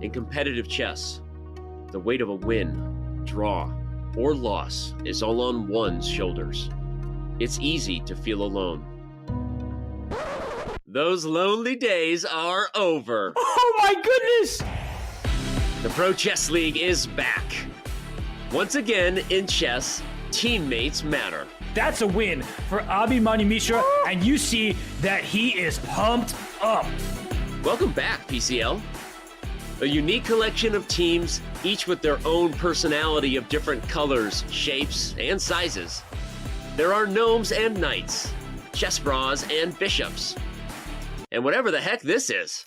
In competitive chess, the weight of a win, draw, or loss is all on one's shoulders. It's easy to feel alone. Those lonely days are over. Oh my goodness! The Pro Chess League is back. Once again, in chess, teammates matter. That's a win for Abhimanyu Mishra, and you see that he is pumped up. Welcome back, PCL. A unique collection of teams, each with their own personality of different colors, shapes, and sizes. There are gnomes and knights, chess bras and bishops, and whatever the heck this is.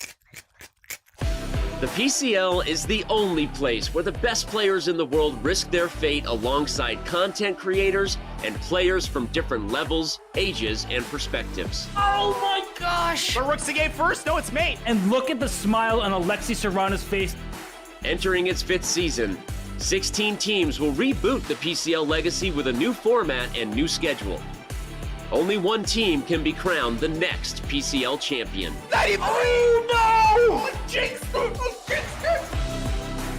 The PCL is the only place where the best players in the world risk their fate alongside content creators and players from different levels, ages, and perspectives. Oh my gosh! But Rook's the game first? No, it's mate. And look at the smile on Alexei Serrano's face. Entering its 5th season, 16 teams will reboot the PCL legacy with a new format and new schedule. Only one team can be crowned the next PCL champion. Oh no! Jinx!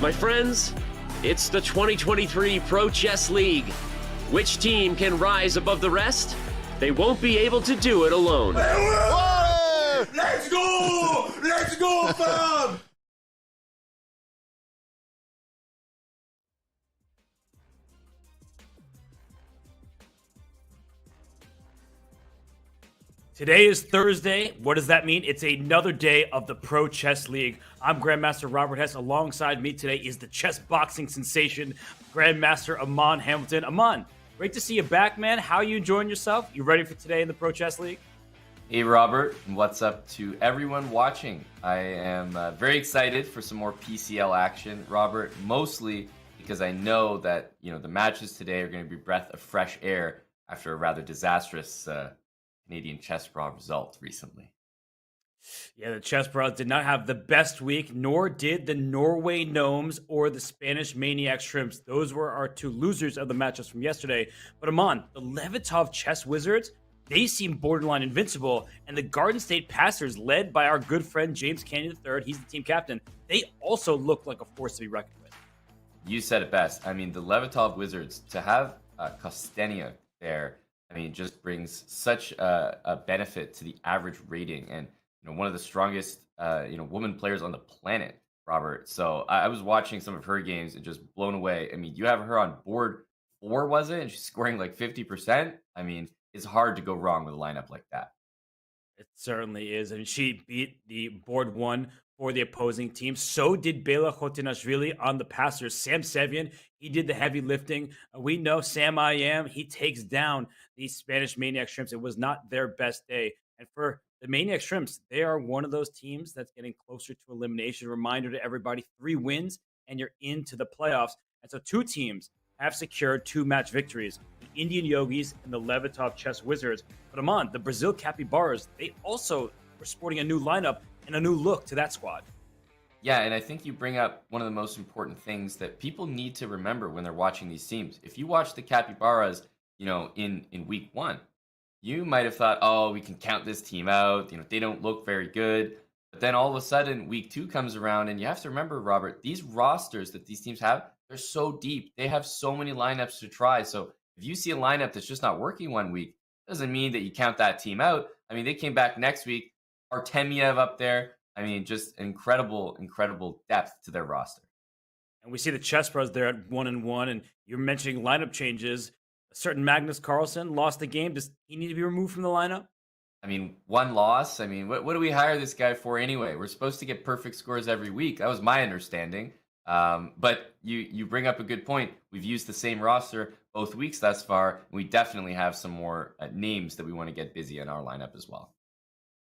My friends, it's the 2023 Pro Chess League. Which team can rise above the rest? They won't be able to do it alone. Let's go! Let's go, fam! Today is Thursday. What does that mean? It's another day of the Pro Chess League. I'm Grandmaster Robert Hess. Alongside me today is the chess boxing sensation, Grandmaster Aman Hamilton. Aman, great to see you back, man. How are you enjoying yourself? You ready for today in the Pro Chess League? Hey Robert, and what's up to everyone watching? I am very excited for some more PCL action, Robert, mostly because I know that the matches today are going to be breath of fresh air after a rather disastrous Canadian chess bra result recently. Yeah, the chess bras did not have the best week, nor did the Norway Gnomes or the Spanish Maniac Shrimps. Those were our two losers of the matchups from yesterday. But Aman, the Levitov Chess Wizards, they seem borderline invincible, and the Garden State Passers, led by our good friend James Canyon III, he's the team captain, they also look like a force to be reckoned with. You said it best. I mean, the Levitov Wizards, to have Kostenia there, just brings such a benefit to the average rating, and one of the strongest woman players on the planet, Robert. So I was watching some of her games and just blown away. I mean, you have her on board 4, was it? And she's scoring like 50%. I mean, it's hard to go wrong with a lineup like that. It certainly is. And she beat the board 1 for the opposing team. So did Bela Khotinashvili on the passers. Sam Sevian, he did the heavy lifting. We know Sam I Am, he takes down the Spanish Maniac Shrimps. It was not their best day. And for the Maniac Shrimps, they are one of those teams that's getting closer to elimination. Reminder to everybody, 3 wins and you're into the playoffs. And so 2 teams have secured 2 match victories, the Indian Yogis and the Levitov Chess Wizards. But Aman, the Brazil Capybaras, they also were sporting a new lineup and a new look to that squad. Yeah, and I think you bring up one of the most important things that people need to remember when they're watching these teams. If you watch the Capybaras, in week 1, you might have thought, oh, we can count this team out. They don't look very good. But then all of a sudden, week 2 comes around, and you have to remember, Robert, these rosters that these teams have, they're so deep. They have so many lineups to try. So if you see a lineup that's just not working one week, doesn't mean that you count that team out. I mean, they came back next week. Artemiev up there. I mean, just incredible depth to their roster. And we see the chess pros there at 1-1. And you're mentioning lineup changes. A certain Magnus Carlsen lost the game. Does he need to be removed from the lineup? I mean, 1 loss. I mean, what do we hire this guy for anyway? We're supposed to get perfect scores every week. That was my understanding. But you bring up a good point. We've used the same roster both weeks thus far. And we definitely have some more names that we want to get busy in our lineup as well.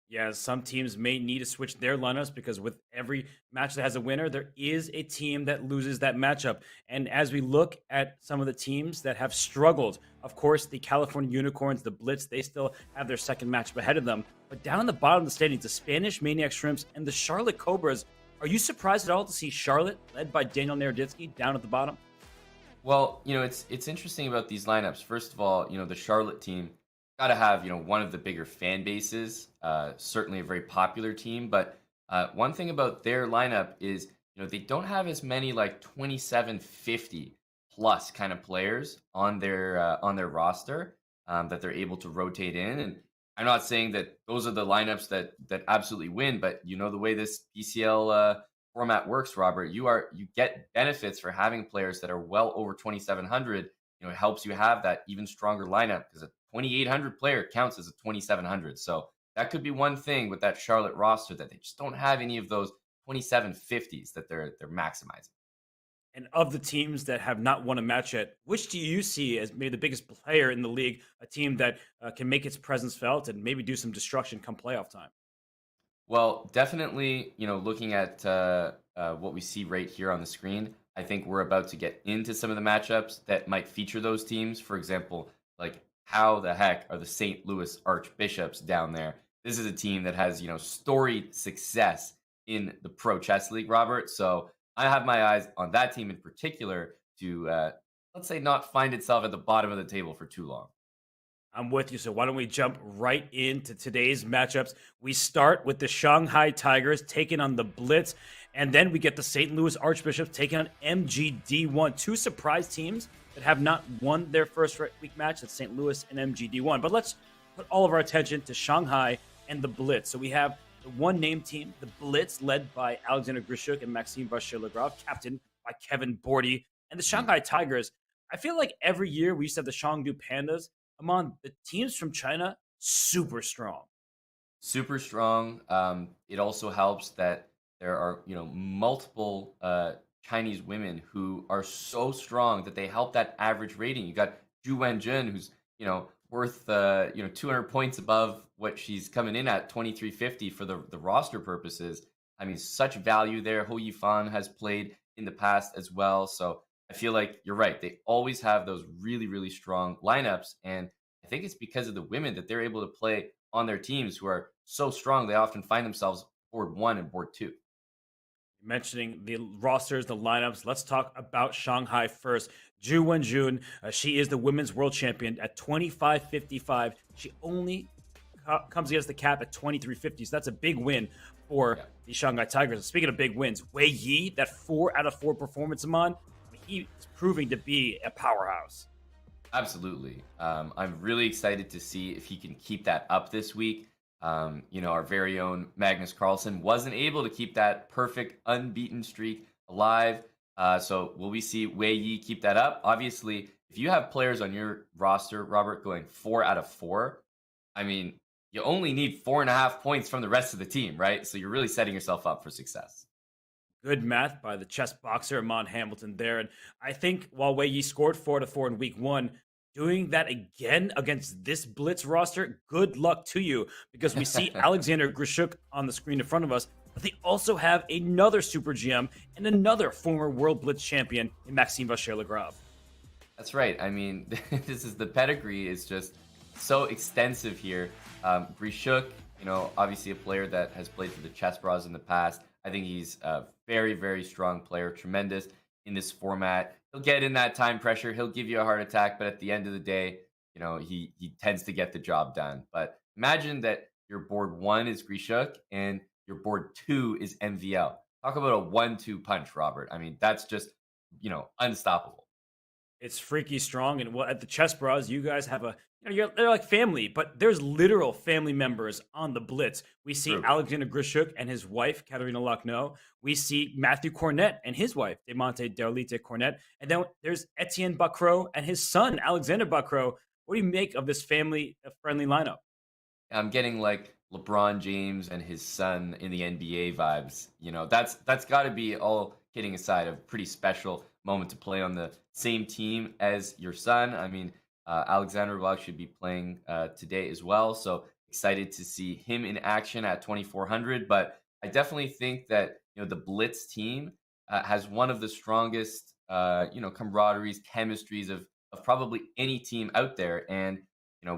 Yeah, some teams may need to switch their lineups because with every match that has a winner, there is a team that loses that matchup. And as we look at some of the teams that have struggled, of course, the California Unicorns, the Blitz, they still have their second matchup ahead of them. But down in the bottom of the standings, the Spanish Maniac Shrimps and the Charlotte Cobras, are you surprised at all to see Charlotte, led by Daniel Naroditsky, down at the bottom? Well, it's interesting about these lineups. First of all, the Charlotte team, got to have, one of the bigger fan bases, certainly a very popular team. But one thing about their lineup is they don't have as many like 2750 plus kind of players on their roster that they're able to rotate in. And I'm not saying that those are the lineups that absolutely win, but the way this PCL format works, Robert, you get benefits for having players that are well over 2700. It helps you have that even stronger lineup because a 2800 player counts as a 2700. So that could be one thing with that Charlotte roster, that they just don't have any of those 2750s that they're maximizing. And of the teams that have not won a match yet, which do you see as maybe the biggest player in the league, a team that can make its presence felt and maybe do some destruction come playoff time? Well, definitely, looking at what we see right here on the screen, I think we're about to get into some of the matchups that might feature those teams. For example, like how the heck are the St. Louis Archbishops down there? This is a team that has, storied success in the Pro Chess League, Robert. So I have my eyes on that team in particular to, let's say, not find itself at the bottom of the table for too long. I'm with you. So why don't we jump right into today's matchups? We start with the Shanghai Tigers taking on the Blitz, and then we get the St. Louis Archbishops taking on MGD1. Two surprise teams that have not won their first week match. That's St. Louis and MGD1. But let's put all of our attention to Shanghai and the Blitz. So we have the one name team, the Blitz, led by Alexander Grishuk and Maxime Vachier-Lagrave, captained by Kevin Bordy. And the Shanghai Tigers, I feel like every year we used to have the Chengdu Pandas. Among the teams from China, super strong. Super strong. It also helps that there are, multiple Chinese women who are so strong that they help that average rating. You got Zhu Wenjun, who's, worth, 200 points above what she's coming in at, 2350 for the roster purposes. I mean, such value there. Ho Yifan has played in the past as well. So I feel like you're right. They always have those really, really strong lineups. And I think it's because of the women that they're able to play on their teams who are so strong. They often find themselves board 1 and board 2. Mentioning the rosters, the lineups, let's talk about Shanghai first. Zhu Wenjun, she is the women's world champion at 25.55. She only comes against the cap at 23.50. So that's a big win for the Shanghai Tigers. And speaking of big wins, Wei Yi, that 4 out of 4 performance among, he's proving to be a powerhouse. Absolutely. I'm really excited to see if he can keep that up this week. Our very own Magnus Carlsen wasn't able to keep that perfect unbeaten streak alive. So will we see Wei Yi keep that up? Obviously, if you have players on your roster, Robert, going 4 out of 4, I mean, you only need 4.5 points from the rest of the team, right? So you're really setting yourself up for success. Good math by the chess boxer Amon Hamilton there. And I think while Wei Yi scored 4 out of 4 in week 1, doing that again against this Blitz roster, good luck to you, because we see Alexander Grishuk on the screen in front of us, but they also have another Super GM and another former World Blitz champion in Maxime Vachier-Lagrave. That's right. I mean, the pedigree is just so extensive here. Grishuk, obviously a player that has played for the Chess Bras in the past. I think he's a very, very strong player, tremendous in this format. He'll get in that time pressure. He'll give you a heart attack, but at the end of the day, he tends to get the job done. But imagine that your board 1 is Grishuk and your board 2 is MVL. Talk about a 1-2 punch, Robert. I mean, that's just, unstoppable. It's freaky strong. And at the Chess Bras, you guys have they're like family, but there's literal family members on the Blitz. We see True. Alexander Grishuk and his wife, Katerina Lacno. We see Matthew Cornette and his wife, Demonte Derlite Cornette. And then there's Etienne Bacro and his son, Alexander Bacro. What do you make of this family-friendly lineup? I'm getting like LeBron James and his son in the NBA vibes. That's got to be, all kidding aside, a pretty special moment to play on the same team as your son. I mean, Alexander will actually be playing today as well. So excited to see him in action at 2,400. But I definitely think that, the Blitz team has one of the strongest, camaraderies, chemistries of probably any team out there. And,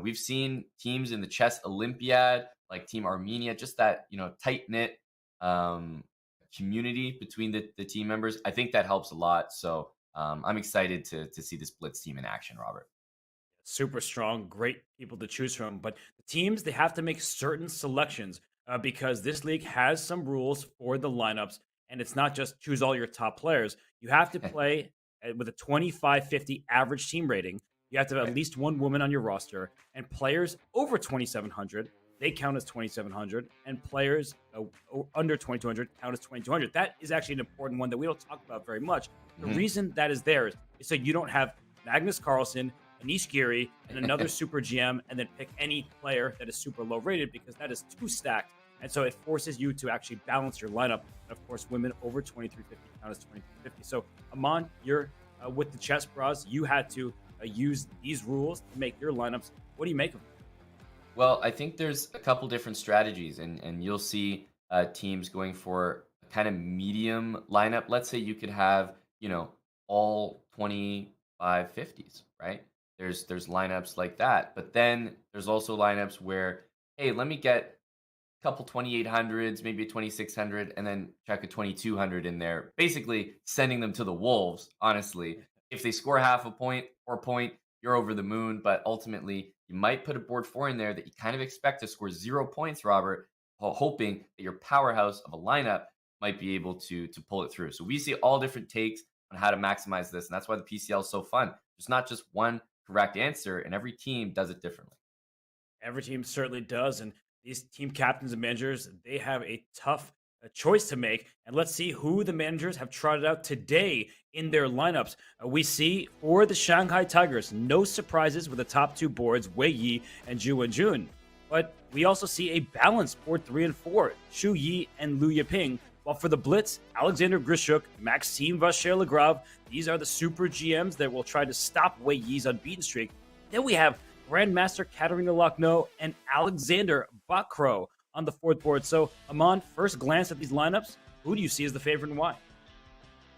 we've seen teams in the Chess Olympiad, like Team Armenia, just that, tight-knit community between the team members. I think that helps a lot. So I'm excited to see this Blitz team in action, Robert. Super strong, great people to choose from. But the teams, they have to make certain selections because this league has some rules for the lineups. and it's not just choose all your top players. You have to play with a 2550 average team rating. You have to have at least one woman on your roster, and players over 2,700, they count as 2,700, and players under 2,200 count as 2,200. That is actually an important one that we don't talk about very much. The reason that is there is so you don't have Magnus Carlsen, Anish Giri, and another super GM, and then pick any player that is super low rated, because that is too stacked. And so it forces you to actually balance your lineup. And of course, women over 2,350 count as 2,350. So Aman, you're with the Chess Bras. You had to use these rules to make your lineups. What do you make of them? Well, I think there's a couple different strategies, and you'll see teams going for a kind of medium lineup. Let's say you could have, all 2550s, right? There's lineups like that. But then there's also lineups where, hey, let me get a couple 2800s, maybe a 2600, and then check a 2200 in there. Basically sending them to the wolves, honestly. If they score half a point or a point, you're over the moon. But ultimately, you might put a board 4 in there that you kind of expect to score 0 points, Robert, hoping that your powerhouse of a lineup might be able to pull it through. So we see all different takes on how to maximize this, and that's why the PCL is so fun. There's not just one correct answer, and every team does it differently. Every team certainly does, and these team captains and managers, they have a tough choice to make. And let's see who the managers have trotted out today in their lineups. We see for the Shanghai Tigers, no surprises with the top 2 boards, Wei Yi and Zhu Wenjun. But we also see a balanced board 3 and 4, Xu Yi and Liu Yiping. While for the Blitz, Alexander Grishuk, Maxime Vacher-Lagrave, these are the super GMs that will try to stop Wei Yi's unbeaten streak. Then we have Grandmaster Katerina Lochno and Alexander Bakro on the 4th board. So, Aman, first glance at these lineups, who do you see as the favorite and why?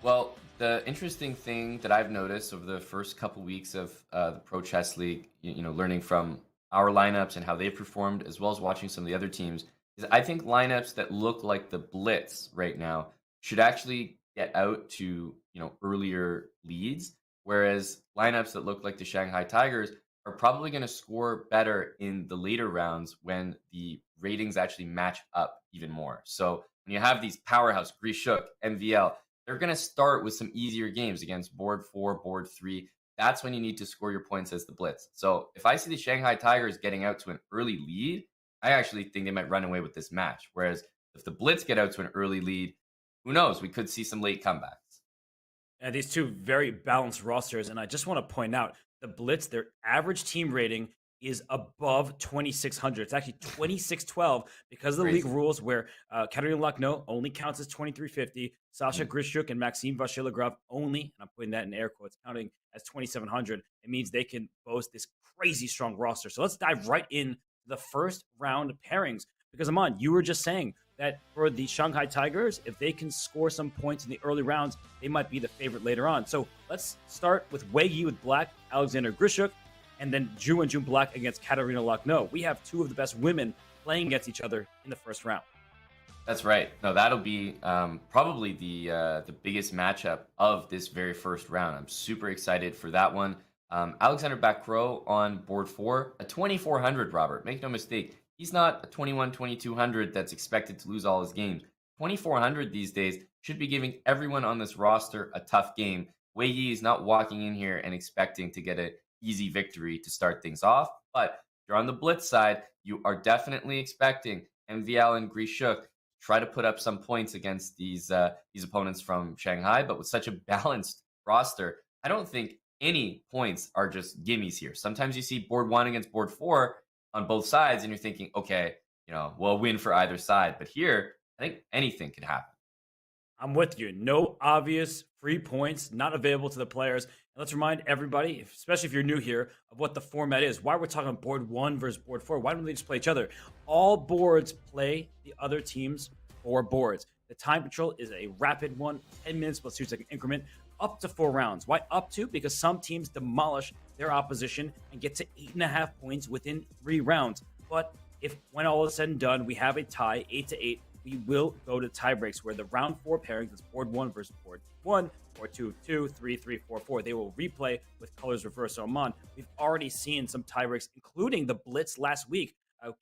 Well, the interesting thing that I've noticed over the first couple weeks of the Pro Chess League, learning from our lineups and how they've performed, as well as watching some of the other teams, is I think lineups that look like the Blitz right now should actually get out to, earlier leads, whereas lineups that look like the Shanghai Tigers are probably going to score better in the later rounds when the ratings actually match up even more. So when you have these powerhouse, Grishuk, MVL, they're going to start with some easier games against board 4, board 3. That's when you need to score your points as the Blitz. So if I see the Shanghai Tigers getting out to an early lead, I actually think they might run away with this match. Whereas if the Blitz get out to an early lead, who knows? We could see some late comebacks. And these two very balanced rosters. And I just want to point out, the Blitz, their average team rating is above 2,600. It's actually 2,612 because of the league rules where Katerina Lochno only counts as 2,350. Sasha Grishuk and Maxime Vacher-Lagrave only, and I'm putting that in air quotes, counting as 2,700. It means they can boast this crazy strong roster. So let's dive right in the first round pairings. Because, Aman, you were just saying that for the Shanghai Tigers, if they can score some points in the early rounds, they might be the favorite later on. So let's start with Wei Yi with black, Alexander Grishuk, and then Zhu Wenjun black against Katerina Lochno. We have 2 of the best women playing against each other in the first round. That's right. No, that'll be probably the biggest matchup of this very first round. I'm super excited for that one. Alexander Bakro on board 4, a 2,400, Robert. Make no mistake. He's not a 2,200 that's expected to lose all his games. 2,400 these days should be giving everyone on this roster a tough game. Wei Yi is not walking in here and expecting to get an easy victory to start things off. But if you're on the Blitz side, you are definitely expecting MVL and Grishuk to try to put up some points against these opponents from Shanghai. But with such a balanced roster, I don't think any points are just gimmies here. Sometimes you see board 1 against board 4 on both sides, and you're thinking, okay, we'll win for either side. But here, I think anything could happen. I'm with you. No obvious free points not available to the players. And let's remind everybody, especially if you're new here, of what the format is. Why we're talking board 1 versus board 4. Why don't they just play each other? All boards play the other team's 4 boards. The time control is a rapid one, 10 minutes plus 2 second increment, up to 4 rounds. Why up to? Because some teams demolish their opposition and get to 8.5 points within 3 rounds. But if when all is said and done, we have a tie, 8-8, we will go to tie breaks where the round 4 pairings is board 1 versus board 1, or 2-2, 3-3, 4-4. They will replay with colors reversed. So, Aman, we've already seen some tie breaks, including the Blitz last week.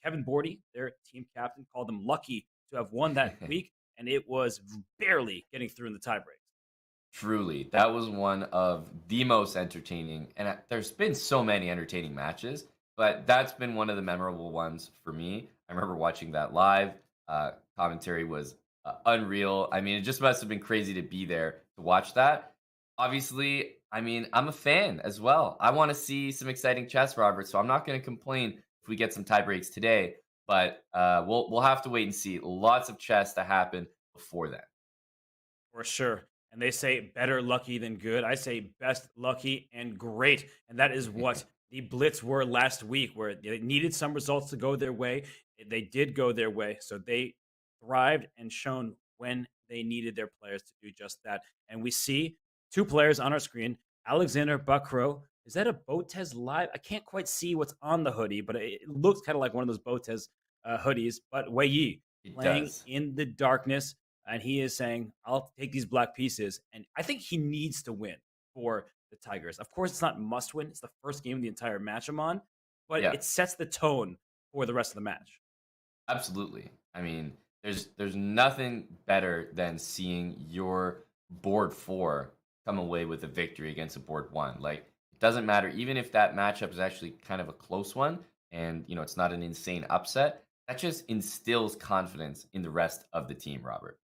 Kevin Bordy, their team captain, called them lucky to have won that week. and it was barely getting through in the tiebreak. Truly, that was one of the most entertaining, and there's been so many entertaining matches, but that's been one of the memorable ones for me. I remember watching that live. Commentary was unreal. I mean, it just must have been crazy to be there to watch that. Obviously, I mean, I'm a fan as well. I want to see some exciting chess, Robert. So I'm not going to complain if we get some tie breaks today, but we'll have to wait and see. Lots of chess to happen before then. For sure. And they say better lucky than good. I say best lucky and great. And that is what the Blitz were last week, where they needed some results to go their way. They did go their way. So they thrived and shown when they needed their players to do just that. And we see two players on our screen. Alexander Bakro. Is that a Botez live? I can't quite see what's on the hoodie, but it looks kind of like one of those Botez hoodies. But Wei Yi playing in the darkness. And he is saying, I'll take these black pieces. And I think he needs to win for the Tigers. Of course, it's not must win. It's the first game of the entire match I'm on. But it sets the tone for the rest of the match. Absolutely. I mean, there's nothing better than seeing your board 4 come away with a victory against a board 1. Like, it doesn't matter. Even if that matchup is actually kind of a close one and, it's not an insane upset, that just instills confidence in the rest of the team, Robert.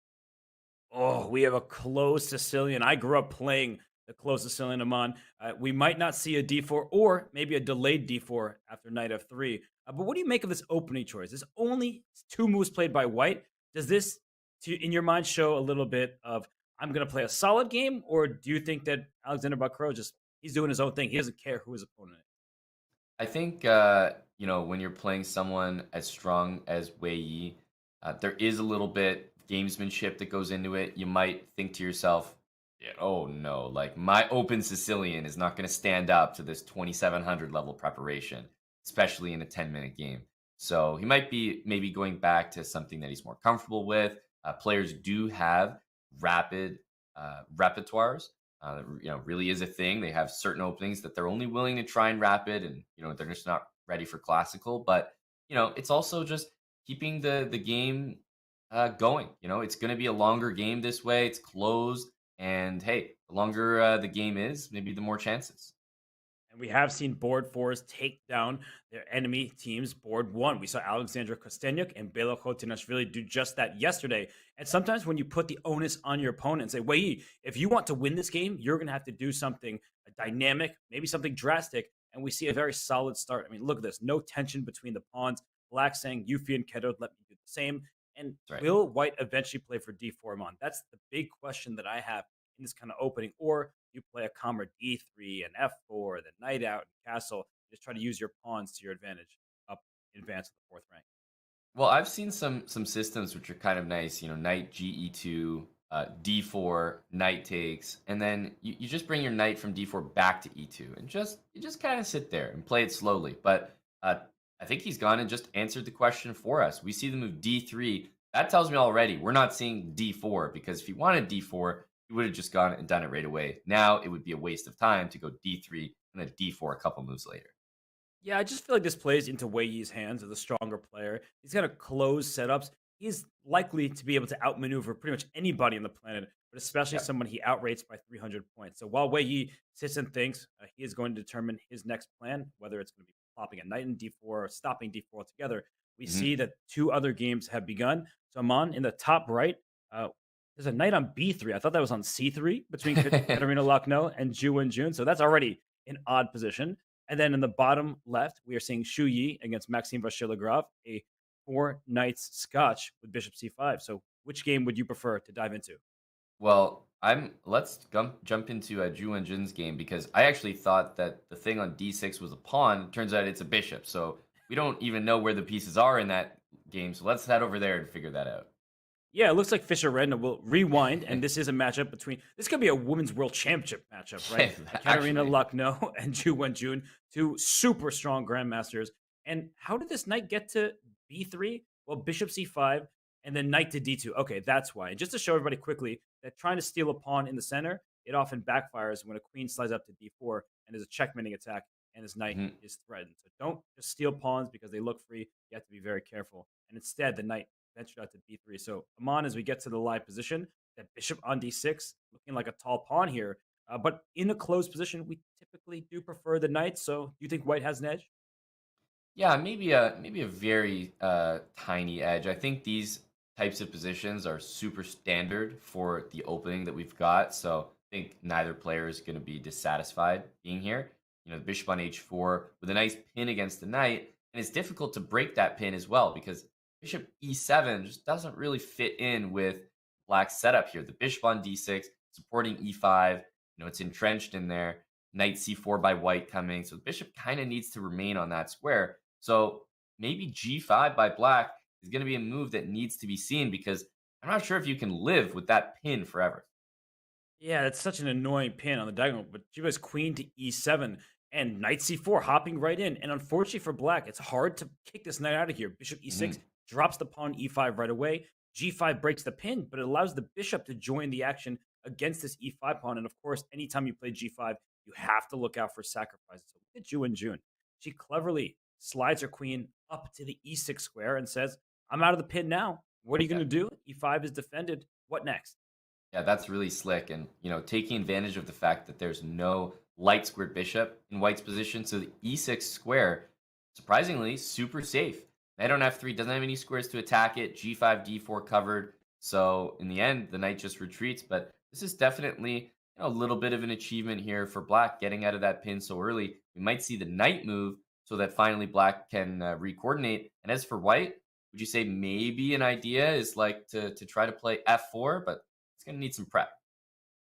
Oh, we have a closed Sicilian. I grew up playing the closed Sicilian Amon. We might not see a d4 or maybe a delayed d4 after knight f3. But what do you make of this opening choice? There's only 2 moves played by white. Does this, in your mind, show a little bit of, I'm going to play a solid game? Or do you think that Alexander Bakro he's doing his own thing? He doesn't care who his opponent is. I think, when you're playing someone as strong as Wei Yi, there is a little bit gamesmanship that goes into it. You might think to yourself, oh no, like my open Sicilian is not going to stand up to this 2700 level preparation, especially in a 10-minute game. So he might be maybe going back to something that he's more comfortable with. Players do have rapid repertoires. Really is a thing. They have certain openings that they're only willing to try and rapid, and they're just not ready for classical. But it's also just keeping the game going. It's going to be a longer game this way. It's closed, and hey, the longer the game is, maybe the more chances. And we have seen board 4s take down their enemy team's board 1. We saw Alexandra Kostenyuk and Bela Khotinashvili do just that yesterday. And sometimes when you put the onus on your opponent and say, Wei, if you want to win this game, you're going to have to do something dynamic, maybe something drastic. And we see a very solid start. I mean, look at this. No tension between the pawns. Black saying, Yuffie and Keto, let me do the same. And will white eventually play for d4 Amon? That's the big question that I have in this kind of opening. Or you play a calmer d3 and f4, then knight out and castle. Just try to use your pawns to your advantage up in advance of the 4th rank. Well, I've seen some systems which are kind of nice. Knight ge2, d4, knight takes, and then you just bring your knight from d4 back to e2, and you just kind of sit there and play it slowly. But I think he's gone and just answered the question for us. We see the move d3. That tells me already we're not seeing d4, because if he wanted d4, he would have just gone and done it right away. Now it would be a waste of time to go d3 and then d4 a couple moves later. Yeah, I just feel like this plays into Wei Yi's hands as a stronger player. He's got to close setups. He's likely to be able to outmaneuver pretty much anybody on the planet, but especially someone he outrates by 300 points. So while Wei Yi sits and thinks, he is going to determine his next plan, whether it's going to be plopping a knight in d4 or stopping d4 altogether. We see that 2 other games have begun. So Amon in the top right, there's a knight on b3. I thought that was on c3 between Katerina Lochno and Ju Wenjun. So that's already an odd position. And then in the bottom left, we are seeing Xu Yi against Maxime Vachier-Lagrave, a 4 knights Scotch with bishop c5. So which game would you prefer to dive into? Well, let's jump into Ju Wenjun's game, because I actually thought that the thing on d6 was a pawn. Turns out it's a bishop. So we don't even know where the pieces are in that game. So let's head over there and figure that out. Yeah, it looks like Fischer-Renda will rewind, and this is a matchup between... This could be a Women's World Championship matchup, right? Katerina Lochno and Ju Wenjun, 2 super strong grandmasters. And how did this knight get to b3? Well, bishop c5, and then knight to d2. Okay, that's why. And just to show everybody quickly that trying to steal a pawn in the center, it often backfires when a queen slides up to d4 and there's a checkmating attack, and his knight is threatened. So don't just steal pawns because they look free. You have to be very careful. And instead, the knight ventured out to b3. So, Amon, as we get to the live position, that bishop on d6, looking like a tall pawn here. But in a closed position, we typically do prefer the knight. So, do you think white has an edge? Yeah, maybe a very tiny edge. I think these types of positions are super standard for the opening that we've got. So I think neither player is going to be dissatisfied being here. The bishop on h4 with a nice pin against the knight, and it's difficult to break that pin as well because bishop e7 just doesn't really fit in with black's setup here. The bishop on d6 supporting e5, it's entrenched in there. Knight c4 by white coming, so the bishop kind of needs to remain on that square. So maybe g5 by black is going to be a move that needs to be seen because I'm not sure if you can live with that pin forever. Yeah, that's such an annoying pin on the diagonal. But she has queen to e7 and knight c4 hopping right in. And unfortunately for black, it's hard to kick this knight out of here. Bishop e6 drops the pawn e5 right away. g5 breaks the pin, but it allows the bishop to join the action against this e5 pawn. And of course, anytime you play g5, you have to look out for sacrifices. So look at June. She cleverly slides her queen up to the e6 square and says, I'm out of the pin now. What are you going to do? e5 is defended. What next? Yeah, that's really slick. And, taking advantage of the fact that there's no light squared bishop in white's position. So the e6 square, surprisingly, super safe. Knight on f3 doesn't have any squares to attack it. g5, d4 covered. So in the end, the knight just retreats. But this is definitely a little bit of an achievement here for black, getting out of that pin so early. We might see the knight move so that finally black can re-coordinate. And as for white, would you say maybe an idea is like to try to play f4, but it's going to need some prep?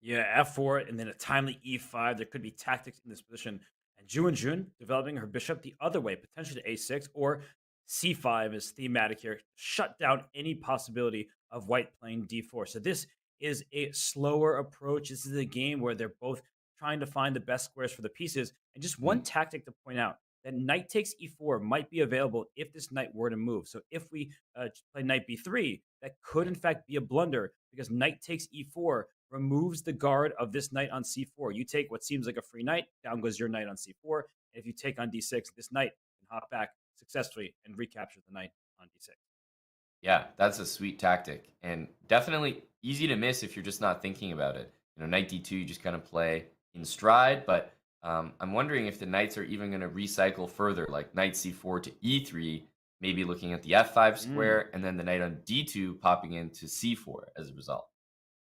Yeah, f4 and then a timely e5. There could be tactics in this position. And Jun developing her bishop the other way, potentially to a6 or c5 is thematic here. Shut down any possibility of white playing d4. So this is a slower approach. This is a game where they're both trying to find the best squares for the pieces. And just one tactic to point out, that knight takes e4 might be available if this knight were to move. So if we play knight b3, that could in fact be a blunder because knight takes e4 removes the guard of this knight on c4. You take what seems like a free knight, down goes your knight on c4. And if you take on d6, this knight can hop back successfully and recapture the knight on d6. Yeah, that's a sweet tactic and definitely easy to miss if you're just not thinking about it. Knight d2, you just kind of play in stride, but I'm wondering if the knights are even going to recycle further, like knight c4 to e3, maybe looking at the f5 square, and then the knight on d2 popping into c4 as a result.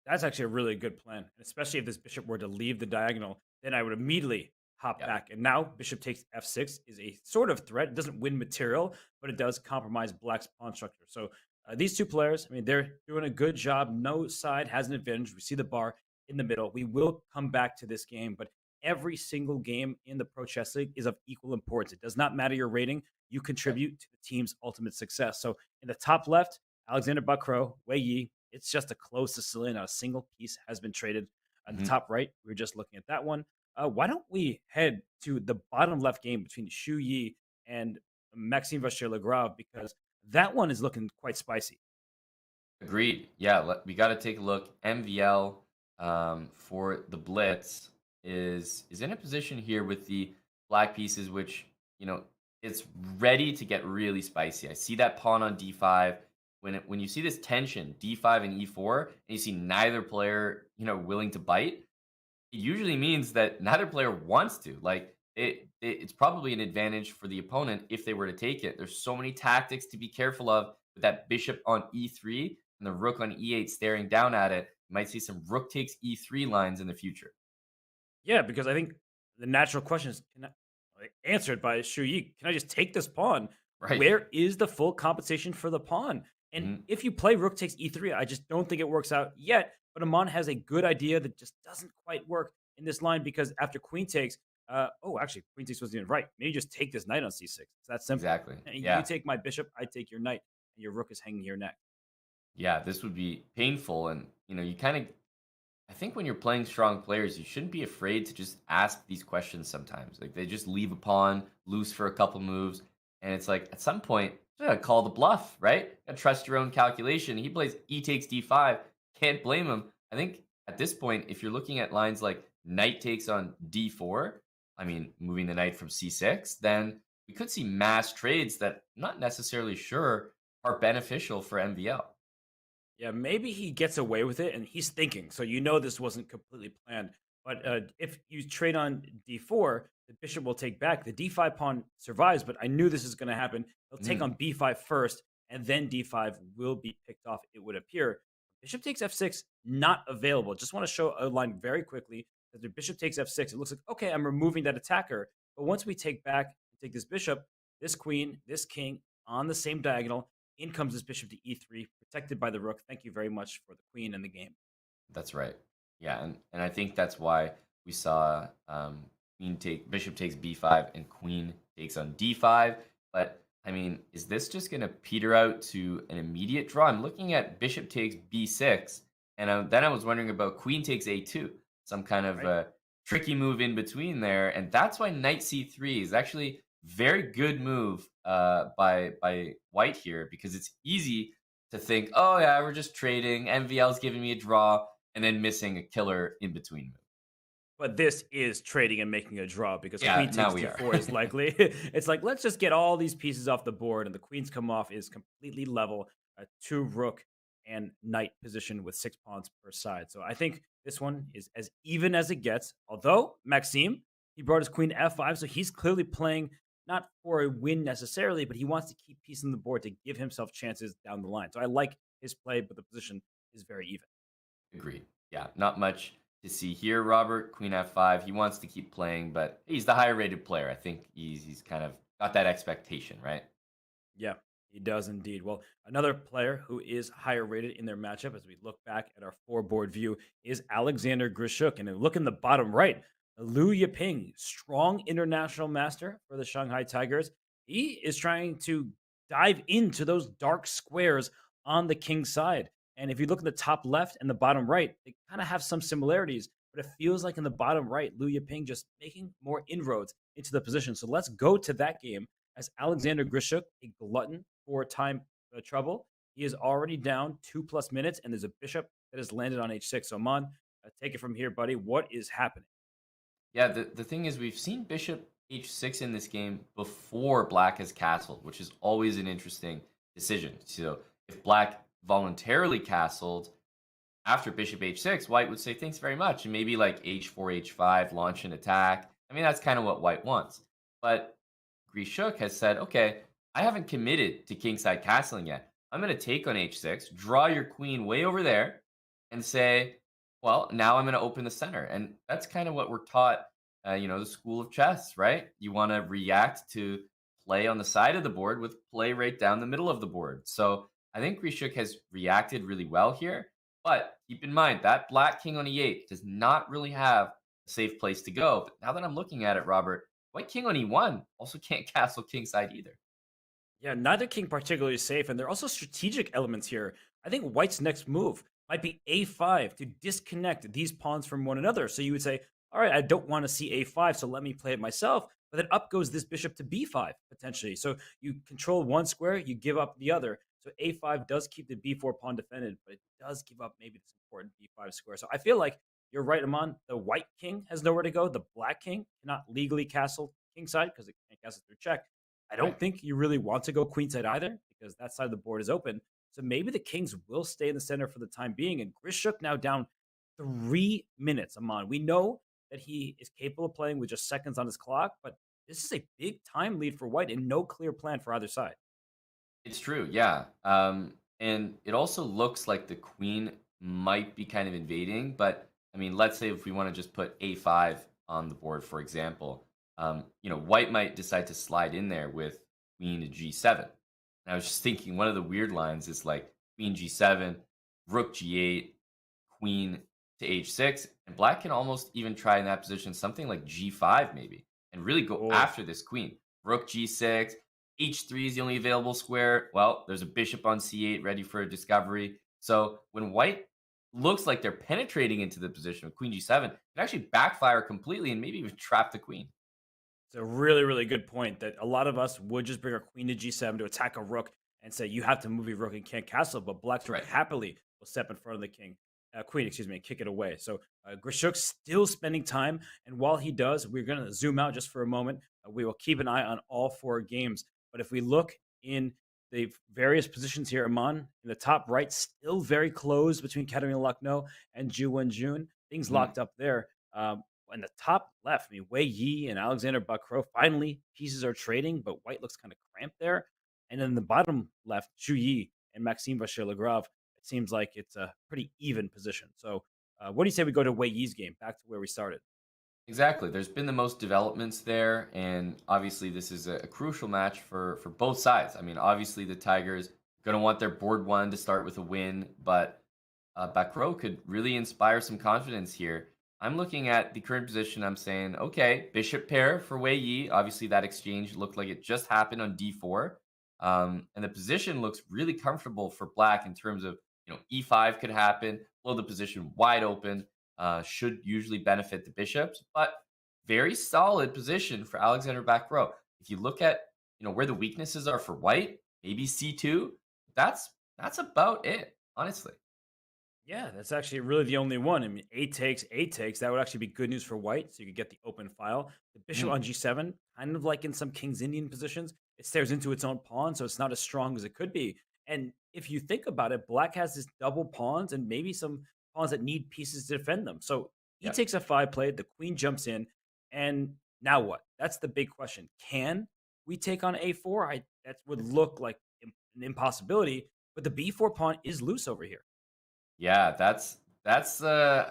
That's actually a really good plan, especially if this bishop were to leave the diagonal. Then I would immediately hop back. And now bishop takes f6 is a sort of threat. It doesn't win material, but it does compromise black's pawn structure. So these two players, they're doing a good job. No side has an advantage. We see the bar in the middle. We will come back to this game, but every single game in the Pro Chess League is of equal importance. It does not matter your rating. You contribute to the team's ultimate success. So in the top left, Alexander Bacro, Wei Yi, it's just a close Sicilian. Not a single piece has been traded. On the top right, we were just looking at that one. Why don't we head to the bottom left game between Xu Yi and Maxime Vachier-Lagrave, because that one is looking quite spicy. Agreed. Yeah, we got to take a look. MVL for the Blitz is in a position here with the black pieces, which, it's ready to get really spicy. I see that pawn on d5. When you see this tension, d5 and e4, and you see neither player, willing to bite, it usually means that neither player wants to. Like, it's probably an advantage for the opponent if they were to take it. There's so many tactics to be careful of with that bishop on e3 and the rook on e8 staring down at it. You might see some rook takes e3 lines in the future. Yeah, because I think the natural question is, answered by Xu Yi, can I just take this pawn? Right. Where is the full compensation for the pawn? And if you play rook takes e3, I just don't think it works out yet. But Amon has a good idea that just doesn't quite work in this line, because after queen takes, actually, queen takes wasn't even right. Maybe just take this knight on c6. It's that simple. Exactly. You take my bishop, I take your knight, and your rook is hanging here next. Yeah, this would be painful. And, you kind of, I think when you're playing strong players, you shouldn't be afraid to just ask these questions sometimes. Like, they just leave a pawn loose for a couple moves. And it's like, at some point, you gotta call the bluff, right? You gotta trust your own calculation. He plays e takes d5. Can't blame him. I think at this point, if you're looking at lines like knight takes on d4, moving the knight from c6, then we could see mass trades that I'm not necessarily sure are beneficial for MVL. Yeah, maybe he gets away with it and he's thinking. So this wasn't completely planned. But if you trade on d4, the bishop will take back. The d5 pawn survives, but I knew this is going to happen. He'll take on b5 first, and then d5 will be picked off, it would appear. Bishop takes f6, not available. Just want to show a line very quickly that the bishop takes f6. It looks like, okay, I'm removing that attacker. But once we take this bishop, this queen, this king on the same diagonal, in comes this bishop to e3, protected by the rook. Thank you very much for the queen in the game. That's right. Yeah, and I think that's why we saw bishop takes b5 and queen takes on d5. But I mean, is this just going to peter out to an immediate draw? I'm looking at bishop takes b6, and then I was wondering about queen takes a2, some kind of tricky move in between there, and that's why knight c3 is actually very good move by white here, because it's easy to think, oh yeah, we're just trading. MVL's giving me a draw, and then missing a killer in between move. But this is trading and making a draw, because Yeah, queen takes now we d4 are. is likely. It's like, let's just get all these pieces off the board, and the queens come off is completely level. A 2 rook and knight position with 6 pawns per side. So I think this one is as even as it gets. Although Maxime, he brought his queen to f5, so he's clearly playing not for a win necessarily, but he wants to keep peace on the board to give himself chances down the line. So I like his play, but the position is very even. Agreed. Yeah, not much to see here, Robert. Queen f5. He wants to keep playing, but he's the higher rated player. I think he's kind of got that expectation, right? Yeah, he does indeed. Well, another player who is higher rated in their matchup, as we look back at our 4-board view, is Alexander Grishuk. And look in the bottom right, Liu Yiping, strong international master for the Shanghai Tigers. He is trying to dive into those dark squares on the king side. And if you look at the top left and the bottom right, they kind of have some similarities, but it feels like in the bottom right, Liu Yiping just making more inroads into the position. So let's go to that game as Alexander Grishuk, a glutton for time trouble. He is already down 2+ minutes, and there's a bishop that has landed on h6. So, Mon, take it from here, buddy. What is happening? Yeah, the thing is, we've seen bishop h6 in this game before black has castled, which is always an interesting decision. So if black voluntarily castled after bishop h6, white would say thanks very much, and maybe like h4, h5, launch an attack. I mean, that's kind of what white wants. But Grishuk has said, okay, I haven't committed to kingside castling yet. I'm going to take on h6, draw your queen way over there, and say, well, now I'm going to open the center. And that's kind of what we're taught, the school of chess, right? You want to react to play on the side of the board with play right down the middle of the board. So I think Grishuk has reacted really well here. But keep in mind, that black king on e8 does not really have a safe place to go. But now that I'm looking at it, Robert, white king on e1 also can't castle kingside either. Yeah, neither king particularly safe, and there are also strategic elements here. I think white's next move might be a5 to disconnect these pawns from one another. So you would say, all right, I don't want to see a5, so let me play it myself. But then up goes this bishop to b5, potentially. So you control one square, you give up the other. So a5 does keep the b4 pawn defended, but it does give up maybe this important b5 square. So I feel like you're right, Amon. The white king has nowhere to go. The black king cannot legally castle kingside because it can't castle through check. I don't think you really want to go queenside either, because that side of the board is open. So maybe the kings will stay in the center for the time being. And Grishuk now down 3 minutes, Amon. We know that he is capable of playing with just seconds on his clock, but this is a big time lead for white and no clear plan for either side. It's true, yeah. And it also looks like the queen might be kind of invading, but I mean, let's say if we want to just put a5 on the board, for example, white might decide to slide in there with queen to g7. And I was just thinking, one of the weird lines is like queen g7, rook g8, queen to h6, and black can almost even try in that position something like g5 maybe, and really go after this queen. Rook g6, h3 is the only available square. Well, there's a bishop on c8 ready for a discovery. So when white looks like they're penetrating into the position of queen g7, it can actually backfire completely and maybe even trap the queen. It's a really, really good point that a lot of us would just bring our queen to g7 to attack a rook and say, you have to move your rook and can't castle, but black's rook happily will step in front of the queen, and kick it away. So Grishuk's still spending time, and while he does, we're going to zoom out just for a moment. We will keep an eye on all 4 games. But if we look in the various positions here, Amon, in the top right, still very close between Katarina Lucknow and Ju Wenjun. Things Mhm. locked up there. In the top left, I mean, Wei Yi and Alexander Bakro, finally, pieces are trading, but white looks kind of cramped there. And then the bottom left, Zhu Yi and Maxime Vachier-Lagrave, it seems like it's a pretty even position. So what do you say we go to Wei Yi's game, back to where we started? Exactly. There's been the most developments there, and obviously this is a crucial match for both sides. I mean, obviously the Tigers going to want their board one to start with a win, but Bakro could really inspire some confidence here. I'm looking at the current position. I'm saying, okay, bishop pair for Wei Yi. Obviously, that exchange looked like it just happened on d4, and the position looks really comfortable for Black in terms of e5 could happen, blow the position wide open. Should usually benefit the bishops, but very solid position for Alexander back row. If you look at where the weaknesses are for white, maybe c2. That's about it, honestly. Yeah, that's actually really the only one. I mean, eight takes, eight takes. That would actually be good news for white, so you could get the open file. The bishop Mhm. on g7, kind of like in some King's Indian positions, it stares into its own pawn, so it's not as strong as it could be. And if you think about it, black has this double pawns and maybe some pawns that need pieces to defend them. So he Yeah. takes f5 played, the queen jumps in, and now what? That's the big question. Can we take on a4? That would look like an impossibility, but the b4 pawn is loose over here. Yeah, that's I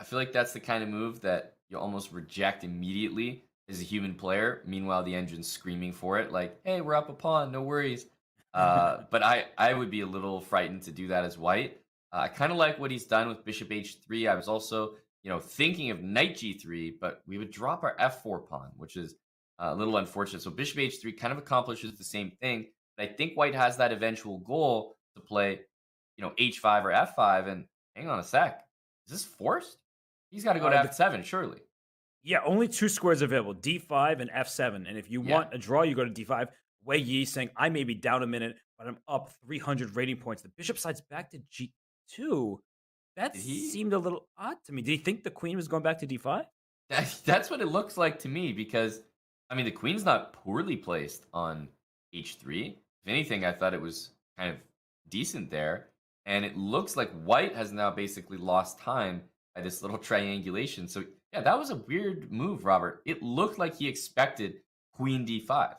feel like that's the kind of move that you almost reject immediately as a human player. Meanwhile, the engine's screaming for it, like, "Hey, we're up a pawn, no worries." But I would be a little frightened to do that as white. I kind of like what he's done with bishop h3. I was also thinking of knight g3, but we would drop our f4 pawn, which is a little unfortunate. So bishop h3 kind of accomplishes the same thing. But I think white has that eventual goal to play h5 or f5, and hang on a sec. Is this forced? He's got to go to The f7, surely. Yeah, only two squares available, d5 and f7. And if you Yeah. want a draw, you go to d5. Wei Yi saying, I may be down a minute, but I'm up 300 rating points. The bishop slides back to g2. That Did he? seemed a little odd to me. Did he think the queen was going back to d5? That's what it looks like to me because, I mean, the queen's not poorly placed on h3. If anything, I thought it was kind of decent there. And it looks like white has now basically lost time by this little triangulation. So, yeah, that was a weird move, Robert. It looked like he expected queen d5.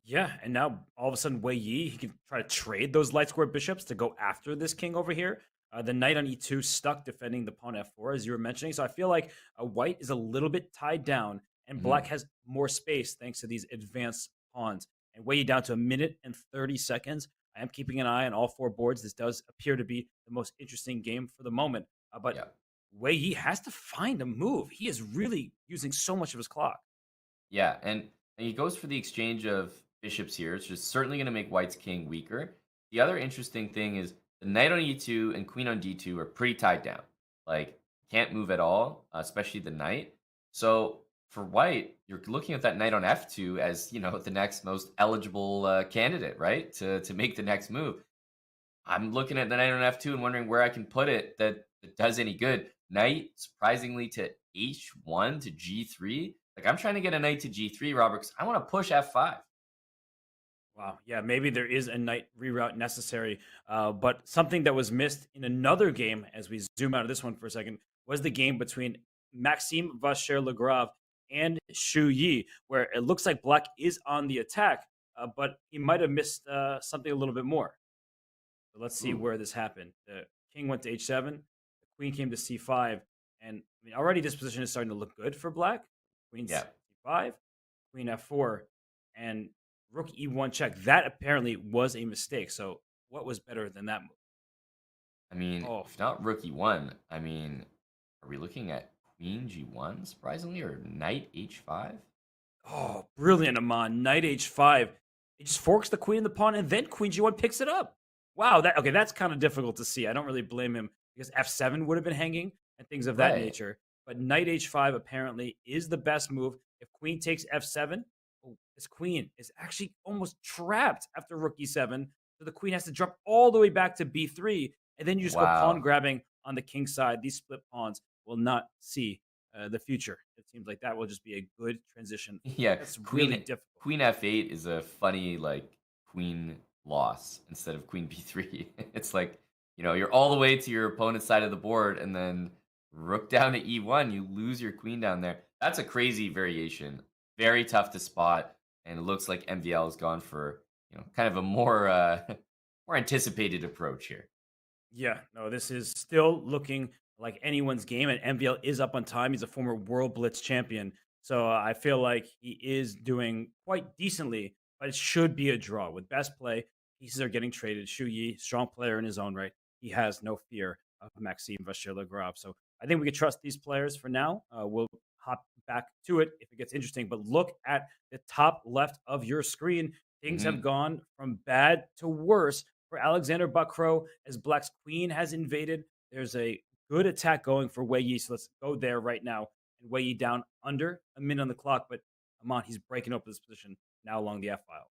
Yeah, and now all of a sudden, Wei Yi, he can try to trade those light square bishops to go after this king over here. The knight on e2 stuck defending the pawn f4, as you were mentioning. So I feel like white is a little bit tied down, and Mhm. black has more space thanks to these advanced pawns. And Wei Yi down to a minute and 30 seconds. I am keeping an eye on all four boards. This does appear to be the most interesting game for the moment. But Yeah. Wei Yi has to find a move. He is really using so much of his clock. Yeah, and he goes for the exchange of bishops here. It's just certainly going to make white's king weaker. The other interesting thing is the knight on e2 and queen on d2 are pretty tied down. Like, can't move at all, especially the knight. So for white, you're looking at that knight on f2 as the next most eligible candidate, right? To make the next move. I'm looking at the knight on f2 and wondering where I can put it that does any good. Knight, surprisingly, to h1 to g3. Like, I'm trying to get a knight to g3, Robert, because I want to push f5. Wow. Yeah, maybe there is a knight reroute necessary. But something that was missed in another game, as we zoom out of this one for a second, was the game between Maxime Vachier-Lagrave and Zhu Yi, where it looks like black is on the attack, but he might have missed something a little bit more. So let's see Ooh. where this happened. The king went to h7, the queen came to c5, and I mean already this position is starting to look good for black. Queen Yeah. c5, queen f4, and rook e1 check. That apparently was a mistake. So what was better than that move? I mean, Oh, if not rook e1, I mean, are we looking at queen g1, surprisingly, or knight h5? oh, brilliant, Amon. Knight h5. It just forks the queen and the pawn, and then queen g1 picks it up. Wow, that's kind of difficult to see. I don't really blame him because f7 would have been hanging and things of that Right. nature. But knight h5 apparently is the best move. If queen takes f7, this queen is actually almost trapped after rook e7. So the queen has to drop all the way back to b3, and then you just go pawn Wow. grabbing on the king side. These split pawns will not see the future. It seems like that will just be a good transition. Yeah, That's really difficult. queen f8 is a funny, like, queen loss instead of queen b3. It's like, you're all the way to your opponent's side of the board, and then rook down to e1, you lose your queen down there. That's a crazy variation. Very tough to spot, and it looks like MVL has gone for, kind of a more more anticipated approach here. Yeah, no, this is still looking like anyone's game, and MVL is up on time. He's a former World Blitz champion, so I feel like he is doing quite decently, but it should be a draw. With best play, pieces are getting traded. Shu Yi, strong player in his own right. He has no fear of Maxime Vachier-Lagrave. So I think we could trust these players for now. We'll hop back to it if it gets interesting, but look at the top left of your screen. Things have gone from bad to worse for Alexander Bacro as Black's queen has invaded. There's a good attack going for Wei Yi, so let's go there right now. And Wei Yi down under a minute on the clock, but Aman, he's breaking open this position now along the F-file.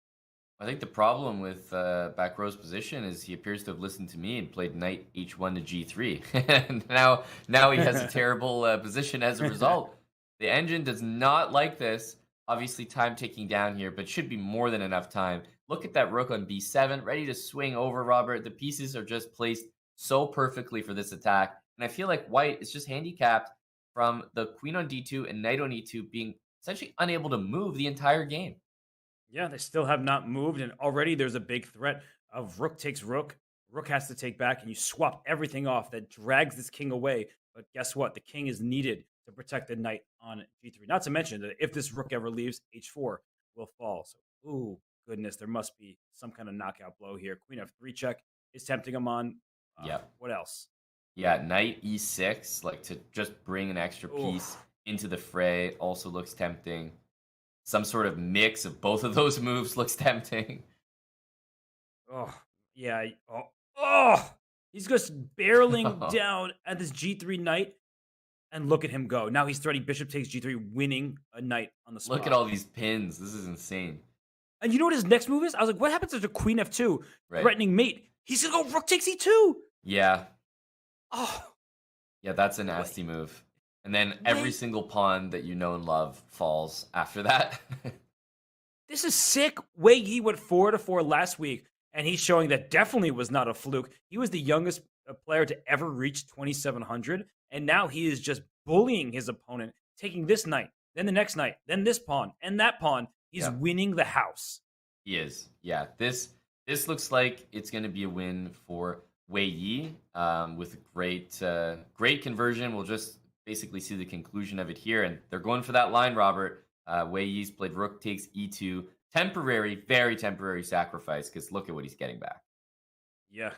I think the problem with back row's position is he appears to have listened to me and played knight h1 to g3. And now he has a terrible position as a result. The engine does not like this. Obviously, time ticking down here, but should be more than enough time. Look at that rook on b7, ready to swing over, Robert. The pieces are just placed so perfectly for this attack. And I feel like white is just handicapped from the queen on d2 and knight on e2 being essentially unable to move the entire game. Yeah, they still have not moved, and already there's a big threat of rook takes rook. Rook has to take back, and you swap everything off that drags this king away. But guess what? The king is needed to protect the knight on g3. Not to mention that if this rook ever leaves, h4 will fall. So, ooh, goodness, there must be some kind of knockout blow here. Queen f3 check is tempting him on. What else? Yeah, knight e6, like to just bring an extra piece into the fray, also looks tempting. Some sort of mix of both of those moves looks tempting. Oh, yeah. Oh, he's just barreling down at this g3 knight. And look at him go. Now he's threatening bishop takes g3, winning a knight on the spot. Look at all these pins. This is insane. And you know what his next move is? I was like, what happens after queen f2, threatening mate? He's going to go rook takes e2. Yeah. Oh. Yeah, that's a nasty move. And then every single pawn that you know and love falls after that. This is sick. Wei Yi went 4-4 last week, and he's showing that definitely was not a fluke. He was the youngest player to ever reach 2,700, and now he is just bullying his opponent, taking this knight, then the next knight, then this pawn, and that pawn. He's winning the house. He is. Yeah, this looks like it's going to be a win for Wei Yi with great conversion. We'll just basically see the conclusion of it here, and they're going for that line, Robert. Wei Yi's played rook takes e2. Temporary, very temporary sacrifice, because look at what he's getting back. Yeah.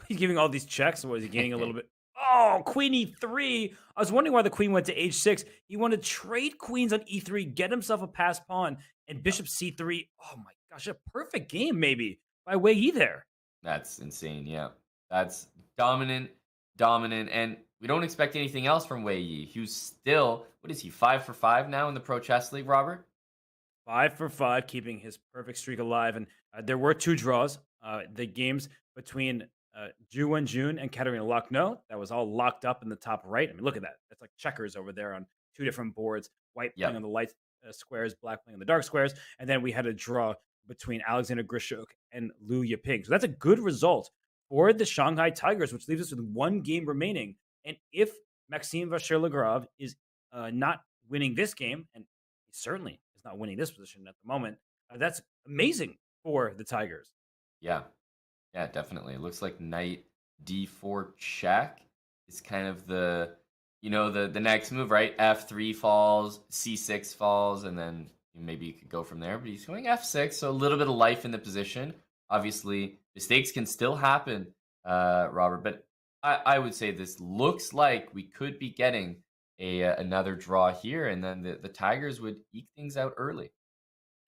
He's giving all these checks. What is he gaining a little bit? Oh, queen e3. I was wondering why the queen went to h6. He wanted to trade queens on e3, get himself a passed pawn, and bishop c3. Oh my gosh, a perfect game maybe by Wei Yi there. That's insane, yeah. That's dominant, and we don't expect anything else from Wei Yi. Who's still, what is he, 5 for 5 now in the Pro Chess League, Robert? 5 for 5, keeping his perfect streak alive. And there were 2 draws. The games between Ju Wenjun and Katerina Lochno, that was all locked up in the top right. I mean, look at that. That's like checkers over there on 2 different boards. White playing on the light squares, black playing on the dark squares. And then we had a draw between Alexander Grishuk and Liu Yiping. So that's a good result for the Shanghai Tigers, which leaves us with 1 game remaining. And if Maxime Vachier-Lagrave is not winning this game, and he certainly is not winning this position at the moment, that's amazing for the Tigers. Yeah, definitely. It looks like knight d4 check is kind of the next move, right? f3 falls, c6 falls, and then maybe you could go from there. But he's going f6, so a little bit of life in the position. Obviously, mistakes can still happen, Robert, but I would say this looks like we could be getting another draw here, and then the Tigers would eke things out early.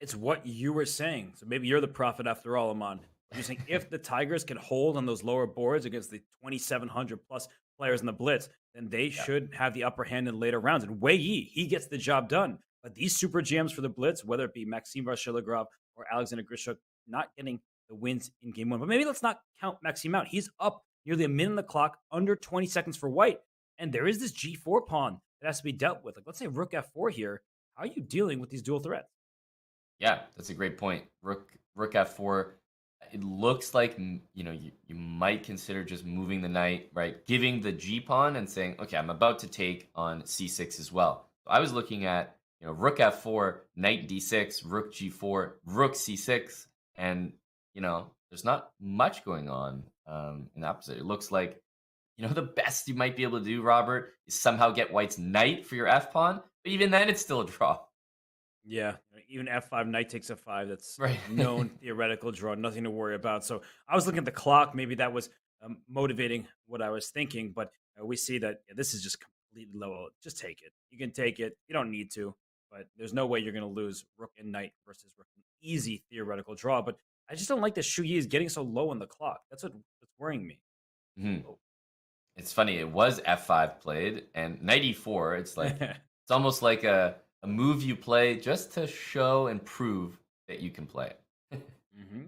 It's what you were saying. So maybe you're the prophet after all, Aman. You're saying if the Tigers can hold on those lower boards against the 2,700 plus players in the Blitz, then they should have the upper hand in later rounds. And Wei Yi, he gets the job done. But these super jams for the Blitz, whether it be Maxime Vachier-Lagrave or Alexander Grishuk, not getting the wins in game 1. But maybe let's not count Maxime out. He's up nearly a minute on the clock, under 20 seconds for white. And there is this g4 pawn that has to be dealt with. Like, let's say rook f4 here. How are you dealing with these dual threats? Yeah, that's a great point. Rook f4. It looks like you might consider just moving the knight, right? Giving the G pawn and saying, okay, I'm about to take on C6 as well. So I was looking at rook F4, knight D6, rook G4, rook C6, and there's not much going on in the opposite. It looks like the best you might be able to do, Robert, is somehow get White's knight for your F pawn, but even then, it's still a draw. Yeah, even F5, knight takes F5. That's Right. a known theoretical draw, nothing to worry about. So I was looking at the clock. Maybe that was motivating what I was thinking, but we see that this is just completely low. Just take it. You can take it. You don't need to, but there's no way you're going to lose rook and knight versus rook. An easy theoretical draw, but I just don't like that Shu Yi is getting so low on the clock. That's what's worrying me. Mhm. It's funny. It was F5 played, and knight E4. It's like it's almost like a move you play just to show and prove that you can play it. hmm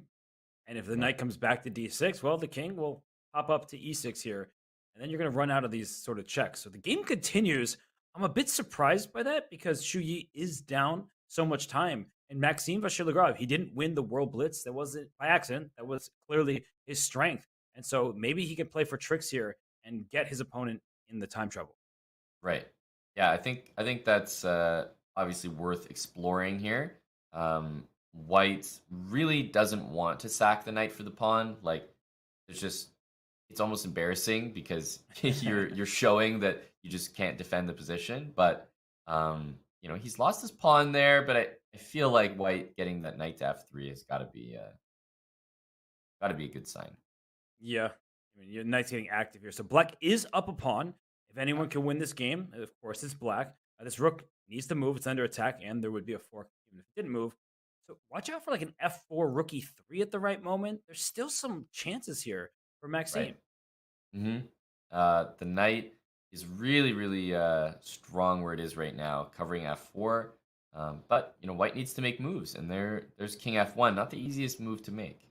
And if the knight comes back to D6, well, the king will pop up to E6 here, and then you're going to run out of these sort of checks. So the game continues. I'm a bit surprised by that because Shu Yi is down so much time. And Maxime Vachier-Lagrave, he didn't win the World Blitz. That wasn't by accident. That was clearly his strength. And so maybe he can play for tricks here and get his opponent in the time trouble. Right. Yeah, I think that's obviously worth exploring here. White really doesn't want to sack the knight for the pawn. Like, it's almost embarrassing because you're showing that you just can't defend the position. But he's lost his pawn there. But I feel like White getting that knight to F3 has got to be a good sign. Yeah. I mean, your knight's getting active here. So black is up a pawn. If anyone can win this game, of course, it's black. This rook needs to move. It's under attack, and there would be a fork even if it didn't move. So watch out for like an F4 rook E3 at the right moment. There's still some chances here for Maxime. Right. hmm the knight is really, really strong where it is right now, covering F4. But White needs to make moves, and there's King F1, not the easiest move to make.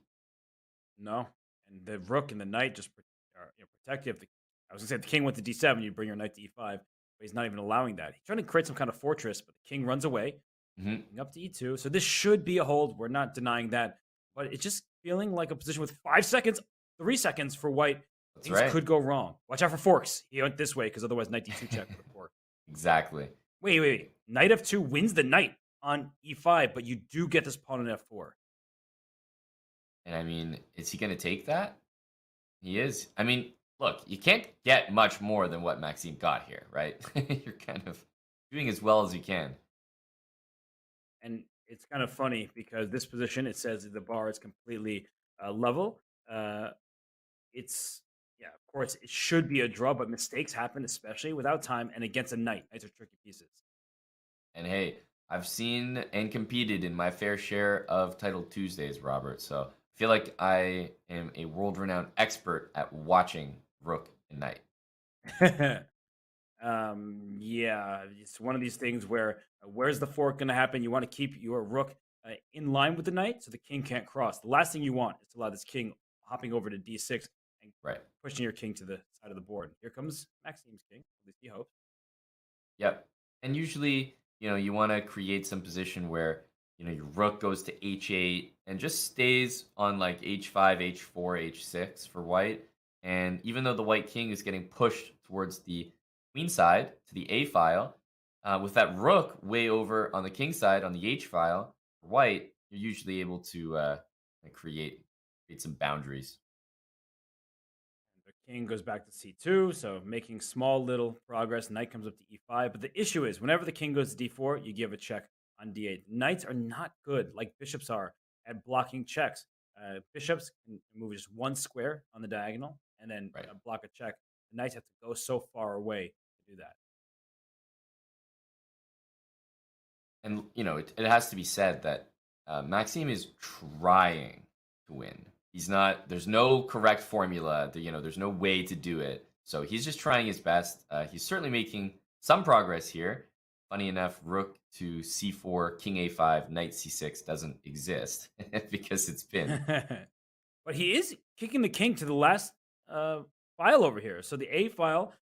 No. And the rook and the knight just are protective. I was going to say if the king went to D7, you'd bring your knight to E5. But he's not even allowing that. He's trying to create some kind of fortress, but the king runs away. hmm Up to E2. So this should be a hold. We're not denying that. But it's just feeling like a position with 5 seconds, 3 seconds for White. That's Things right. could go wrong. Watch out for forks. He went this way because otherwise knight D2 check with a fork. Exactly. Wait. Knight F2 wins the knight on E5, but you do get this pawn on F4. And I mean, is he going to take that? He is. I mean, look, you can't get much more than what Maxime got here, right? You're kind of doing as well as you can. And it's kind of funny because this position, it says the bar is completely level. Of course, it should be a draw, but mistakes happen, especially without time and against a knight. Knights are tricky pieces. And hey, I've seen and competed in my fair share of Title Tuesdays, Robert. So I feel like I am a world-renowned expert at watching rook and knight. It's one of these things where where's the fork going to happen? You want to keep your rook in line with the knight so the king can't cross. The last thing you want is to allow this king hopping over to D6 and pushing your king to the side of the board. Here comes Maxime's king, at least he hopes. Yep. And usually, you want to create some position where, your rook goes to H8 and just stays on like H5, H4, H6 for white. And even though the white king is getting pushed towards the queen side to the A file, with that rook way over on the king side on the H file, for white, you're usually able to create some boundaries. The king goes back to C2, so making small little progress. Knight comes up to E5. But the issue is, whenever the king goes to D4, you give a check on D8. Knights are not good, like bishops are, at blocking checks. Bishops can move just one square on the diagonal and then block a check. The knights have to go so far away to do that. And, it has to be said that Maxime is trying to win. There's no correct formula. There's no way to do it. So he's just trying his best. He's certainly making some progress here. Funny enough, rook to C4, king A5, knight C6 doesn't exist because it's been. But he is kicking the king to the last file over here. So the A file,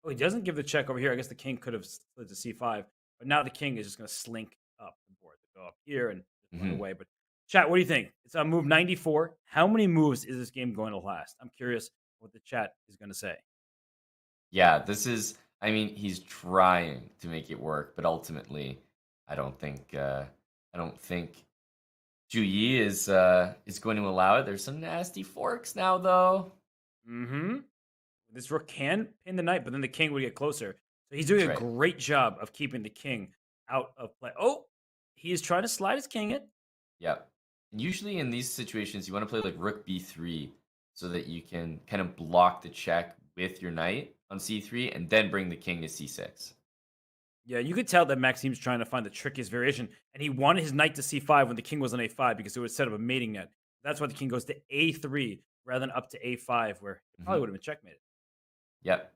he doesn't give the check over here. I guess the king could have slid to C5. But now the king is just going to slink up the board to go up here and run away. But Chat, what do you think? It's on move 94. How many moves is this game going to last? I'm curious what the chat is going to say. Yeah, this is. I mean, he's trying to make it work, but ultimately, I don't think. I don't think Zhu Yi is going to allow it. There's some nasty forks now, though. Mm-hmm. This rook can pin the knight, but then the king would get closer. So he's doing That's a right. great job of keeping the king out of play. Oh, he is trying to slide his king in. Yeah. And usually in these situations, you want to play like rook b3 so that you can kind of block the check with your knight on c3 and then bring the king to c6. Yeah, you could tell that Maxim's trying to find the trickiest variation, and he wanted his knight to c5 when the king was on a5 because it would set up a mating net. That's why the king goes to a3 rather than up to a5, where it probably would have been checkmated. Yep.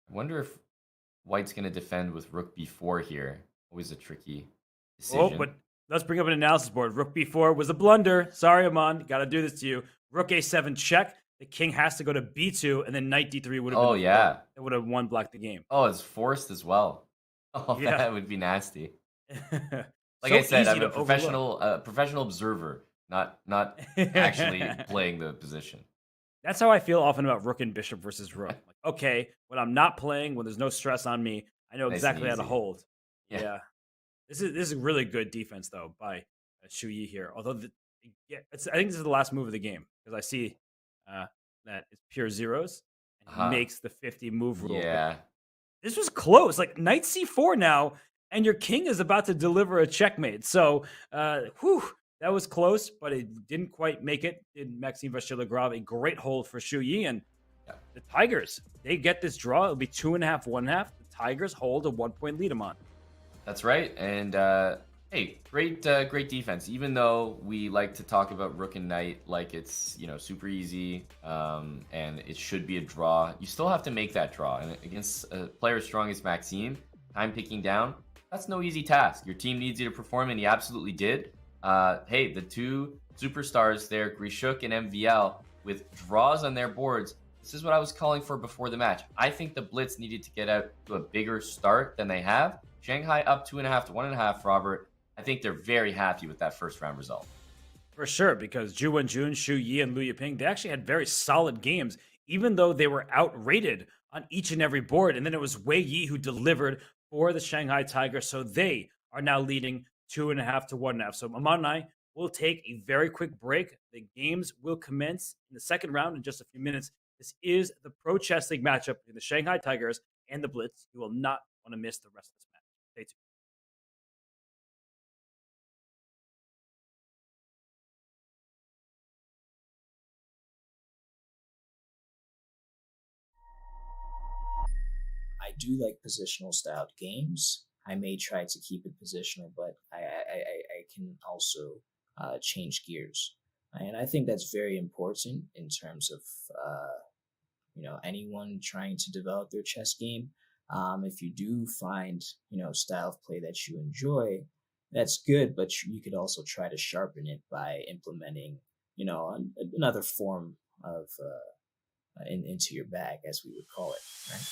I wonder if White's going to defend with rook b4 here. Always a tricky decision. Oh, but let's bring up an analysis board. Rook b4 was a blunder. Sorry, Aman. Got to do this to you. Rook a7 check. The king has to go to b2, and then knight d3 would have been it would have one blocked the game. Oh, it's forced as well. Oh, Yeah. that would be nasty. Like So I said, easy I'm a to overlook. professional observer, not actually playing the position. That's how I feel often about rook and bishop versus rook. Like, okay, when I'm not playing, when there's no stress on me, I know Nice and exactly how to easy. hold. Yeah. Yeah. This is really good defense though by Zhu Yi here. Although I think this is the last move of the game because I see that it's pure zeros. And he makes the 50 move rule. Yeah. This was close. Like knight c4 now, and your king is about to deliver a checkmate. So, that was close, but it didn't quite make it. Did Maxime Vachier-Lagrave a great hold for Zhu Yi, and the Tigers, they get this draw. It'll be 2.5, 1.5. The Tigers hold a 1-point lead him on. That's right. And hey, great defense. Even though we like to talk about rook and knight like it's super easy and it should be a draw, you still have to make that draw. And against a player as strong as Maxime, time ticking down, that's no easy task. Your team needs you to perform, and he absolutely did. Hey, the two superstars there, Grishuk and MVL, with draws on their boards. This is what I was calling for before the match. I think the Blitz needed to get out to a bigger start than they have. Shanghai up 2.5 to 1.5, Robert. I think they're very happy with that first round result. For sure, because Zhu Wenjun, Zhu Yi, and Liu Yiping, they actually had very solid games, even though they were outrated on each and every board. And then it was Wei Yi who delivered for the Shanghai Tigers. So they are now leading 2.5 to 1.5. So Aman and I will take a very quick break. The games will commence in the second round in just a few minutes. This is the Pro Chess League matchup between the Shanghai Tigers and the Blitz. You will not want to miss the rest of this match. Stay tuned. I do like positional styled games. I may try to keep it positional, but I can also change gears. And I think that's very important in terms of, anyone trying to develop their chess game. If you do find, style of play that you enjoy, that's good, but you could also try to sharpen it by implementing, another form of into your bag, as we would call it, right?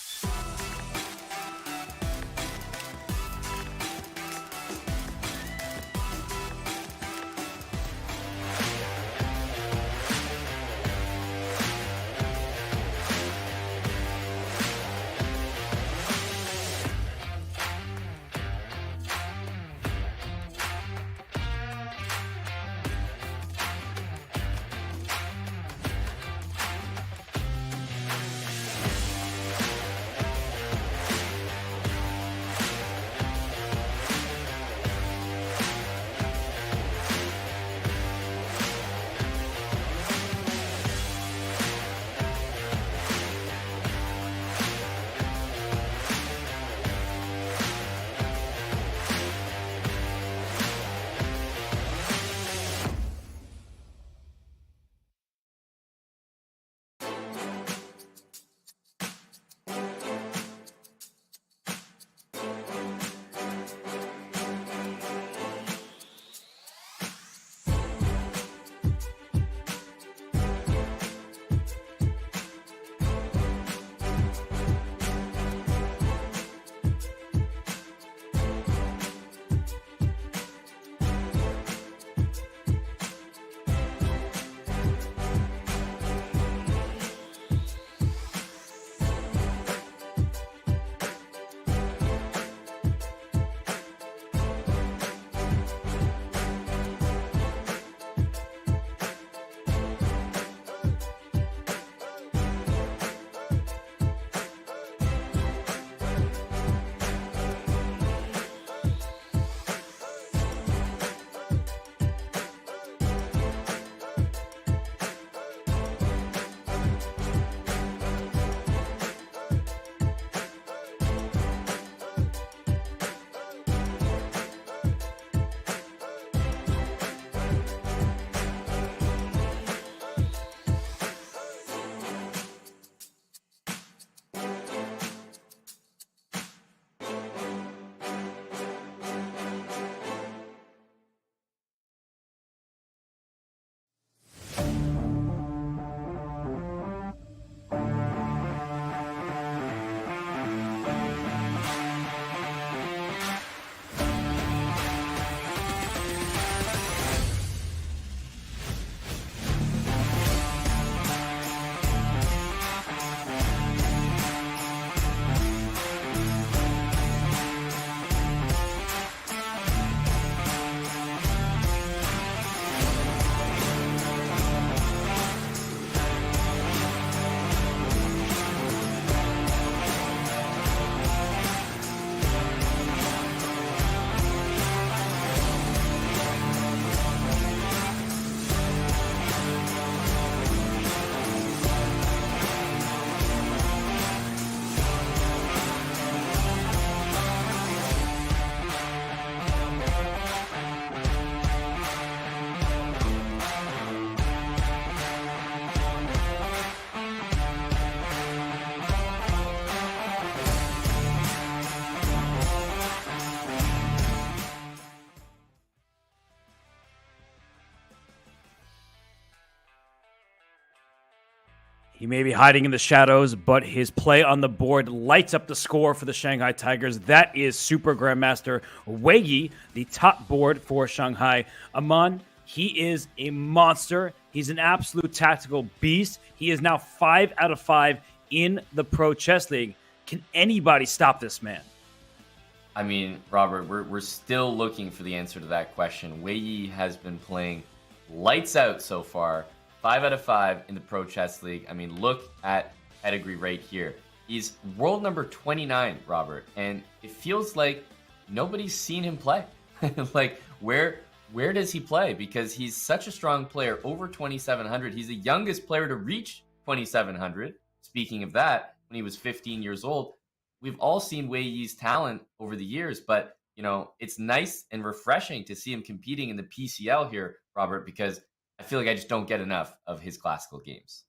He may be hiding in the shadows, but his play on the board lights up the score for the Shanghai Tigers. That is Super Grandmaster Wei Yi, the top board for Shanghai. Aman, he is a monster. He's an absolute tactical beast. He is now 5 out of 5 in the Pro Chess League. Can anybody stop this man? I mean, Robert, we're still looking for the answer to that question. Wei Yi has been playing lights out so far. 5 out of 5 in the Pro Chess League. I mean, look at pedigree right here. He's world number 29, Robert, and it feels like nobody's seen him play. Like, where does he play? Because he's such a strong player, over 2,700. He's the youngest player to reach 2,700. Speaking of that, when he was 15 years old. We've all seen Wei Yi's talent over the years, but, you know, it's nice and refreshing to see him competing in the PCL here, Robert, because I feel like I just don't get enough of his classical games.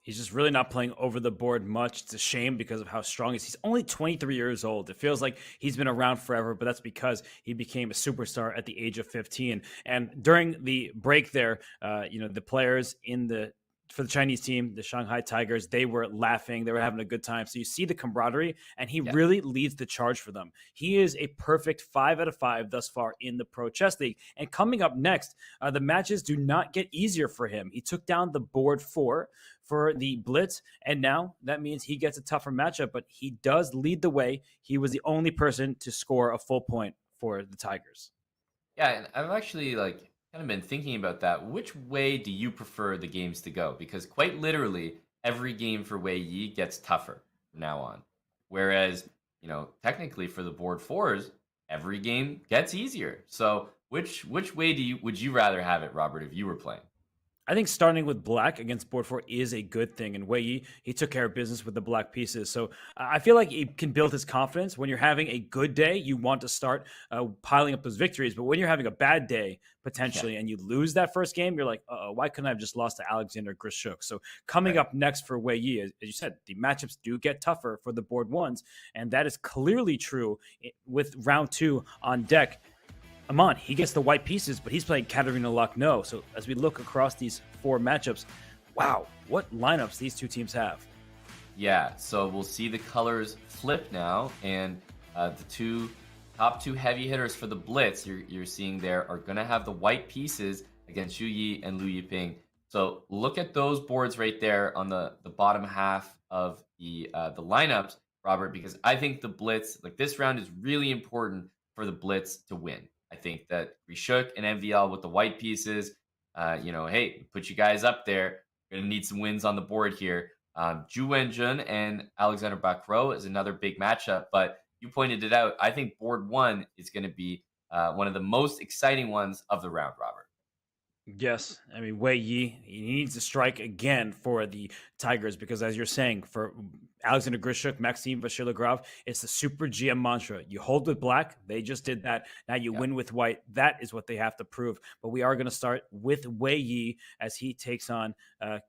He's just really not playing over the board much. It's a shame because of how strong he is. He's only 23 years old. It feels like he's been around forever, but that's because he became a superstar at the age of 15. And during the break there, the players for the Chinese team, the Shanghai Tigers, they were laughing. They were having a good time. So you see the camaraderie, and he really leads the charge for them. He is a perfect 5 out of 5 thus far in the Pro Chess League. And coming up next, the matches do not get easier for him. He took down the board 4 for the Blitz, and now that means he gets a tougher matchup, but he does lead the way. He was the only person to score a full point for the Tigers. Yeah, and I've actually kind of been thinking about that. Which way do you prefer the games to go? Because quite literally, every game for Wei Yi gets tougher from now on. Whereas, technically for the board 4s, every game gets easier. So which way would you rather have it, Robert, if you were playing? I think starting with black against board 4 is a good thing. And Wei Yi, he took care of business with the black pieces. So I feel like he can build his confidence. When you're having a good day, you want to start piling up those victories. But when you're having a bad day, potentially, and you lose that first game, you're like, why couldn't I have just lost to Alexander Grishuk? So coming up next for Wei Yi, as you said, the matchups do get tougher for the board 1s. And that is clearly true with round 2 on deck. Aman, he gets the white pieces, but he's playing Caruana Lucknow. So as we look across these 4 matchups, wow, what lineups these two teams have. Yeah, so we'll see the colors flip now, and the top two heavy hitters for the Blitz you're seeing there are going to have the white pieces against Xu Yi and Liu Yiping. So look at those boards right there on the bottom half of the lineups, Robert, because I think the Blitz, this round is really important for the Blitz to win. I think that Grishuk and MVL with the white pieces, hey, put you guys up there. We're going to need some wins on the board here. Zhu Wenjun and Alexander Bakro is another big matchup, but you pointed it out. I think board 1 is going to be one of the most exciting ones of the round, Robert. Yes, I mean, Wei Yi, he needs to strike again for the Tigers because, as you're saying, for Alexander Grishuk, Maxime Vachier-Lagrave, it's the Super GM mantra. You hold with black, they just did that. Now you win with white. That is what they have to prove. But we are going to start with Wei Yi as he takes on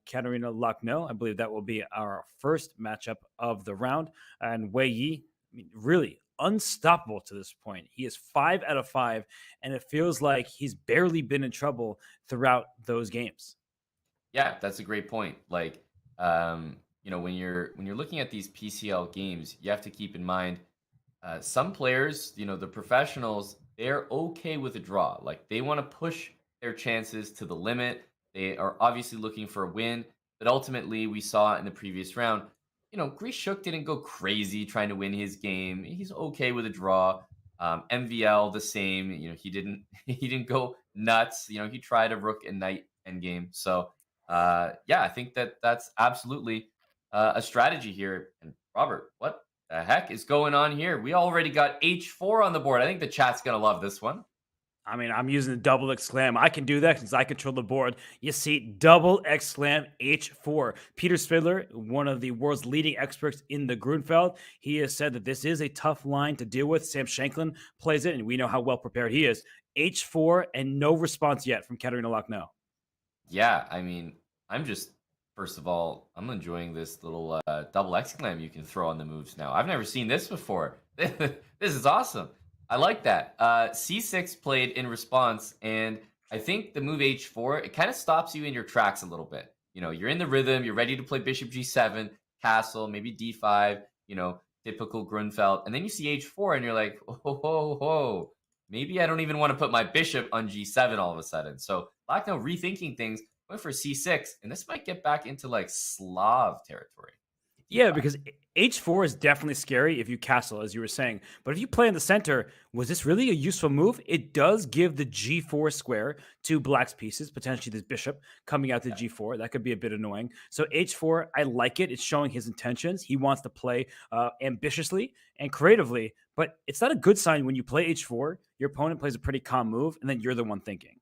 Caruana Lucknow. I believe that will be our first matchup of the round. And Wei Yi, really unstoppable to this point. He is 5 out of 5, and it feels like he's barely been in trouble throughout those games. Yeah, that's a great point. When you're looking at these PCL games, you have to keep in mind some players, the professionals, they're okay with a draw. They want to push their chances to the limit. They are obviously looking for a win, but ultimately we saw in the previous round, Grishuk didn't go crazy trying to win his game. He's okay with a draw. MVL the same. He didn't go nuts. He tried a rook and knight endgame. So I think that's absolutely a strategy here. And Robert, what the heck is going on here? We already got H4 on the board. I think the chat's gonna love this one. I mean, I'm using the double exclam. I can do that since I control the board. You see, double exclam H4. Peter Spidler, one of the world's leading experts in the Grunfeld, he has said that this is a tough line to deal with. Sam Shanklin plays it, and we know how well prepared he is. H4 and no response yet from Caruana Lucknow. Yeah, I mean, first of all, I'm enjoying this little double exclam you can throw on the moves now. I've never seen this before. This is awesome. I like that. C6 played in response, and I think the move H4, it kind of stops you in your tracks a little bit. you're in the rhythm, you're ready to play bishop g7, castle, maybe d5, typical Grunfeld. And then you see h4 and you're like, oh, maybe I don't even want to put my bishop on g7 all of a sudden. So Black now rethinking things, going for c6, and this might get back into like Slav territory. Yeah, because h4 is definitely scary if you castle, as you were saying. But if you play in the center, was this really a useful move? It does give the g4 square to Black's pieces, potentially this bishop coming out to g4. That could be a bit annoying. So h4, I like it. It's showing his intentions. He wants to play ambitiously and creatively, but it's not a good sign when you play h4, your opponent plays a pretty calm move, and then you're the one thinking.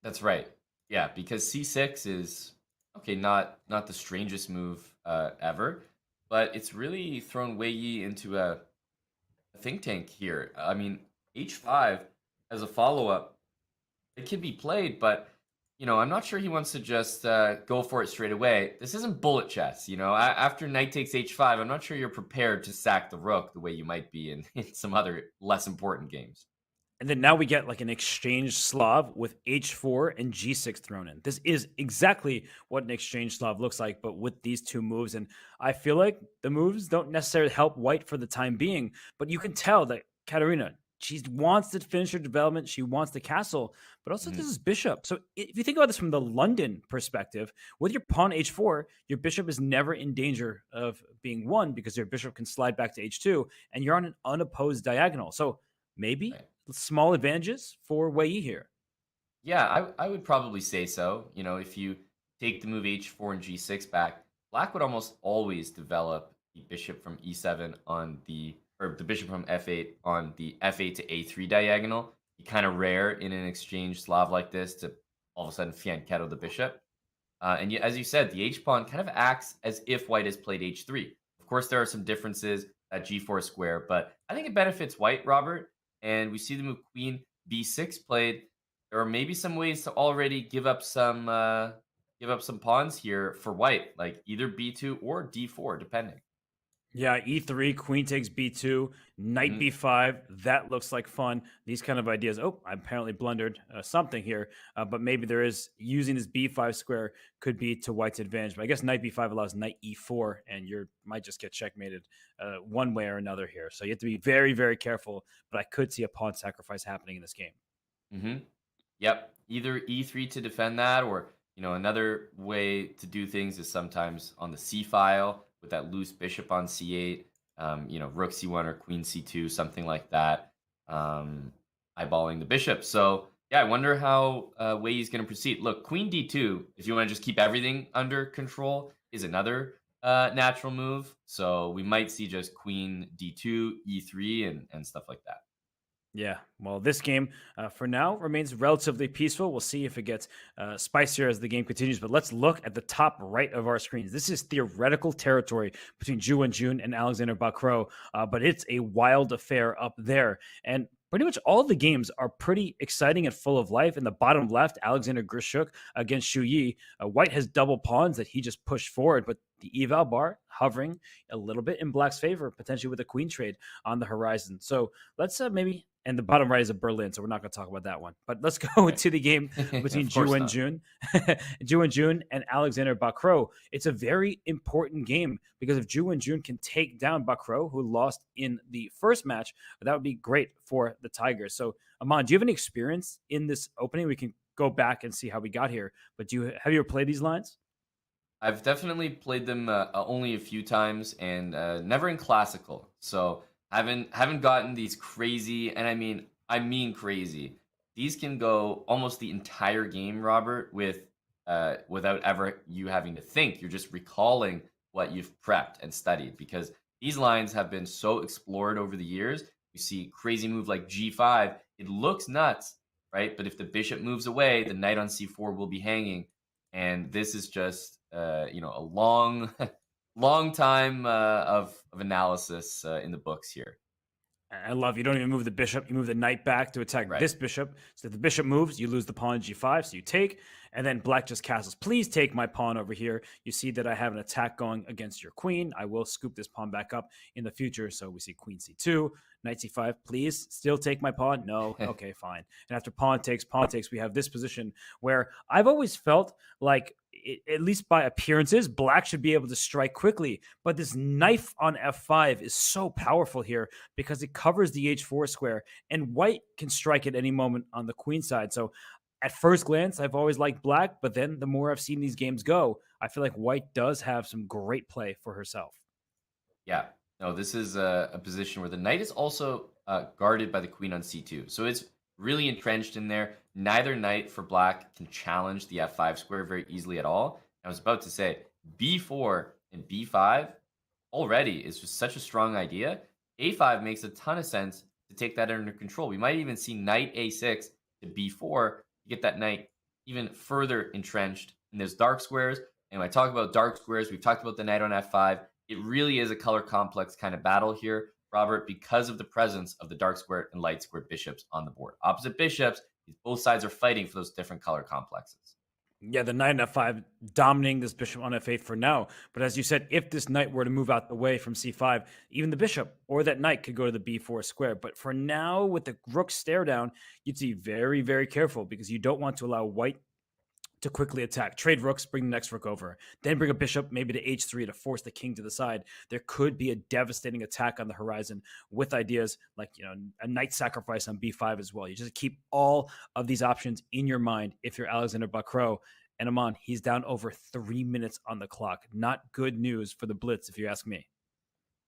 That's right. Yeah, because c6 is, okay, not the strangest move ever, but it's really thrown Wei Yi into a think tank here. I mean, h5 as a follow-up, it can be played, but I'm not sure he wants to just go for it straight away. This isn't bullet chess. After knight takes h5, I'm not sure you're prepared to sack the rook the way you might be in some other less important games. And then now we get like an exchange Slav with h4 and g6 thrown in. This is exactly what an exchange Slav looks like, but with these two moves. And I feel like the moves don't necessarily help white for the time being, but you can tell that Caruana, she wants to finish her development. She wants the castle, but also this is bishop. So if you think about this from the London perspective, with your pawn h4, your bishop is never in danger of being won because your bishop can slide back to h2 and you're on an unopposed diagonal. So maybe small advantages for Wei Yi here. Yeah, I would probably say so. If you take the move h4 and g6 back, Black would almost always develop the bishop from e7 or the bishop from f8 on the f8 to a3 diagonal. Kind of rare in an exchange Slav like this to all of a sudden fianchetto the bishop. And as you said, the h-pawn kind of acts as if white has played h3. Of course, there are some differences at g4 square, but I think it benefits white, Robert. And we see the move queen b6 played. There are maybe some ways to already give up some pawns here for white, like either b2 or d4, depending. Yeah, e3, queen takes b2, knight b5. That looks like fun. These kind of ideas. Oh, I apparently blundered something here, but maybe there is using this b5 square could be to white's advantage. But I guess knight b5 allows knight e4, and you might just get checkmated one way or another here. So you have to be very, very careful. But I could see a pawn sacrifice happening in this game. Yep, either e3 to defend that, or another way to do things is sometimes on the c file with that loose bishop on c8, rook c1 or queen c2, something like that, eyeballing the bishop. So, yeah, I wonder how Wei Yi's going to proceed. Look, queen d2, if you want to just keep everything under control, is another natural move. So we might see just queen d2, e3, and stuff like that. Yeah, well, this game for now remains relatively peaceful. We'll see if it gets spicier as the game continues. But let's look at the top right of our screens. This is theoretical territory between Ju Wenjun and Alexander Bacrot, but it's a wild affair up there. And pretty much all the games are pretty exciting and full of life. In the bottom left, Alexander Grishuk against Xu Yi. White has double pawns that he just pushed forward, but the eval bar hovering a little bit in Black's favor, potentially with a queen trade on the horizon. So let's maybe... And the bottom right is a Berlin, so we're not going to talk about that one. But let's go to the game between Ju Wenjun and Alexander Bacrot. It's a very important game because if Ju Wenjun can take down Bacrot, who lost in the first match, that would be great for the Tigers. So, Aman, do you have any experience in this opening? We can go back and see how we got here. But have you ever played these lines? I've definitely played them only a few times and never in classical. So haven't gotten these crazy, and I mean crazy. These can go almost the entire game, Robert, without ever you having to think. You're just recalling what you've prepped and studied, because these lines have been so explored over the years. You see crazy move like g5. It looks nuts, right? But if the bishop moves away, the knight on c4 will be hanging, and this is just a long time of analysis in the books here. I love you don't even move the bishop. You move the knight back to attack this bishop. So if the bishop moves, you lose the pawn g5. So you take, and then Black just castles. Please take my pawn over here. You see that I have an attack going against your queen. I will scoop this pawn back up in the future. So we see queen c2, knight c5. Please still take my pawn. No. Okay, fine. And after pawn takes, we have this position where I've always felt like at least by appearances, black should be able to strike quickly. But this knife on f5 is so powerful here because it covers the h4 square, and white can strike at any moment on the queen side. So at first glance, I've always liked black, but then the more I've seen these games go, I feel like white does have some great play for herself. Yeah, no, this is a position where the knight is also guarded by the queen on c2. So it's really entrenched in there. Neither knight for black can challenge the f5 square very easily at all. I was about to say b4 and b5 already is just such a strong idea. a5 makes a ton of sense to take that under control. We might even see knight a6 to b4 to get that knight even further entrenched in those dark squares. And when I talk about dark squares, we've talked about the knight on f5. It really is a color complex kind of battle here, Robert, because of the presence of the dark squared and light squared bishops on the board. Opposite bishops, both sides are fighting for those different color complexes. Yeah, the knight on f5 dominating this bishop on f8 for now. But as you said, if this knight were to move out the way from c5, even the bishop or that knight could go to the b4 square. But for now, with the rook stare down, you'd be very, very careful because you don't want to allow white to quickly attack. Trade rooks, bring the next rook over. Then bring a bishop maybe to h3 to force the king to the side. There could be a devastating attack on the horizon with ideas like, a knight sacrifice on b5 as well. You just keep all of these options in your mind if you're Alexander Bacrot. And Aman, he's down over 3 minutes on the clock. Not good news for the Blitz, if you ask me.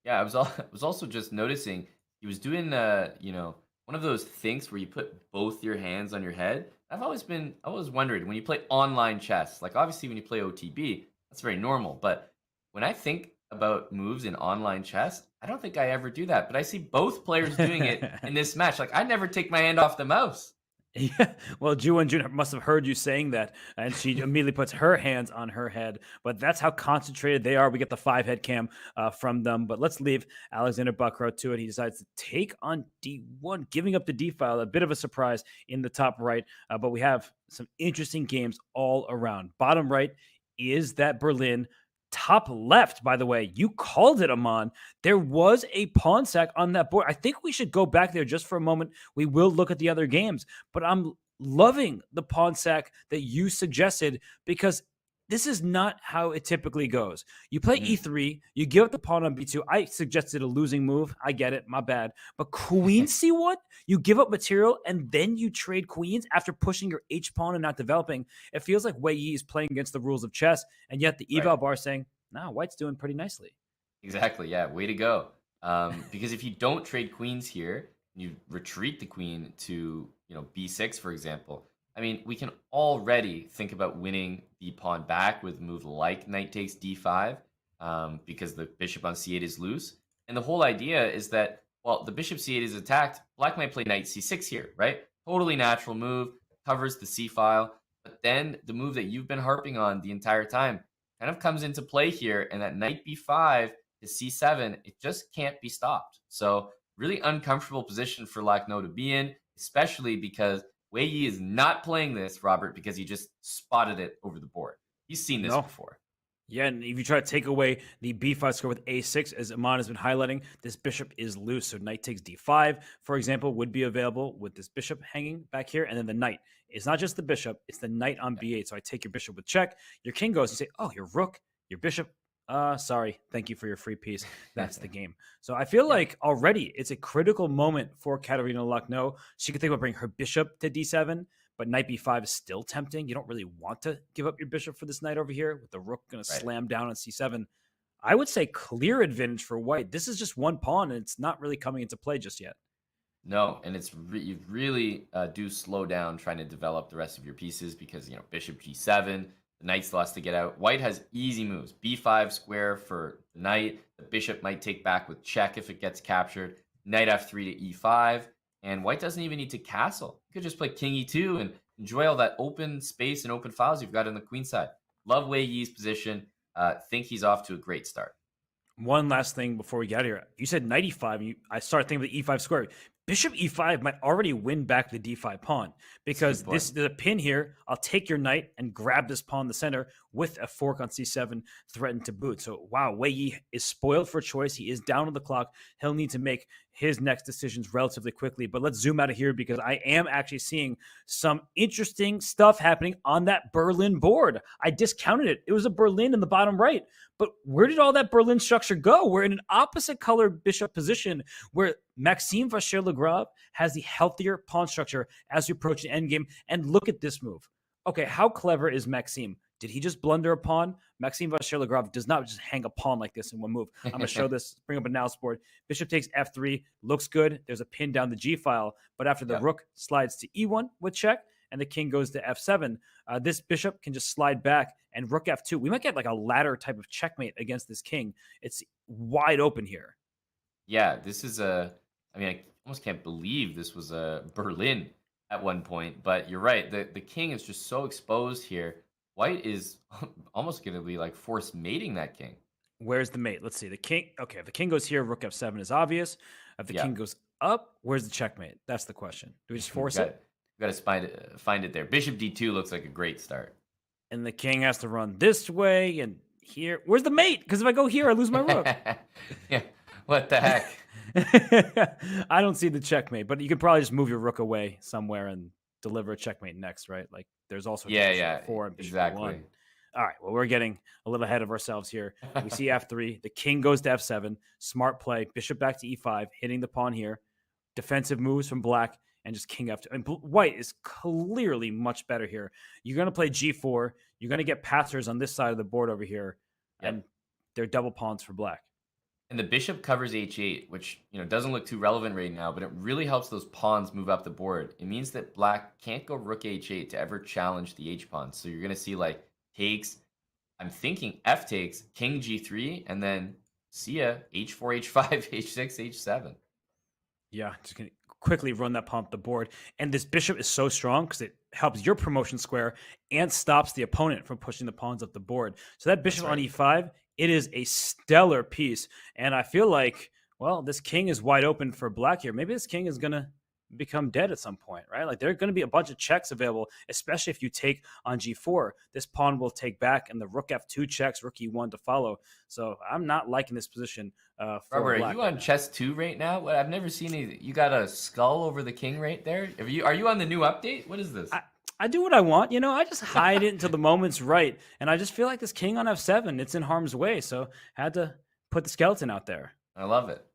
Yeah, I was also just noticing he was doing, one of those things where you put both your hands on your head. I always wondered when you play online chess, like obviously when you play OTB, that's very normal. But when I think about moves in online chess, I don't think I ever do that. But I see both players doing it in this match. Like I never take my hand off the mouse. Yeah, well, Ju and Jun must have heard you saying that, and she immediately puts her hands on her head. But that's how concentrated they are. We get the 5-head cam from them. But let's leave Alexander Bacrot to it. He decides to take on d1, giving up the d file. A bit of a surprise in the top right. But we have some interesting games all around. Bottom right is that Berlin. Top left, by the way, you called it, Aman. There was a pawn sack on that board. I think we should go back there just for a moment. We will look at the other games, but I'm loving the pawn sack that you suggested because this is not how it typically goes. You play e3, you give up the pawn on b2. I suggested a losing move. I get it, my bad. But queen c1, you give up material and then you trade queens after pushing your h-pawn and not developing. It feels like Wei Yi is playing against the rules of chess, and yet the eval bar is saying, nah, white's doing pretty nicely. Exactly, yeah, way to go. Because if you don't trade queens here, you retreat the queen to b6, for example. I mean, we can already think about winning the pawn back with a move like knight takes d5 because the bishop on c8 is loose. And the whole idea is that, well, the bishop c8 is attacked. Black might play knight c6 here, right? Totally natural move, covers the c file. But then the move that you've been harping on the entire time kind of comes into play here. And that knight b5 to c7, it just can't be stopped. So really uncomfortable position for Lakhno to be in, especially because Wei Yi is not playing this, Robert, because he just spotted it over the board. He's seen this before. Yeah, and if you try to take away the b5 square with a6, as Aman has been highlighting, this bishop is loose. So knight takes d5, for example, would be available with this bishop hanging back here. And then the knight. It's not just the bishop, it's the knight on b8. So I take your bishop with check. Your king goes and say, oh, your rook, your bishop. Sorry, thank you for your free piece. That's the game. So I feel like already it's a critical moment for Katerina Lakhno. She could think about bringing her bishop to d7, but knight b5 is still tempting. You don't really want to give up your bishop for this knight over here with the rook going to slam down on c7. I would say clear advantage for white. This is just one pawn, and it's not really coming into play just yet. No, and it's you really do slow down trying to develop the rest of your pieces because, bishop g7, the knight still has to get out. White has easy moves. b5 square for the knight. The bishop might take back with check if it gets captured. Knight f3 to e5. And white doesn't even need to castle. You could just play king e2 and enjoy all that open space and open files you've got on the queen side. Love Wei Yi's position. Think he's off to a great start. One last thing before we get out of here. You said knight e5. I started thinking of the e5 square. Bishop e5 might already win back the d5 pawn because there's a pin here. I'll take your knight and grab this pawn in the center with a fork on c7 threatened to boot. So, wow, Wei Yi is spoiled for choice. He is down on the clock. He'll need to make his next decisions relatively quickly. But let's zoom out of here because I am actually seeing some interesting stuff happening on that Berlin board. I discounted it. It was a Berlin in the bottom right. But where did all that Berlin structure go? We're in an opposite color bishop position where Maxime Vachier-Lagrave has the healthier pawn structure as we approach the endgame. And look at this move. Okay, how clever is Maxime? Did he just blunder a pawn? Maxime Vachier-Lagrave does not just hang a pawn like this in one move. I'm going to show this, bring up a analysis board. Bishop takes f3, looks good. There's a pin down the g file, but after the rook slides to e1 with check, and the king goes to f7, this bishop can just slide back, and rook f2. We might get like a ladder type of checkmate against this king. It's wide open here. Yeah, this is I almost can't believe this was a Berlin at one point, but you're right. The king is just so exposed here. White is almost going to be like forced mating that king. Where's the mate? Let's see. The king. Okay, if the king goes here, rook f7 is obvious. If the king goes up, where's the checkmate? That's the question. Do we just force it? We got to find it there. Bishop d2 looks like a great start. And the king has to run this way and here. Where's the mate? Because if I go here, I lose my rook. Yeah. What the heck? I don't see the checkmate, but you could probably just move your rook away somewhere and deliver a checkmate next, right? Like there's also four and exactly. One. All right, well, we're getting a little ahead of ourselves here. We see f3, the king goes to f7, smart play, bishop back to e5, hitting the pawn here, defensive moves from black, and just king f2. And white is clearly much better here. You're going to play g4, you're going to get passers on this side of the board over here, and they're double pawns for black. And the bishop covers h8, which doesn't look too relevant right now, but it really helps those pawns move up the board. It means that black can't go rook h8 to ever challenge the h-pawn. So you're going to see like takes, I'm thinking f takes, king g3, and then see ya, h4, h5, h6, h7. Yeah, just going to quickly run that pawn up the board. And this bishop is so strong because it helps your promotion square and stops the opponent from pushing the pawns up the board. So that bishop on e5, it is a stellar piece. And I feel like, well, this king is wide open for black here. Maybe this king is going to become dead at some point, right? Like there are going to be a bunch of checks available, especially if you take on g4. This pawn will take back and the rook f2 checks, rook e1 to follow. So I'm not liking this position for Robert, black. are you on chess 2 right now? I've never seen any. You got a skull over the king right there? Are you on the new update? What is this? I do what I want. I just hide it until the moment's right. And I just feel like this king on f7, it's in harm's way. So I had to put the skeleton out there. I love it.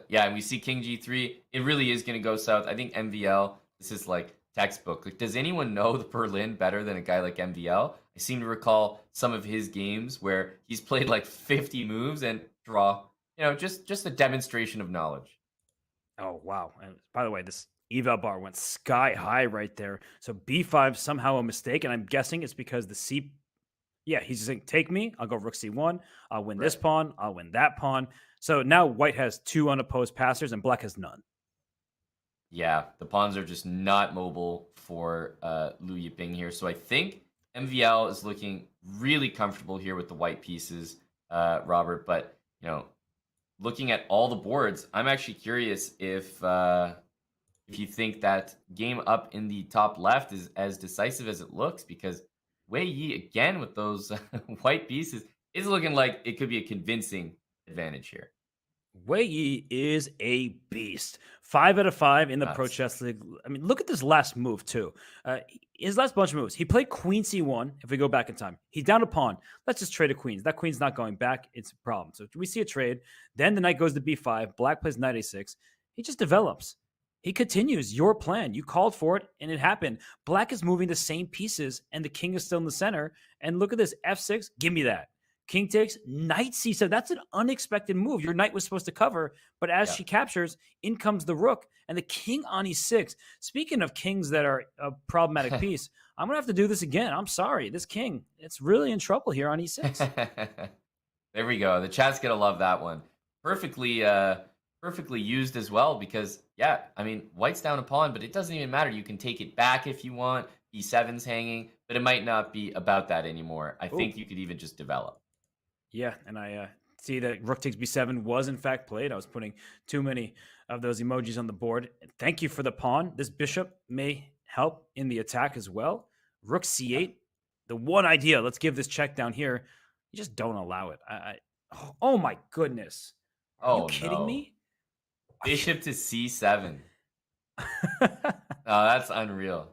Yeah, and we see king g3. It really is going to go south. I think MVL, this is like textbook. Like, does anyone know the Berlin better than a guy like MVL? I seem to recall some of his games where he's played like 50 moves and draw. Just a demonstration of knowledge. Oh, wow. And by the way, this eval bar went sky high right there. So b5 somehow a mistake, and I'm guessing it's because the c. Yeah, he's just saying, take me. I'll go rook c1. I'll win this pawn. I'll win that pawn. So now white has 2 unopposed passers and black has none. Yeah, the pawns are just not mobile for Liu Yiping here. So I think MVL is looking really comfortable here with the white pieces, Robert. But, looking at all the boards, I'm actually curious if you think that game up in the top left is as decisive as it looks, because Wei Yi, again, with those white pieces, is looking like it could be a convincing advantage here. Wei Yi is a beast. 5 out of 5 in the Pro Chess League. I mean, look at this last move, too. His last bunch of moves. He played queen c1, if we go back in time. He's down a pawn. Let's just trade a queens. That queen's not going back. It's a problem. So we see a trade. Then the knight goes to b5. Black plays knight a6. He just develops. He continues your plan. You called for it, and it happened. Black is moving the same pieces, and the king is still in the center. And look at this, f6. Give me that. King takes, knight c7. That's an unexpected move. Your knight was supposed to cover, but as she captures, in comes the rook, and the king on e6. Speaking of kings that are a problematic piece, I'm going to have to do this again. I'm sorry. This king, it's really in trouble here on e6. There we go. The chat's going to love that one. Perfectly used as well, because, white's down a pawn, but it doesn't even matter. You can take it back if you want. e7's hanging, but it might not be about that anymore. I think you could even just develop. Yeah, and I see that rook takes b7 was in fact played. I was putting too many of those emojis on the board. Thank you for the pawn. This bishop may help in the attack as well. Rook c8. The one idea, let's give this check down here. You just don't allow it. Oh my goodness. Are you kidding me? Bishop to c7. Oh, that's unreal.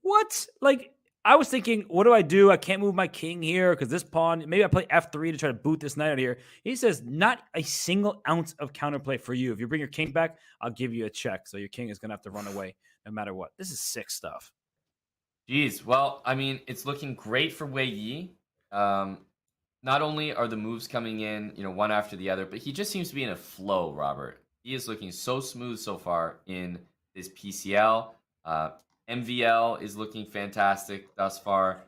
What? Like, I was thinking, what do I do? I can't move my king here because this pawn, maybe I play f3 to try to boot this knight out of here. He says, not a single ounce of counterplay for you. If you bring your king back, I'll give you a check. So your king is going to have to run away no matter what. This is sick stuff. Jeez. Well, I mean, it's looking great for Wei Yi. Not only are the moves coming in, one after the other, but he just seems to be in a flow, Robert. He is looking so smooth so far in this PCL. MVL is looking fantastic thus far.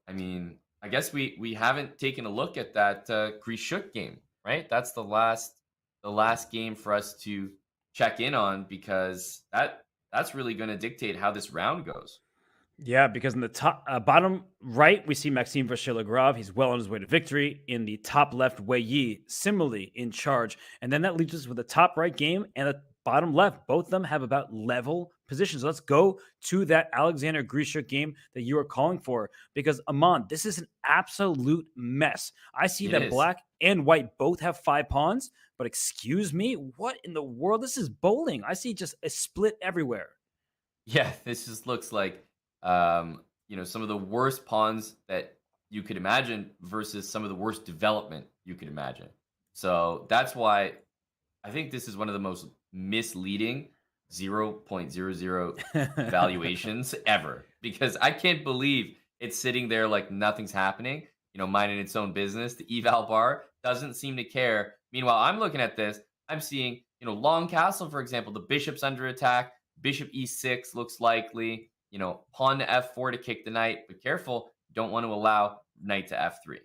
I mean, I guess we haven't taken a look at that Grishuk game, right? That's the last game for us to check in on, because that's really going to dictate how this round goes. Yeah, because in the top bottom right, we see Maxime Vachier-Lagrave. He's well on his way to victory. In the top left, Wei Yi, similarly in charge. And then that leaves us with the top right game and the bottom left. Both of them have about level positions. Let's go to that Alexander Grishuk game that you are calling for, because Aman, this is an absolute mess. I see that black and white both have 5 pawns, but excuse me, what in the world? This is bowling. I see just a split everywhere. Yeah, this just looks like some of the worst pawns that you could imagine versus some of the worst development you could imagine. So that's why I think this is one of the most misleading 0.00 valuations ever, because I can't believe it's sitting there like nothing's happening, minding its own business. The eval bar doesn't seem to care. Meanwhile, I'm looking at this, I'm seeing, long castle, for example, the bishop's under attack, bishop e6 looks likely, pawn to f4 to kick the knight, but careful, don't want to allow knight to f3.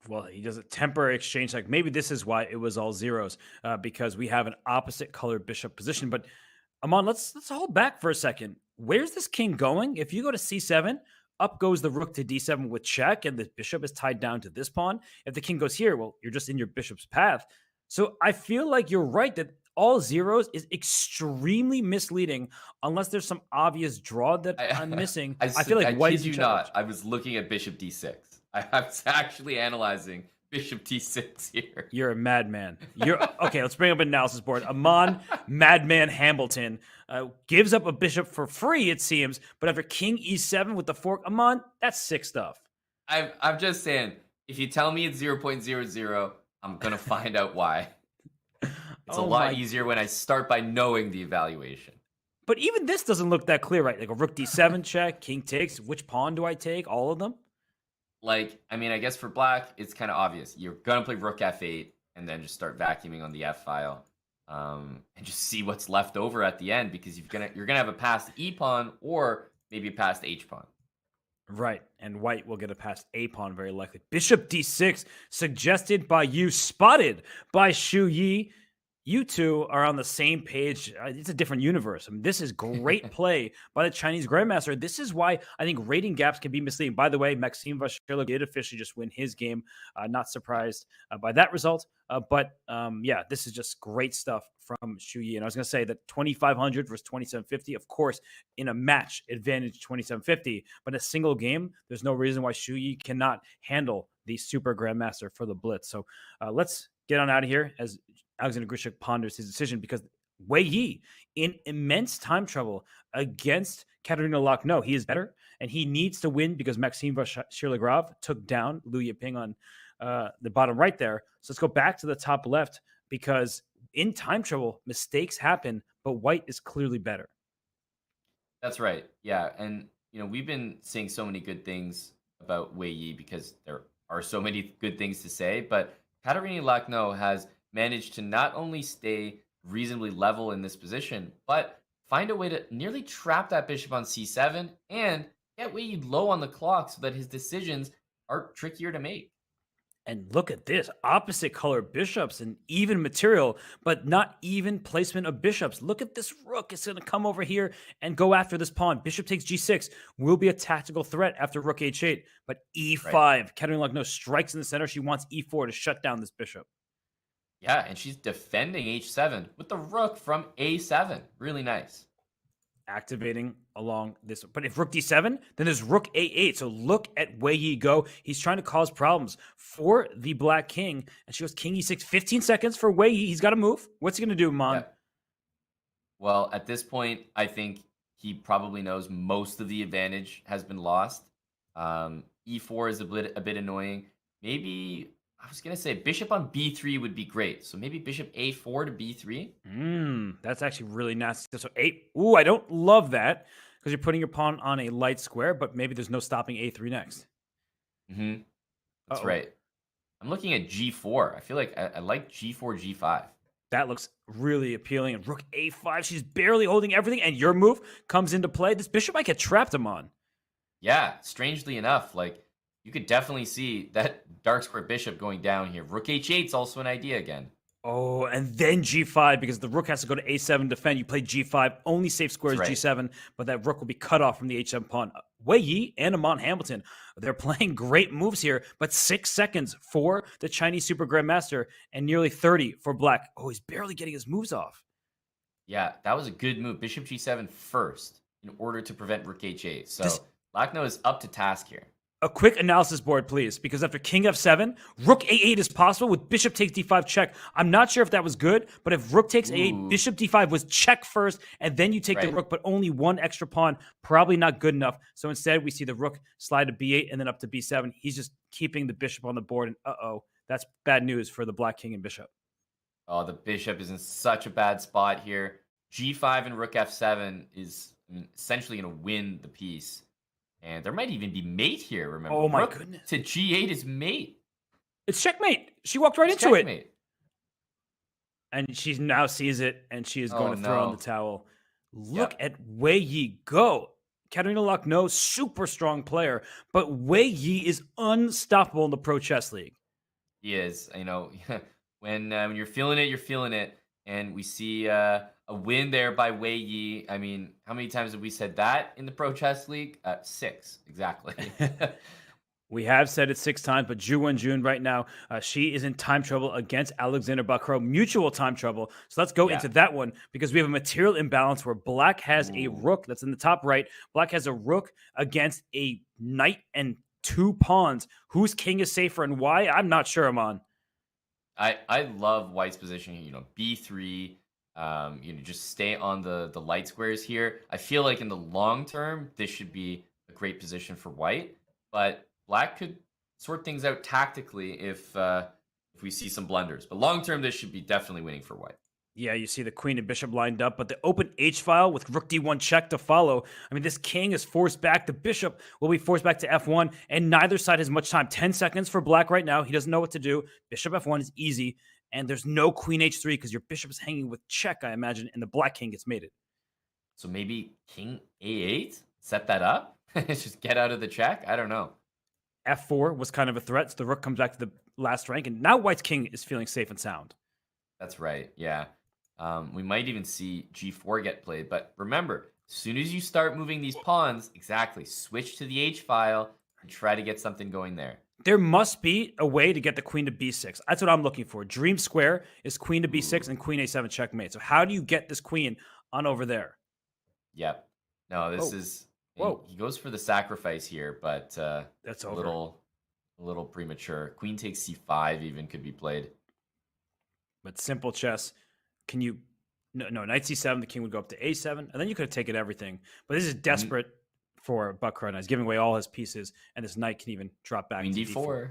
Well, he does a temporary exchange. Like, maybe this is why it was all zeros, because we have an opposite color bishop position. But Aman, let's hold back for a second. Where's this king going? If you go to c7, up goes the rook to d7 with check, and the bishop is tied down to this pawn. If the king goes here, well, you're just in your bishop's path. So I feel like you're right that all zeros is extremely misleading unless there's some obvious draw that I'm missing. I feel like white is in charge. I was looking at bishop d6. I was actually analyzing bishop d6 here. You're a madman. Okay. Let's bring up an analysis board. Aman Madman Hamilton gives up a bishop for free, it seems, but after king e7 with the fork, Aman, that's sick stuff. I'm just saying, if you tell me it's 0.00, I'm gonna find out why. It's a lot easier when I start by knowing the evaluation. But even this doesn't look that clear, right? Like a rook d7 check, king takes. Which pawn do I take? All of them? I guess for black, it's kind of obvious. You're going to play rook f8 and then just start vacuuming on the f file and just see what's left over at the end, because you're going to have a passed e pawn or maybe a passed h pawn. Right, and white will get a passed a pawn very likely. Bishop d6, suggested by you, spotted by Xu Yi. You two are on the same page. It's a different universe. I mean, this is great play by the Chinese Grandmaster. This is why I think rating gaps can be misleading. By the way, Maxime Vachier did officially just win his game. Not surprised by that result. But this is just great stuff from Xu Yi. And I was going to say that 2,500 versus 2,750, of course, in a match, advantage 2,750. But in a single game, there's no reason why Xu Yi cannot handle the Super Grandmaster for the Blitz. So let's get on out of here as Alexander Grishuk ponders his decision, because Wei Yi in immense time trouble against Katerina Lochno. He is better, and he needs to win because Maxime Vachier-Lagrave took down Liu Yiping on the bottom right there. So let's go back to the top left, because in time trouble, mistakes happen, but white is clearly better. That's right. Yeah, and we've been saying so many good things about Wei Yi because there are so many good things to say, but Katerina Lochno has managed to not only stay reasonably level in this position, but find a way to nearly trap that bishop on c7 and get Wei Yi low on the clock so that his decisions are trickier to make. And look at this, opposite color bishops and even material, but not even placement of bishops. Look at this rook. It's going to come over here and go after this pawn. Bishop takes g6 will be a tactical threat after rook h8, but e5. Right. Katerina Lochno strikes in the center. She wants e4 to shut down this bishop. Yeah, and she's defending h7 with the rook from a7. Really nice. Activating along this. But if rook d7, then there's rook a8. So look at Wei Yi go. He's trying to cause problems for the black king. And she goes king e6. 15 seconds for Wei Yi. He's got to move. What's he going to do, Man? Well, at this point, I think he probably knows most of the advantage has been lost. E4 is a bit annoying. Maybe I was gonna say bishop on b3 would be great. So maybe bishop a4 to b3. That's actually really nasty. So 8. Ooh, I don't love that because you're putting your pawn on a light square, but maybe there's no stopping a3 next. Mm-hmm. That's Uh-oh. right. I'm looking at g4. I feel like I like g4, g5. That looks really appealing. And rook a5, she's barely holding everything, and your move comes into play. This bishop might get trapped, Amon. Yeah, strangely enough, like you could definitely see that dark square bishop going down here. Rook h8 is also an idea again. Oh, and then g5, because the rook has to go to a7 defend. You play g5, only safe square is That's right. g7, but that rook will be cut off from the h7 pawn. Wei Yi and Amon Hamilton, they're playing great moves here, but 6 seconds for the Chinese Super Grandmaster and nearly 30 for Black. Oh, he's barely getting his moves off. Yeah, that was a good move. Bishop g7 first in order to prevent rook h8. So This- Lackno is up to task here. A quick analysis board, please, because after king f7, rook a8 is possible with bishop takes d5 check. I'm not sure if that was good, but if rook takes a8, Ooh. bishop d5 was check first, and then you take the Right. rook, but only one extra pawn, probably not good enough. So instead, we see the rook slide to b8 and then up to b7. He's just keeping the bishop on the board, and that's bad news for the black king and bishop. Oh, the bishop is in such a bad spot here. g5 and rook f7 is essentially going to win the piece. And there might even be mate here, remember? Oh my Rook goodness. to g8 is mate. It's checkmate. She walked right It's into it. checkmate. And she now sees it, and she is going Oh, to throw in no. the towel. Look at Wei Yi go. Katerina Lackno, super strong player, but Wei Yi is unstoppable in the Pro Chess League. He is. When you're feeling it, you're feeling it. And we see a win there by Wei Yi. I mean, how many times have we said that in the Pro Chess League? 6, exactly. We have said it 6 times, but Ju Wenjun right now, she is in time trouble against Alexander Bakro, mutual time trouble. So let's go into that one because we have a material imbalance where Black has a rook that's in the top right. Black has a rook against a knight and 2 pawns. Whose king is safer and why? I'm not sure, Amon. I love White's position here. B3. Just stay on the light squares here. I feel like in the long term, this should be a great position for White, but Black could sort things out tactically if we see some blunders. But long term, this should be definitely winning for White. Yeah, you see the queen and bishop lined up, but the open H file with rook d1 check to follow. I mean, this king is forced back. The bishop will be forced back to f1, and neither side has much time. 10 seconds for Black right now. He doesn't know what to do. Bishop f1 is easy, and there's no queen h3 because your bishop is hanging with check, I imagine, and the black king gets mated. So maybe king a8? Set that up? Just get out of the check? I don't know. f4 was kind of a threat, so the rook comes back to the last rank, and now White's king is feeling safe and sound. That's right, yeah. We might even see g4 get played, but remember, as soon as you start moving these pawns, exactly, switch to the h file and try to get something going there. There must be a way to get the queen to b6. That's what I'm looking for. Dream square is queen to b6 and queen a7 checkmate. So how do you get this queen on over there? Yep. No, this is... Whoa. He goes for the sacrifice here, but that's a over. little premature. Queen takes c5 even could be played. But simple chess, can you... No, knight c7, the king would go up to a7, and then you could have taken everything. But this is desperate for Caruana. He's giving away all his pieces, and this knight can even drop back Queen to d4.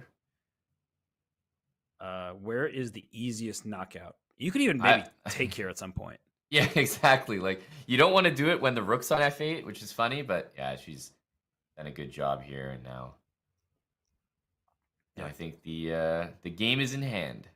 Where is the easiest knockout? You could even maybe take here at some point. Yeah, exactly. Like, you don't want to do it when the rook's on f8, which is funny, but yeah, she's done a good job here, and now I think the game is in hand.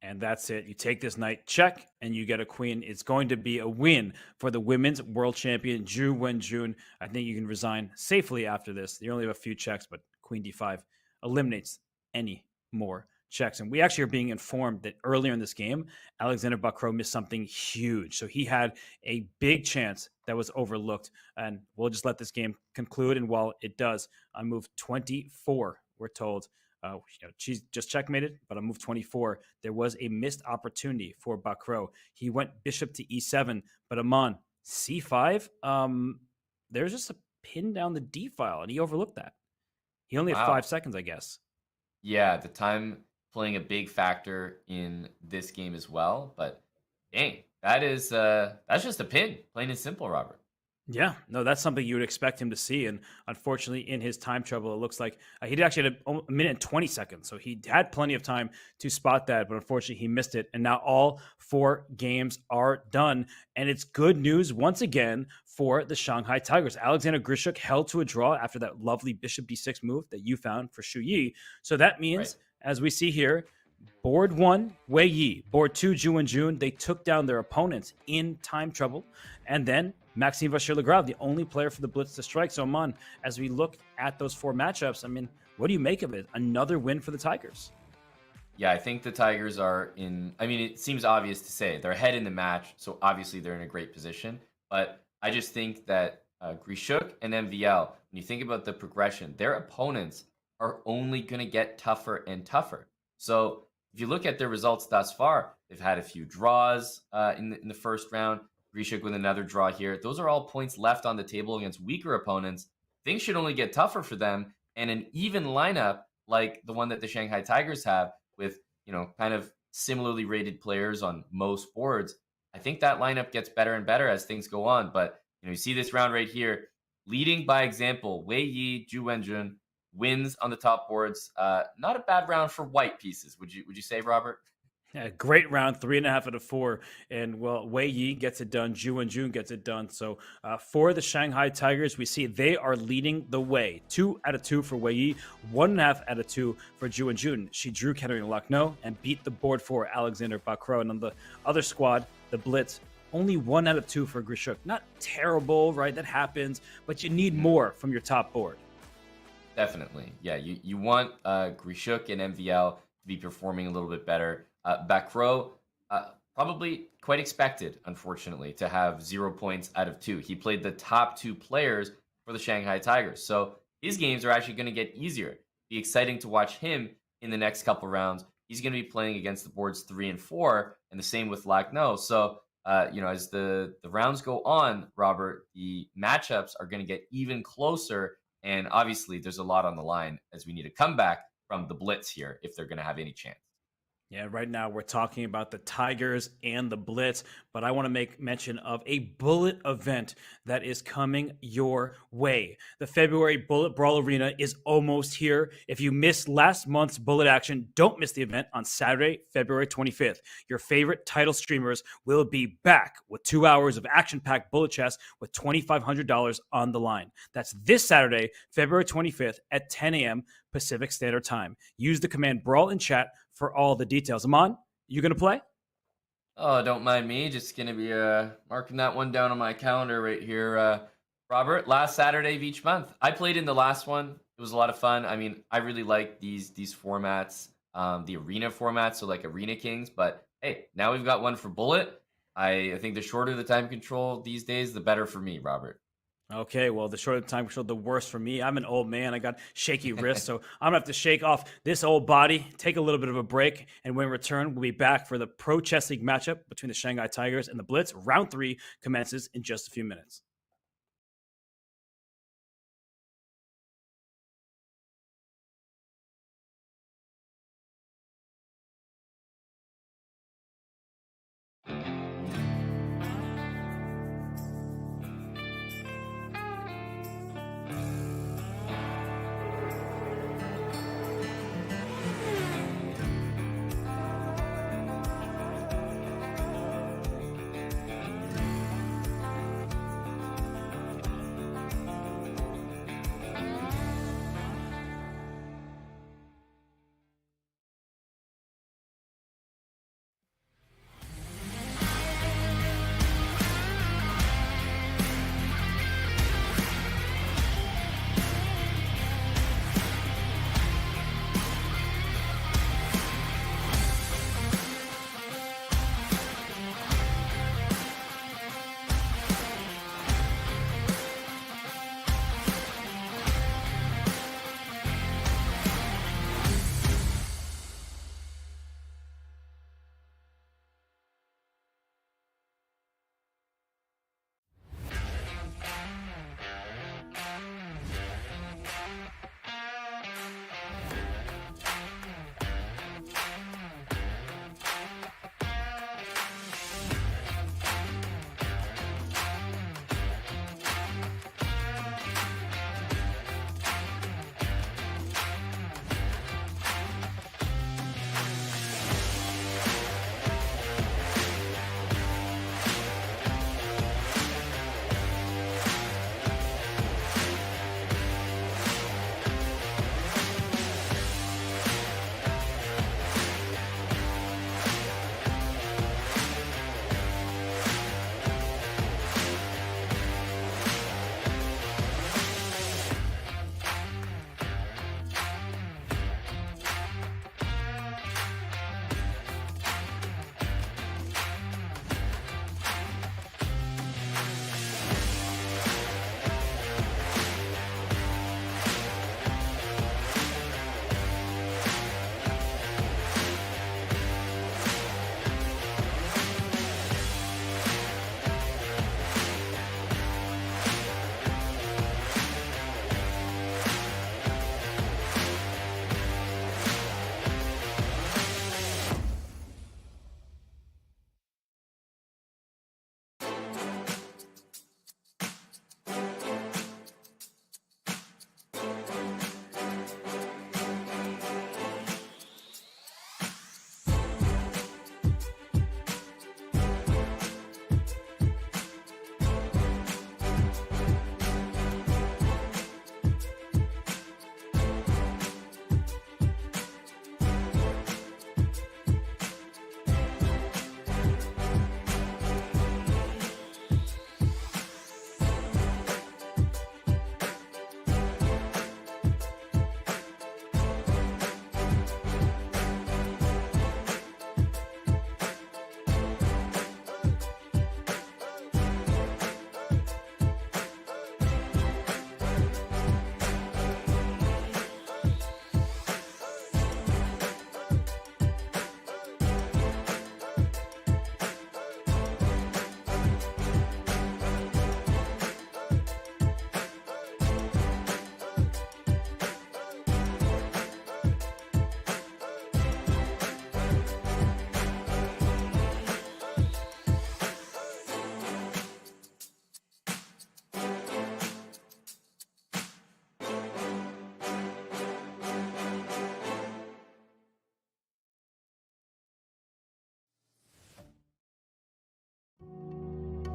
And that's it. You take this knight, check, and you get a queen. It's going to be a win for the women's world champion, Ju Wenjun. I think you can resign safely after this. You only have a few checks, but queen d5 eliminates any more checks. And we actually are being informed that earlier in this game, Alexander Bakro missed something huge. So he had a big chance that was overlooked. And we'll just let this game conclude. And while it does, on move 24, we're told, she's just checkmated, but on move 24, there was a missed opportunity for Bakro. He went bishop to e7, but Amon, c5, there's just a pin down the d file, and he overlooked that. He only had 5 seconds, I guess. Yeah, the time playing a big factor in this game as well, but dang, that's just a pin, plain and simple, Robert. Yeah, no, that's something you would expect him to see. And unfortunately, in his time trouble, it looks like he did actually had a minute and 20 seconds. So he had plenty of time to spot that, but unfortunately, he missed it. And now all 4 games are done. And it's good news once again for the Shanghai Tigers. Alexander Grishuk held to a draw after that lovely bishop d6 move that you found for Shu Yi. So that means, as we see here, board 1, Wei Yi. Board 2, Ju and Jun. They took down their opponents in time trouble. And then Maxime Vachier-Lagrave, the only player for the Blitz to strike. So, Aman, as we look at those 4 matchups, I mean, what do you make of it? Another win for the Tigers. Yeah, I think the Tigers are in. I mean, it seems obvious to say they're ahead in the match, so obviously they're in a great position. But I just think that Grishuk and MVL, when you think about the progression, their opponents are only going to get tougher and tougher. So if you look at their results thus far, they've had a few draws in the first round. Grishuk with another draw here. Those are all points left on the table against weaker opponents. Things should only get tougher for them. And an even lineup like the one that the Shanghai Tigers have with, kind of similarly rated players on most boards, I think that lineup gets better and better as things go on. But, you see this round right here, leading by example, Wei Yi, Ju Wenjun wins on the top boards. Not a bad round for white pieces. Would you say, Robert? Yeah, great round, 3.5 out of 4. And, well, Wei Yi gets it done. Ju and Jun gets it done. So for the Shanghai Tigers, we see they are leading the way. 2 out of 2 for Wei Yi, 1.5 out of 2 for Ju and Jun. She drew Katerina Lucknow and beat the board for Alexander Bakro. And on the other squad, the Blitz, only 1 out of 2 for Grishuk. Not terrible, right? That happens, but you need more from your top board. Definitely. Yeah, you want Grishuk and MVL to be performing a little bit better. Bakro, probably quite expected, unfortunately, to have 0 points out of 2. He played the top 2 players for the Shanghai Tigers. So his games are actually going to get easier. Be exciting to watch him in the next couple rounds. He's going to be playing against the boards 3 and 4, and the same with Lucknow. So, as the rounds go on, Robert, the matchups are going to get even closer. And obviously, there's a lot on the line as we need a comeback from the Blitz here if they're going to have any chance. Yeah, right now we're talking about the Tigers and the Blitz, but I want to make mention of a Bullet event that is coming your way. The February Bullet Brawl Arena is almost here. If you missed last month's Bullet action, don't miss the event on Saturday, February 25th. Your favorite title streamers will be back with 2 hours of action-packed Bullet chess with $2,500 on the line. That's this Saturday, February 25th at 10 a.m. Pacific Standard Time. Use the command Brawl in chat for all the details. Aman, you going to play? Oh, don't mind me. Just going to be marking that one down on my calendar right here. Robert, last Saturday of each month. I played in the last one. It was a lot of fun. I mean, I really like these formats, the arena formats, so like Arena Kings. But hey, now we've got one for Bullet. I think the shorter the time control these days, the better for me, Robert. Okay, well, the shorter the time control, the worse for me. I'm an old man. I got shaky wrists, so I'm going to have to shake off this old body, take a little bit of a break, and when we return, we'll be back for the Pro Chess League matchup between the Shanghai Tigers and the Blitz. Round 3 commences in just a few minutes.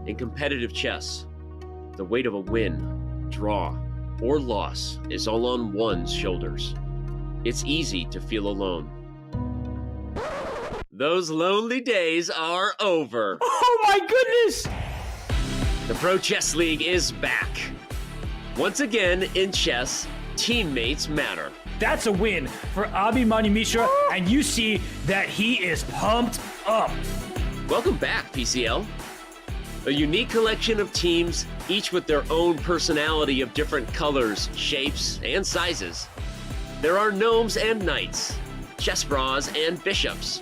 In competitive chess, the weight of a win, draw, or loss is all on one's shoulders. It's easy to feel alone. Those lonely days are over. Oh my goodness! The Pro Chess League is back. Once again, in chess, teammates matter. That's a win for Abi Manumishra, and you see that he is pumped up. Welcome back, PCL. A unique collection of teams, each with their own personality of different colors, shapes, and sizes. There are gnomes and knights, chess bras and bishops,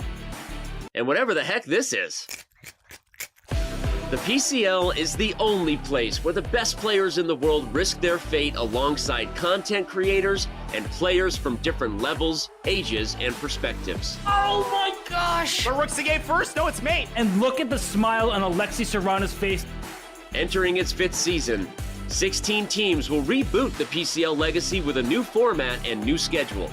and whatever the heck this is. The PCL is the only place where the best players in the world risk their fate alongside content creators and players from different levels, ages, and perspectives. Oh my gosh! But rook's the game first? No, it's mate. And look at the smile on Alexei Serrano's face. Entering its 5th season, 16 teams will reboot the PCL legacy with a new format and new schedule.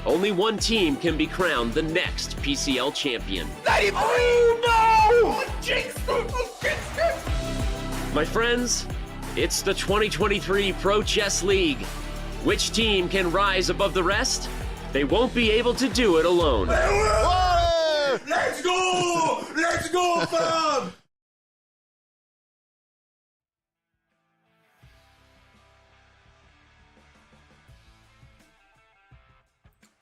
Only one team can be crowned the next PCL champion. Oh no! Jinx! My friends, it's the 2023 Pro Chess League. Which team can rise above the rest? They won't be able to do it alone. Let's go! Let's go, fam!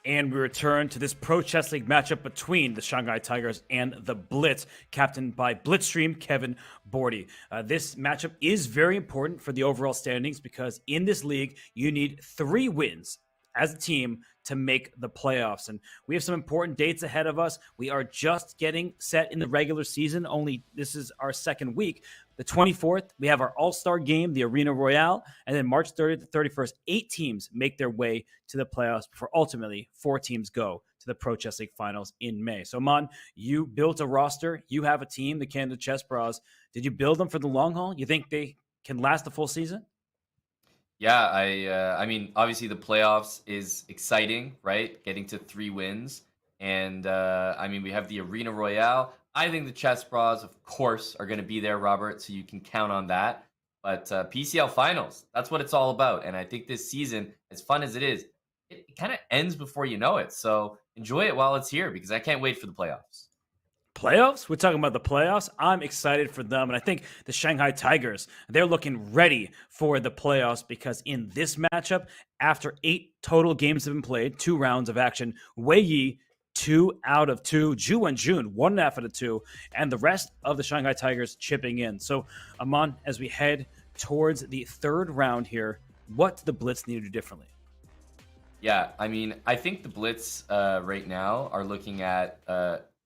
And we return to this Pro Chess League matchup between the Shanghai Tigers and the Blitz, captained by Blitzstream Kevin Bordy. This matchup is very important for the overall standings because in this league, you need 3 wins as a team to make the playoffs. And we have some important dates ahead of us. We are just getting set in the regular season. Only this is our 2nd week. The 24th, we have our All-Star game, the Arena Royale, and then March 30th to 31st, 8 teams make their way to the playoffs before ultimately 4 teams go to the Pro Chess League Finals in May. So, Man, you built a roster. You have a team, the Canada Chess Bras. Did you build them for the long haul? You think they can last the full season? Yeah, I mean, obviously the playoffs is exciting, right? Getting to 3 wins. And, I mean, we have the Arena Royale. I think the Chess Bras, of course, are going to be there, Robert, so you can count on that. But PCL Finals, that's what it's all about. And I think this season, as fun as it is, it kind of ends before you know it. So enjoy it while it's here because I can't wait for the playoffs. Playoffs? We're talking about the playoffs. I'm excited for them. And I think the Shanghai Tigers, they're looking ready for the playoffs because in this matchup, after 8 total games have been played, 2 rounds of action, Wei Yi, 2 out of 2, Ju and Jun, 1.5 out of 2, and the rest of the Shanghai Tigers chipping in. So, Aman, as we head towards the 3rd round here, what do the Blitz need to do differently? Yeah, I mean, I think the Blitz right now are looking at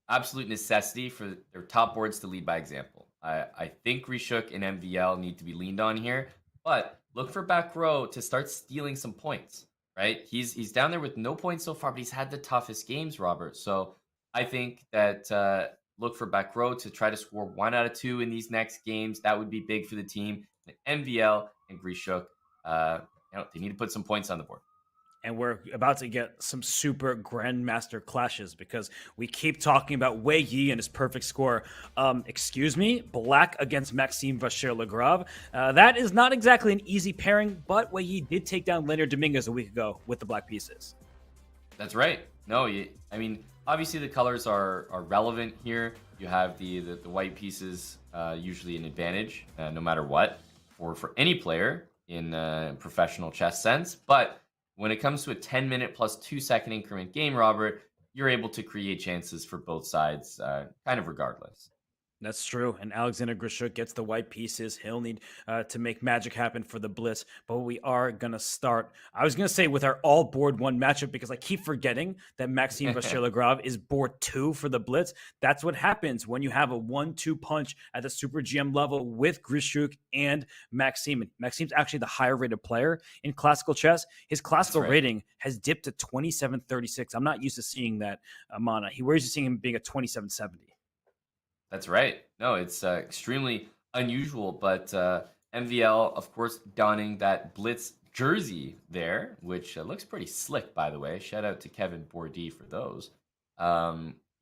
absolute necessity for their top boards to lead by example. I think Rishuk and MVL need to be leaned on here, but look for back row to start stealing some points. Right, he's down there with no points so far, but he's had the toughest games, Robert. So I think that look for back row to try to score 1 out of 2 in these next games. That would be big for the team. And MVL and Grishuk, they need to put some points on the board. And we're about to get some super grandmaster clashes because we keep talking about Wei Yi and his perfect score. Excuse me, Black against Maxime Vacher-Lagrave. That is not exactly an easy pairing, but Wei Yi did take down Leonard Dominguez a week ago with the black pieces. That's right. No, I mean, obviously the colors are relevant here. You have the white pieces, usually an advantage, no matter what, for any player in professional chess sense. But when it comes to a 10-minute plus 2-second increment game, Robert, you're able to create chances for both sides, kind of regardless. That's true. And Alexander Grishuk gets the white pieces. He'll need to make magic happen for the Blitz. But we are going to start, I was going to say with our all board 1 matchup because I keep forgetting that Maxime Vacher-Lagrave is board 2 for the Blitz. That's what happens when you have a 1-2 punch at the Super GM level with Grishuk and Maxime. Maxime's actually the higher rated player in classical chess. His classical rating has dipped to 2736. I'm not used to seeing that, Mana. We're used to seeing him being a 2770. That's right. No, it's extremely unusual, but MVL, of course, donning that Blitz jersey there, which looks pretty slick, by the way. Shout out to Kevin Bordy for those.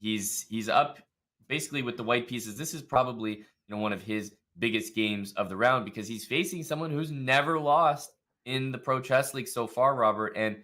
He's up basically with the white pieces. This is probably one of his biggest games of the round because he's facing someone who's never lost in the Pro Chess League so far, Robert. And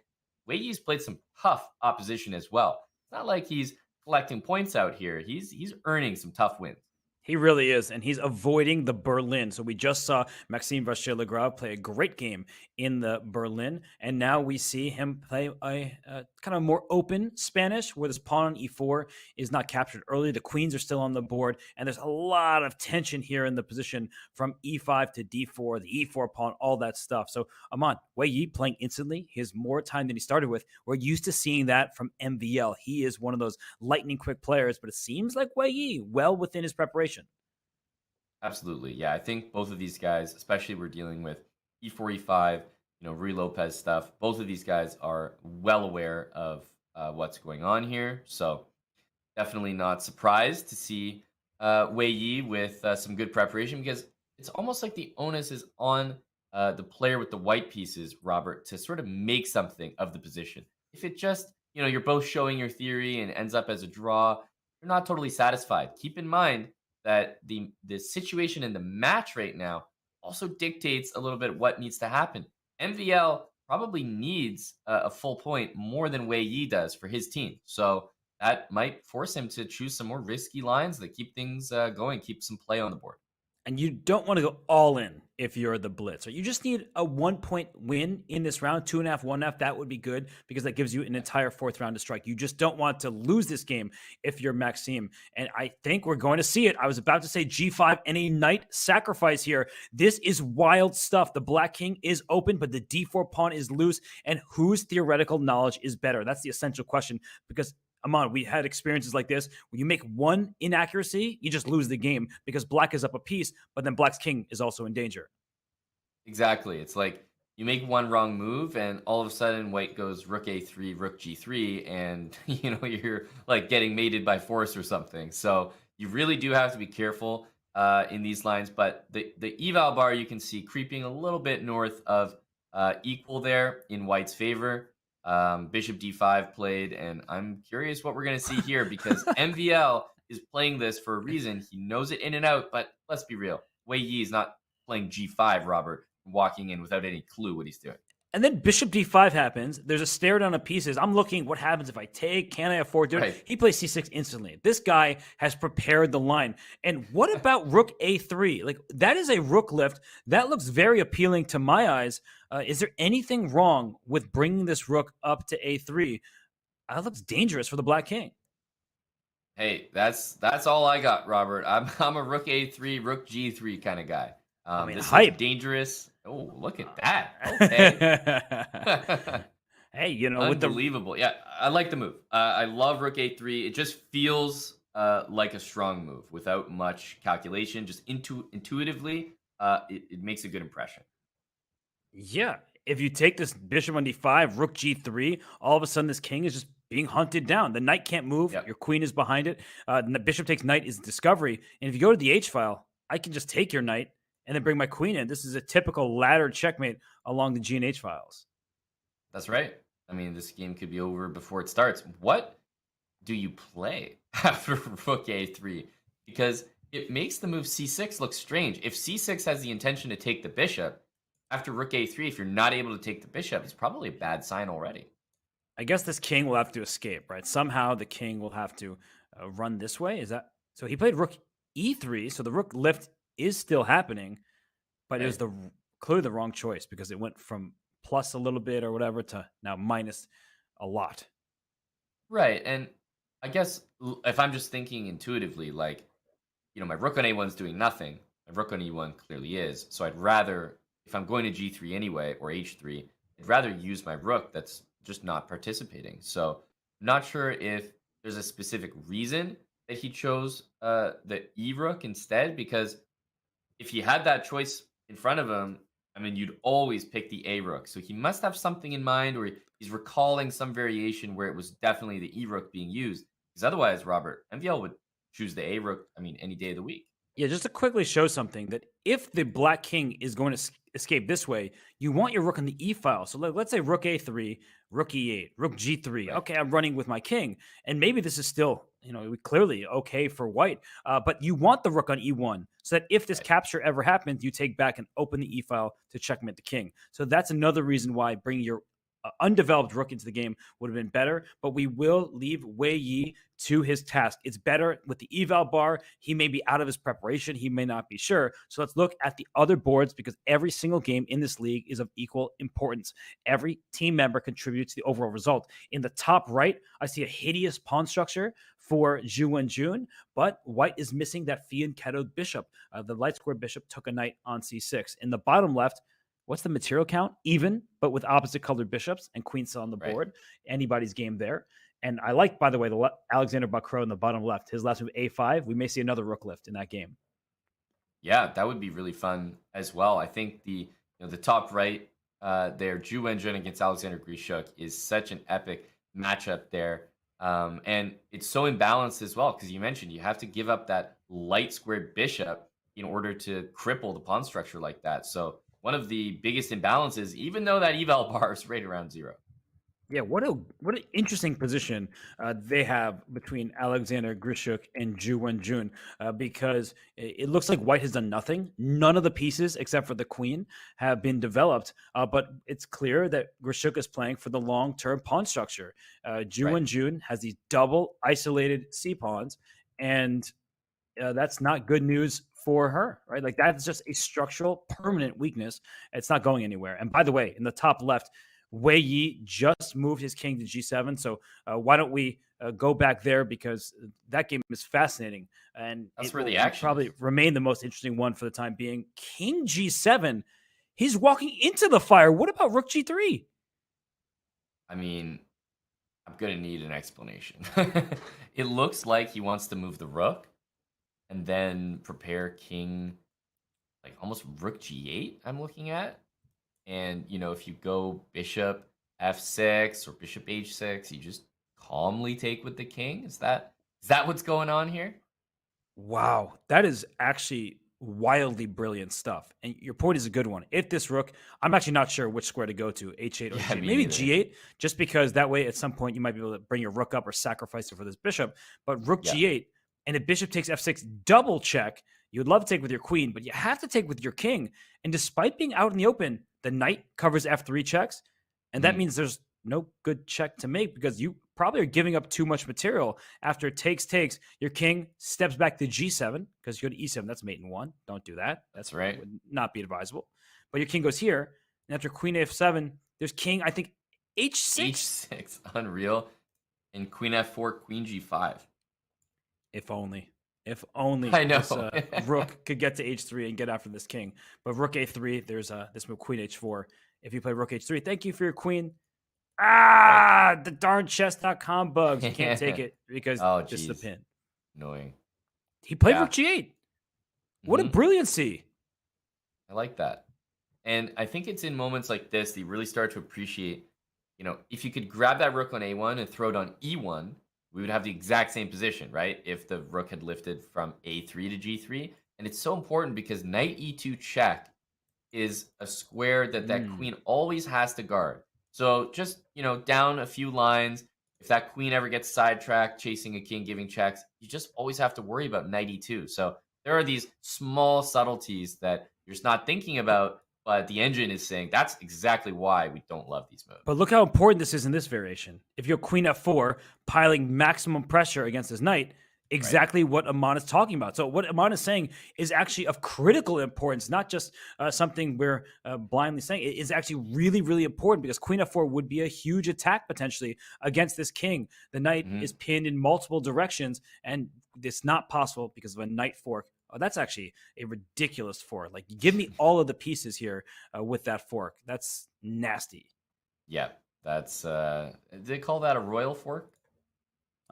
Wei Yi's played some tough opposition as well. It's not like he's collecting points out here. He's earning some tough wins. He really is, and he's avoiding the Berlin. So we just saw Maxime Vachier-Lagrave play a great game in the Berlin, and now we see him play a kind of more open Spanish, where this pawn on e4 is not captured early. The queens are still on the board, and there's a lot of tension here in the position from e5 to d4, the e4 pawn, all that stuff. So Aman, Wei Yi playing instantly. He has more time than he started with. We're used to seeing that from MVL. He is one of those lightning quick players, but it seems like Wei Yi well within his preparation. Absolutely. Yeah, I think both of these guys, especially we're dealing with e4, e5, Rui Lopez stuff, both of these guys are well aware of what's going on here. So definitely not surprised to see Wei Yi with some good preparation because it's almost like the onus is on the player with the white pieces, Robert, to sort of make something of the position. If it just, you're both showing your theory and ends up as a draw, you're not totally satisfied. Keep in mind that the situation in the match right now also dictates a little bit what needs to happen. MVL probably needs a full point more than Wei Yi does for his team. So that might force him to choose some more risky lines that keep things going, keep some play on the board. And you don't want to go all in if you're the Blitz. Or you just need a 1-point win in this round, 2.5, 1.5. That would be good because that gives you an entire fourth round to strike. You just don't want to lose this game if you're Maxime. And I think we're going to see it. I was about to say G5 and a knight sacrifice here. This is wild stuff. The Black King is open, but the D4 pawn is loose. And whose theoretical knowledge is better? That's the essential question because Aman, we had experiences like this. When you make one inaccuracy, you just lose the game because Black is up a piece, but then Black's king is also in danger. Exactly. It's like you make one wrong move and all of a sudden White goes rook a3, rook g3, and you're like getting mated by force or something. So you really do have to be careful in these lines. But the eval bar you can see creeping a little bit north of equal there in White's favor. Bishop d5 played, and I'm curious what we're going to see here because MVL is playing this for a reason. He knows it in and out, but let's be real. Wei Yi is not playing g5, Robert, walking in without any clue what he's doing. And then Bishop d5 happens. There's a stare down of pieces. I'm looking, what happens if I take? Can I afford to do it? Right. He plays c6 instantly. This guy has prepared the line. And what about rook a3? Like, that is a rook lift. That looks very appealing to my eyes. Is there anything wrong with bringing this rook up to a3? That looks dangerous for the Black King. Hey, that's all I got, Robert. I'm a rook a3, rook g3 kind of guy. This hype. is dangerous. Oh, look at that. Okay. Hey, unbelievable. Yeah, I like the move. I love rook a3. It just feels like a strong move without much calculation. Just intuitively, it makes a good impression. Yeah, if you take this bishop on d5, rook g3, all of a sudden this king is just being hunted down. The knight can't move. Yep. Your queen is behind it. The bishop takes knight is discovery. And if you go to the h-file, I can just take your knight and then bring my queen in. This is a typical ladder checkmate along the G and H files. That's right. I mean, this game could be over before it starts. What do you play after rook a3? Because it makes the move c6 look strange. If c6 has the intention to take the bishop, after rook a3, if you're not able to take the bishop, it's probably a bad sign already. I guess this king will have to escape, right? Somehow the king will have to run this way. Is that so? He played rook e3, so the rook lift is still happening, but it was clearly the wrong choice because it went from plus a little bit or whatever to now minus a lot. Right, and I guess if I'm just thinking intuitively, like, my rook on a1 is doing nothing. My rook on e1 clearly is, so I'd rather, if I'm going to g3 anyway, or h3, I'd rather use my rook that's just not participating. So I'm not sure if there's a specific reason that he chose the e rook instead, because if he had that choice in front of him, I mean, you'd always pick the a rook. So he must have something in mind, or he's recalling some variation where it was definitely the e rook being used. Because otherwise, Robert, MVL would choose the a rook, any day of the week. Yeah, just to quickly show something that if the black king is going to escape this way, you want your rook on the e file. So let's say rook a3, rook e8, rook g3. Right. Okay, I'm running with my king, and maybe this is still clearly okay for white. But you want the rook on e1 so that if this Right. capture ever happens, you take back and open the e file to checkmate the king. So that's another reason why bringing your undeveloped rook into the game would have been better, but we will leave Wei Yi to his task. It's better with the eval bar. He may be out of his preparation. He may not be sure. So let's look at the other boards because every single game in this league is of equal importance. Every team member contributes to the overall result. In the top right, I see a hideous pawn structure for Zhu and Jun, but white is missing that fianchettoed bishop. The light square bishop took a knight on c6. In the bottom left, what's the material count? Even, but with opposite colored bishops and queen still on the board. Anybody's game there. And I like, by the way, the Alexander Bacro in the bottom left. His last move, a5. We may see another rook lift in that game. Yeah, that would be really fun as well. I think the top right there, Zhu Wenjun against Alexander Grishuk is such an epic matchup there. And it's so imbalanced as well, because you mentioned you have to give up that light squared bishop in order to cripple the pawn structure like that. So one of the biggest imbalances, even though that eval bar is right around 0. Yeah, what an interesting position they have between Alexander Grishuk and Zhu Wenjun, because it looks like white has done nothing. None of the pieces, except for the queen, have been developed. But it's clear that Grishuk is playing for the long-term pawn structure. Zhu Wenjun has these double isolated c pawns, and that's not good news for her, right? Like that's just a structural permanent weakness. It's not going anywhere. And by the way, in the top left, Wei Yi just moved his king to g7. So why don't we go back there, because that game is fascinating. And that's where the action probably remain the most interesting one for the time being. King g7. He's walking into the fire. What about rook g3? I mean, I'm going to need an explanation. It looks like he wants to move the rook and then prepare king, like almost rook g8 I'm looking at. And, if you go bishop f6 or bishop h6, you just calmly take with the king. Is that what's going on here? Wow, that is actually wildly brilliant stuff. And your point is a good one. If this rook, I'm actually not sure which square to go to, h8 or g8. Maybe g8, just because that way at some point you might be able to bring your rook up or sacrifice it for this bishop. But rook g8, and if bishop takes f6, double check. You'd love to take with your queen, but you have to take with your king. And despite being out in the open, the knight covers f3 checks. And that means there's no good check to make, because you probably are giving up too much material. After takes, your king steps back to g7, because you go to e7. That's mate in 1. Don't do that. That's right. Would not be advisable. But your king goes here. And after queen f7, there's king, I think, h6. h6, unreal. And queen f4, queen g5. If only. If only I know. This rook could get to h3 and get after this king. But rook a3, there's this move, queen h4. If you play rook h3, thank you for your queen. The darn chess.com bugs. You can't take it because just the pin. Annoying. He played rook g8. What a brilliancy. I like that. And I think it's in moments like this that you really start to appreciate, if you could grab that rook on a1 and throw it on e1, we would have the exact same position, right? If the rook had lifted from a3 to g3. And it's so important because knight e2 check is a square that queen always has to guard. So just, down a few lines, if that queen ever gets sidetracked, chasing a king, giving checks, you just always have to worry about knight e2. So there are these small subtleties that you're just not thinking about, but the engine is saying that's exactly why we don't love these moves. But look how important this is in this variation. If you're queen f4, piling maximum pressure against his knight, exactly what Aman is talking about. So what Aman is saying is actually of critical importance, not just something we're blindly saying. It is actually really, really important, because queen f4 would be a huge attack potentially against this king. The knight is pinned in multiple directions, and it's not possible because of a knight fork. Oh, that's actually a ridiculous fork. Like, give me all of the pieces here with that fork. That's nasty. Yeah, that's... did they call that a royal fork?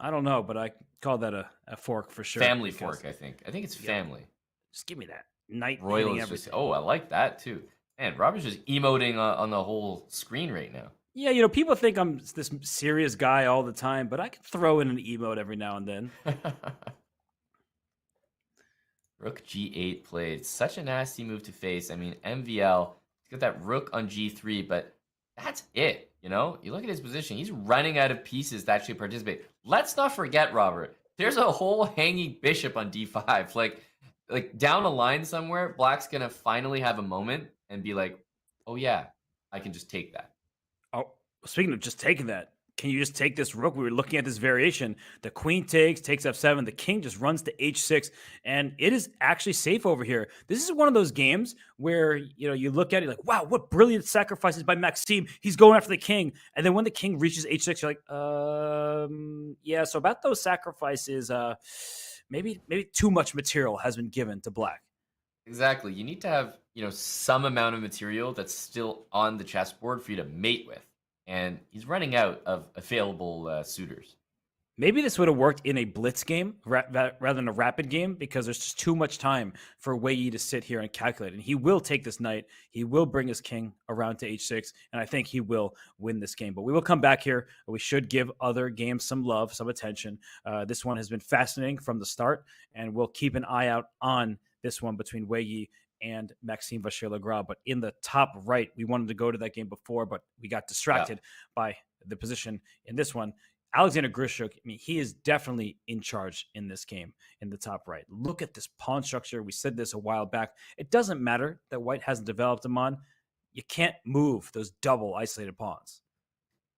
I don't know, but I call that a fork for sure. Family fork, I think. I think it's family. Just give me that. Knight royal hitting is everything. just... Oh, I like that, too. Man, Robert's just emoting on the whole screen right now. Yeah, people think I'm this serious guy all the time, but I can throw in an emote every now and then. Rook G8 played. Such a nasty move to face. I mean, MVL, he's got that rook on G3, but that's it. You know, you look at his position, he's running out of pieces to actually participate. Let's not forget, Robert, there's a whole hanging bishop on D5. Like down a line somewhere, Black's gonna finally have a moment and be like, oh yeah, I can just take that. Oh, speaking of just taking that, can you just take this rook? We were looking at this variation. The queen takes f7. The king just runs to h6, and it is actually safe over here. This is one of those games where you look at it like, wow, what brilliant sacrifices by Maxime. He's going after the king, and then when the king reaches h6, you're like, yeah. So about those sacrifices, maybe too much material has been given to Black. Exactly. You need to have some amount of material that's still on the chessboard for you to mate with. And he's running out of available suitors. Maybe this would have worked in a blitz game rather than a rapid game, because there's just too much time for Wei Yi to sit here and calculate. And he will take this knight. He will bring his king around to h6, and I think he will win this game. But we will come back here. We should give other games some love, some attention. This one has been fascinating from the start, and we'll keep an eye out on this one between Wei Yi and Maxime Vachier-Lagrave. But in the top right, we wanted to go to that game before, but we got distracted by the position in this one. Alexander Grishuk, I mean, he is definitely in charge in this game in the top right. Look at this pawn structure. We said this a while back. It doesn't matter that white hasn't developed them on. You can't move those double isolated pawns.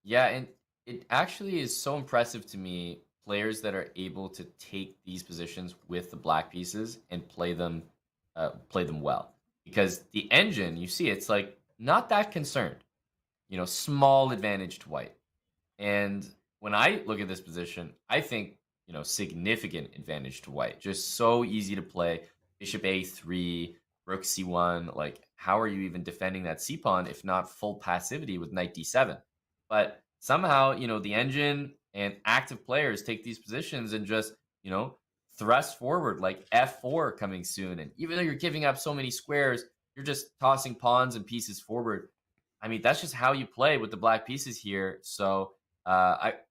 Yeah, and it actually is so impressive to me, players that are able to take these positions with the black pieces and play them well. Because the engine, you see, it's like not that concerned. Small advantage to white. And when I look at this position, I think, significant advantage to white. Just so easy to play. Bishop A3, rook C1. Like, how are you even defending that C pawn if not full passivity with knight D7? But somehow, the engine and active players take these positions and just, thrust forward, like F4 coming soon. And even though you're giving up so many squares, you're just tossing pawns and pieces forward. I mean, that's just how you play with the black pieces here. So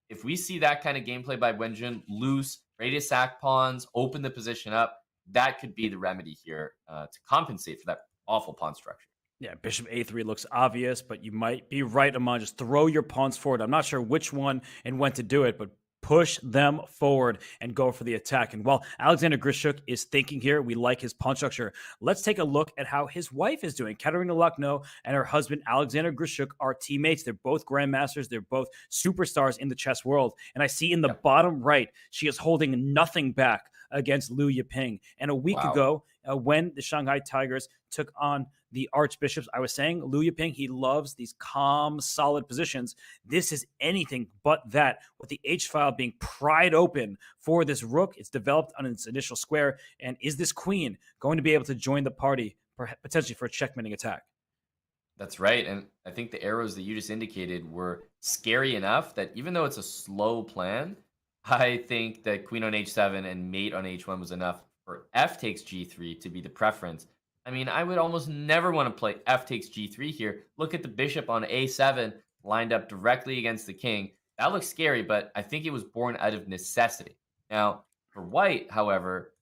if we see that kind of gameplay by Wenjun, loose, ready to sack pawns, open the position up, that could be the remedy here to compensate for that awful pawn structure. Yeah, bishop a3 looks obvious, but you might be right, Amon. Just throw your pawns forward. I'm not sure which one and when to do it, but push them forward and go for the attack. And while Alexander Grishuk is thinking here, we like his pawn structure. Let's take a look at how his wife is doing. Katerina Lucknow and her husband, Alexander Grishuk, are teammates. They're both grandmasters. They're both superstars in the chess world. And I see in the bottom right, she is holding nothing back against Liu Yiping. And a week ago, when the Shanghai Tigers took on the Archbishops, I was saying Liu Yiping, he loves these calm, solid positions. This is anything but that, with the H-file being pried open for this rook. It's developed on its initial square. And is this queen going to be able to join the party, potentially for a checkmating attack? That's right. And I think the arrows that you just indicated were scary enough that even though it's a slow plan, I think that queen on h7 and mate on h1 was enough for f takes g3 to be the preference. I mean, I would almost never want to play f takes g3 here. Look at the bishop on a7 lined up directly against the king. That looks scary, but I think it was born out of necessity. Now, for white, however,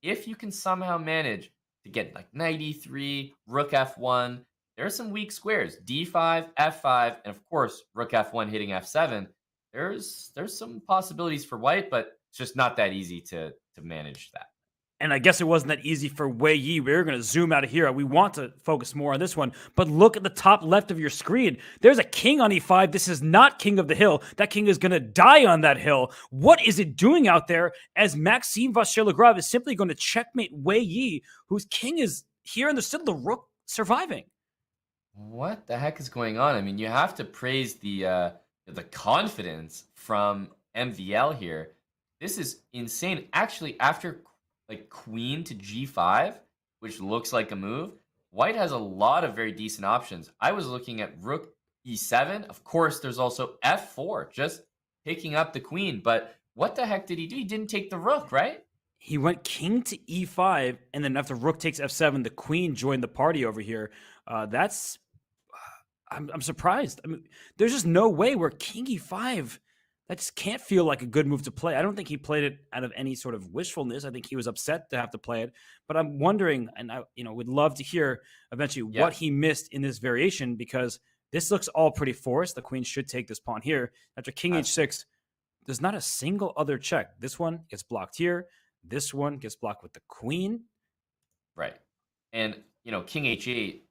if you can somehow manage to get like knight e3, rook f1, there are some weak squares, d5, f5, and of course, rook f1 hitting f7. There's some possibilities for white, but it's just not that easy to manage that. And I guess it wasn't that easy for Wei Yi. We're going to zoom out of here. We want to focus more on this one. But look at the top left of your screen. There's a king on e5. This is not king of the hill. That king is going to die on that hill. What is it doing out there, as Maxime Vachier-Lagrave is simply going to checkmate Wei Yi, whose king is here and there's still the rook surviving? What the heck is going on? I mean, you have to praise the confidence from MVL here. This is insane. Actually, after like queen to g5, which looks like a move, white has a lot of very decent options. I was looking at rook e7. Of course, there's also f4, just picking up the queen. But what the heck did he do? He didn't take the rook, right? He went king to e5, and then after rook takes f7, the queen joined the party over here. I'm surprised. I mean, there's just no way where king e5 That just can't feel like a good move to play. I don't think he played it out of any sort of wishfulness. I think he was upset to have to play it. But I'm wondering, and I, would love to hear eventually what he missed in this variation, because this looks all pretty forced. The queen should take this pawn here. After king h6, there's not a single other check. This one gets blocked here. This one gets blocked with the queen. Right. And, king h8,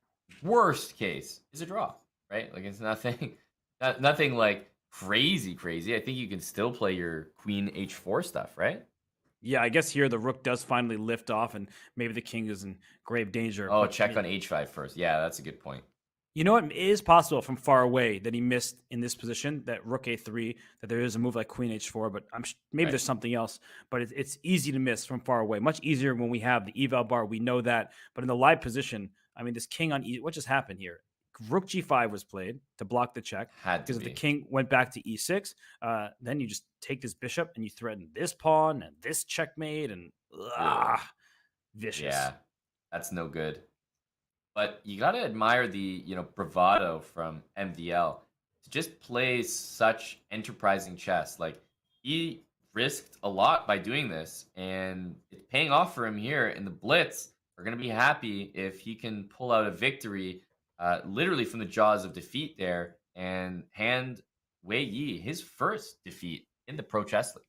worst case, is a draw, right? Like, it's nothing like crazy. I think you can still play your queen h4 stuff, right? Yeah, I guess here the rook does finally lift off, and maybe the king is in grave danger. Oh, check on h5 first. Yeah, that's a good point. You know what? It is possible from far away that he missed in this position, that rook a3, that there is a move like queen h4, but maybe there's something else. But it's easy to miss from far away. Much easier when we have the eval bar. We know that. But in the live position, I mean, this king on what just happened here? Rook g5 was played to block the check. Because if the king went back to e6, then you just take this bishop and you threaten this pawn and this checkmate, and vicious. Yeah, that's no good. But you got to admire the, bravado from MDL to just play such enterprising chess. Like, he risked a lot by doing this, and it's paying off for him here. And the Blitz are going to be happy if he can pull out a victory literally from the jaws of defeat there and hand Wei Yi his first defeat in the Pro Chess League.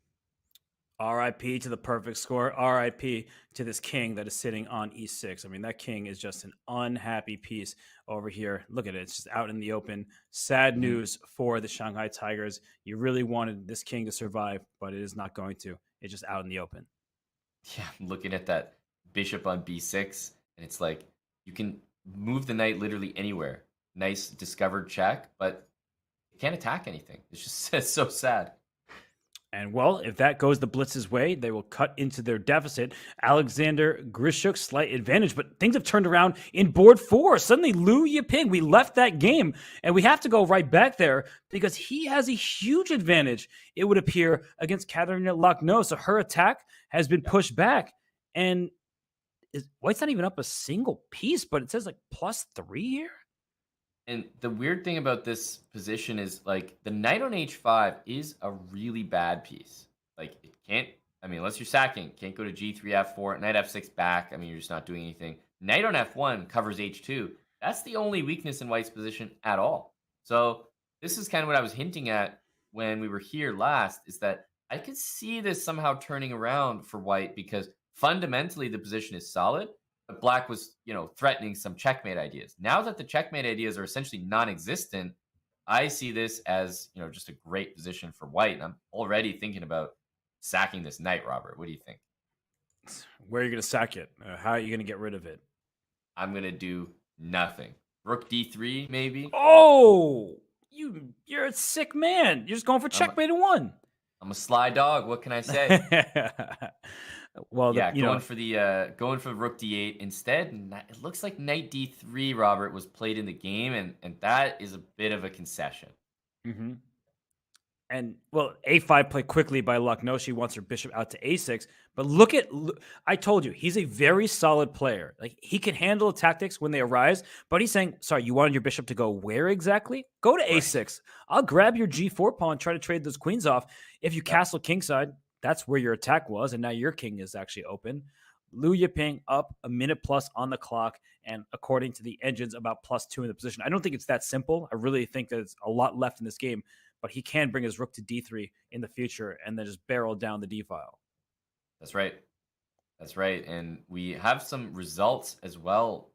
RIP to the perfect score. RIP to this king that is sitting on e6. I mean, that king is just an unhappy piece over here. Look at it. It's just out in the open. Sad news for the Shanghai Tigers. You really wanted this king to survive, but it is not going to. It's just out in the open. Yeah, I'm looking at that bishop on b6, and it's like you can move the knight literally anywhere. Nice discovered check, but you can't attack anything. It's just it's so sad. And, well, if that goes the Blitz's way, they will cut into their deficit. Alexander Grishuk's slight advantage, but things have turned around in board 4. Suddenly, Liu Yiping, we left that game, and we have to go right back there because he has a huge advantage, it would appear, against Caruana Lochno. So her attack has been pushed back, and White's not even up a single piece, but it says like +3 here. And the weird thing about this position is, like, the knight on h5 is a really bad piece. Like, it can't, unless you're sacking, can't go to g3, f4, knight f6 back. You're just not doing anything. Knight on f1 covers h2. That's the only weakness in White's position at all. So this is kind of what I was hinting at when we were here last, is that I could see this somehow turning around for White, because fundamentally the position is solid. But Black was, threatening some checkmate ideas. Now that the checkmate ideas are essentially non-existent, I see this as, just a great position for White. And I'm already thinking about sacking this knight, Robert. What do you think? Where are you going to sack it? How are you going to get rid of it? I'm going to do nothing. Rook d3, maybe? Oh, you're a sick man. You're just going for checkmate in one. I'm a sly dog. What can I say? Well, yeah, going for rook d8 instead. It looks like knight d3, Robert, was played in the game, and that is a bit of a concession. Mm-hmm. And, well, a5 played quickly by Lochno. She wants her bishop out to a6. But I told you, he's a very solid player. Like, he can handle tactics when they arise, but he's saying, sorry, you wanted your bishop to go where exactly? Go to a6. I'll grab your g4 pawn, try to trade those queens off. If you castle kingside, that's where your attack was, and now your king is actually open. Liu Yiping up a minute plus on the clock, and according to the engines, about +2 in the position. I don't think it's that simple. I really think there's a lot left in this game, but he can bring his rook to d3 in the future and then just barrel down the d-file. That's right. That's right. And we have some results as well,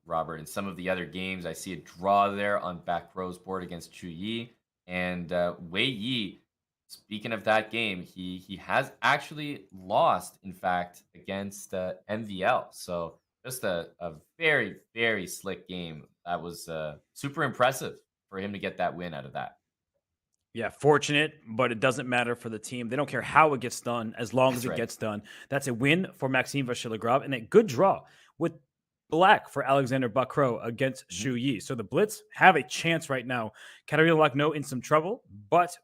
Robert. In some of the other games, I see a draw there on back row's board against Chu Yi. And Wei Yi, speaking of that game, he has actually lost, in fact, against MVL. So just a very, very slick game. That was super impressive for him to get that win out of that. Yeah, fortunate, but it doesn't matter for the team. They don't care how it gets done, as long as it gets done. That's a win for Maxime Vachier-Lagrave, and a good draw with Black for Alexander Bacro against Xu Yi. So the Blitz have a chance right now. Caruana Lochno in some trouble, but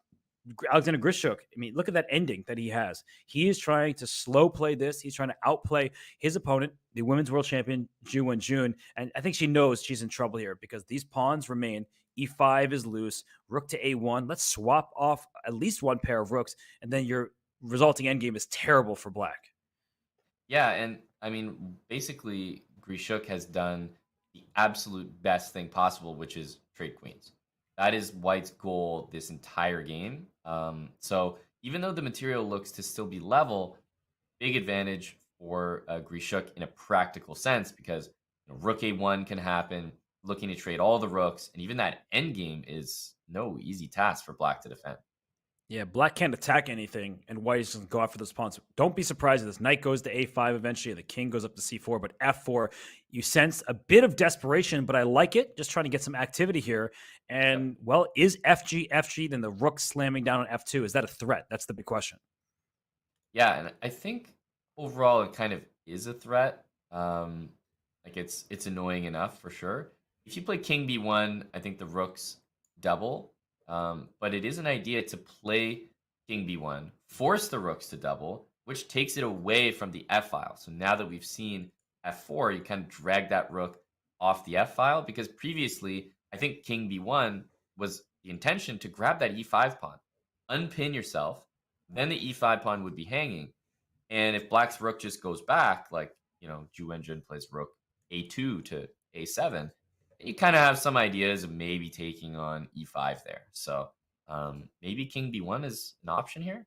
Alexander Grishuk, look at that ending that he has. He is trying to slow play this. He's trying to outplay his opponent, the women's world champion, Ju Wenjun. And I think she knows she's in trouble here because these pawns remain E5 is loose, rook to A1. Let's swap off at least one pair of rooks, and then your resulting endgame is terrible for black. Yeah, and I mean, basically, Grishuk has done the absolute best thing possible, which is trade queens. That is White's goal this entire game. So even though the material looks to still be level, big advantage for Grishuk in a practical sense because rook A1 can happen, looking to trade all the rooks, and even that endgame is no easy task for black to defend. Yeah, black can't attack anything, and white is going to go after those pawns. Don't be surprised if this knight goes to A5 eventually, the king goes up to C4, but F4, you sense a bit of desperation, but I like it. Just trying to get some activity here. And, well, is FG, then the rook slamming down on F2, is that a threat? That's the big question. Yeah, and I think overall it kind of is a threat. Like it's annoying enough for sure. If you play king B1, I think the rooks double. But it is an idea to play king b1, force the rooks to double, which takes it away from the f file. So now that we've seen f4, you kind of drag that rook off the f file because previously, I think king b1 was the intention to grab that e5 pawn, unpin yourself, then the e5 pawn would be hanging. And if black's rook just goes back, like, Ju Wenjun plays rook a2 to a7, you kind of have some ideas of maybe taking on e5 there. So maybe king b1 is an option here.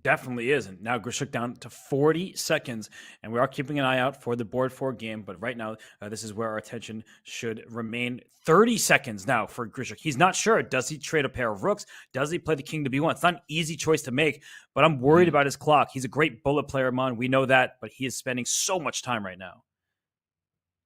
Definitely is. And now Grishuk down to 40 seconds. And we are keeping an eye out for the board 4 game. But right now, this is where our attention should remain. 30 seconds now for Grishuk. He's not sure. Does he trade a pair of rooks? Does he play the king to b1? It's not an easy choice to make, but I'm worried about his clock. He's a great bullet player, Mon. We know that, but he is spending so much time right now.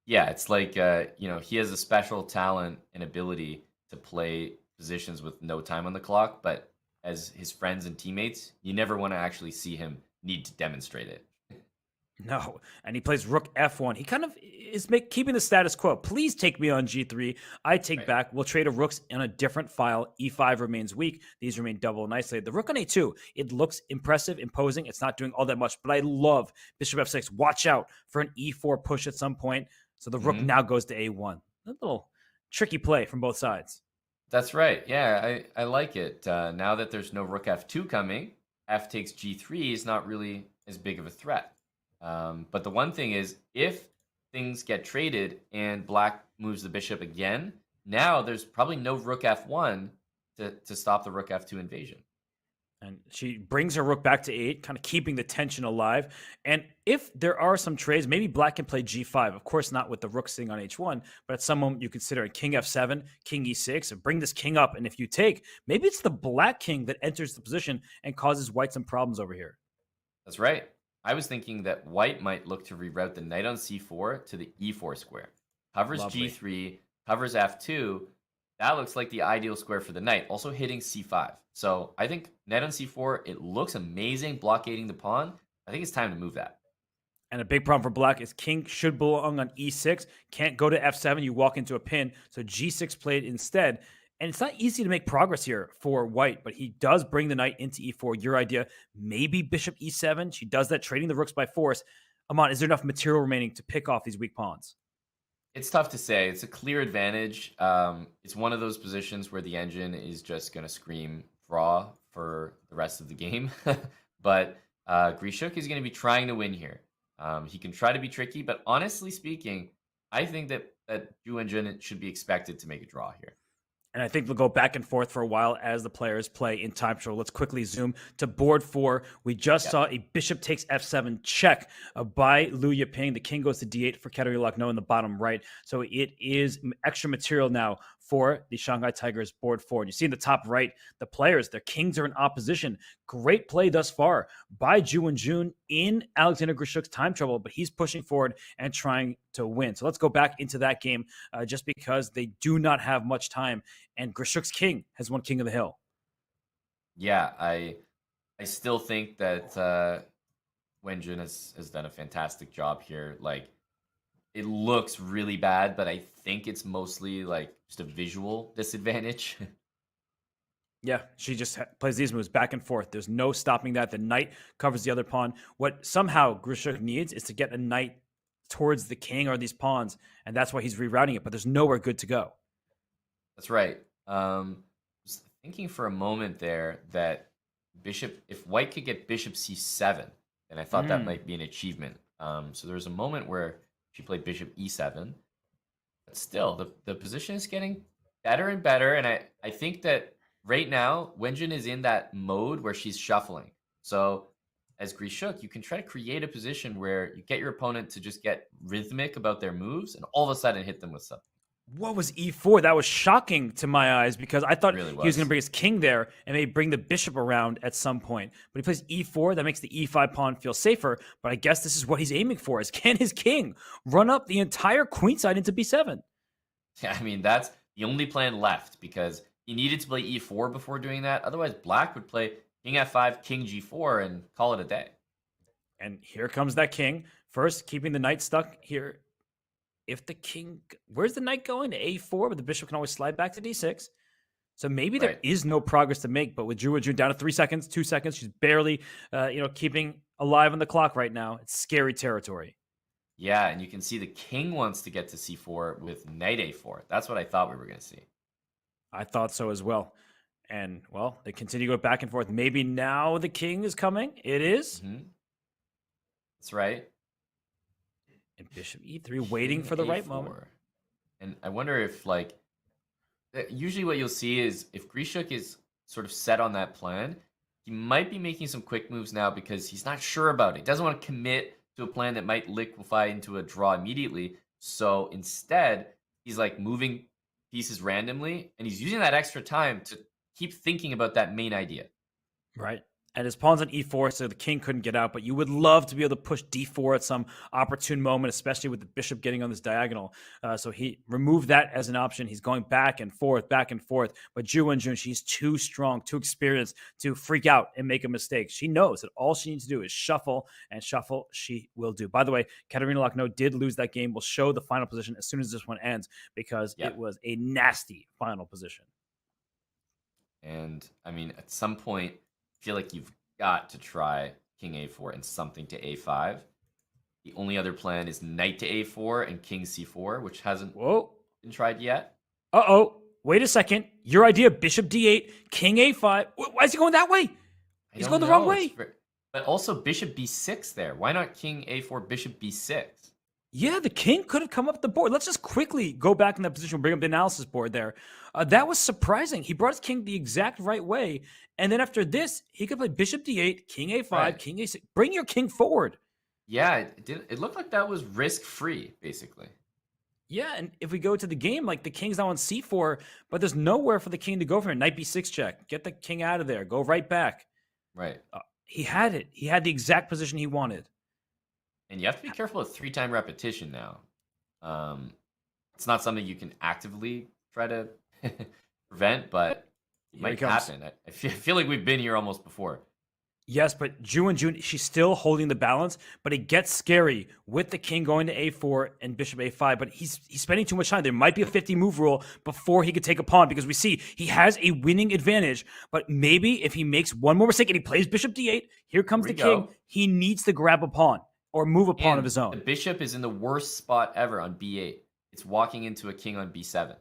Yeah, it's like, he has a special talent and ability to play positions with no time on the clock, but as his friends and teammates, you never want to actually see him need to demonstrate it. No, and he plays rook f1. He kind of is keeping the status quo. Please take me on g3. I take back. We'll trade a rooks in a different file. e5 remains weak. These remain double and isolated. The rook on a2, it looks impressive, imposing. It's not doing all that much, but I love bishop f6. Watch out for an e4 push at some point. So the rook now goes to a1. A little tricky play from both sides. That's right. Yeah, I like it. Now that there's no rook f2 coming, f takes g3 is not really as big of a threat. But the one thing is, if things get traded and black moves the bishop again, now there's probably no rook f1 to stop the rook f2 invasion. And she brings her rook back to 8, kind of keeping the tension alive. And if there are some trades, maybe black can play g5. Of course, not with the rook sitting on h1, but at some moment you consider king f7, king e6, and bring this king up. And if you take, maybe it's the black king that enters the position and causes white some problems over here. That's right. I was thinking that white might look to reroute the knight on c4 to the e4 square. Covers g3, covers f2. That looks like the ideal square for the knight, also hitting c5. So I think knight on c4, it looks amazing, blockading the pawn. I think it's time to move that. And a big problem for black is king should belong on e6. Can't go to f7. You walk into a pin. So g6 played instead. And it's not easy to make progress here for white, but he does bring the knight into e4. Your idea, maybe bishop e7. She does that, trading the rooks by force. Aman, is there enough material remaining to pick off these weak pawns? It's tough to say. It's a clear advantage. It's one of those positions where the engine is just going to scream draw for the rest of the game. But Grishuk is going to be trying to win here. He can try to be tricky, but honestly speaking, I think that Ju Wenjun should be expected to make a draw here. And I think we'll go back and forth for a while as the players play in time control. Let's quickly zoom to board 4. We just saw a bishop takes f7 check by Liu Yiping. The king goes to d8 for Caruana in the bottom right. So it is extra material now for the Shanghai Tigers board 4. And you see in the top right, the players, their kings are in opposition. Great play thus far by Ju Wenjun in Alexander Grishuk's time trouble, but he's pushing forward and trying to win. So let's go back into that game just because they do not have much time. And Grishuk's king has won King of the Hill. Yeah, I still think that Wenjun has done a fantastic job here. Like, it looks really bad, but I think it's mostly like just a visual disadvantage. Yeah, she just plays these moves back and forth. There's no stopping that. The knight covers the other pawn. What somehow Grishuk needs is to get a knight towards the king or these pawns, and that's why he's rerouting it, but there's nowhere good to go. That's right. Just thinking for a moment there that if white could get bishop c7, then I thought that might be an achievement. So there was a moment where she played bishop e7, but still the position is getting better and better. And I think that right now Wenjun is in that mode where she's shuffling. So as Grishuk, you can try to create a position where you get your opponent to just get rhythmic about their moves and all of a sudden hit them with something. What was e4? That was shocking to my eyes because I thought Really he was going to was. bring his king there and maybe bring the bishop around at some point. But he plays e4. That makes the e5 pawn feel safer. But I guess this is what he's aiming for: is can his king run up the entire queenside into b7? Yeah, I mean, that's the only plan left because he needed to play e4 before doing that. Otherwise, black would play king f5, king g4, and call it a day. And here comes that king. First, keeping the knight stuck here. If the king, where's the knight going? To a4, but the bishop can always slide back to d6. So maybe there is no progress to make. But with Jun down to 3 seconds, 2 seconds, she's barely, keeping alive on the clock right now. It's scary territory. Yeah, and you can see the king wants to get to c4 with knight a4. That's what I thought we were going to see. I thought so as well. And, well, they continue to go back and forth. Maybe now the king is coming. It is. That's right. And bishop e3, waiting for the right moment. And I wonder if, usually what you'll see is if Grishuk is sort of set on that plan, he might be making some quick moves now because he's not sure about it. He doesn't want to commit to a plan that might liquefy into a draw immediately. So instead, he's moving pieces randomly, and he's using that extra time to keep thinking about that main idea. Right. And his pawn's on e4, so the king couldn't get out. But you would love to be able to push d4 at some opportune moment, especially with the bishop getting on this diagonal. So he removed that as an option. He's going back and forth, back and forth. But Ju Wenjun, she's too strong, too experienced to freak out and make a mistake. She knows that all she needs to do is shuffle, and shuffle she will do. By the way, Katerina Lochno did lose that game. We'll show the final position as soon as this one ends because it was a nasty final position. And, I mean, at some point, I feel like you've got to try king a4 and something to a5. The only other plan is knight to a4 and king c4, which hasn't been tried yet. Uh-oh. Wait a second. Your idea, bishop d8, king a5. Why is he going that way? He's going the wrong way. But also bishop b6 there. Why not king a4, bishop b6? Yeah, the king could have come up the board. Let's just quickly go back in that position, bring up the analysis board there. That was surprising. He brought his king the exact right way. And then after this, he could play bishop d8, king a5, king a6. Bring your king forward. Yeah, it looked like that was risk-free, basically. Yeah, and if we go to the game, the king's now on c4, but there's nowhere for the king to go from here. Knight b6 check. Get the king out of there. Go right back. Right. He had it. He had the exact position he wanted. And you have to be careful with 3-time repetition now. It's not something you can actively try to prevent, but it might happen. I feel like we've been here almost before. Yes, but Ju Wenjun, she's still holding the balance, but it gets scary with the king going to a4 and bishop a5, but he's spending too much time. There might be a 50-move rule before he could take a pawn because we see he has a winning advantage, but maybe if he makes one more mistake and he plays bishop d8, here comes the king, he needs to grab a pawn or move a pawn of his own. The bishop is in the worst spot ever on b8. It's walking into a king on b7.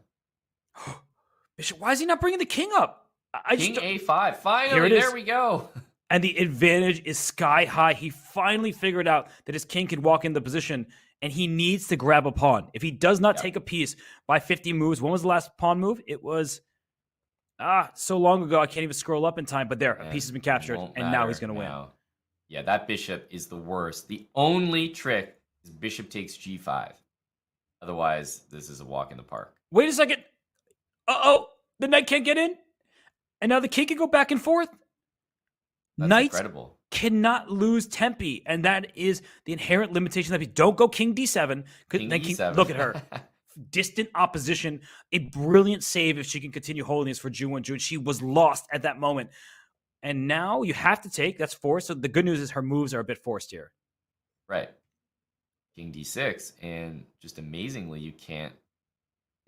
Bishop, why is he not bringing the king up? King a5. Finally, there we go. And the advantage is sky high. He finally figured out that his king can walk in the position, and he needs to grab a pawn. If he does not take a piece by 50 moves, when was the last pawn move? It was so long ago, I can't even scroll up in time, but a piece has been captured, and now he's going to win. Yeah, that bishop is the worst. The only trick is bishop takes g5. Otherwise, this is a walk in the park. Wait a second. Uh-oh. The knight can't get in. And now the king can go back and forth. That's Knights incredible. Cannot lose tempi. And that is the inherent limitation of it. Don't go king d7. King e7. Look at her. Distant opposition. A brilliant save if she can continue holding this for Ju Wenjun. She was lost at that moment. And now you have to take. That's forced. So the good news is her moves are a bit forced here. Right. King d6. And just amazingly, you can't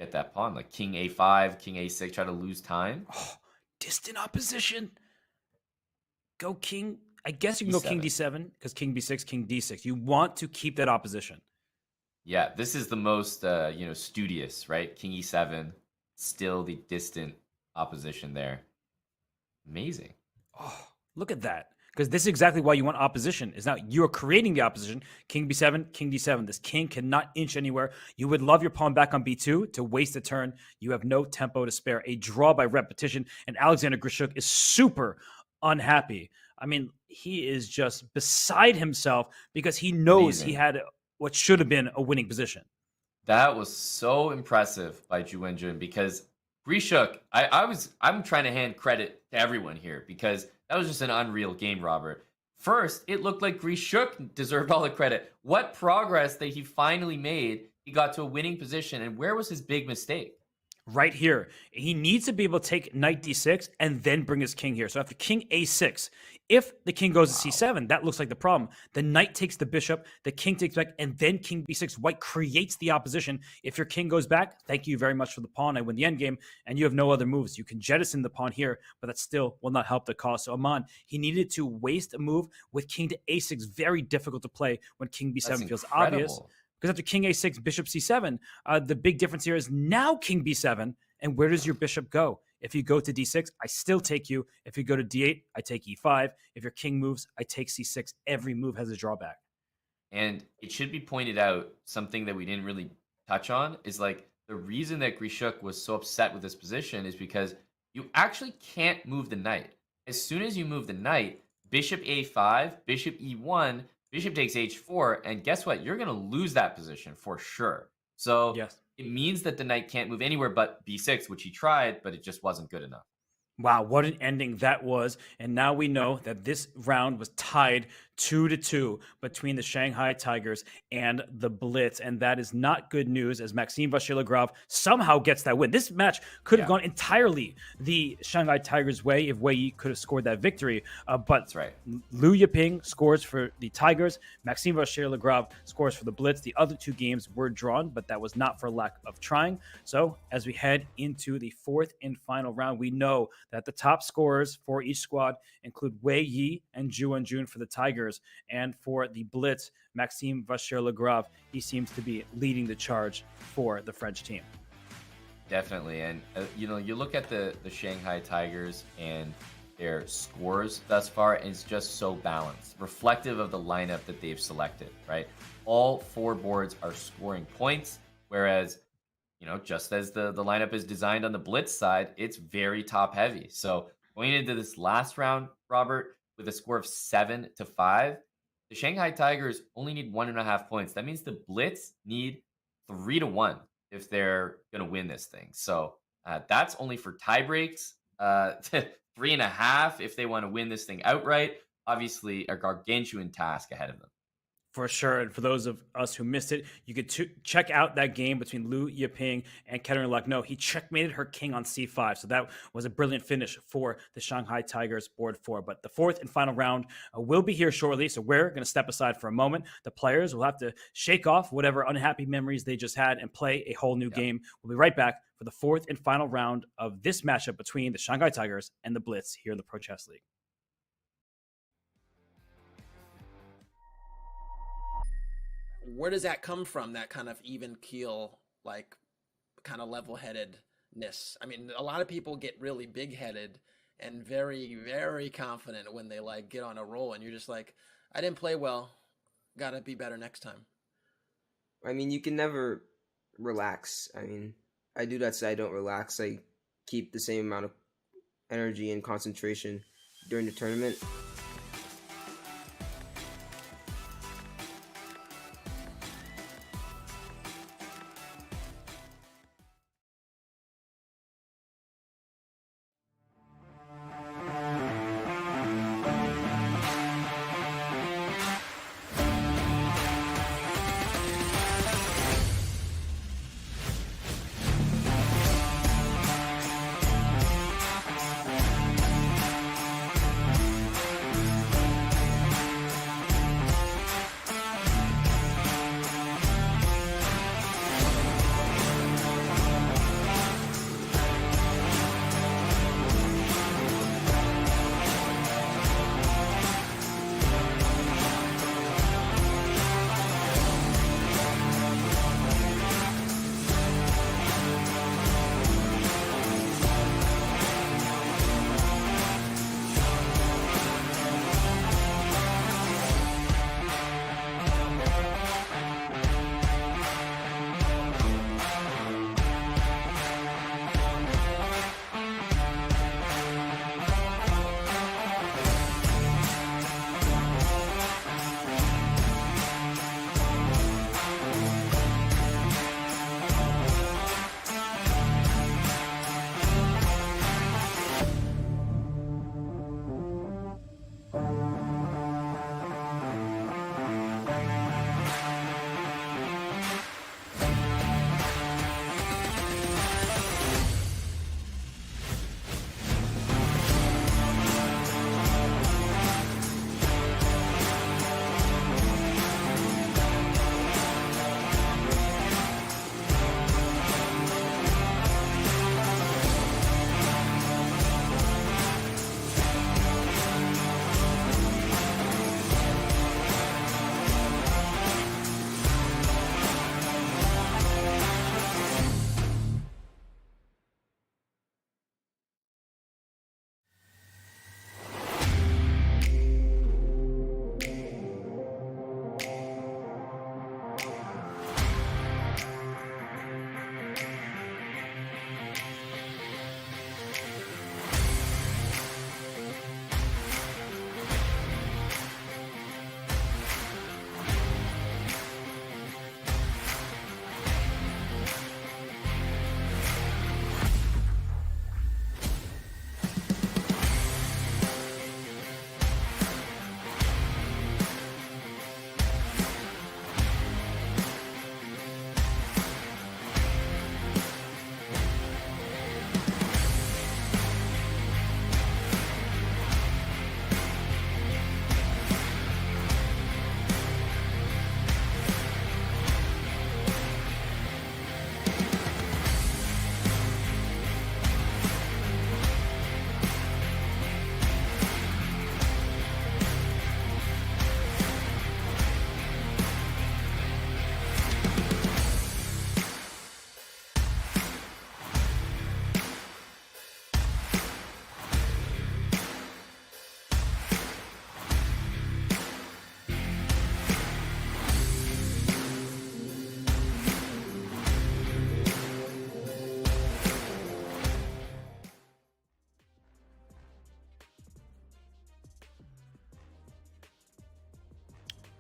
get that pawn. Like king a5, king a6, try to lose time. Oh, distant opposition. Go king. I guess you can go king d7 because king b6, king d6. You want to keep that opposition. Yeah, this is the most studious, right? King e7. still the distant opposition there. Amazing. Oh, look at that. Because this is exactly why you want opposition. Is now you're creating the opposition. King b7, king d7. This king cannot inch anywhere. You would love your pawn back on b2 to waste a turn. You have no tempo to spare. A draw by repetition. And Alexander Grishuk is super unhappy. I mean, he is just beside himself because he knows he had what should have been a winning position. That was so impressive by Ju Wenjun because Grishuk, I'm trying to hand credit to everyone here because that was just an unreal game, Robert. First, it looked like Grishuk deserved all the credit. What progress that he finally made. He got to a winning position, and where was his big mistake? Right here. He needs to be able to take knight d6 and then bring his king here. So after king a6, if the king goes to c7, that looks like the problem. The knight takes the bishop, the king takes back, and then king b6. White creates the opposition. If your king goes back, thank you very much for the pawn. I win the endgame, and you have no other moves. You can jettison the pawn here, but that still will not help the cause. So Aman, he needed to waste a move with king to a6. Very difficult to play when king b7 feels obvious. Because after king a6, bishop c7, the big difference here is now king b7. And where does your bishop go? If you go to d6, I still take you. If you go to d8, I take e5. If your king moves, I take c6. Every move has a drawback. And it should be pointed out, something that we didn't really touch on is like the reason that Grishuk was so upset with this position is because you actually can't move the knight. As soon as you move the knight, bishop a5, bishop e1, bishop takes h4, and guess what? You're going to lose that position for sure. So it means that the knight can't move anywhere but b6, which he tried, but it just wasn't good enough. Wow, what an ending that was. And now we know that this round was tied 2-2 between the Shanghai Tigers and the Blitz. And that is not good news as Maxime Vachier-Lagrave somehow gets that win. This match could have gone entirely the Shanghai Tigers' way if Wei Yi could have scored that victory. But that's right. Liu Yiping scores for the Tigers. Maxime Vachier-Lagrave scores for the Blitz. The other two games were drawn, but that was not for lack of trying. So as we head into the fourth and final round, we know that the top scorers for each squad include Wei Yi and Ju Wenjun for the Tigers. And for the Blitz, Maxime Vachier-Lagrave, he seems to be leading the charge for the French team. Definitely. And, you look at the Shanghai Tigers and their scores thus far, and it's just so balanced, reflective of the lineup that they've selected, right? All four boards are scoring points, whereas just as the lineup is designed on the Blitz side, it's very top heavy. So going into this last round, Robert, with a score of 7-5, the Shanghai Tigers only need 1.5 points. That means the Blitz need 3-1 if they're going to win this thing. So that's only for tie breaks. 3.5 if they want to win this thing outright. Obviously, a gargantuan task ahead of them. For sure. And for those of us who missed it, you could check out that game between Liu Yiping and Katerina Lacno. He checkmated her king on c5. So that was a brilliant finish for the Shanghai Tigers board 4. But the fourth and final round will be here shortly. So we're going to step aside for a moment. The players will have to shake off whatever unhappy memories they just had and play a whole new game. We'll be right back for the fourth and final round of this matchup between the Shanghai Tigers and the Blitz here in the Pro Chess League. Where does that come from, that kind of even keel, like kind of level-headedness? I mean, a lot of people get really big-headed and very, very confident when they like get on a roll, and you're just like, I didn't play well, gotta be better next time. I mean, you can never relax. I mean, I do that so I don't relax. I keep the same amount of energy and concentration during the tournament.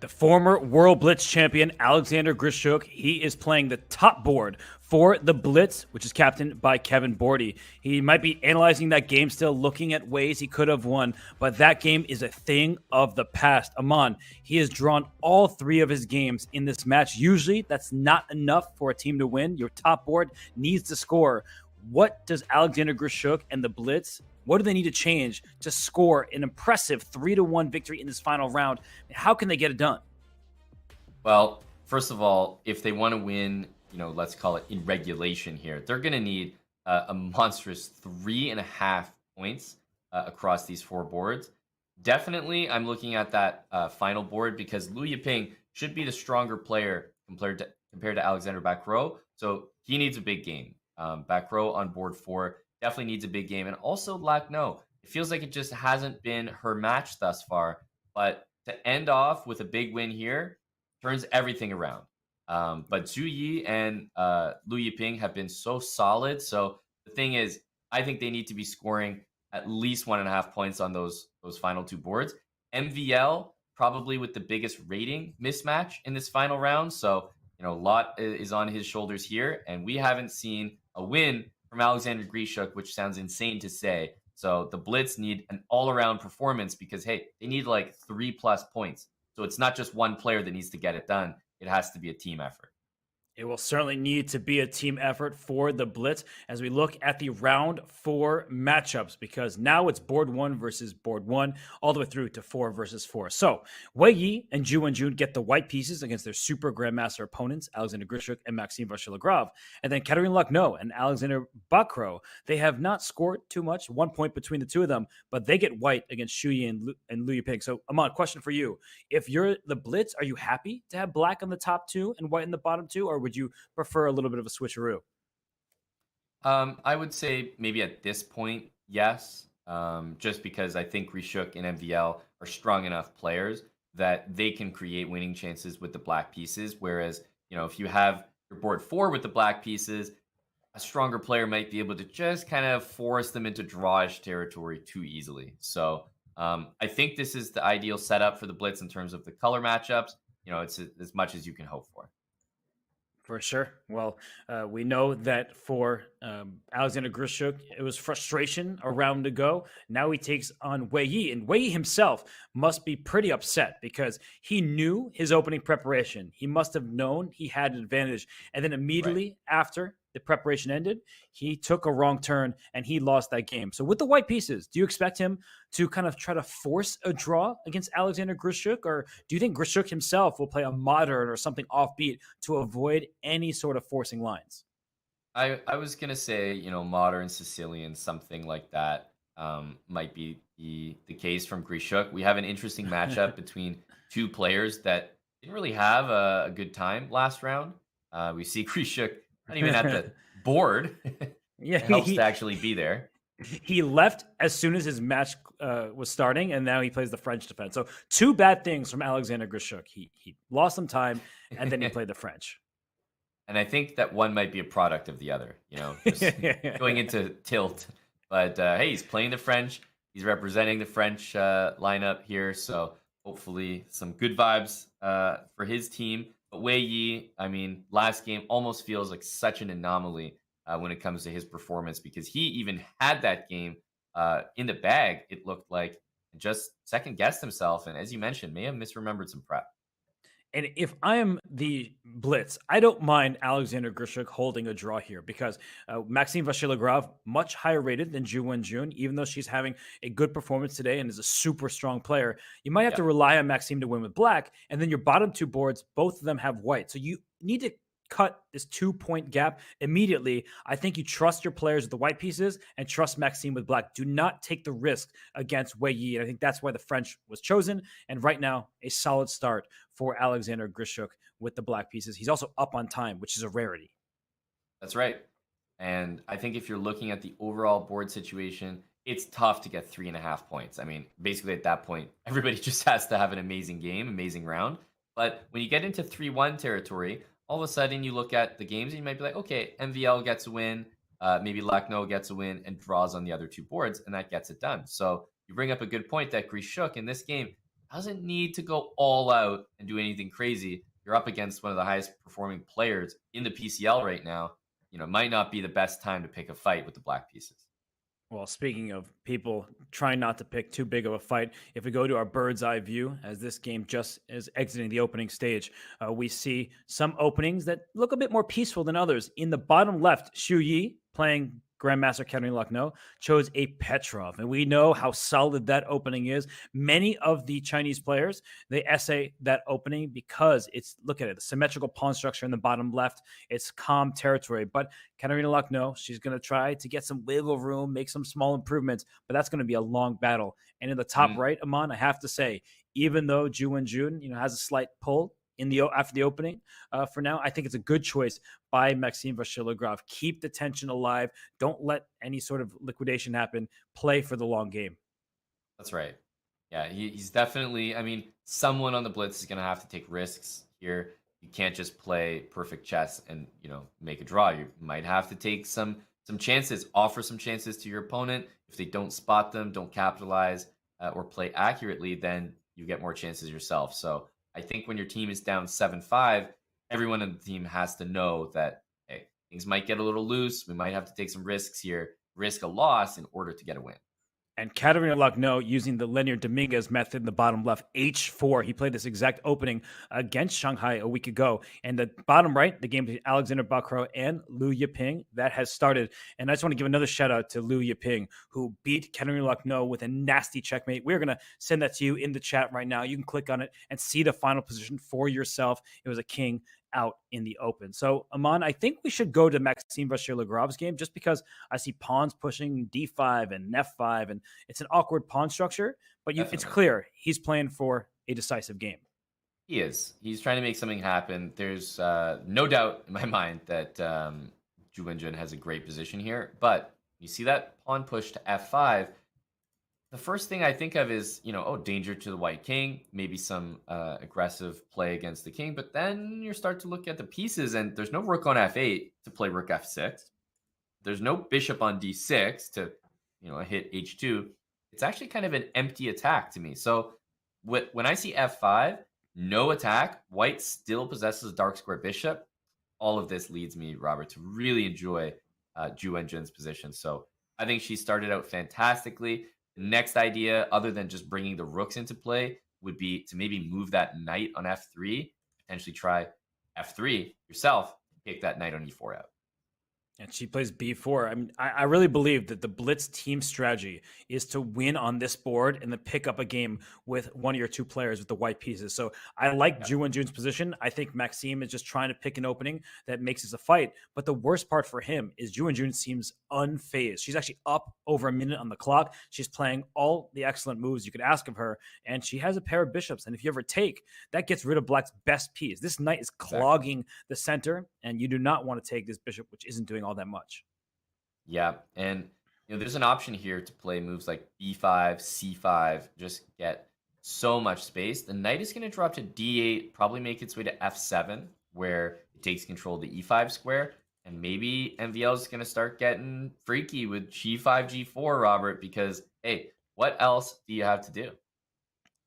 The former World Blitz champion, Alexander Grishuk, he is playing the top board for the Blitz, which is captained by Kevin Bordy. He might be analyzing that game still, looking at ways he could have won, but that game is a thing of the past. Aman, he has drawn all 3 of his games in this match. Usually, that's not enough for a team to win. Your top board needs to score. What does Alexander Grishuk and the Blitz, what do they need to change to score an impressive 3-1 victory in this final round? How can they get it done? Well, first of all, if they want to win, let's call it in regulation here, they're going to need a monstrous 3.5 points across these 4 boards. Definitely, I'm looking at that final board because Liu Yiping should be the stronger player compared to Alexander Back-Row. So he needs a big game. Back-Row on board 4 definitely needs a big game. And also Lac-No. It feels like it just hasn't been her match thus far. But to end off with a big win here turns everything around. But Zhu Yi and Liu Yiping have been so solid. So the thing is, I think they need to be scoring at least 1.5 points on those final 2 boards. MVL probably with the biggest rating mismatch in this final round. So, a lot is on his shoulders here. And we haven't seen a win from Alexander Grishuk, which sounds insane to say. So the Blitz need an all-around performance because, hey, they need like 3+ points. So it's not just one player that needs to get it done. It has to be a team effort. It will certainly need to be a team effort for the Blitz as we look at the round 4 matchups, because now it's board 1 versus board 1, all the way through to 4 versus 4. So Wei Yi and Ju Wenjun get the white pieces against their super grandmaster opponents, Alexander Grishuk and Maxime Vachier-Lagrave. And then Caroline Lac-No and Alexander Back-Row, they have not scored too much, 1 point between the 2 of them, but they get white against Xu Yi and Liu Yiping. So Aman, question for you. If you're the Blitz, are you happy to have black on the top 2 and white in the bottom 2, or would you prefer a little bit of a switcheroo? I would say maybe at this point, yes. Just because I think Grishuk and MVL are strong enough players that they can create winning chances with the black pieces. Whereas, if you have your board 4 with the black pieces, a stronger player might be able to just kind of force them into drawish territory too easily. So I think this is the ideal setup for the Blitz in terms of the color matchups. It's as much as you can hope for. For sure. Well, we know that for Alexander Grishuk, it was frustration a round ago. Now he takes on Wei Yi, and Wei Yi himself must be pretty upset because he knew his opening preparation. He must have known he had an advantage. And then immediately after the preparation ended, he took a wrong turn and he lost that game. So with the white pieces, do you expect him to kind of try to force a draw against Alexander Grishuk? Or do you think Grishuk himself will play a modern or something offbeat to avoid any sort of forcing lines? I was going to say, modern Sicilian, something like that might be the case from Grishuk. We have an interesting matchup between 2 players that didn't really have a good time last round. We see Grishuk not even at the board. Yeah, it helps to actually be there. He left as soon as his match was starting, and now he plays the French defense. So 2 bad things from Alexander Grishuk. He lost some time, and then he played the French. And I think that one might be a product of the other, just going into tilt. But hey, he's playing the French. He's representing the French lineup here. So hopefully some good vibes for his team. But Wei Yi, last game almost feels like such an anomaly when it comes to his performance because he even had that game in the bag, it looked like, just second-guessed himself. And as you mentioned, may have misremembered some prep. And if I am the Blitz, I don't mind Alexander Grishuk holding a draw here because Maxime Vachier-Lagrave, much higher rated than Ju Wenjun, even though she's having a good performance today and is a super strong player. You might have to rely on Maxime to win with black, and then your bottom 2 boards, both of them have white. So you need to cut this 2-point gap immediately. I think you trust your players with the white pieces and trust Maxime with black. Do not take the risk against Wei Yi. And I think that's why the French was chosen. And right now, a solid start for Alexander Grishuk with the black pieces. He's also up on time, which is a rarity. That's right. And I think if you're looking at the overall board situation, it's tough to get 3.5 points. Basically at that point, everybody just has to have an amazing game, amazing round. But when you get into 3-1 territory, all of a sudden you look at the games and you might be like, okay, MVL gets a win, maybe Lac-No gets a win and draws on the other 2 boards, and that gets it done. So you bring up a good point that Grishuk in this game doesn't need to go all out and do anything crazy. You're up against one of the highest performing players in the PCL right now. Might not be the best time to pick a fight with the black pieces. Well, speaking of people trying not to pick too big of a fight, if we go to our bird's eye view, as this game just is exiting the opening stage, we see some openings that look a bit more peaceful than others. In the bottom left, Xu Yi, playing Grandmaster Katerina Lucknow, chose a Petrov, and we know how solid that opening is. Many of the Chinese players, they essay that opening because look at it, the symmetrical pawn structure in the bottom left, it's calm territory. But Katerina Lucknow, she's going to try to get some wiggle room, make some small improvements, but that's going to be a long battle. And in the top right, Aman, I have to say, even though Ju Wenjun, has a slight pull after the opening, for now, I think it's a good choice by Maxime Vachier-Lagrave. Keep the tension alive. Don't let any sort of liquidation happen. Play for the long game. That's right. Yeah, he's definitely. I mean, someone on the Blitz is going to have to take risks here. You can't just play perfect chess and make a draw. You might have to take some chances, offer some chances to your opponent. If they don't spot them, don't capitalize, or play accurately, then you get more chances yourself. So I think when your team is down 7-5, everyone on the team has to know that, hey, things might get a little loose. We might have to take some risks here, risk a loss in order to get a win. And Katerina Lucknow using the Linear Dominguez method in the bottom left, H4. He played this exact opening against Shanghai a week ago. And the bottom right, the game between Alexander Bakro and Liu Yiping, that has started. And I just want to give another shout out to Liu Yiping, who beat Katerina Lucknow with a nasty checkmate. We're going to send that to you in the chat right now. You can click on it and see the final position for yourself. It was a king out in the open. So, Aman, I think we should go to Maxime Vachier-Lagrave's game just because I see pawns pushing d5 and f5, and it's an awkward pawn structure, but it's clear he's playing for a decisive game. He is. He's trying to make something happen. There's no doubt in my mind that Ju Wenjun has a great position here, but you see that pawn push to f5, the first thing I think of is, danger to the white king, maybe some aggressive play against the king. But then you start to look at the pieces, and there's no rook on f8 to play rook f6. There's no bishop on d6 to, hit h2. It's actually kind of an empty attack to me. So when I see f5, no attack, white still possesses dark square bishop. All of this leads me, Robert, to really enjoy Ju Wenjun's position. So I think she started out fantastically. Next idea, other than just bringing the rooks into play, would be to maybe move that knight on f3, potentially try f3 yourself, kick that knight on e4 out. And she plays b4. I mean, I really believe that the Blitz team strategy is to win on this board and then pick up a game with one of your two players with the white pieces. So I like Ju Wenjun's position. I think Maxime is just trying to pick an opening that makes this a fight. But the worst part for him is Ju Wenjun seems unfazed. She's actually up over a minute on the clock. She's playing all the excellent moves you could ask of her. And she has a pair of bishops. And if you ever take, that gets rid of Black's best piece. This knight is clogging the center, and you do not want to take this bishop, which isn't doing all that much. Yeah, and there's an option here to play moves like b5, c5, just get so much space. The knight is going to drop to d8, probably make its way to f7, where it takes control of the e5 square, and maybe MVL is going to start getting freaky with g5, g4, Robert, because, hey, what else do you have to do?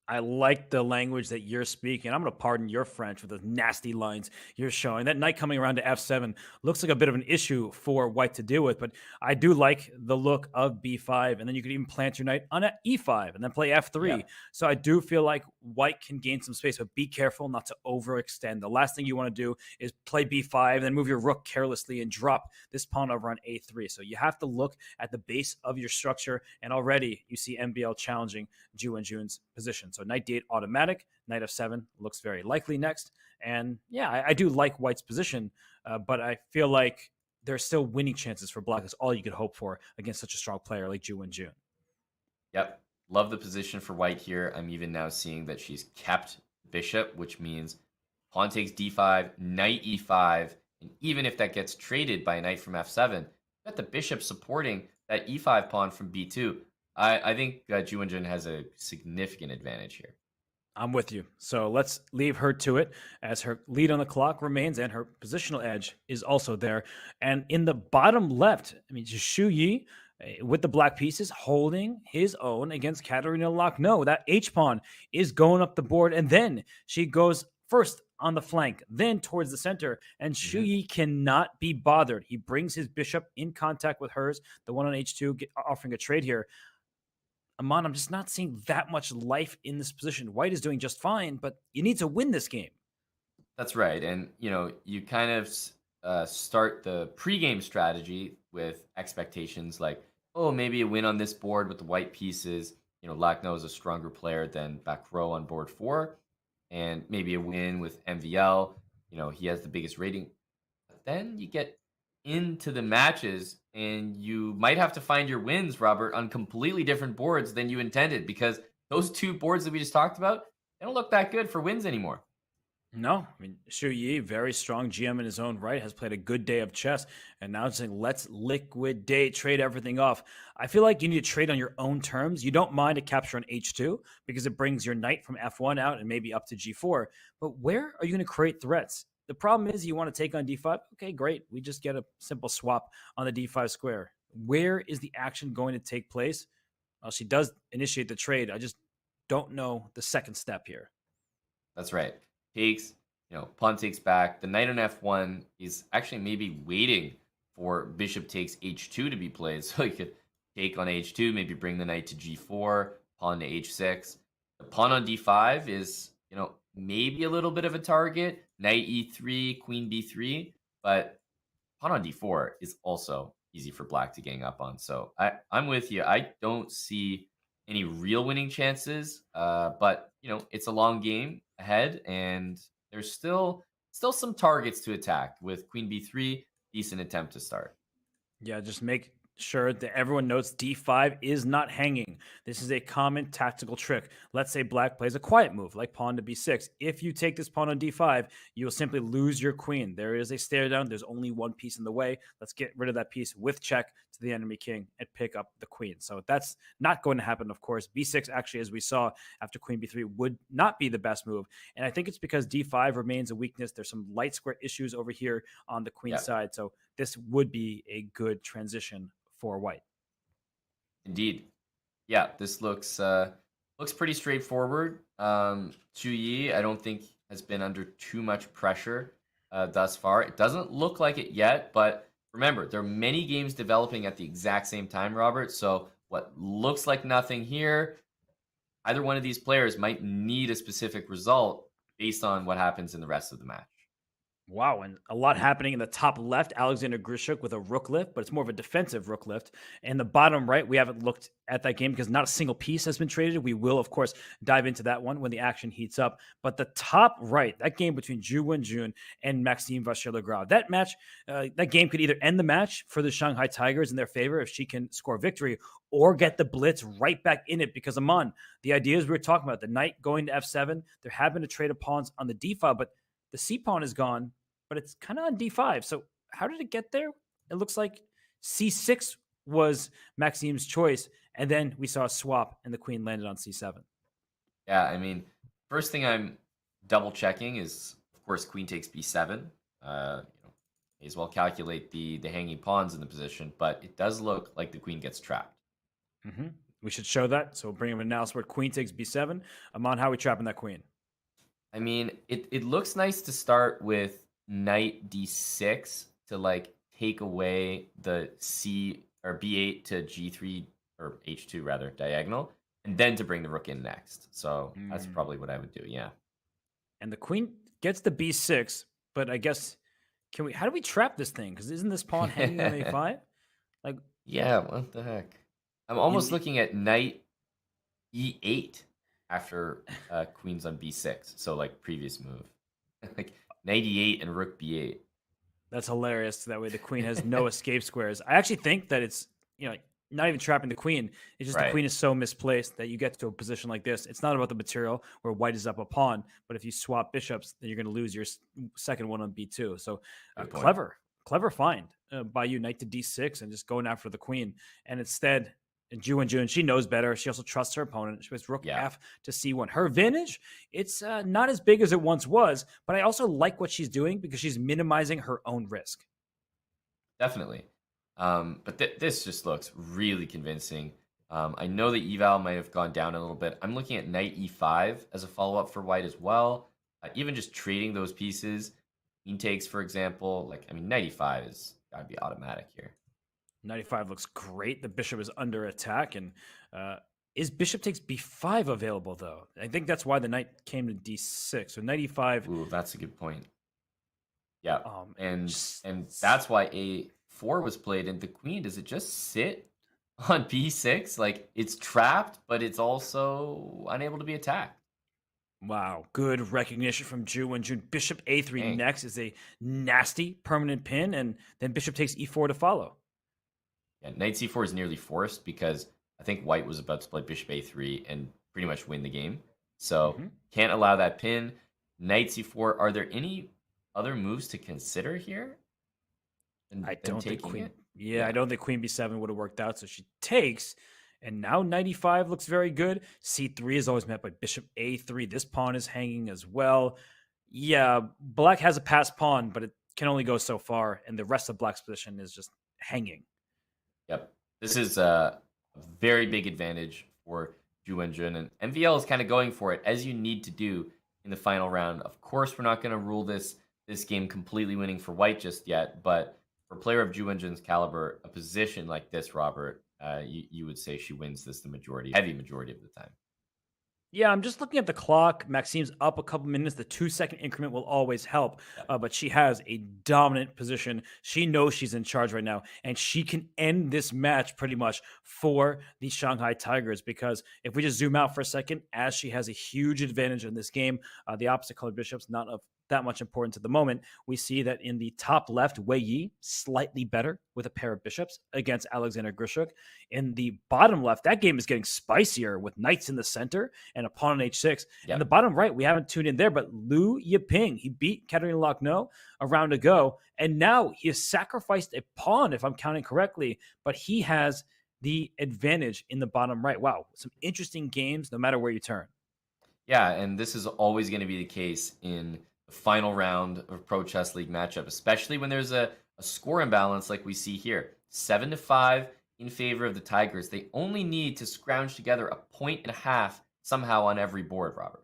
I like the language that you're speaking. I'm going to pardon your French with the nasty lines you're showing. That knight coming around to f7 looks like a bit of an issue for white to deal with, but I do like the look of b5, and then you could even plant your knight on e5 and then play f3. Yeah. So I do feel like white can gain some space, but be careful not to overextend. The last thing you want to do is play b5 and then move your rook carelessly and drop this pawn over on a3. So you have to look at the base of your structure, and already you see MBL challenging Ju Wenjun's position. So knight d8 automatic, knight f7 looks very likely next. And yeah, I do like white's position, but I feel like there's still winning chances for black. That's all you could hope for against such a strong player like Ju Wenjun. Yep. Love the position for white here. I'm even now seeing that she's kept bishop, which means pawn takes d5, knight e5, and even if that gets traded by a knight from f7, got the bishop supporting that e5 pawn from b2. I think Ju Wenjun has a significant advantage here. I'm with you. So let's leave her to it as her lead on the clock remains and her positional edge is also there. And in the bottom left, I mean, Xu Yi, with the black pieces holding his own against Katarina Locke. No, that H-pawn is going up the board, and then she goes first on the flank, then towards the center, and Xu Yi cannot be bothered. He brings his bishop in contact with hers, the one on H2, offering a trade here. Aman, I'm just not seeing that much life in this position. White is doing just fine, but you need to win this game. That's right. And, you kind of start the pregame strategy with expectations like, oh, maybe a win on this board with the white pieces. Lacno is a stronger player than back row on board 4. And maybe a win with MVL. He has the biggest rating. But then you get into the matches and you might have to find your wins, Robert, on completely different boards than you intended, because those 2 boards that we just talked about, they don't look that good for wins anymore. No, I mean, Xu Yi, very strong GM in his own right, has played a good day of chess, and now it's saying, let's liquidate, trade everything off. I feel like you need to trade on your own terms. You don't mind a capture on H2 because it brings your knight from F1 out and maybe up to G4, but where are you going to create threats? The problem is you want to take on D5. Okay, great. We just get a simple swap on the D5 square. Where is the action going to take place? Well, she does initiate the trade. I just don't know the second step here. That's right. Takes, pawn takes back. The knight on F1 is actually maybe waiting for bishop takes H2 to be played. So you could take on H2, maybe bring the knight to G4, pawn to H6. The pawn on D5 is, maybe a little bit of a target. Knight E3, queen B3. But pawn on D4 is also easy for black to gang up on. So I'm with you. I don't see any real winning chances. But, it's a long game ahead, and there's still some targets to attack with queen B3. Decent attempt to start. Yeah, just make sure that everyone notes D5 is not hanging. This is a common tactical trick. Let's say black plays a quiet move like pawn to B6. If you take this pawn on D5, you will simply lose your queen. There is a stare down. There's only one piece in the way. Let's get rid of that piece with check to the enemy king and pick up the queen. So that's not going to happen, of course. B6 actually, as we saw after queen B3, would not be the best move. And I think it's because D5 remains a weakness. There's some light square issues over here on the queen side. So this would be a good transition for white. Indeed. Yeah, this looks pretty straightforward. Xu Yi, I don't think, has been under too much pressure thus far. It doesn't look like it yet, but remember, there are many games developing at the exact same time, Robert. So what looks like nothing here, either one of these players might need a specific result based on what happens in the rest of the match. Wow, and a lot happening in the top left. Alexander Grishuk with a rook lift, but it's more of a defensive rook lift. And the bottom right, we haven't looked at that game because not a single piece has been traded. We will, of course, dive into that one when the action heats up. But the top right, that game between Zhu Wenjun and Maxime Vachier-Lagrave, that match, that game could either end the match for the Shanghai Tigers in their favor if she can score victory, or get the Blitz right back in it. Because, Aman, the ideas we were talking about, the knight going to F7, there have been a trade of pawns on the D file, but the C pawn is gone, but it's kind of on D5. So how did it get there? It looks like C6 was Maxime's choice, and then we saw a swap, and the queen landed on C7. Yeah, I mean, first thing I'm double checking is, of course, queen takes B7. May as well calculate the hanging pawns in the position, but it does look like the queen gets trapped. Mm-hmm. We should show that. So we'll bring him an analysis where queen takes B7. Aman, how are we trapping that queen? I mean, it looks nice to start with knight D6 to take away the C or B8 to G3 or H2 rather diagonal, and then to bring the rook in next. So that's probably what I would do. Yeah. And the queen gets the B6, but I guess how do we trap this thing? Because isn't this pawn hanging on A5? Yeah, what the heck? I'm almost looking at knight E8 after queen's on B6. So previous move. Knight E8 and rook B8. That's hilarious. That way the queen has no escape squares. I actually think that it's, not even trapping the queen. It's just the queen is so misplaced that you get to a position like this. It's not about the material where white is up a pawn, but if you swap bishops, then you're going to lose your second one on B2. So clever find by you, knight to D6 and just going after the queen. And instead, Zhu Wenjun, she knows better. She also trusts her opponent. She was rook F to C1. Her advantage, it's not as big as it once was, but I also like what she's doing because she's minimizing her own risk. Definitely. But this just looks really convincing. I know the eval might have gone down a little bit. I'm looking at knight e5 as a follow-up for white as well. Even just trading those pieces, queen takes, for example. Like, I mean, knight e5 is got to be automatic here. 95 looks great. The bishop is under attack. And is bishop takes b5 available, though? I think that's why the knight came to d6. So knight e5. Ooh, that's a good point. Yeah, and just- that's why a4 was played. And the queen, does it just sit on b6? Like, it's trapped, but it's also unable to be attacked. Wow, good recognition from Ju and June. Bishop a3 Dang. next is a nasty permanent pin, and then bishop takes e4 to follow. Yeah, knight c4 is nearly forced because I think white was about to play bishop a3 and pretty much win the game. So can't allow that pin. Knight c4. Are there any other moves to consider here? I don't think queen. It? Yeah, I don't think queen b7 would have worked out. So she takes, and now 95 looks very good. C3 is always met by bishop a3. This pawn is hanging as well. Yeah, black has a passed pawn, but it can only go so far, and the rest of black's position is just hanging. Yep, this is a very big advantage for Ju Wenjun, and MVL is kind of going for it, as you need to do in the final round. Of course, we're not going to rule this game completely winning for white just yet, but for a player of Ju Wenjun's caliber, a position like this, Robert, you would say she wins this heavy majority of the time. Yeah, I'm just looking at the clock. Maxime's up a couple minutes. The 2-second increment will always help, but she has a dominant position. She knows she's in charge right now, and she can end this match pretty much for the Shanghai Tigers, because if we just zoom out for a second, as she has a huge advantage in this game, the opposite color bishop's not of that much importance at the moment. We see that in the top left, Wei Yi slightly better with a pair of bishops against Alexander Grishuk. In the bottom left, that game is getting spicier with knights in the center and a pawn on h6. In the bottom right, we haven't tuned in there, but Liu Yiping, he beat Katerina Lochno a round ago, and now he has sacrificed a pawn, if I'm counting correctly, but he has the advantage in the bottom right. Wow, some interesting games no matter where you turn. Yeah, and this is always going to be the case in the final round of Pro Chess League matchup, especially when there's a score imbalance like we see here. 7-5 in favor of the Tigers. They only need to scrounge together a 1.5 somehow on every board, Robert.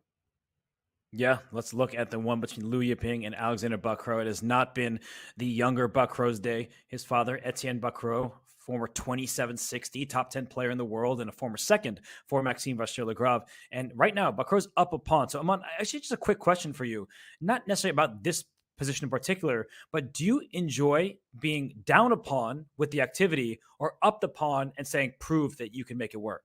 Yeah, let's look at the one between Liu Yiping and Alexander Buckrow. It has not been the younger Buckrow's day. His father, Etienne Buckrow, former 2760 top 10 player in the world and a former second for Maxime Vachier-Lagrave. And right now, Buckrow's up a pawn. So, Aman, actually just a quick question for you. Not necessarily about this position in particular, but do you enjoy being down a pawn with the activity or up the pawn and saying, prove that you can make it work?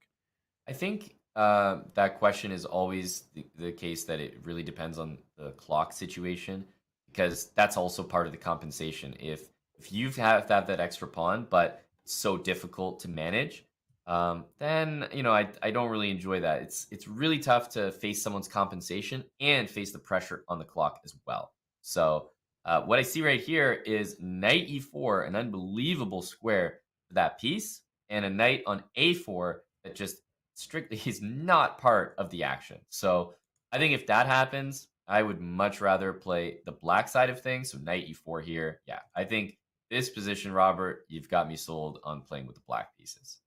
I think that question is always the case, that it really depends on the clock situation, because that's also part of the compensation. If you have to have that extra pawn, but it's so difficult to manage, then I don't really enjoy that. It's really tough to face someone's compensation and face the pressure on the clock as well. So what I see right here is knight e4, an unbelievable square for that piece, and a knight on a4 that just strictly is not part of the action. So I think if that happens, I would much rather play the black side of things. So knight e4 here. Yeah, I think this position, Robert, you've got me sold on playing with the black pieces.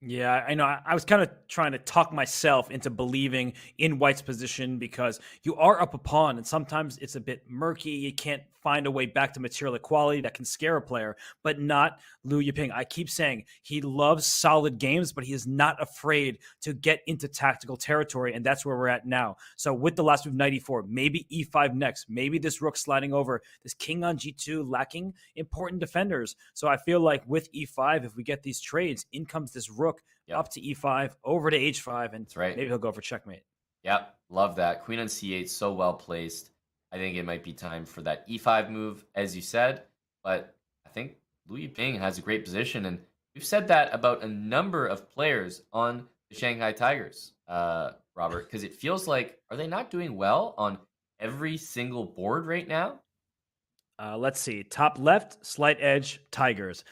Yeah, I know. I was kind of trying to talk myself into believing in white's position, because you are up a pawn and sometimes it's a bit murky. You can't find a way back to material equality that can scare a player, but not Liu Yiping. I keep saying he loves solid games, but he is not afraid to get into tactical territory, and that's where we're at now. So with the last move, knight e4, maybe e5 next, maybe this rook sliding over, this king on g2 lacking important defenders. So I feel like with e5, if we get these trades, in comes this rook up to e5, over to h5, and that's right. Maybe he'll go for checkmate. Yep, love that. Queen on c8, so well placed. I think it might be time for that e5 move, as you said, but I think Liu Yiping has a great position, and we've said that about a number of players on the Shanghai Tigers, Robert, because it feels like, are they not doing well on every single board right now? Let's see. Top left, slight edge, Tigers.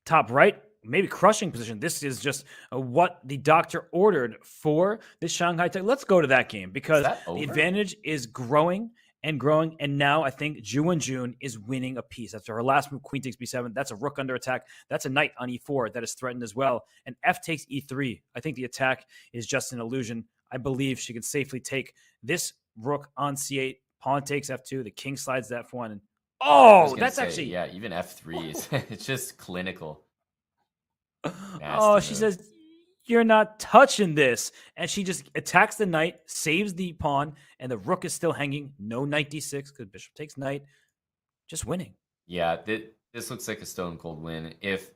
Top right, maybe crushing position. This is just what the doctor ordered for the Shanghai Tigers. Let's go to that game, because the advantage is growing and growing. And now I think Ju Wenjun is winning a piece. After her last move, queen takes b7. That's a rook under attack. That's a knight on e4 that is threatened as well. And f takes e3. I think the attack is just an illusion. I believe she can safely take this rook on c8. Pawn takes f2. The king slides to f1. And that's actually... Yeah, even f3 is it's just clinical. Nasty she says, you're not touching this. And she just attacks the knight, saves the pawn, and the rook is still hanging. No knight d6 because bishop takes knight. Just winning. Yeah, this looks like a stone cold win. If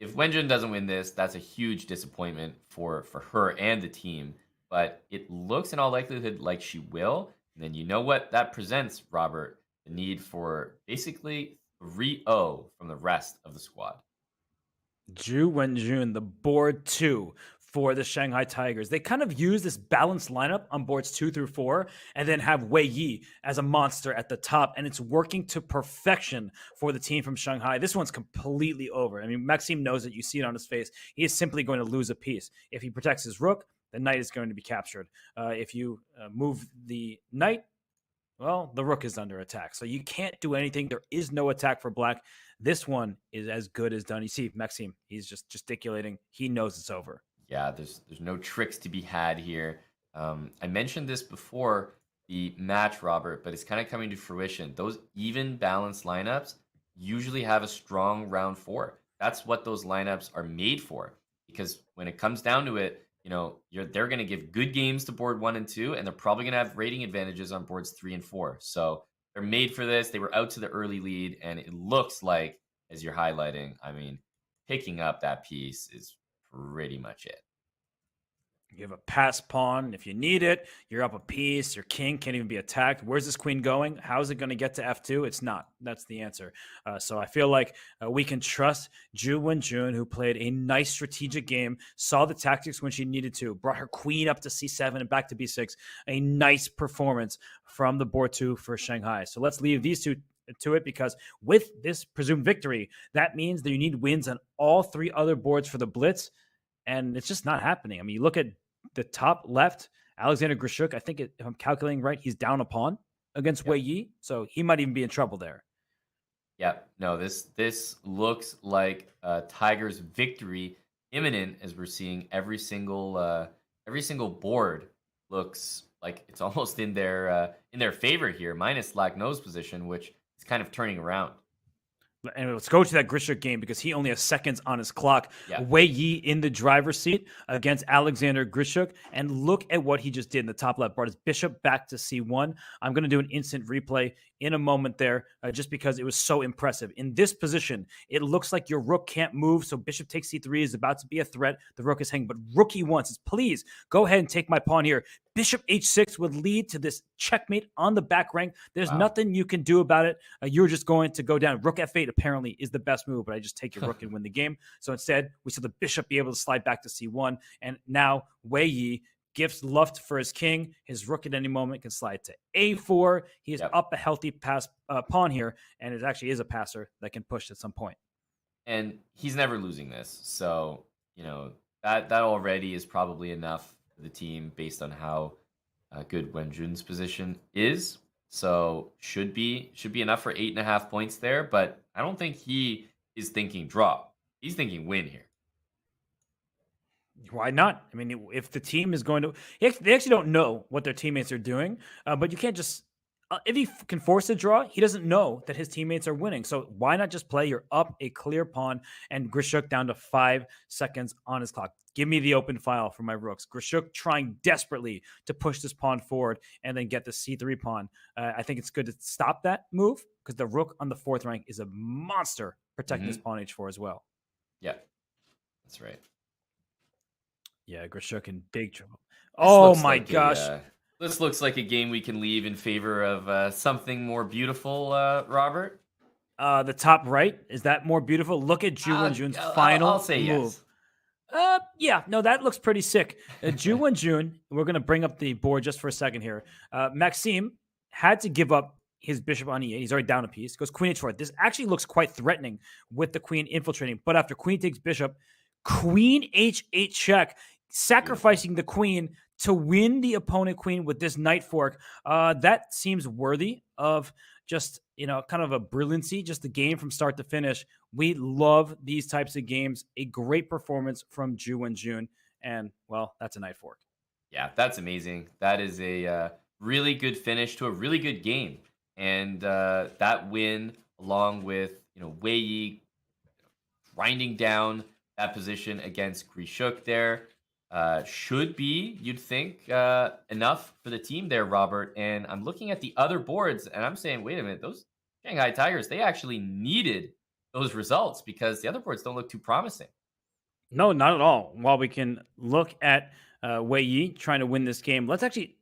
Wenjun doesn't win this, that's a huge disappointment for her and the team. But it looks in all likelihood like she will. And then you know what that presents, Robert? The need for basically 3-0 from the rest of the squad. Ju Wenjun, the board 2 for the Shanghai Tigers. They kind of use this balanced lineup on boards 2 through 4 and then have Wei Yi as a monster at the top. And it's working to perfection for the team from Shanghai. This one's completely over. I mean, Maxime knows it. You see it on his face. He is simply going to lose a piece. If he protects his rook, the knight is going to be captured. If you move the knight, well, the rook is under attack. So you can't do anything. There is no attack for black. This one is as good as done. You see Maxime, he's just gesticulating. He knows it's over. Yeah, there's no tricks to be had here. I mentioned this before the match, Robert, but it's kind of coming to fruition. Those even balanced lineups usually have a strong round 4. That's what those lineups are made for. Because when it comes down to it, they're going to give good games to board 1 and 2, and they're probably going to have rating advantages on boards 3 and 4. So they're made for this. They were out to the early lead, and it looks like, as you're highlighting, I mean, picking up that piece is pretty much it. You have a pass pawn. If you need it, you're up a piece. Your king can't even be attacked. Where's this queen going? How is it going to get to f2? It's not. That's the answer. So I feel like we can trust Ju Wenjun, who played a nice strategic game, saw the tactics when she needed to, brought her queen up to c7 and back to b6. A nice performance from the board 2 for Shanghai. So let's leave these two to it, because with this presumed victory, that means that you need wins on all 3 other boards for the Blitz. And it's just not happening. I mean, you look at the top left, Alexander Grishuk, I think if I'm calculating right, he's down a pawn against Wei Yi. So he might even be in trouble there. Yeah, no, this looks like Tigers' victory imminent, as we're seeing every single board looks like it's almost in their favor here, minus Lack No's position, which is kind of turning around. And let's go to that Grishuk game, because he only has seconds on his clock. Yeah. Wei Yi in the driver's seat against Alexander Grishuk. And look at what he just did in the top left. Brought his bishop back to c1. I'm going to do an instant replay in a moment there, just because it was so impressive. In this position, it looks like your rook can't move, so bishop takes c3 is about to be a threat. The rook is hanging, but rook e1 says, please go ahead and take my pawn here. Bishop h6 would lead to this checkmate on the back rank. There's nothing you can do about it. You're just going to go down. Rook f8 apparently is the best move, but I just take your rook and win the game. So instead, we saw the bishop be able to slide back to c1, and now Wei Yi gifts Luft for his king. His rook at any moment can slide to a4. He is up a healthy pawn here, and it actually is a passer that can push at some point. And he's never losing this. So, that already is probably enough for the team based on how good Wenjun's position is. So should be enough for 8.5 points there. But I don't think he is thinking draw. He's thinking win here. Why not? I mean, if the team is going to... They actually don't know what their teammates are doing, but you can't just... if he can force a draw, he doesn't know that his teammates are winning. So why not just play? You're up a clear pawn, and Grishuk down to 5 seconds on his clock. Give me the open file for my rooks. Grishuk trying desperately to push this pawn forward and then get the c3 pawn. I think it's good to stop that move, because the rook on the 4th rank is a monster protecting this pawn h4 as well. Yeah, that's right. Yeah, Grishuk in big trouble. Oh my gosh. This looks like a game we can leave in favor of something more beautiful, Robert. The top right, is that more beautiful? Look at Ju Wenjun's final I'll say move. Yes. Yeah, no, that looks pretty sick. Ju Wenjun, we're going to bring up the board just for a second here. Maxime had to give up his bishop on e8. He's already down a piece. Goes queen h4. This actually looks quite threatening with the queen infiltrating. But after queen takes bishop, queen h8 check, sacrificing the queen to win the opponent queen with this knight fork, that seems worthy of just, kind of a brilliancy, just the game from start to finish. We love these types of games. A great performance from Ju and Jun. And, well, that's a knight fork. Yeah, that's amazing. That is a really good finish to a really good game. And that win, along with, Wei Yi grinding down that position against Grishuk there, should be, you'd think, enough for the team there, Robert. And I'm looking at the other boards, and I'm saying, wait a minute, those Shanghai Tigers, they actually needed those results because the other boards don't look too promising. No, not at all. While we can look at Wei Yi trying to win this game, let's actually...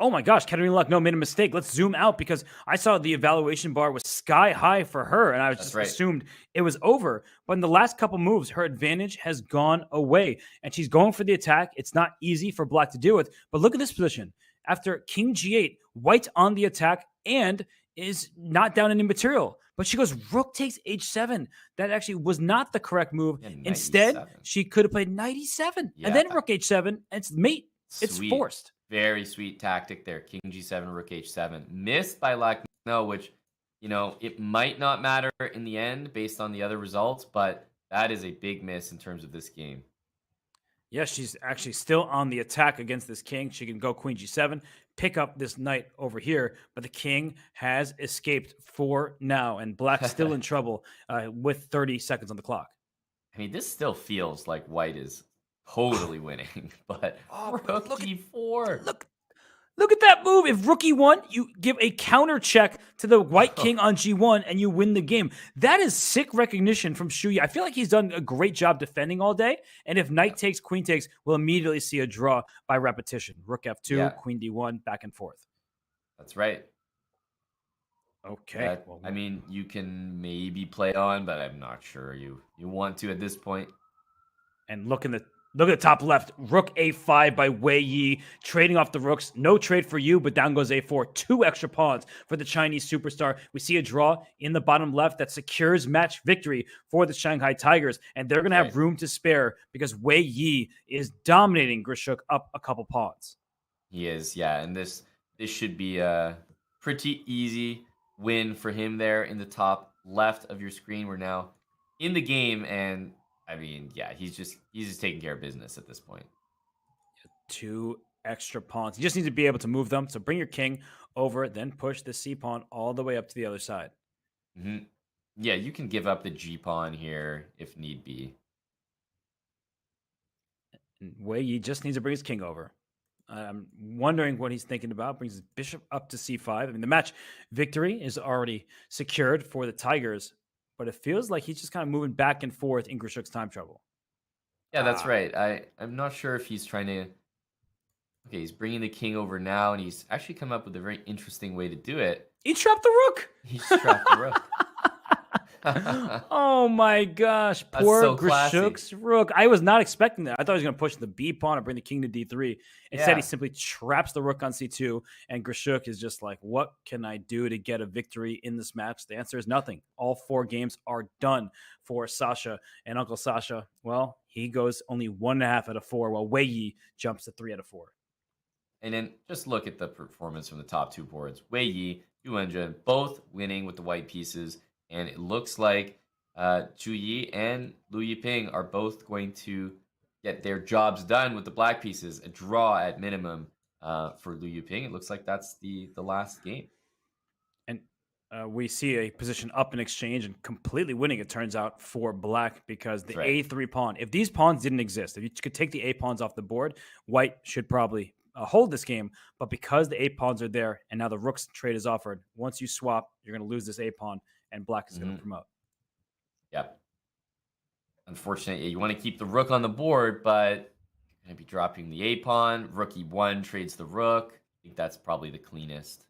Oh my gosh, Katarina Luck, made a mistake. Let's zoom out because I saw the evaluation bar was sky high for her, and I just assumed it was over. But in the last couple moves, her advantage has gone away, and she's going for the attack. It's not easy for Black to deal with, but look at this position. After King G8, White on the attack and is not down any material. But she goes, Rook takes H7. That actually was not the correct move. Yeah, Instead, she could have played Knight E7, and then Rook H7, and it's mate. It's forced. Very sweet tactic there. King G7, Rook H7. Missed by Lack No, which, it might not matter in the end based on the other results, but that is a big miss in terms of this game. Yeah, she's actually still on the attack against this king. She can go Queen G7, pick up this knight over here, but the king has escaped for now, and Black's still in trouble with 30 seconds on the clock. I mean, this still feels like White is totally winning, but Rook D4. Look at that move. If Rook E1, you give a counter check to the White King on G1 and you win the game. That is sick recognition from Shu Yi. I feel like he's done a great job defending all day. And if Knight takes, Queen takes, we'll immediately see a draw by repetition. Rook F2, Queen D1, back and forth. That's right. Okay. I mean, you can maybe play on, but I'm not sure you want to at this point. And look at the top left. Rook A5 by Wei Yi, trading off the rooks. No trade for you, but down goes A4. 2 extra pawns for the Chinese superstar. We see a draw in the bottom left that secures match victory for the Shanghai Tigers, and they're going to have room to spare because Wei Yi is dominating Grishuk up a couple pawns. He is, yeah, and this should be a pretty easy win for him there in the top left of your screen. We're now in the game, and I mean, yeah, he's just taking care of business at this point. 2 extra pawns. You just need to be able to move them. So bring your king over, then push the C pawn all the way up to the other side. Mm-hmm. Yeah, you can give up the G pawn here if need be. Wei Yi just needs to bring his king over. I'm wondering what he's thinking about. Brings his bishop up to C5. I mean, the match victory is already secured for the Tigers, but it feels like he's just kind of moving back and forth in Grishuk's time trouble. Yeah, that's right. I'm not sure if he's trying to... Okay, he's bringing the king over now, and he's actually come up with a very interesting way to do it. He trapped the rook! He trapped the rook. Oh my gosh. Poor so Grishuk's rook. I was not expecting that. I thought he was going to push the B pawn and bring the king to D3. Instead, he simply traps the rook on C2, and Grishuk is just like, what can I do to get a victory in this match? The answer is nothing. All 4 games are done for Sasha. And Uncle Sasha, well, he goes only 1.5 out of 4, while Wei Yi jumps to 3 out of 4. And then just look at the performance from the top 2 boards. Wei Yi, Yu Wenjun, both winning with the white pieces. And it looks like Zhu Yi and Lu Yiping are both going to get their jobs done with the black pieces. A draw at minimum for Lu Yiping. It looks like that's the last game. And we see a position up in exchange and completely winning, it turns out, for black because the A3 pawn. If these pawns didn't exist, if you could take the A pawns off the board, white should probably hold this game. But because the A pawns are there and now the rook's trade is offered, once you swap, you're going to lose this A pawn. And black is going to promote. Yep. Unfortunately, you want to keep the rook on the board, but you're going to be dropping the A pawn. Rook E1 trades the rook. I think that's probably the cleanest.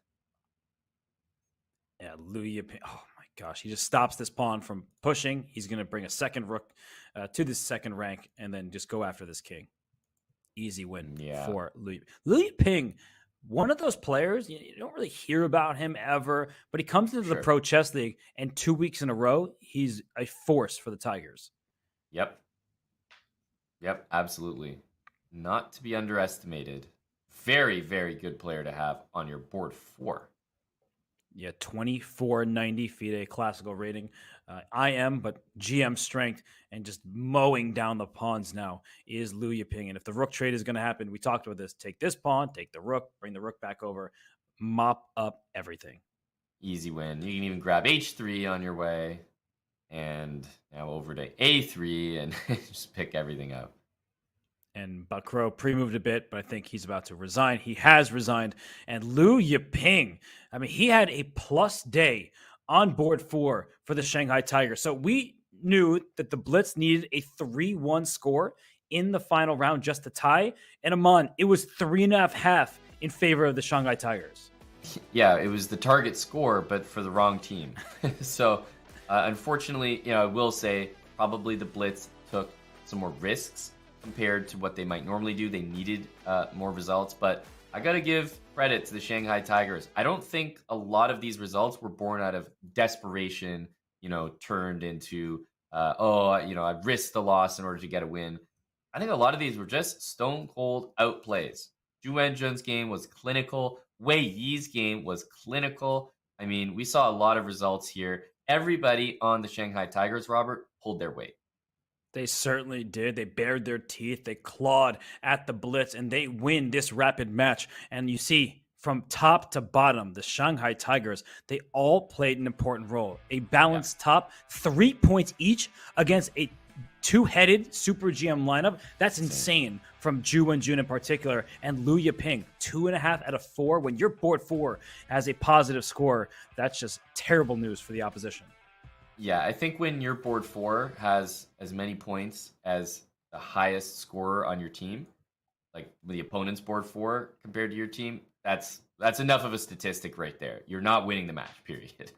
Yeah, Lu Yiping. Oh my gosh, he just stops this pawn from pushing. He's going to bring a second rook to this second rank and then just go after this king. Easy win for Lu Yiping. Lu Yiping, one of those players, you don't really hear about him ever, but he comes into the Pro Chess League, and 2 weeks in a row, he's a force for the Tigers. Yep, absolutely. Not to be underestimated. very, very good player to have on your board 4. Yeah, 2490 FIDE classical rating. IM, but GM strength and just mowing down the pawns now is Liu Yiping. And if the rook trade is going to happen, we talked about this. Take this pawn, take the rook, bring the rook back over, mop up everything. Easy win. You can even grab h3 on your way. And now over to a3 and just pick everything up. And Bakro pre-moved a bit, but I think he's about to resign. He has resigned. And Liu Yiping, I mean, he had a plus day on board 4 for the Shanghai Tigers. So we knew that the Blitz needed a 3-1 score in the final round just to tie. And Aman, it was 3.5 in favor of the Shanghai Tigers. Yeah, it was the target score, but for the wrong team. So unfortunately, I will say probably the Blitz took some more risks compared to what they might normally do. They needed more results, but I got to give credit to the Shanghai Tigers. I don't think a lot of these results were born out of desperation, turned into, I risked the loss in order to get a win. I think a lot of these were just stone cold outplays. Zhu Wenjun's game was clinical. Wei Yi's game was clinical. I mean, we saw a lot of results here. Everybody on the Shanghai Tigers, Robert, pulled their weight. They certainly did. They bared their teeth. They clawed at the Blitz, and they win this rapid match. And you see, from top to bottom, the Shanghai Tigers, they all played an important role. A balanced top, 3 points each against a two-headed Super GM lineup. That's insane from Zhu Wenjun in particular. And Liu Yiping, 2.5 out of 4. When your board 4 has a positive score, that's just terrible news for the opposition. Yeah, I think when your board 4 has as many points as the highest scorer on your team, like the opponent's board 4 compared to your team, that's enough of a statistic right there. You're not winning the match, period.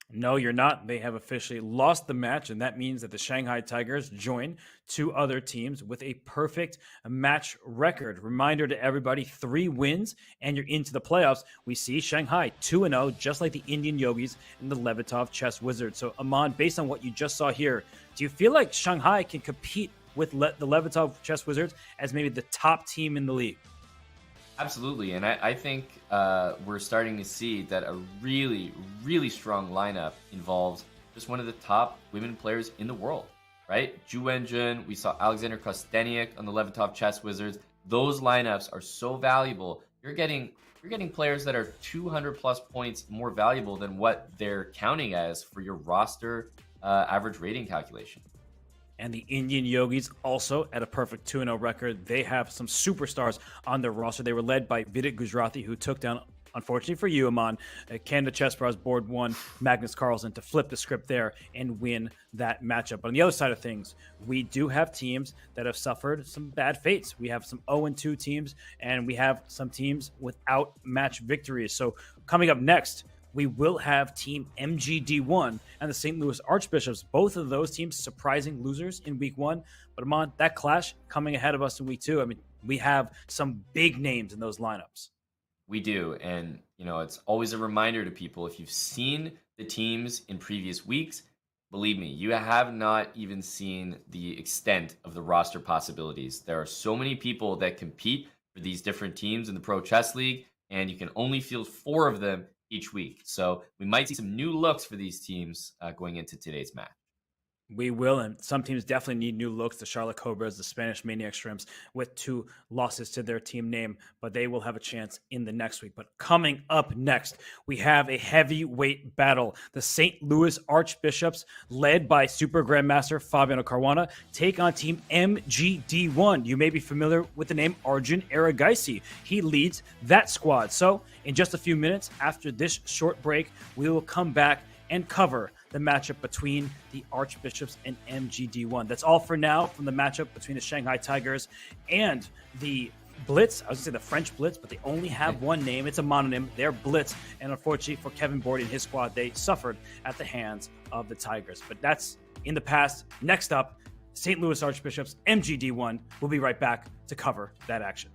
No, you're not. They have officially lost the match, and that means that the Shanghai Tigers join 2 other teams with a perfect match record. Reminder to everybody, 3 wins, and you're into the playoffs. We see Shanghai 2-0, just like the Indian Yogis and the Levitov Chess Wizards. So, Aman, based on what you just saw here, do you feel like Shanghai can compete with the Levitov Chess Wizards as maybe the top team in the league? Absolutely, and I think we're starting to see that a really, really strong lineup involves just one of the top women players in the world, right? Zhu Wenjun, we saw Alexander Kosteniuk on the Levitov Chess Wizards. Those lineups are so valuable. You're getting players that are 200 plus points more valuable than what they're counting as for your roster average rating calculation. And the Indian Yogis also at a perfect 2-0 record. They have some superstars on their roster. They were led by Vidit Gujarati, who took down, unfortunately for you, Aman, Canada Chess Bros Board 1, Magnus Carlsen, to flip the script there and win that matchup. But on the other side of things, we do have teams that have suffered some bad fates. We have some 0-2 teams, and we have some teams without match victories. So coming up next, we will have Team MGD1 and the St. Louis Archbishops. Both of those teams surprising losers in week 1. But Aman, that clash coming ahead of us in week 2. I mean, we have some big names in those lineups. We do. And, it's always a reminder to people, if you've seen the teams in previous weeks, believe me, you have not even seen the extent of the roster possibilities. There are so many people that compete for these different teams in the Pro Chess League, and you can only field 4 of them each week. So we might see some new looks for these teams going into today's match. We will, and some teams definitely need new looks. The Charlotte Cobras, the Spanish Maniac Shrimps, with 2 losses to their team name, but they will have a chance in the next week. But coming up next, we have a heavyweight battle. The St. Louis Archbishops, led by Super Grandmaster Fabiano Caruana, take on Team MGD1. You may be familiar with the name Arjun Erigaisi. He leads that squad. So, in just a few minutes after this short break, we will come back and cover the matchup between the Archbishops and MGD1. That's all for now from the matchup between the Shanghai Tigers and the Blitz. I was going to say the French Blitz, but they only have one name. It's a mononym. They're Blitz. And unfortunately for Kevin Bordy and his squad, they suffered at the hands of the Tigers. But that's in the past. Next up, St. Louis Archbishops, MGD1. We'll be right back to cover that action.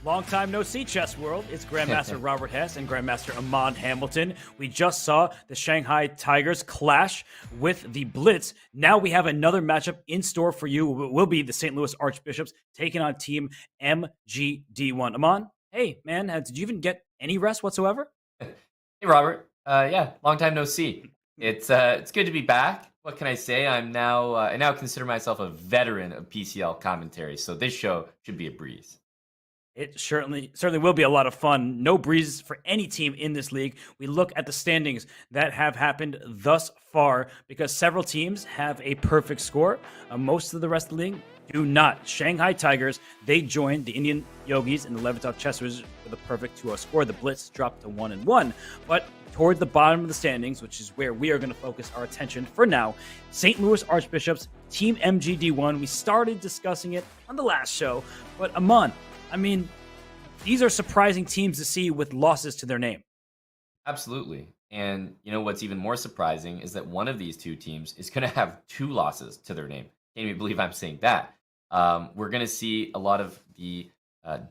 Long time no see, Chess World. It's Grandmaster Robert Hess and Grandmaster Amon Hamilton. We just saw the Shanghai Tigers clash with the Blitz. Now we have another matchup in store for you. It will be the St. Louis Archbishops taking on Team MGD1. Amon, hey, man, did you even get any rest whatsoever? Hey, Robert. Yeah, long time no see. It's good to be back. What can I say? I now consider myself a veteran of PCL commentary, so this show should be a breeze. It certainly will be a lot of fun. No breezes for any team in this league. We look at the standings that have happened thus far because several teams have a perfect score. Most of the rest of the league do not. Shanghai Tigers, they joined the Indian Yogis and the Levitov Chess Wizards with a perfect 2-0 score. The Blitz dropped to 1-1. But toward the bottom of the standings, which is where we are going to focus our attention for now, St. Louis Archbishops, Team MGD1. We started discussing it on the last show, but Amon, I mean, these are surprising teams to see with losses to their name. Absolutely. And you know what's even more surprising is that one of these two teams is going to have 2 losses to their name. Can't even believe I'm saying that. We're going to see a lot of the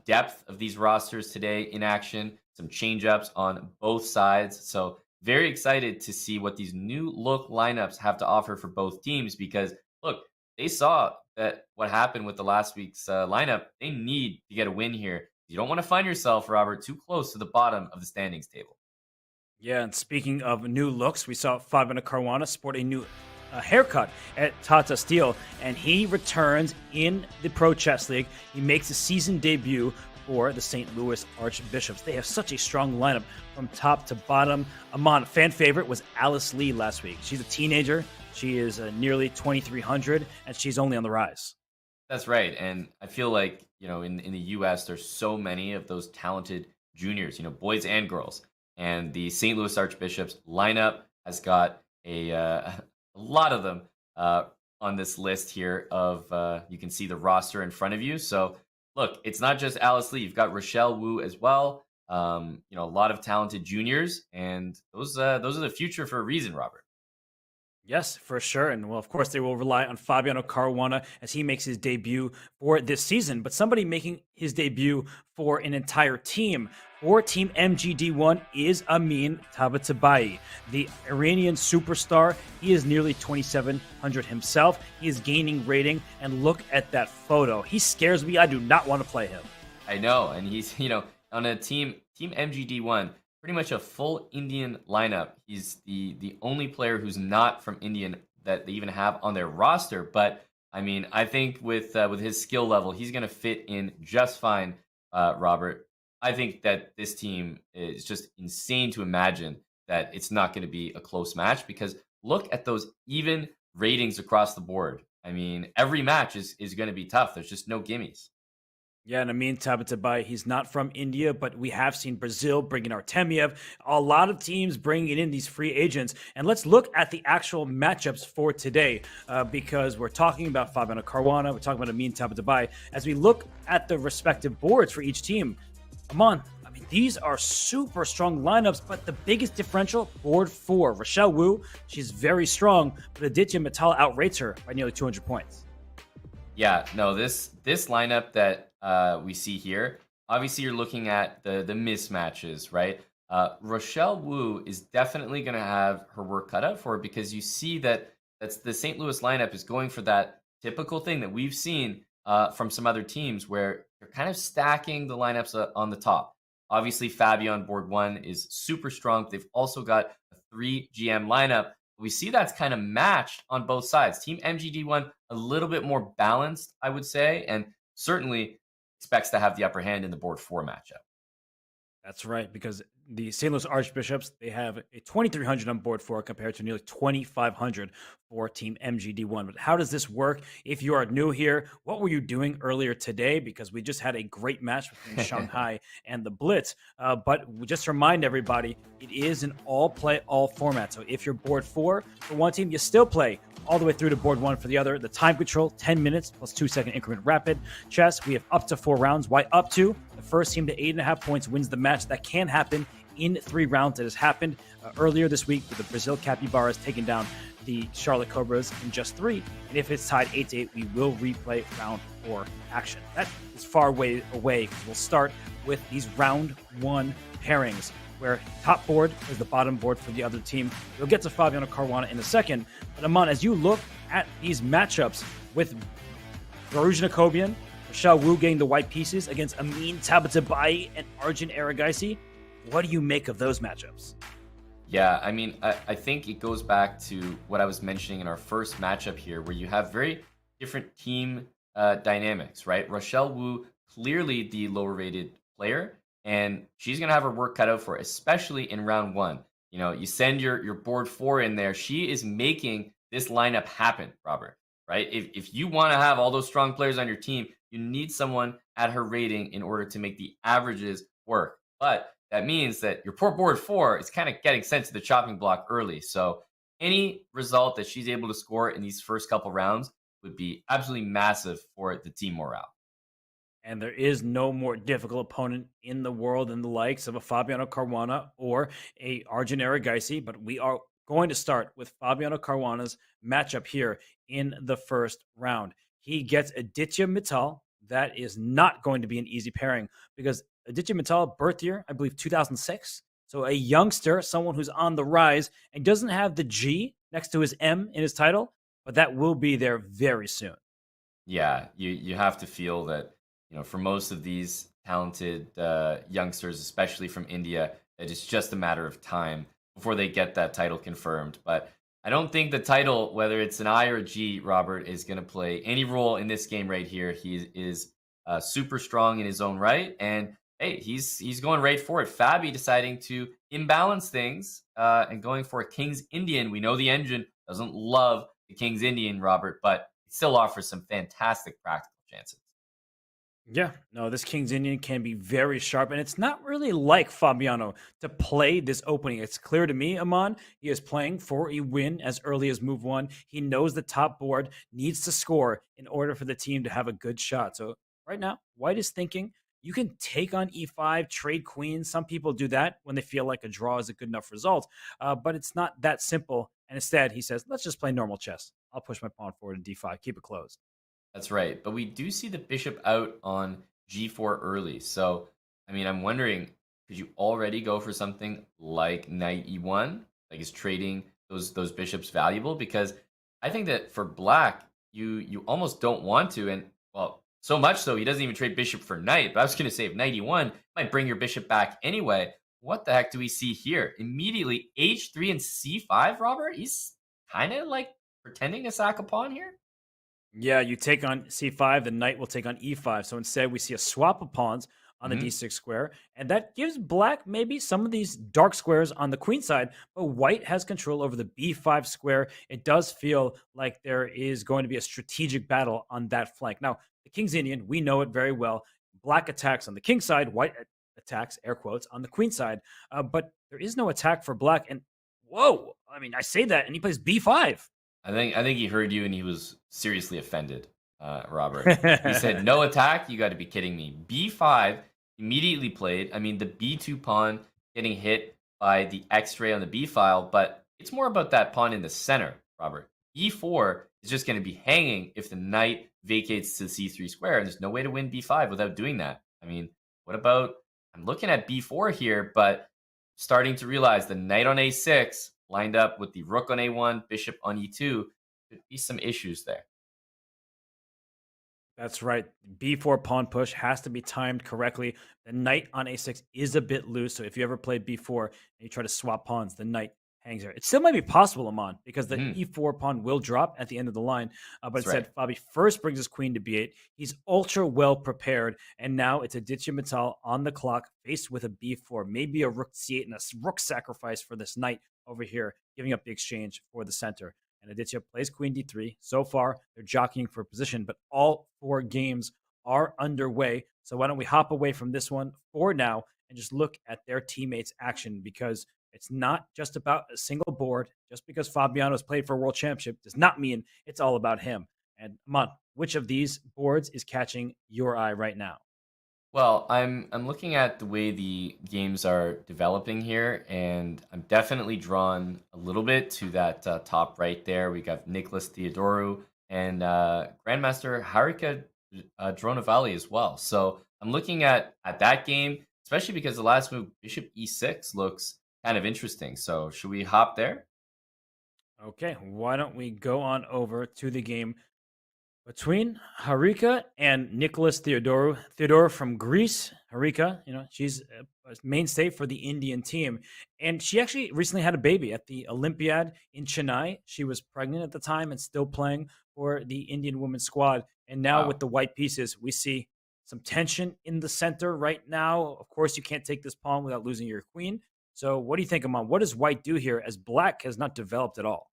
depth of these rosters today in action, some change-ups on both sides. So very excited to see what these new look lineups have to offer for both teams because, look, they saw that what happened with the last week's lineup. They need to get a win here. You don't want to find yourself, Robert, too close to the bottom of the standings table. Yeah, and speaking of new looks, we saw Fabiano Caruana sport a new haircut at Tata Steel, and he returns in the Pro Chess League. He makes a season debut for the St. Louis Archbishops. They have such a strong lineup from top to bottom. Amon, fan favorite was Alice Lee last week. She's a teenager. She is nearly 2,300, and she's only on the rise. That's right. And I feel like, in the U.S., there's so many of those talented juniors, boys and girls. And the St. Louis Archbishops lineup has got a lot of them on this list here of, you can see the roster in front of you. So, look, it's not just Alice Lee. You've got Rochelle Wu as well. A lot of talented juniors. And those are the future for a reason, Robert. Yes, for sure. And, well, of course, they will rely on Fabiano Caruana as he makes his debut for this season. But somebody making his debut for an entire team for Team MGD1 is Amin Tabatabai, the Iranian superstar. He is nearly 2,700 himself. He is gaining rating. And look at that photo. He scares me. I do not want to play him. I know. And he's, on a Team MGD1, pretty much a full Indian lineup. He's the only player who's not from India that they even have on their roster. But I mean, I think with his skill level, he's going to fit in just fine, Robert. I think that this team is just insane to imagine that it's not going to be a close match because look at those even ratings across the board. I mean, every match is going to be tough. There's just no gimmies. Yeah, and Amin Tabatabai, he's not from India, but we have seen Brazil bringing Artemiev, a lot of teams bringing in these free agents. And let's look at the actual matchups for today because we're talking about Fabiano Caruana, we're talking about Amin Tabatabai. As we look at the respective boards for each team, Amon, I mean, these are super strong lineups, but the biggest differential, board 4. Rochelle Wu, she's very strong, but Aditya Mittal outrates her by nearly 200 points. Yeah, no, this lineup that we see here, obviously you're looking at the mismatches, right? Rochelle Wu is definitely going to have her work cut out for her because you see that's the St. Louis lineup is going for that typical thing that we've seen from some other teams where they're kind of stacking the lineups on the top. Obviously, Fabio on board 1 is super strong. They've also got a 3 GM lineup. We see that's kind of matched on both sides. Team MGD1 a little bit more balanced, I would say, and certainly expects to have the upper hand in the board 4 matchup. That's right, because the St. Louis Archbishops, they have a 2,300 on board 4 compared to nearly 2,500 for Team MGD1. But how does this work? If you are new here, what were you doing earlier today? Because we just had a great match between Shanghai and the Blitz. But just to remind everybody, it is an all-play-all format. So if you're board 4 for one team, you still play all the way through to board 1 for the other. The time control, 10 minutes plus 2-second increment rapid chess. We have up to 4 rounds. Why up to? The first team to 8.5 points wins the match. That can happen in 3 rounds. It has happened earlier this week with the Brazil Capybaras taking down the Charlotte Cobras in just 3. And if it's tied 8-8, we will replay round 4 action. That is far way away because we'll start with these round 1 pairings, where top board is the bottom board for the other team. You'll get to Fabiano Caruana in a second. But Aman, as you look at these matchups with Varuj Nakobian, Rochelle Wu getting the white pieces against Amin Tabatabai and Arjun Erigaisi, what do you make of those matchups? Yeah, I mean, I think it goes back to what I was mentioning in our first matchup here, where you have very different team dynamics, right? Rochelle Wu, clearly the lower rated player, and she's going to have her work cut out for it, especially in round 1. You know, you send your board 4 in there. She is making this lineup happen, Robert, right? If you want to have all those strong players on your team, you need someone at her rating in order to make the averages work. But that means that your poor board 4 is kind of getting sent to the chopping block early. So any result that she's able to score in these first couple rounds would be absolutely massive for the team morale. And there is no more difficult opponent in the world than the likes of a Fabiano Caruana or a Arjun Erigaisi. But we are going to start with Fabiano Caruana's matchup here in the first round. He gets Aditya Mittal. That is not going to be an easy pairing because Aditya Mittal, birth year, I believe 2006. So a youngster, someone who's on the rise and doesn't have the G next to his M in his title, but that will be there very soon. Yeah, you have to feel that, you know, for most of these talented youngsters, especially from India, that it's just a matter of time before they get that title confirmed. But I don't think the title, whether it's an I or a G, Robert, is going to play any role in this game right here. He is super strong in his own right, and hey, he's going right for it. Fabi deciding to imbalance things and going for a King's Indian. We know the engine doesn't love the King's Indian, Robert, but it still offers some fantastic practical chances. Yeah, no, this King's Indian can be very sharp, and it's not really like Fabiano to play this opening. It's clear to me, Aman, he is playing for a win as early as move 1. He knows the top board needs to score in order for the team to have a good shot. So right now, White is thinking you can take on e5, trade queen. Some people do that when they feel like a draw is a good enough result, but it's not that simple. And instead, he says, let's just play normal chess. I'll push my pawn forward to d5, keep it closed. That's right. But we do see the bishop out on g4 early. So, I mean, I'm wondering, could you already go for something like knight e1? Like, is trading those bishops valuable? Because I think that for black, you almost don't want to. And, well, so much so, he doesn't even trade bishop for knight. But I was going to say, if knight e1 might bring your bishop back anyway. What the heck do we see here? Immediately, h3 and c5, Robert? He's kind of like pretending to sack a pawn here? Yeah, you take on c5, the knight will take on e5. So instead, we see a swap of pawns on the d6 square, and that gives black maybe some of these dark squares on the queen side, but white has control over the b5 square. It does feel like there is going to be a strategic battle on that flank. Now, the King's Indian, we know it very well. Black attacks on the king side, white attacks, air quotes, on the queen side, but there is no attack for black. And whoa, I mean, I say that, and he plays b5. I think he heard you and he was seriously offended, Robert. He said, no attack? You got to be kidding me. b5 immediately played. I mean, the b2 pawn getting hit by the x-ray on the b file, but it's more about that pawn in the center, Robert. e4 is just going to be hanging if the knight vacates to the c3 square, and there's no way to win b5 without doing that. I mean, what about, I'm looking at b4 here, but starting to realize the knight on a6 lined up with the rook on a1, bishop on e2, could be some issues there. That's right. B4 pawn push has to be timed correctly. The knight on a6 is a bit loose, so if you ever play b4 and you try to swap pawns, the knight hangs there. It still might be possible, Aman, because the e4 pawn will drop at the end of the line. But instead, Fabi first brings his queen to b8. He's ultra well prepared, and now it's Aditya Mittal on the clock, faced with a b4, maybe a rook c8 and a rook sacrifice for this knight over here, giving up the exchange for the center. And Aditya plays queen d3. So far, they're jockeying for position, but all 4 games are underway. So why don't we hop away from this one for now and just look at their teammates' action, because it's not just about a single board. Just because Fabiano has played for a world championship does not mean it's all about him. And Aman, which of these boards is catching your eye right now? Well, I'm looking at the way the games are developing here, and I'm definitely drawn a little bit to that top right there. We got Nicholas Theodoru and Grandmaster Harika Dronavali as well. So I'm looking at that game, especially because the last move, Bishop E6, looks kind of interesting. So should we hop there? Okay, why don't we go on over to the game between Harika and Nicholas Theodoru. Theodoru from Greece. Harika, she's a mainstay for the Indian team. And she actually recently had a baby at the Olympiad in Chennai. She was pregnant at the time and still playing for the Indian women's squad. And now Wow. with the white pieces, we see some tension in the center right now. Of course, you can't take this pawn without losing your queen. So what do you think, Amon? What does white do here as black has not developed at all?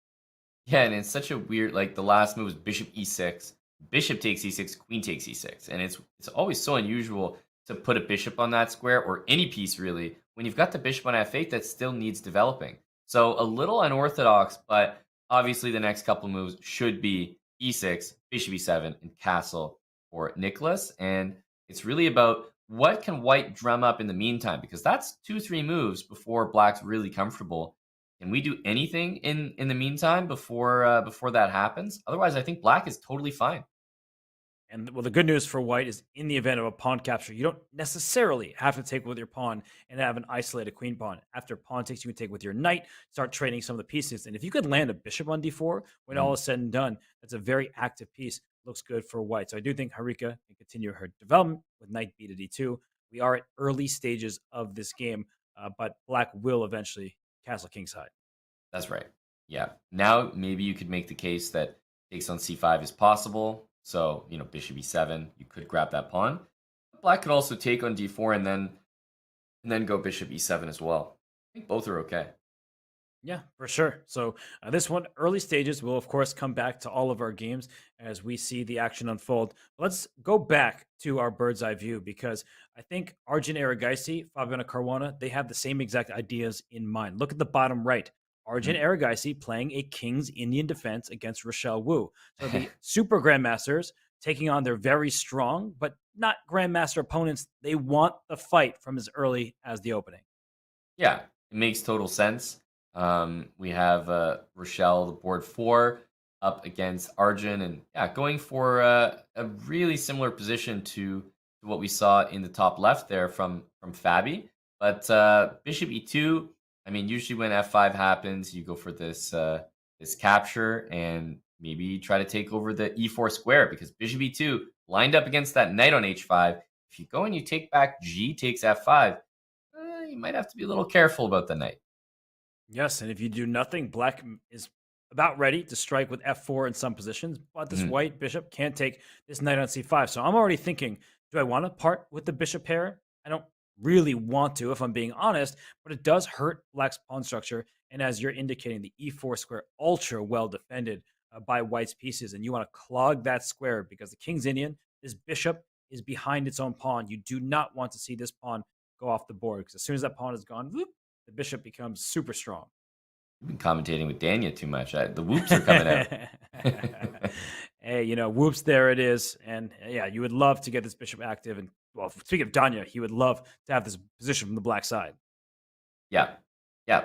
Yeah, and it's such a weird, like the last move was Bishop E6, Bishop takes E6, Queen takes E6, and it's always so unusual to put a bishop on that square or any piece really when you've got the bishop on F8 that still needs developing. So a little unorthodox, but obviously the next couple moves should be E6, Bishop E7, and Castle for Nicholas, and it's really about what can White drum up in the meantime because that's 2-3 moves before Black's really comfortable. Can we do anything in the meantime before that happens? Otherwise, I think Black is totally fine. And well, the good news for white is in the event of a pawn capture, you don't necessarily have to take with your pawn and have an isolated queen pawn. After pawn takes, you can take with your knight, start trading some of the pieces. And if you could land a bishop on d4, when all is said and done, that's a very active piece. Looks good for white. So I do think Harika can continue her development with knight b to d2. We are at early stages of this game, but black will eventually castle kingside. That's right. Yeah. Now maybe you could make the case that takes on c5 is possible. So, bishop e7, you could grab that pawn. Black could also take on d4 and then go bishop e7 as well. I think both are okay. Yeah, for sure. So this one, early stages, will of course come back to all of our games as we see the action unfold. Let's go back to our bird's eye view because I think Arjun Erigaisi, Fabiano Caruana, they have the same exact ideas in mind. Look at the bottom right. Arjun Erigaisi playing a King's Indian defense against Rochelle Wu. So the super grandmasters taking on their very strong but not grandmaster opponents. They want the fight from as early as the opening. Yeah, it makes total sense. We have Rochelle, the board 4, up against Arjun, and yeah, going for a really similar position to what we saw in the top left there from Fabi. But Bishop E2, I mean, usually when F5 happens, you go for this this capture and maybe try to take over the E4 square because Bishop E2 lined up against that knight on H5. If you go and you take back G takes F5, you might have to be a little careful about the knight. Yes, and if you do nothing, black is about ready to strike with f4 in some positions, but this white bishop can't take this knight on c5. So I'm already thinking, do I want to part with the bishop pair? I don't really want to, if I'm being honest, but it does hurt black's pawn structure. And as you're indicating, the e4 square ultra well defended by white's pieces, and you want to clog that square because the King's Indian, this bishop is behind its own pawn. You do not want to see this pawn go off the board because as soon as that pawn is gone, whoop, the bishop becomes super strong. You've been commentating with Dania too much. The whoops are coming out. Hey, whoops, there it is. And yeah, you would love to get this bishop active. And well, speaking of Dania, he would love to have this position from the black side. Yeah.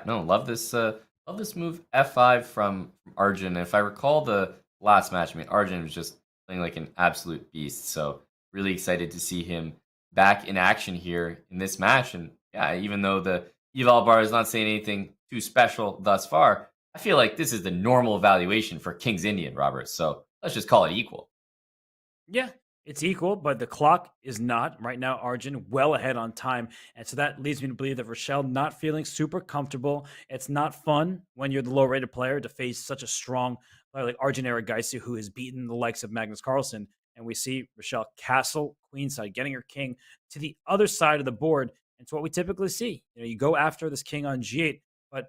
No, love this move F5 from Arjun. And if I recall the last match, I mean, Arjun was just playing like an absolute beast. So really excited to see him back in action here in this match. And yeah, even though the eval bar is not saying anything too special thus far, I feel like this is the normal evaluation for King's Indian, Robert. So let's just call it equal. Yeah, it's equal, but the clock is not. Right now, Arjun well ahead on time. And so that leads me to believe that Rochelle not feeling super comfortable. It's not fun when you're the low-rated player to face such a strong player like Arjun Erigaisi, who has beaten the likes of Magnus Carlsen. And we see Rochelle castle queenside, getting her king to the other side of the board. It's what we typically see. You go after this king on g8, but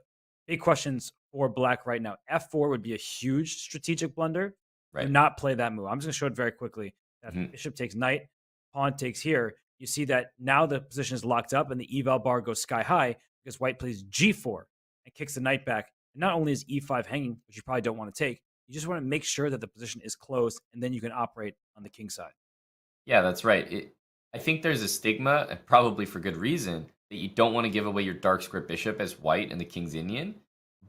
big questions for black right now. F4 would be a huge strategic blunder. Right. Do not play that move. I'm just going to show it very quickly. That bishop takes knight, pawn takes here. You see that now the position is locked up and the eval bar goes sky high because white plays g4 and kicks the knight back. And not only is e5 hanging, which you probably don't want to take, you just want to make sure that the position is closed and then you can operate on the king side. Yeah, that's right. I think there's a stigma, and probably for good reason, that you don't want to give away your dark square bishop as white in the King's Indian.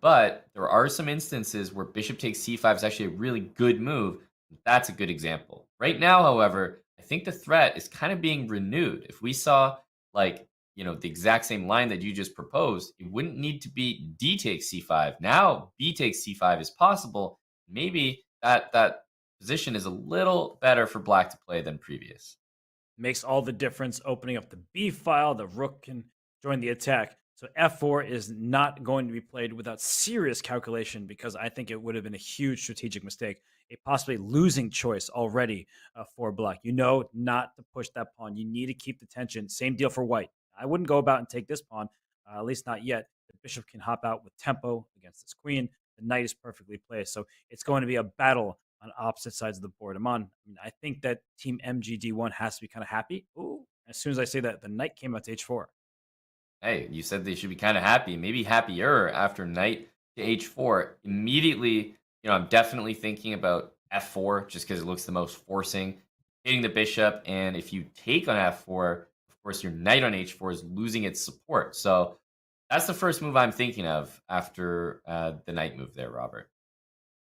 But there are some instances where bishop takes c5 is actually a really good move. That's a good example. Right now, however, I think the threat is kind of being renewed. If we saw like, the exact same line that you just proposed, it wouldn't need to be d takes c5. Now b takes c5 is possible. Maybe that position is a little better for black to play than previous. Makes all the difference opening up the b file. The rook can join the attack. So f4 is not going to be played without serious calculation, because I think it would have been a huge strategic mistake, a possibly losing choice already for black. Not to push that pawn. You need to keep the tension. Same deal for white. I wouldn't go about and take this pawn, at least not yet. The bishop can hop out with tempo against this queen. The knight is perfectly placed. So it's going to be a battle on opposite sides of the board. I think that team MGD1 has to be kind of happy. Ooh, as soon as I say that, the knight came out to h4. Hey, you said they should be kind of happy, maybe happier after knight to h4. Immediately, I'm definitely thinking about f4 just because it looks the most forcing, hitting the bishop. And if you take on f4, of course, your knight on h4 is losing its support. So that's the first move I'm thinking of after the knight move there, Robert.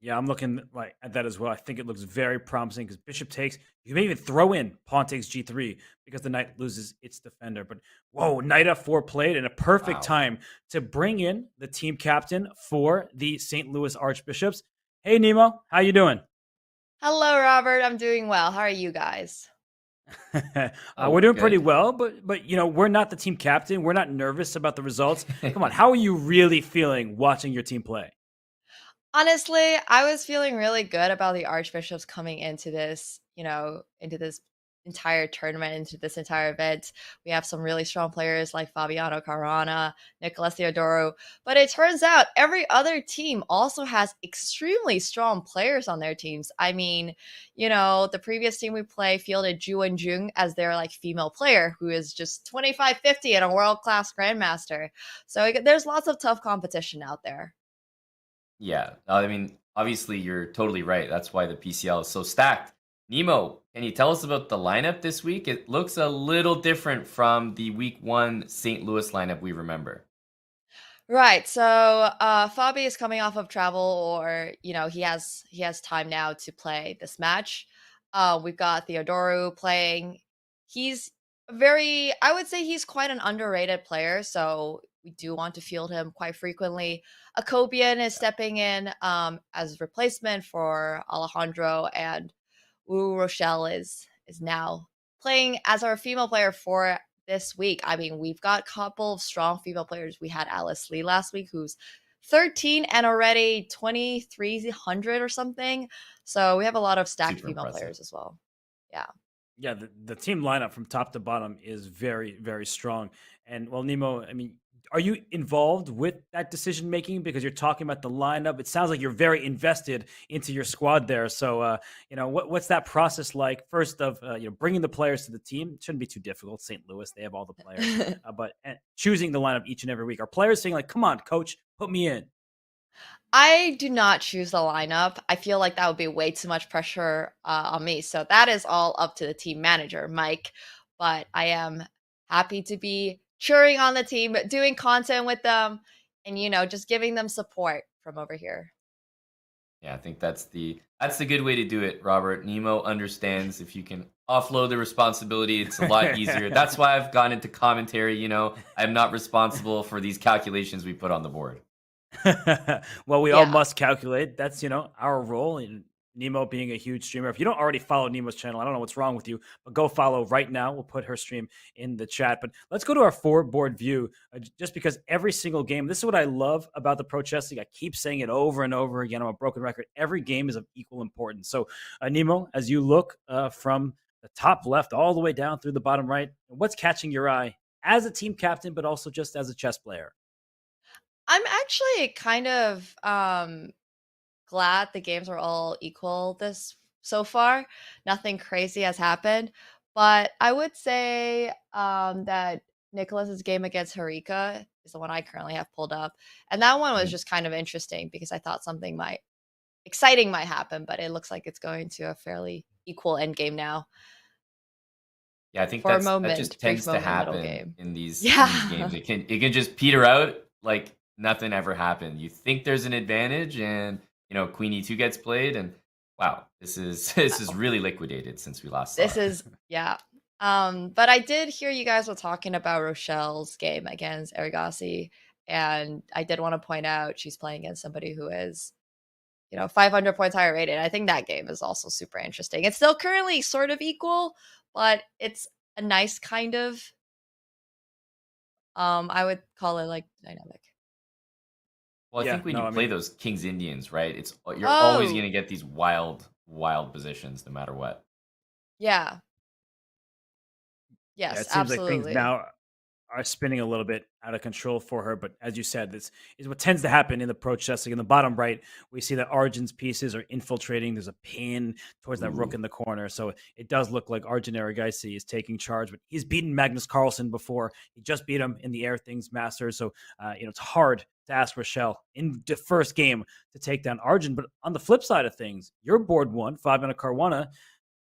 Yeah, I'm looking at that as well. I think it looks very promising because bishop takes. You may even throw in pawn takes g3 because the knight loses its defender. But whoa, knight f4 played in a perfect time to bring in the team captain for the St. Louis Archbishops. Hey, Nemo, how you doing? Hello, Robert. I'm doing well. How are you guys? We're doing pretty well, but we're not the team captain. We're not nervous about the results. Come on, how are you really feeling watching your team play? Honestly, I was feeling really good about the Archbishops coming into this, into this entire tournament, into this entire event. We have some really strong players like Fabiano Caruana, Nicolas Theodoro, but it turns out every other team also has extremely strong players on their teams. The previous team we play fielded Ju and Jung as their female player, who is just 25-50 and a world-class grandmaster. So there's lots of tough competition out there. Yeah, obviously you're totally right. That's why the PCL is so stacked. Nemo, can you tell us about the lineup this week? It looks a little different from the week 1 St. Louis lineup we remember. Right. So Fabi is coming off of travel, or he has time now to play this match. We've got Theodoro playing. I would say he's quite an underrated player, so we do want to field him quite frequently. Akobian is stepping in as replacement for Alejandro, and Wu Rochelle is now playing as our female player for this week. We've got a couple of strong female players. We had Alice Lee last week, who's 13 and already 2,300 or something. So we have a lot of stacked Super female impressive. players as well. Yeah. Yeah, the team lineup from top to bottom is very, very strong. And well, Nemo, are you involved with that decision making because you're talking about the lineup? It sounds like you're very invested into your squad there. So, what's that process like? First of bringing the players to the team. It shouldn't be too difficult. St. Louis, they have all the players, but choosing the lineup each and every week. Are players saying "Come on, coach, put me in"? I do not choose the lineup. I feel like that would be way too much pressure on me. So that is all up to the team manager, Mike. But I am happy to be cheering on the team, doing content with them, and just giving them support from over here. Yeah, I think that's the good way to do it, Robert. Nemo understands if you can offload the responsibility, it's a lot easier. That's why I've gone into commentary. I'm not responsible for these calculations we put on the board. Well, we all must calculate. That's our role. And Nemo being a huge streamer. If you don't already follow Nemo's channel, I don't know what's wrong with you, but go follow right now. We'll put her stream in the chat. But let's go to our board view, just because every single game. This is what I love about the Pro Chess League. I keep saying it over and over again. I'm a broken record. Every game is of equal importance. So, Nemo, as you look from the top left all the way down through the bottom right, what's catching your eye as a team captain, but also just as a chess player? I'm actually kind of glad the games are all equal so far. Nothing crazy has happened, but I would say that Nicholas's game against Harika is the one I currently have pulled up, and that one was just kind of interesting because I thought something exciting might happen, but it looks like it's going to a fairly equal end game now. Yeah, I think for a that just moment, brief tends to moment, middle happen game. in these Yeah. games. It can just peter out like nothing ever happened. You think there's an advantage, and Queen E2 gets played, and wow, this is this is really liquidated since we last saw This it. is yeah. But I did hear you guys were talking about Rochelle's game against Erigaisi, and I did want to point out she's playing against somebody who is, 500 points higher rated. I think that game is also super interesting. It's still currently sort of equal, but it's a nice kind of, I would call it like dynamic. Well, I Yeah, think when no, you I play mean, those Kings Indians, right? You're always Oh, gonna get these wild positions no matter what. yeah. yeah, Yes, it seems like things absolutely. now are spinning a little bit out of control for her. But as you said, this is what tends to happen in the pro chess. Like in the bottom right, we see that Arjun's pieces are infiltrating. There's a pin towards that rook Ooh. in the corner. So it does look like Arjun Erigaisi is taking charge, but he's beaten Magnus Carlsen before. He just beat him in the Air Things Masters. So, it's hard to ask Rochelle in the first game to take down Arjun. But on the flip side of things, your board one, Fabiano Caruana,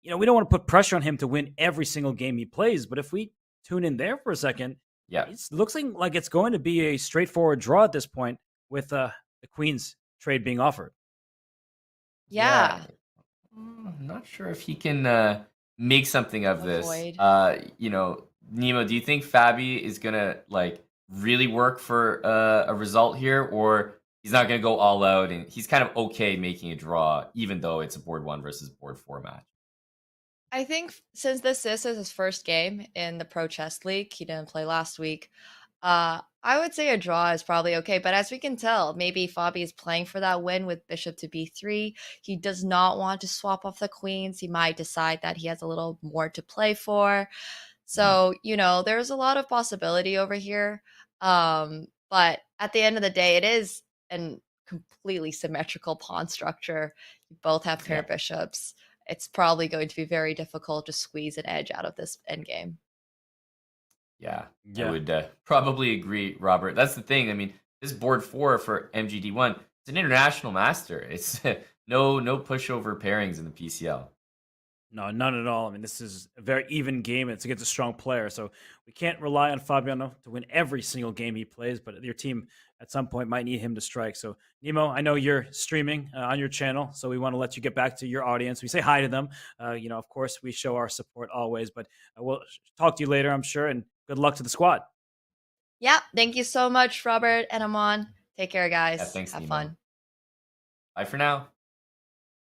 we don't want to put pressure on him to win every single game he plays. But if we tune in there for a second, Yeah. it looks like it's going to be a straightforward draw at this point with the Queen's trade being offered. Yeah. Yeah. I'm not sure if he can make something of this. Avoid. Nemo, do you think Fabi is gonna like really work for a result here, or he's not gonna go all out and he's kind of okay making a draw, even though it's a board 1 versus board 4 match? I think since this is his first game in the Pro Chess League, he didn't play last week. I would say a draw is probably okay, but as we can tell, maybe Fabi is playing for that win with bishop to b3. He does not want to swap off the queens. He might decide that he has a little more to play for. So, there's a lot of possibility over here. But at the end of the day, it is a completely symmetrical pawn structure. You both have pair Yeah. bishops. It's probably going to be very difficult to squeeze an edge out of this endgame. Yeah, I Yeah. would probably agree, Robert. That's the thing. I mean, this board 4 for MGD1, it's an international master. It's no pushover pairings in the PCL. No, none at all. I mean, this is a very even game. It's against a strong player. So we can't rely on Fabiano to win every single game he plays, but your team at some point might need him to strike. So, Nemo, I know you're streaming on your channel, so we want to let you get back to your audience. We say hi to them. Of course, we show our support always, but we'll talk to you later, I'm sure, and good luck to the squad. Yeah, thank you so much, Robert and Amon. Take care, Yeah, guys. thanks, Have Nemo. fun. Bye for now.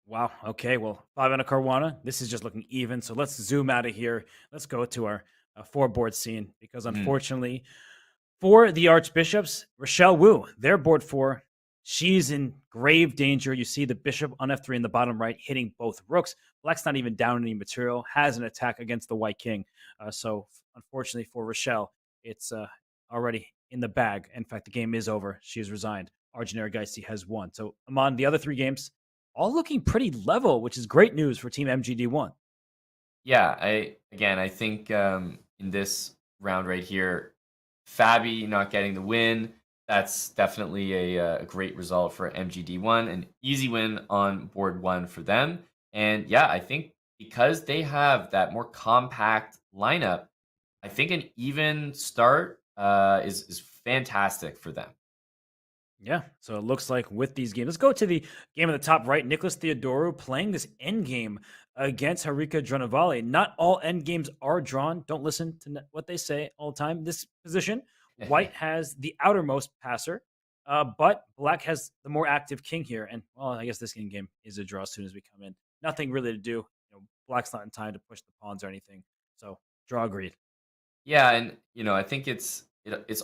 Wow. Okay. Well, Fabiano Caruana, this is just looking even. So let's zoom out of here. Let's go to our 4-board scene because unfortunately, for the Archbishops, Rochelle Wu, their board 4, she's in grave danger. You see the bishop on f3 in the bottom right hitting both rooks. Black's not even down any material, has an attack against the white king. So unfortunately for Rochelle, it's already in the bag. In fact, the game is over. She has resigned. Arjun Erigaisi has won. So Amon, the other 3 games, all looking pretty level, which is great news for Team MGD1. Yeah, I think in this round right here, Fabi not getting the win, that's definitely a great result for MGD1, an easy win on board 1 for them. And yeah, I think because they have that more compact lineup, I think an even start is fantastic for them. Yeah, so it looks like with these games, let's go to the game at the top right. Nicholas Theodorou playing this end game against Harika Dronavale. Not all end games are drawn. Don't listen to what they say all the time. This position, White has the outermost passer, but Black has the more active king here. And well, I guess this end game is a draw as soon as we come in. Nothing really to do. Black's not in time to push the pawns or anything. So draw agreed. Yeah, and I think it's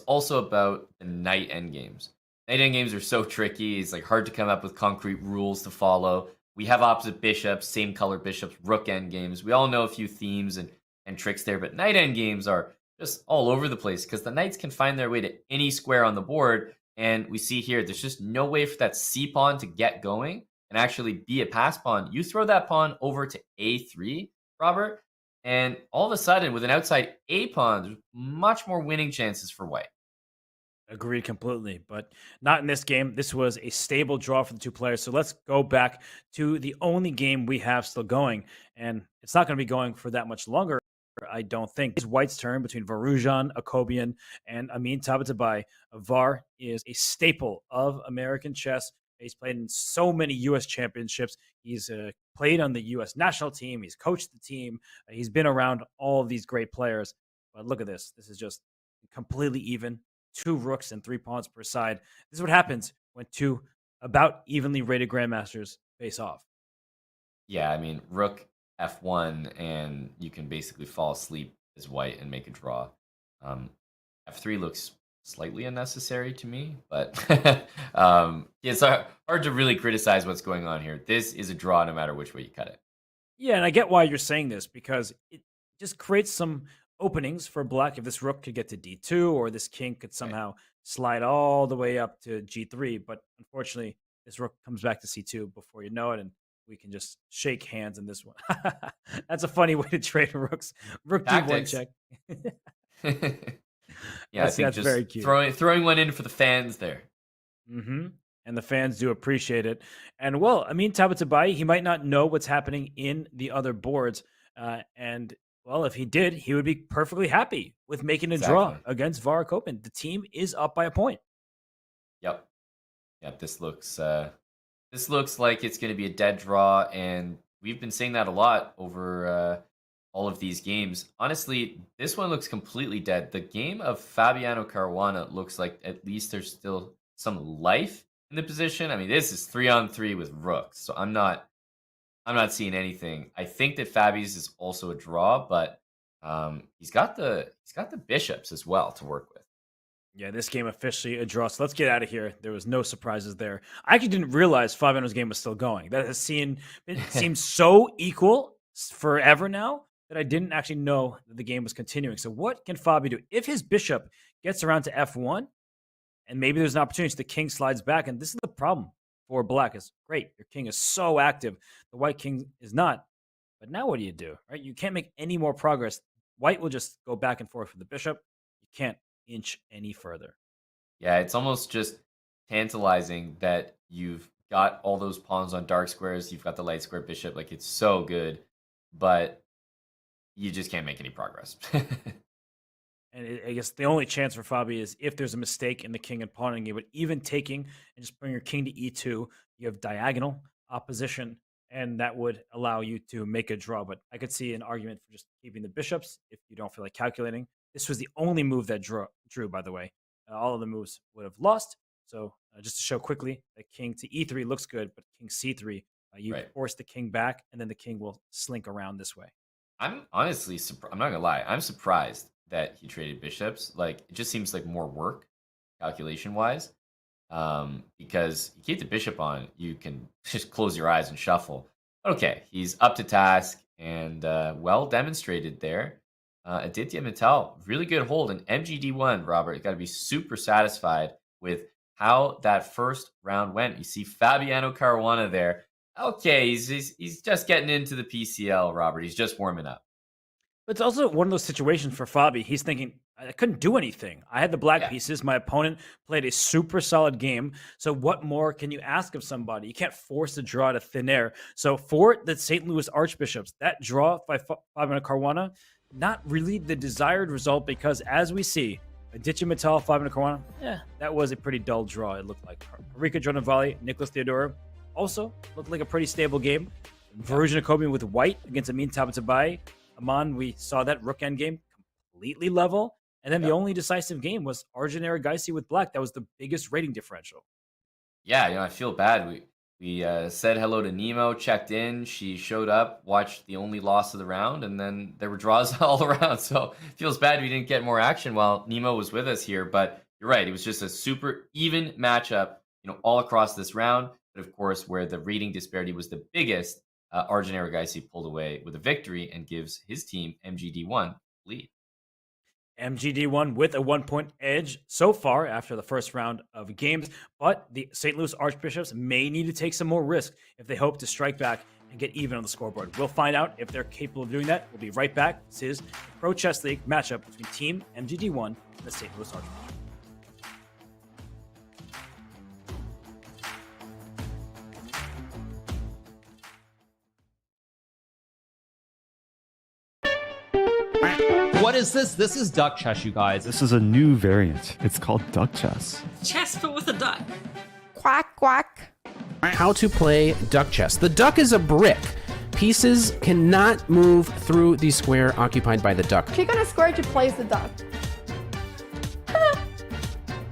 also about the knight endgames. Knight endgames are so tricky. It's like hard to come up with concrete rules to follow. We have opposite bishops, same color bishops, rook endgames. We all know a few themes and tricks there, but knight endgames are just all over the place because the knights can find their way to any square on the board. And we see here, there's just no way for that c pawn to get going and actually be a pass pawn. You throw that pawn over to a3, Robert, and all of a sudden, with an outside a pawn, there's much more winning chances for white. Agreed completely, but not in this game. This was a stable draw for the 2 players. So let's go back to the only game we have still going, and it's not going to be going for that much longer. I don't think. It's White's turn between Varujan, Akobian, and Amin Tabatabai. Var is a staple of American chess. He's played in so many U.S. championships. He's played on the U.S. national team. He's coached the team. He's been around all of these great players. But look at this. This is just completely even. 2 rooks and 3 pawns per side. This is what happens when 2 about evenly rated grandmasters face off. Yeah, I mean, rook f1, and you can basically fall asleep as white and make a draw. F3 looks slightly unnecessary to me, but it's hard to really criticize what's going on here. This is a draw no matter which way you cut it. Yeah, and I get why you're saying this, because it just creates some openings for black. If this rook could get to d2, or this king could somehow slide all the way up to g3, but unfortunately this rook comes back to c2 before you know it, and we can just shake hands in this one. That's a funny way to trade rooks. Rook d1 check. Yeah, I think that's just very cute. Throwing one in for the fans there. Mm-hmm. And the fans do appreciate it. And well, I mean, Tabatabai, he might not know what's happening in the other boards. And well, if he did, he would be perfectly happy with making a draw against Var Kopen. The team is up by a point. Yep. This looks like it's going to be a dead draw, and we've been saying that a lot over all of these games. Honestly, this one looks completely dead. The game of Fabiano Caruana looks like at least there's still some life in the position. I mean, this is 3-on-3 with rooks, so I'm not seeing anything. I think that Fabi's is also a draw, but he's got the bishops as well to work with. Yeah, this game officially a draw. So let's get out of here. There was no surprises there. I actually didn't realize Fabiano's game was still going. It seems so equal forever now that I didn't actually know that the game was continuing. So what can Fabi do? If his bishop gets around to f1, and maybe there's an opportunity, the king slides back, and this is the problem for black. Is great. Your king is so active. The white king is not. But now what do you do? Right? You can't make any more progress. White will just go back and forth with the bishop. You can't inch any further. Yeah, it's almost just tantalizing that you've got all those pawns on dark squares. You've got the light square bishop. Like, it's so good, but you just can't make any progress. And I guess the only chance for Fabi is if there's a mistake in the king and pawning you. But even taking and just bring your king to e2, you have diagonal opposition, and that would allow you to make a draw. But I could see an argument for just keeping the bishops if you don't feel like calculating. This was the only move that drew, by the way. All of the moves would have lost. So just to show quickly, that king to e3 looks good, but king c3, you force the king back, and then the king will slink around this way. I'm honestly I'm not gonna lie. I'm surprised that he traded bishops. Like, it just seems like more work, calculation wise. Because you keep the bishop on, you can just close your eyes and shuffle. Okay, he's up to task, and well demonstrated there. Aditya Mittal, really good hold. And MGD1, Robert, you got to be super satisfied with how that first round went. You see Fabiano Caruana there. Okay, he's just getting into the PCL, Robert. He's just warming up. But it's also one of those situations for Fabi. He's thinking, I couldn't do anything. I had the black pieces. My opponent played a super solid game. So what more can you ask of somebody? You can't force a draw to thin air. So for the St. Louis Archbishops, that draw by Fabiano Caruana, not really the desired result, because as we see, Aditya Mittal, Fabiano Caruana, that was a pretty dull draw, it looked like. Rika Jordanvali, Nicholas Theodorou, also looked like a pretty stable game. Varujan Akobian with white against Amin Tabatabai. Aman, we saw that rook endgame completely level. And then the only decisive game was Arjun Erigaisi with black. That was the biggest rating differential. Yeah, I feel bad. We said hello to Nemo, checked in. She showed up, watched the only loss of the round, and then there were draws all around. So it feels bad we didn't get more action while Nemo was with us here. But you're right. It was just a super even matchup, all across this round. But of course, where the rating disparity was the biggest, Arjun Erigaisi pulled away with a victory and gives his team MGD1 lead. MGD1 with a 1-point edge so far after the first round of games, but the St. Louis Archbishops may need to take some more risk if they hope to strike back and get even on the scoreboard. We'll find out if they're capable of doing that. We'll be right back. This is the Pro Chess League matchup between Team MGD1 and the St. Louis Archbishops. what is this? This is duck chess, you guys. This is a new variant. It's called duck chess. Chess, but with a duck. Quack, quack. How to play duck chess. The duck is a brick. Pieces cannot move through the square occupied by the duck. Click on a square to place the duck.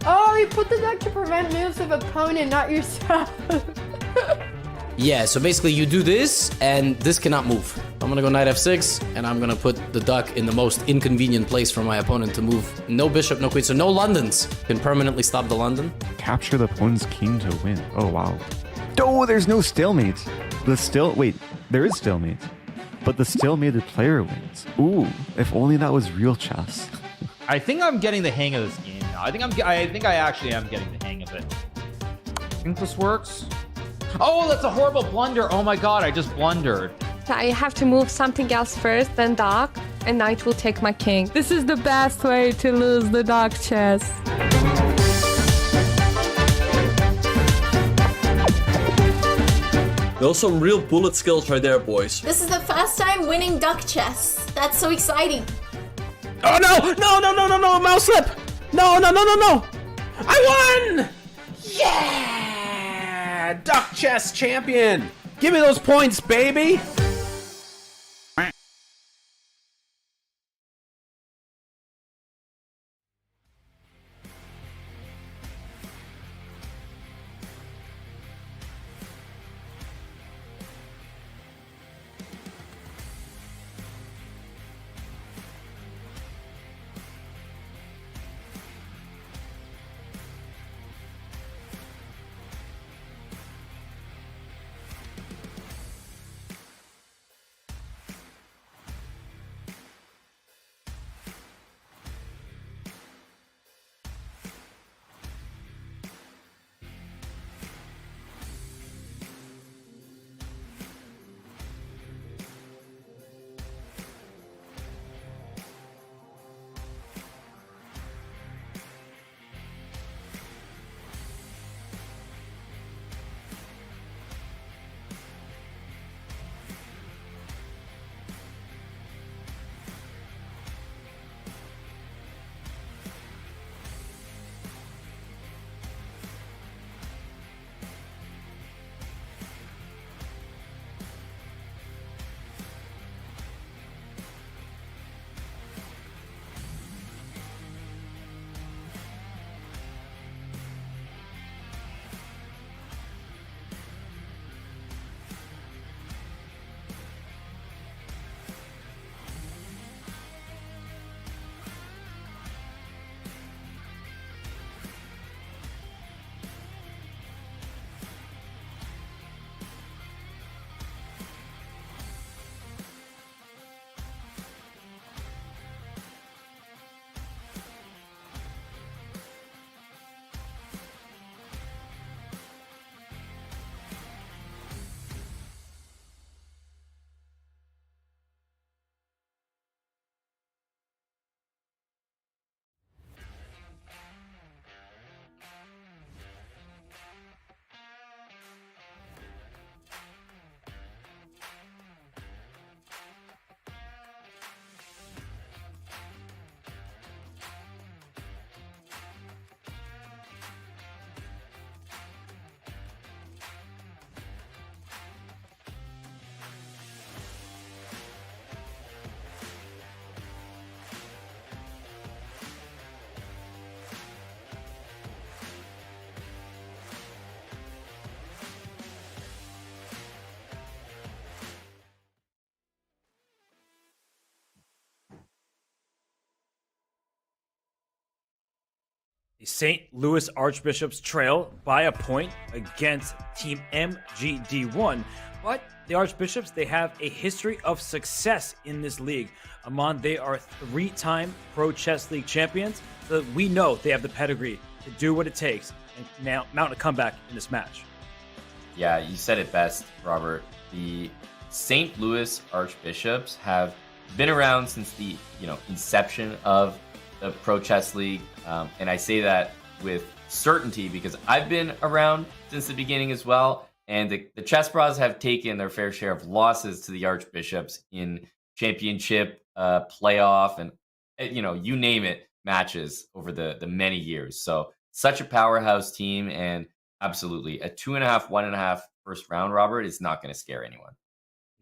Oh, you put the duck to prevent moves of opponent, not yourself. Yeah, so basically you do this, and this cannot move. I'm gonna go knight f6, and I'm gonna put the duck in the most inconvenient place for my opponent to move. No bishop, no queen, so no Londons can permanently stop the London. Capture the opponent's king to win. Oh, wow. Oh, there's no stalemate. Wait, there is stalemate. But the stalemated player wins. Ooh, if only that was real chess. I think I'm getting the hang of this game now. I think I actually am getting the hang of it. I think this works. Oh, that's a horrible blunder. Oh my god, I just blundered. I have to move something else first, then duck, and knight will take my king. This is the best way to lose the duck chess. Those some real bullet skills right there, boys. This is the first time winning duck chess. That's so exciting. Oh no, mouse slip. No. I won! Yeah! Duck chess champion. Give me those points, baby. The St. Louis Archbishops trail by a point against Team MGD1. But the Archbishops, they have a history of success in this league. Amon, they are 3-time Pro Chess League champions, so we know they have the pedigree to do what it takes and now mount a comeback in this match. Yeah, you said it best, Robert. The St. Louis Archbishops have been around since the inception of the Pro Chess League, and I say that with certainty because I've been around since the beginning as well. And the Chess Bros have taken their fair share of losses to the Archbishops in championship, playoff, and you name it, matches over the many years. So such a powerhouse team, and absolutely a 2.5, 1.5 first round, Robert, is not going to scare anyone.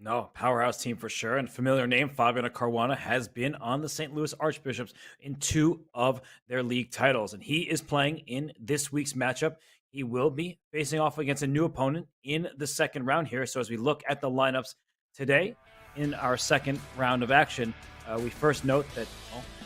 No, powerhouse team for sure. And familiar name, Fabiano Caruana, has been on the St. Louis Archbishops in 2 of their league titles. And he is playing in this week's matchup. He will be facing off against a new opponent in the second round here. So as we look at the lineups today in our second round of action, we first note that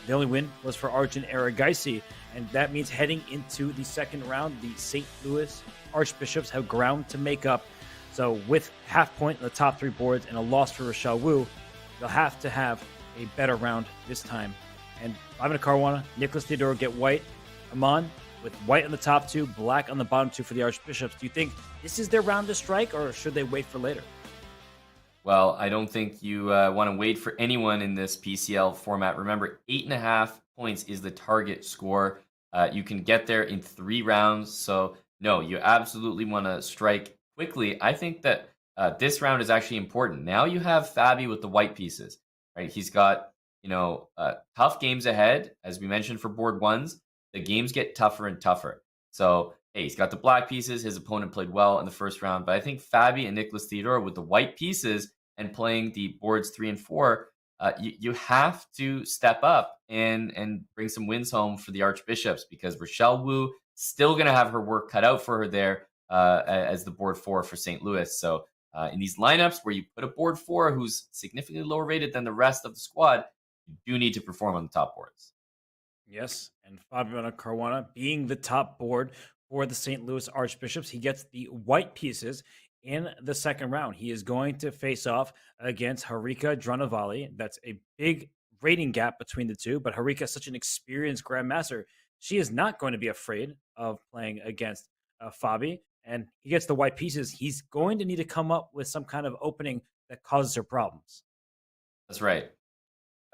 the only win was for Arjun Erigaisi. And that means heading into the second round, the St. Louis Archbishops have ground to make up. So with half point in the top 3 boards and a loss for Rochelle Wu, they'll have to have a better round this time. And Fabiano Caruana, Nicholas Theodore get white. Amon with white on the top 2, black on the bottom 2 for the Archbishops. Do you think this is their round to strike, or should they wait for later? Well, I don't think you want to wait for anyone in this PCL format. Remember, 8.5 points is the target score. You can get there in 3 rounds. So no, you absolutely want to strike quickly. I think that this round is actually important. Now you have Fabi with the white pieces, right? He's got, tough games ahead. As we mentioned for board 1s, the games get tougher and tougher. So, hey, he's got the black pieces. His opponent played well in the first round. But I think Fabi and Nicholas Theodore with the white pieces and playing the boards 3 and 4, you have to step up and bring some wins home for the Archbishops, because Rochelle Wu still going to have her work cut out for her there as the board 4 for St. Louis. So in these lineups where you put a board 4 who's significantly lower rated than the rest of the squad, you do need to perform on the top boards. Yes, and Fabiano Caruana being the top board for the St. Louis Archbishops, he gets the white pieces in the second round. He is going to face off against Harika Dranavali. That's a big rating gap between the two, but Harika is such an experienced grandmaster. She is not going to be afraid of playing against Fabi, and he gets the white pieces. He's going to need to come up with some kind of opening that causes her problems. That's right.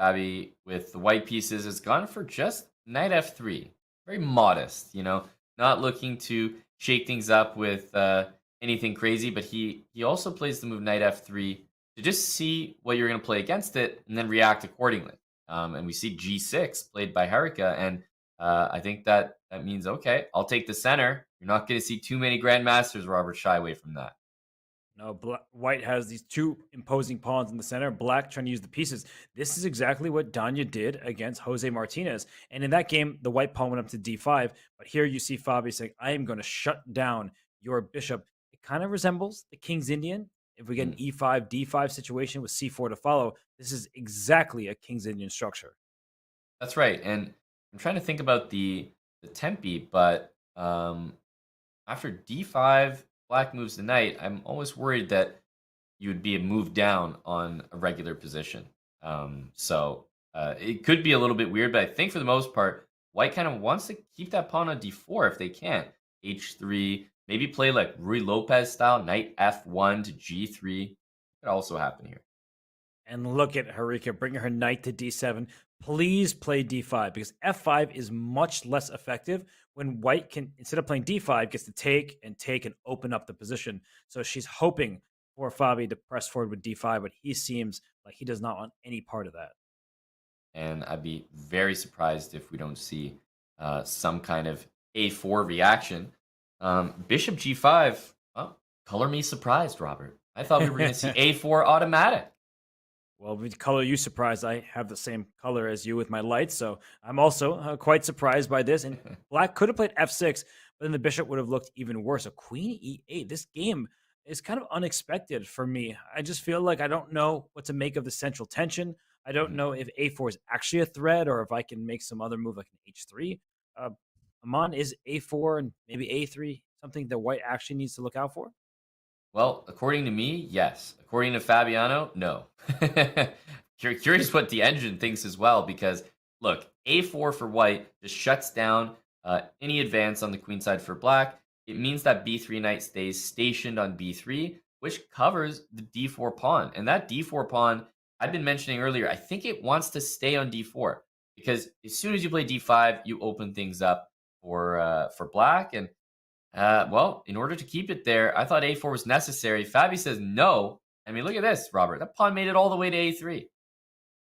Fabi with the white pieces has gone for just knight f3. Very modest, not looking to shake things up with anything crazy, but he also plays the move knight f3 to just see what you're going to play against it and then react accordingly. And we see g6 played by Harika, and I think that means, okay, I'll take the center. You're not going to see too many grandmasters, Robert, shy away from that. No, white has these 2 imposing pawns in the center. Black trying to use the pieces. This is exactly what Danya did against Jose Martinez. And in that game, the white pawn went up to d5. But here you see Fabi saying, I am going to shut down your bishop. It kind of resembles the King's Indian. If we get an e5, d5 situation with c4 to follow, this is exactly a King's Indian structure. That's right. And I'm trying to think about the tempi, but after d5, black moves the knight, I'm always worried that you would be a move down on a regular position. So it could be a little bit weird, but I think for the most part, white kind of wants to keep that pawn on d4 if they can. h3, maybe play like Rui Lopez style, knight f1 to g3. Could also happen here. And look at Harika bringing her knight to d7. Please play d5, because f5 is much less effective when white can, instead of playing d5, gets to take and open up the position. So she's hoping for Fabi to press forward with d5, but he seems like he does not want any part of that. And I'd be very surprised if we don't see some kind of a4 reaction. Bishop g5, well, color me surprised, Robert. I thought we were going to see a4 automatic. Well, with color you surprised, I have the same color as you with my lights, so I'm also quite surprised by this. And black could have played f6, but then the bishop would have looked even worse. A queen e8. This game is kind of unexpected for me. I just feel like I don't know what to make of the central tension. I don't know if a4 is actually a threat, or if I can make some other move like an h3. Amon, is a4 and maybe a3 something that white actually needs to look out for? Well, according to me, yes. According to Fabiano, no. Curious what the engine thinks as well, because look, a4 for white just shuts down any advance on the queen side for black. It means that b3 knight stays stationed on b3, which covers the d4 pawn. And that d4 pawn, I've been mentioning earlier, I think it wants to stay on d4, because as soon as you play d5, you open things up for black. And well, in order to keep it there, I thought a4 was necessary. Fabi says no. I mean, look at this, Robert. That pawn made it all the way to a3.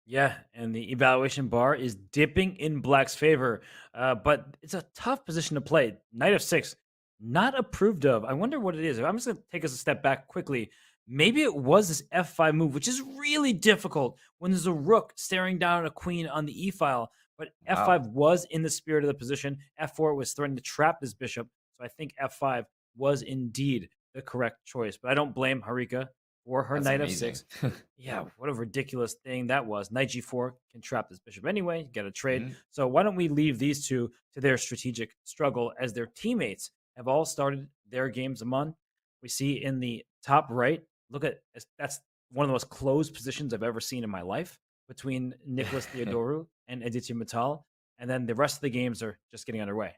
Yeah, and the evaluation bar is dipping in Black's favor, but it's a tough position to play. Knight of 6, not approved of. I wonder what it is. I'm just going to take us a step back quickly. Maybe it was this f5 move, which is really difficult when there's a rook staring down a queen on the e-file. But f5 was in the spirit of the position. f4 was threatening to trap this bishop. So I think f5 was indeed the correct choice. But I don't blame Harika for her That's knight amazing. f6. Yeah, what a ridiculous thing that was. Knight g4 can trap this bishop anyway, get a trade. So why don't we leave these two to their strategic struggle as their teammates have all started their games among. We see in the top right, look at that's one of the most closed positions I've ever seen in my life between Nicholas Theodoru and Aditya Mittal. And then the rest of the games are just getting underway.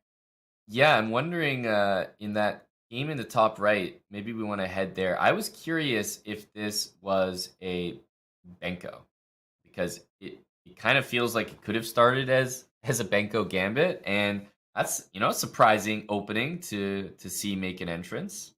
Yeah, I'm wondering in that game in the top right, maybe we want to head there. I was curious if this was a Benko because it kind of feels like it could have started as a Benko gambit, and that's a surprising opening to see make an entrance.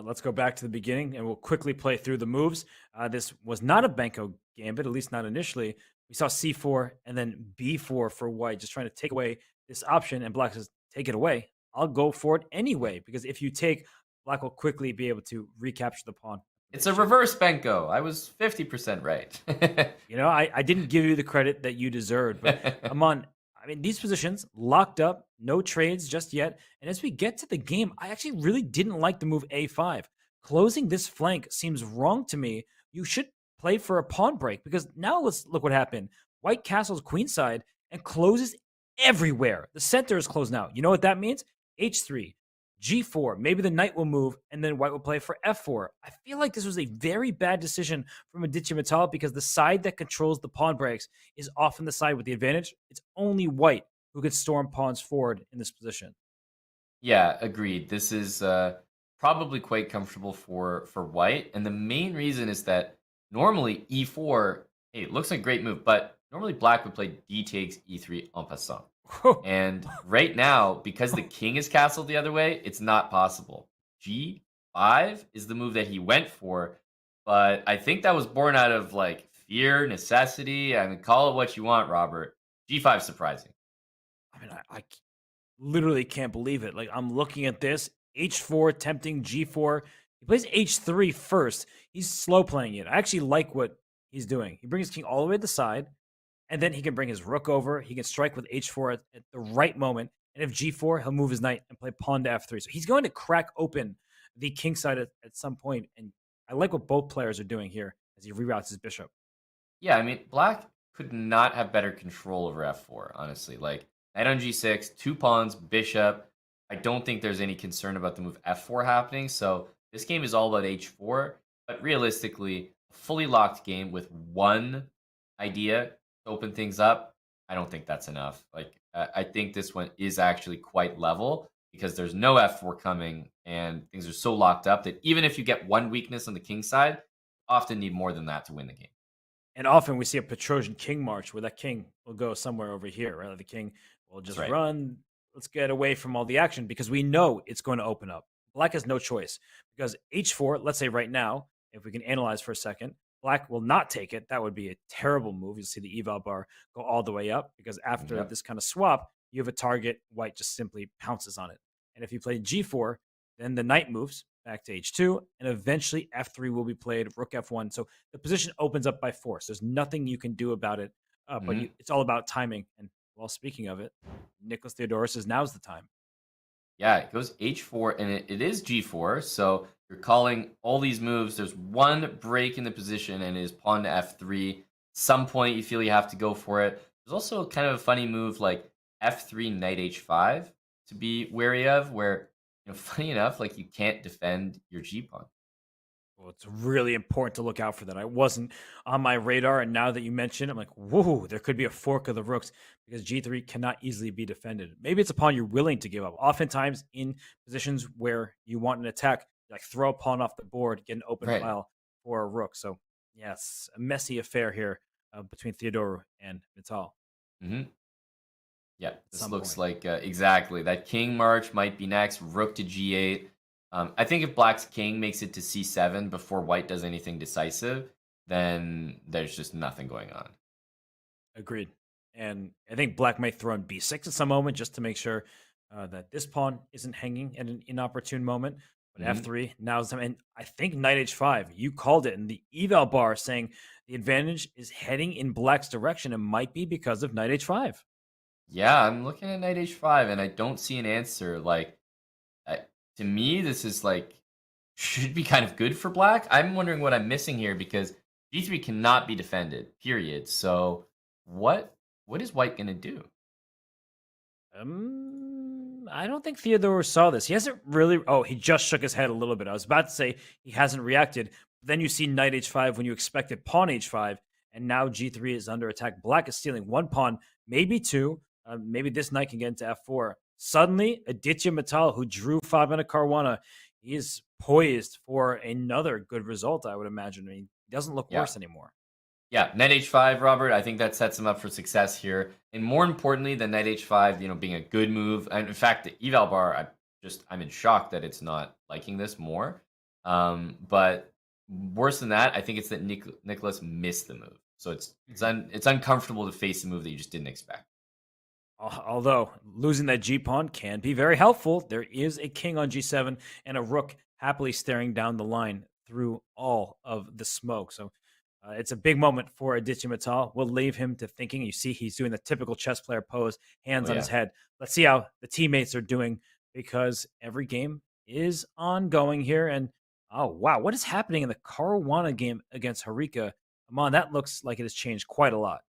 Let's go back to the beginning and we'll quickly play through the moves. This was not a Benko gambit, at least not initially. We saw c4 and then b4 for white, just trying to take away this option. And Black says, take it away. I'll go for it anyway, because if you take, Black will quickly be able to recapture the pawn. It's a reverse Benko. I was 50% right. I didn't give you the credit that you deserved, but Aman, these positions locked up, no trades just yet. And as we get to the game, I actually really didn't like the move a5. Closing this flank seems wrong to me. You should play for a pawn break, because now let's look what happened. White castles queenside and closes everywhere. The center is closed now. You know what that means? h3, g4, maybe the knight will move, and then white will play for f4. I feel like this was a very bad decision from Aditya Mittal, because the side that controls the pawn breaks is often the side with the advantage. It's only white who could storm pawns forward in this position. Yeah, agreed. This is probably quite comfortable for white, and the main reason is that normally e4, hey, it looks like a great move, but normally Black would play d takes e3 en passant. And right now, because the king is castled the other way, it's not possible. G5 is the move that he went for, but I think that was born out of fear, necessity. Call it what you want, Robert. G5 surprising. I literally can't believe it. I'm looking at this. H4 tempting G4. He plays H3 first. He's slow playing it. I actually like what he's doing. He brings his king all the way to the side, and then he can bring his rook over. He can strike with H4 at the right moment. And if G4, he'll move his knight and play pawn to F3. So he's going to crack open the king side at some point. And I like what both players are doing here as he reroutes his bishop. Yeah, Black could not have better control over F4, honestly. Knight on G6, 2 pawns, bishop. I don't think there's any concern about the move F4 happening. So this game is all about H4. But realistically, a fully locked game with one idea to open things up, I don't think that's enough. I think this one is actually quite level, because there's no F4 coming and things are so locked up that even if you get one weakness on the king side, you often need more than that to win the game. And often we see a Petrosian king march where that king will go somewhere over here, right? The king will just run. Let's get away from all the action, because we know it's going to open up. Black has no choice, because H4, let's say right now, if we can analyze for a second, Black will not take it. That would be a terrible move. You'll see the eval bar go all the way up, because after this kind of swap, you have a target. White just simply pounces on it. And if you play G4, then the knight moves back to H2, and eventually F3 will be played, rook F1. So the position opens up by force. There's nothing you can do about it, but it's all about timing. And well, speaking of it, Nicholas Theodoru says now's the time. Yeah, it goes H4, and it is G4, so you're calling all these moves. There's one break in the position, and it is pawn to F3. Some point you feel you have to go for it. There's also kind of a funny move like F3, knight H5 to be wary of, where, funny enough, you can't defend your G-pawn. Well, it's really important to look out for that. I wasn't on my radar, and now that you mention it, I'm like, whoa, there could be a fork of the rooks, because G3 cannot easily be defended. Maybe it's a pawn you're willing to give up. Oftentimes in positions where you want an attack, throw a pawn off the board, get an open file for a rook. So, yes, a messy affair here between Theodoru and Mittal. Yeah, this looks like exactly. That king march might be next, rook to G8. I think if Black's king makes it to C7 before White does anything decisive, then there's just nothing going on. Agreed. And I think black might throw in b6 at some moment just to make sure that this pawn isn't hanging at an inopportune moment. But f3, now's the time. And I think knight h5, you called it in the eval bar saying the advantage is heading in black's direction. It might be because of knight h5. Yeah, I'm looking at knight h5 and I don't see an answer. Like, to me, this is like, should be kind of good for black. I'm wondering what I'm missing here because g3 cannot be defended, period. So what is white going to do? I don't think Theodore saw this. He hasn't really. Oh, he just shook his head a little bit. I was about to say he hasn't reacted. Then you see knight h5 when you expected pawn h5, and now g3 is under attack. Black is stealing one pawn, maybe two. Maybe this knight can get into f4. Suddenly, Aditya Mittal, who drew Fabiano Caruana, he is poised for another good result, I would imagine. I mean, he doesn't look worse anymore. Yeah, knight h5, Robert. I think that sets him up for success here. And more importantly than knight h5, being a good move. And in fact, the eval bar, I'm in shock that it's not liking this more. But worse than that, I think it's that Nicholas missed the move. So it's uncomfortable to face a move that you just didn't expect. Although losing that g pawn can be very helpful. There is a king on g7 and a rook happily staring down the line through all of the smoke. So it's a big moment for Aditya Mittal. We'll leave him to thinking. You see he's doing the typical chess player pose, hands on his head. Let's see how the teammates are doing because every game is ongoing here. And oh, wow, what is happening in the Caruana game against Harika? Aman, that looks like it has changed quite a lot.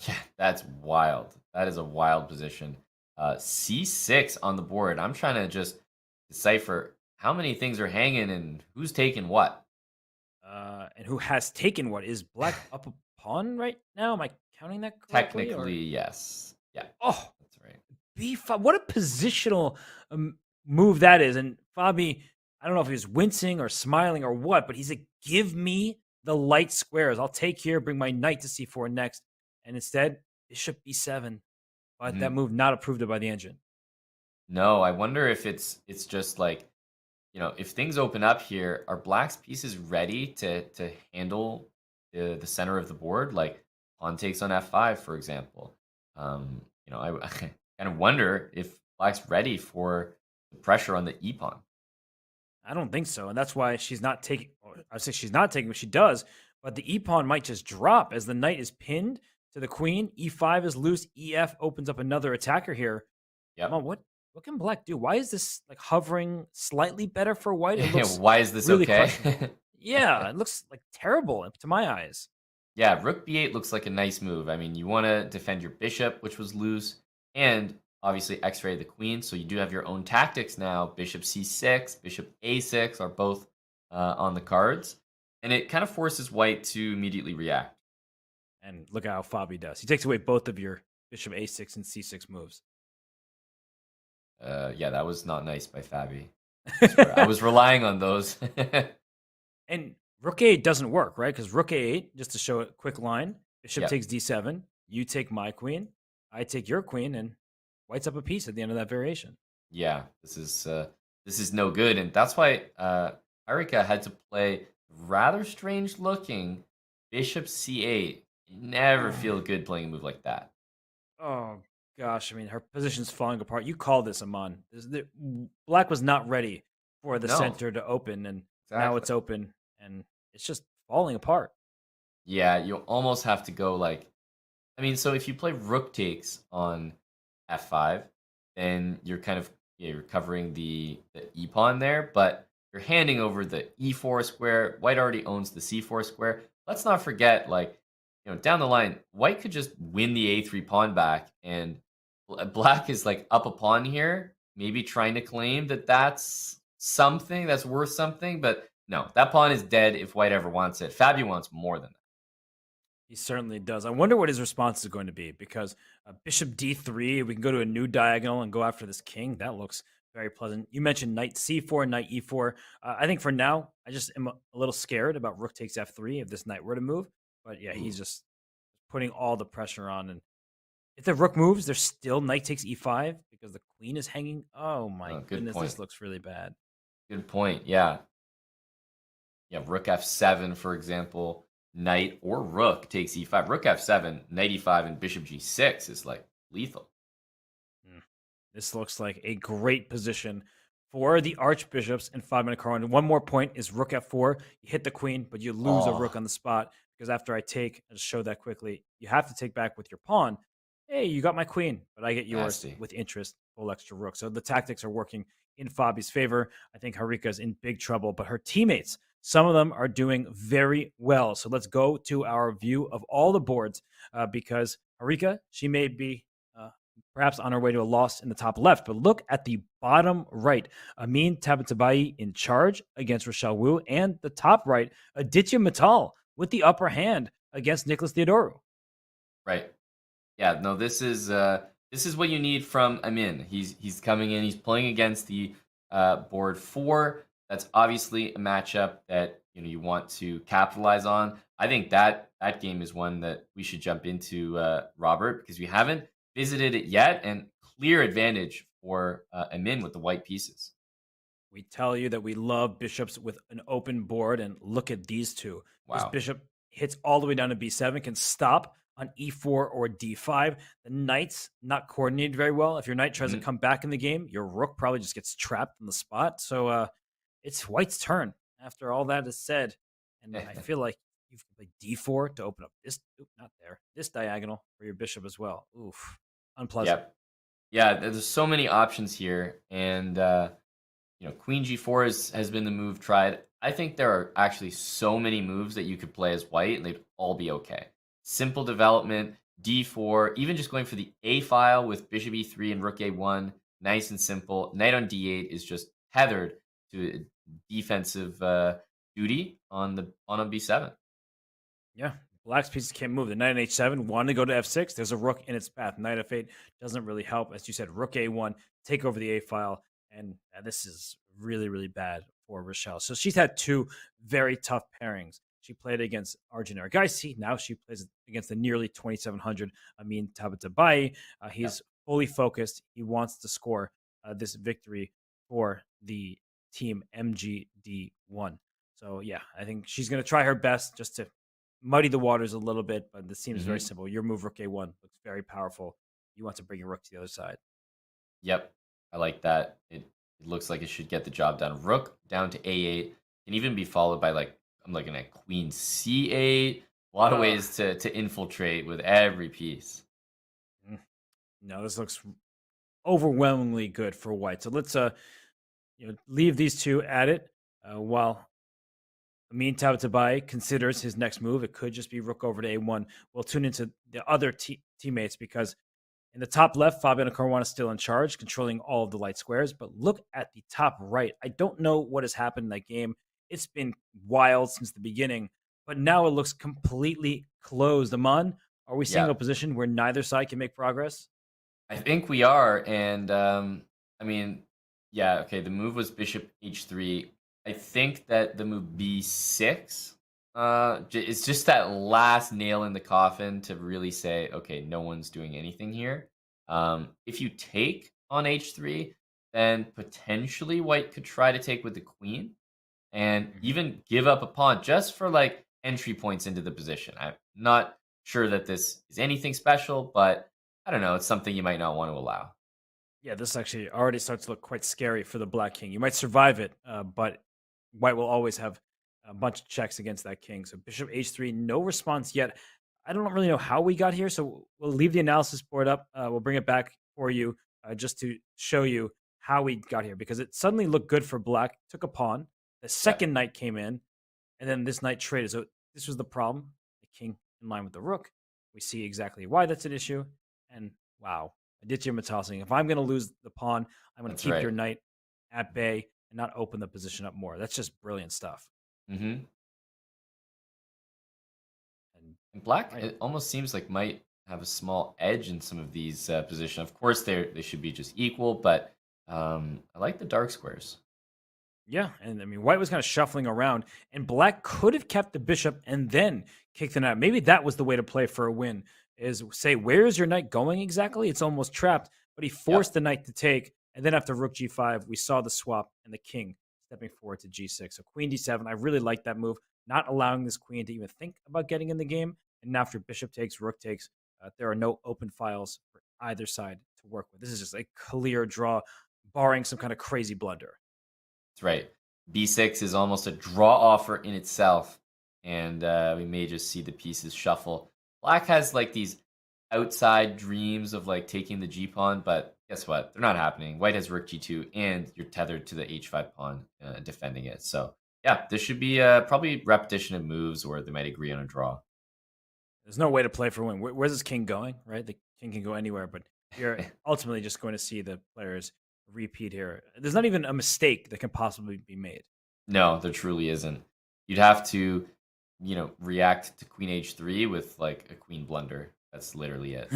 Yeah, that's wild. That is a wild position. C6 on the board. I'm trying to just decipher how many things are hanging and who's taking what. And who has taken what? Is black up a pawn right now? Am I counting that correctly? Technically, yes. Yeah. Oh, that's right. B5. What a positional move that is. And Fabi, I don't know if he was wincing or smiling or what, but he's like, give me the light squares. I'll take here, bring my knight to c4 next. And instead, bishop b7. But that move not approved by the engine. No, I wonder if it's just like, if things open up here, are black's pieces ready to handle the center of the board? Like pawn takes on f5, for example. I kind of wonder if black's ready for the pressure on the e pawn. I don't think so, and that's why she's not taking. I say she's not taking what she does, but the e pawn might just drop as the knight is pinned to the queen. E5 is loose. EF opens up another attacker here. Yeah. What can black do? Why is this like hovering slightly better for white? It looks why is this really okay? Yeah, it looks like terrible to my eyes. Yeah, rook b8 looks like a nice move. I mean, you want to defend your bishop, which was loose, and obviously x-ray the queen, so you do have your own tactics now. Bishop c6, bishop a6 are both on the cards, and it kind of forces white to immediately react. And look at how Fabi does. He takes away both of your bishop a6 and c6 moves. Yeah, that was not nice by Fabi. I was relying on those. And rook a8 doesn't work, right? Because rook a8, just to show a quick line, bishop takes d7, you take my queen, I take your queen, and white's up a piece at the end of that variation. Yeah, this is no good, and that's why Harika had to play rather strange looking bishop c8. You never feel good playing a move like that. Oh gosh, I mean, her position's falling apart. You called this, Aman. Black was not ready for the center to open, and now it's open, and it's just falling apart. Yeah, you almost have to go so if you play rook takes on f5, then you're kind of you're covering the e pawn there, but you're handing over the e4 square. White already owns the c4 square. Let's not forget, down the line, white could just win the a3 pawn back, and black is up a pawn here, maybe trying to claim that that's something that's worth something, but no, that pawn is dead if white ever wants it. Fabi wants more than that. He certainly does. I wonder what his response is going to be, because bishop d3, we can go to a new diagonal and go after this king. That looks very pleasant. You mentioned knight c4, knight e4. I think for now, I just am a little scared about rook takes f3 if this knight were to move. But yeah, he's just putting all the pressure on. And if the rook moves, there's still knight takes e5 because the queen is hanging. Oh my goodness, this looks really bad. Good point. Yeah. Yeah, rook f7, for example. knight or rook takes e5. Rook f7, knight e5, and bishop g6 is like lethal. This looks like a great position for the Archbishops and 5-minute Caruana. One more point is rook f4. You hit the queen, but you lose a rook on the spot because after I take, I'll just show that quickly, you have to take back with your pawn. Hey, you got my queen, but I get yours with interest, full extra rook. So the tactics are working in Fabi's favor. I think Harika's in big trouble, but her teammates, some of them are doing very well. So let's go to our view of all the boards because Harika, she may be perhaps on her way to a loss in the top left. But look at the bottom right. Amin Tabatabai in charge against Rochelle Wu. And the top right, Aditya Mittal with the upper hand against Nicholas Theodoru. Right. Yeah, no, this is what you need from Amin. He's coming in, he's playing against the board 4. That's obviously a matchup that you want to capitalize on. I think that game is one that we should jump into, Robert, because we haven't visited it yet, and clear advantage for Amin with the white pieces. We tell you that we love bishops with an open board, and look at these two. Wow. This bishop hits all the way down to b7, can stop on e4 or d5. The knight's not coordinated very well. If your knight tries to come back in the game, your rook probably just gets trapped in the spot. So it's white's turn after all that is said. And I feel like you can play d4 to open up this, not there, this diagonal for your bishop as well. Oof, unpleasant. Yep. Yeah, there's so many options here. And, queen g4 has been the move tried. I think there are actually so many moves that you could play as white, and they'd all be okay. Simple development, d4, even just going for the a file with bishop e3 and rook a1, nice and simple. Knight on d8 is just tethered to a defensive duty on a b7. Yeah, black's pieces can't move. The knight on h7 wanted to go to f6. There's a rook in its path. Knight f8 doesn't really help. As you said, rook a1, take over the a file, and this is really, really bad for Rochelle. So she's had two very tough pairings. She played against Arjun Erigaisi. Now she plays against the nearly 2,700 Amin Tabatabai. He's fully focused. He wants to score this victory for the team MGD1. So, yeah, I think she's going to try her best just to muddy the waters a little bit, but this seems very simple. Your move, rook a1, looks very powerful. You want to bring your rook to the other side. Yep, I like that. It looks like it should get the job done. Rook down to a8 can even be followed by, I'm looking at queen c8. A lot of ways to infiltrate with every piece. No, this looks overwhelmingly good for white. So let's leave these two at it while Amin Tabatabai considers his next move. It could just be rook over to a1. We'll tune into the other teammates because in the top left, Fabiano Caruana is still in charge, controlling all of the light squares. But look at the top right. I don't know what has happened in that game. It's been wild since the beginning, but now it looks completely closed. Aman, are we seeing a position where neither side can make progress? I think we are. And, the move was bishop h3. I think that the move b6 it's just that last nail in the coffin to really say, okay, no one's doing anything here. If you take on h3, then potentially white could try to take with the queen and even give up a pawn just for entry points into the position. I'm not sure that this is anything special, but I don't know. It's something you might not want to allow. Yeah, this actually already starts to look quite scary for the black king. You might survive it, but white will always have a bunch of checks against that king. So bishop h3, no response yet. I don't really know how we got here, so we'll leave the analysis board up. We'll bring it back for you just to show you how we got here, because it suddenly looked good for black. Took a pawn. The second knight came in, and then this knight traded. So this was the problem. The king in line with the rook. We see exactly why that's an issue. And wow, Aditya Mittal saying, if I'm going to lose the pawn, I'm going to keep your knight at bay and not open the position up more. That's just brilliant stuff. And black, it almost seems like might have a small edge in some of these positions. Of course, they should be just equal, but I like the dark squares. Yeah, and white was kind of shuffling around, and black could have kept the bishop and then kicked the knight. Maybe that was the way to play for a win, is say, where is your knight going exactly? It's almost trapped, but he forced the knight to take, and then after rook g5, we saw the swap and the king stepping forward to g6. So queen d7, I really like that move. not allowing this queen to even think about getting in the game. And after bishop takes, rook takes, there are no open files for either side to work with. This is just a clear draw, barring some kind of crazy blunder. That's right. B6 is almost a draw offer in itself, and we may just see the pieces shuffle. Black has like these outside dreams of like taking the G pawn, but guess what? They're not happening. White has rook G2, and you're tethered to the H5 pawn, defending it. So yeah, this should be probably repetition of moves, or they might agree on a draw. There's no way to play for win. Where's this king going? Right, the king can go anywhere, but you're ultimately just going to see the players repeat here. There's not even a mistake that can possibly be made. No, there truly isn't. You'd have to, react to queen h3 with like a queen blunder. That's literally it.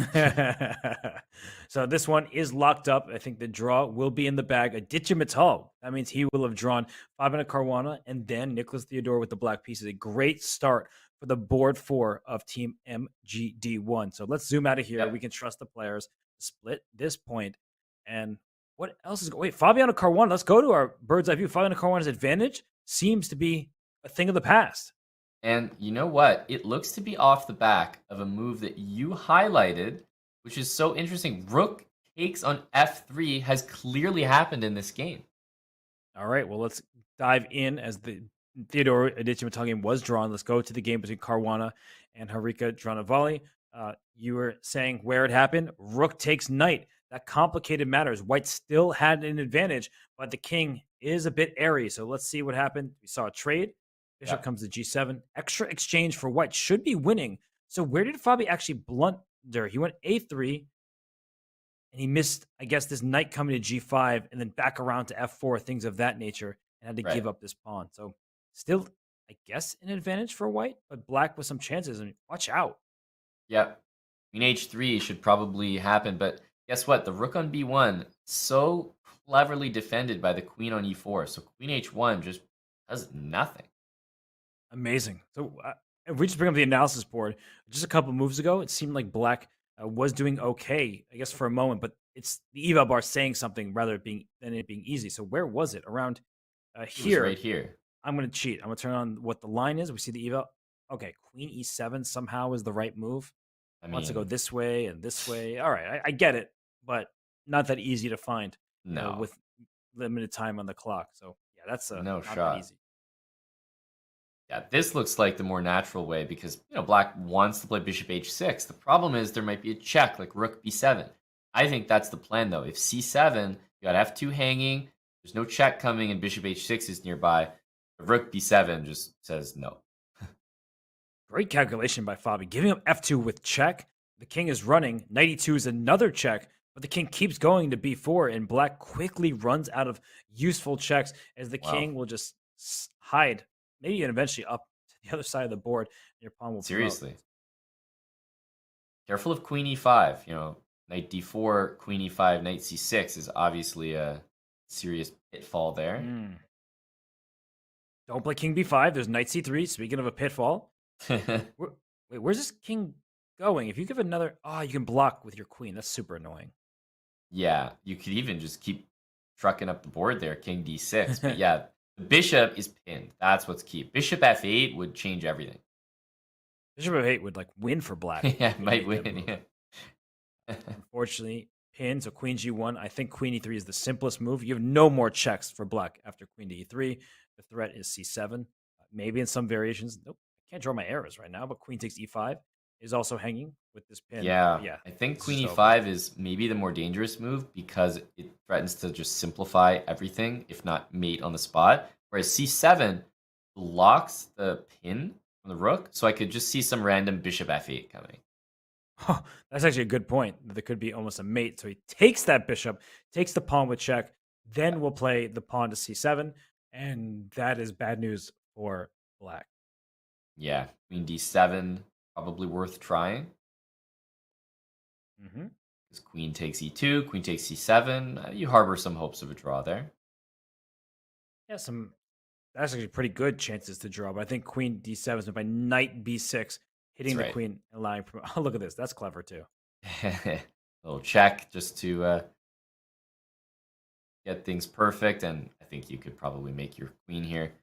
So this one is locked up. I think the draw will be in the bag. Aditya Mittal. That means he will have drawn Fabiano Caruana and then Nicholas Theodore with the black pieces. A great start for the board 4 of Team MGD1. So let's zoom out of here. Yep. We can trust the players to split this point. And what else is going? Wait, Fabiano Caruana. Let's go to our bird's eye view. Fabiano Caruana's advantage seems to be a thing of the past. And you know what? It looks to be off the back of a move that you highlighted, which is so interesting. Rook takes on f3 has clearly happened in this game. All right, well, let's dive in as the Theodore Aditya Mittal game was drawn. Let's go to the game between Caruana and Harika Dranavali. You were saying where it happened. Rook takes knight. That complicated matters. White still had an advantage, but the king is a bit airy. So let's see what happened. We saw a trade. Bishop comes to g7. Extra exchange for white. Should be winning. So where did Fabi actually blunder? He went a3, and he missed, I guess, this knight coming to g5, and then back around to f4, things of that nature, and had to give up this pawn. So still, I guess, an advantage for white, but black with some chances. And watch out. Yeah. Queen h3 should probably happen, but guess what? The rook on b1, so cleverly defended by the queen on e4. So queen h1 just does nothing. Amazing. So if we just bring up the analysis board, just a couple moves ago, it seemed like black was doing okay, I guess, for a moment, but it's the eval bar saying something rather than it being easy. So where was it? Around here. Right here. I'm going to cheat. I'm going to turn on what the line is. We see the eval. Okay, queen e7 somehow is the right move. Wants to go this way and this way. All right, I get it, but not that easy to find. No. With limited time on the clock. So yeah, that's no not shot. that easy. Yeah, this looks like the more natural way because, black wants to play bishop h6. The problem is there might be a check like rook b7. I think that's the plan, though. If c7, you got f2 hanging, there's no check coming, and bishop h6 is nearby. Rook b7 just says no. Great calculation by Fabi. Giving up f2 with check. The king is running. Knight e2 is another check, but the king keeps going to b4, and black quickly runs out of useful checks as the king will just hide. Maybe even eventually up to the other side of the board. Your pawn will seriously promote. Careful of queen e5. Knight d4, queen e5, knight c6 is obviously a serious pitfall there. Don't play king b5. There's knight c3. Speaking of a pitfall, wait, where's this king going? If you give another, you can block with your queen. That's super annoying. Yeah, you could even just keep trucking up the board there, king d6. But yeah. The bishop is pinned. That's what's key. Bishop f8 would change everything. Bishop f8 would win for black. Yeah, might win. Yeah. Unfortunately, pinned. So queen g1. I think queen e3 is the simplest move. You have no more checks for black after queen to e3. The threat is c7. Maybe in some variations. Nope. I can't draw my arrows right now. But queen takes e5 is also hanging with this pin. Yeah. I think queen e5 is maybe the more dangerous move because it threatens to just simplify everything, if not mate on the spot. Whereas c7 blocks the pin from the rook, so I could just see some random bishop f8 coming. Oh, that's actually a good point. There could be almost a mate. So he takes that bishop, takes the pawn with check, then we'll play the pawn to c7, and that is bad news for black. Yeah, queen d7, probably worth trying. Because queen takes e2, queen takes c7. You harbor some hopes of a draw there. Yeah, that's actually pretty good chances to draw, but I think queen d7 is by knight b6, hitting the queen and allowing. Oh, look at this. That's clever too. A little check just to get things perfect, and I think you could probably make your queen here.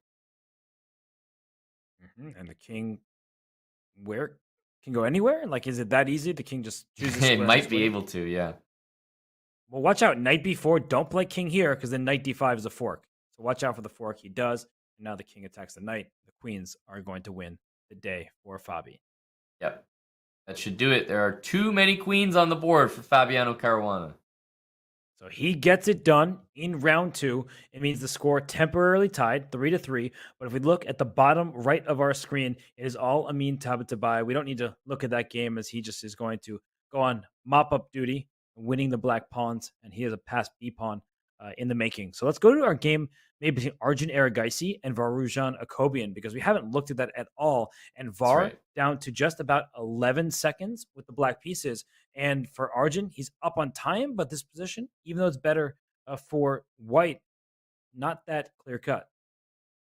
And the king, where can go anywhere? Like, is it that easy? The king just chooses. It square might and be square? able to, yeah. Well, watch out. Knight b4. Don't play king here because then knight d5 is a fork. So watch out for the fork. He does. And now the king attacks the knight. The queens are going to win the day for Fabi. Yep. That should do it. There are too many queens on the board for Fabiano Caruana. So he gets it done in round 2. It means the score temporarily tied 3-3. But if we look at the bottom right of our screen, it is all Amin Tabatabai. We don't need to look at that game as he just is going to go on mop-up duty, winning the black pawns, and he has a passed B pawn in the making. So let's go to our game maybe between Arjun Erigaisi and Varujan Akobian, because we haven't looked at that at all. And Var right. down to just about 11 seconds with the black pieces. And for Arjun, he's up on time, but this position, even though it's better for white, not that clear cut.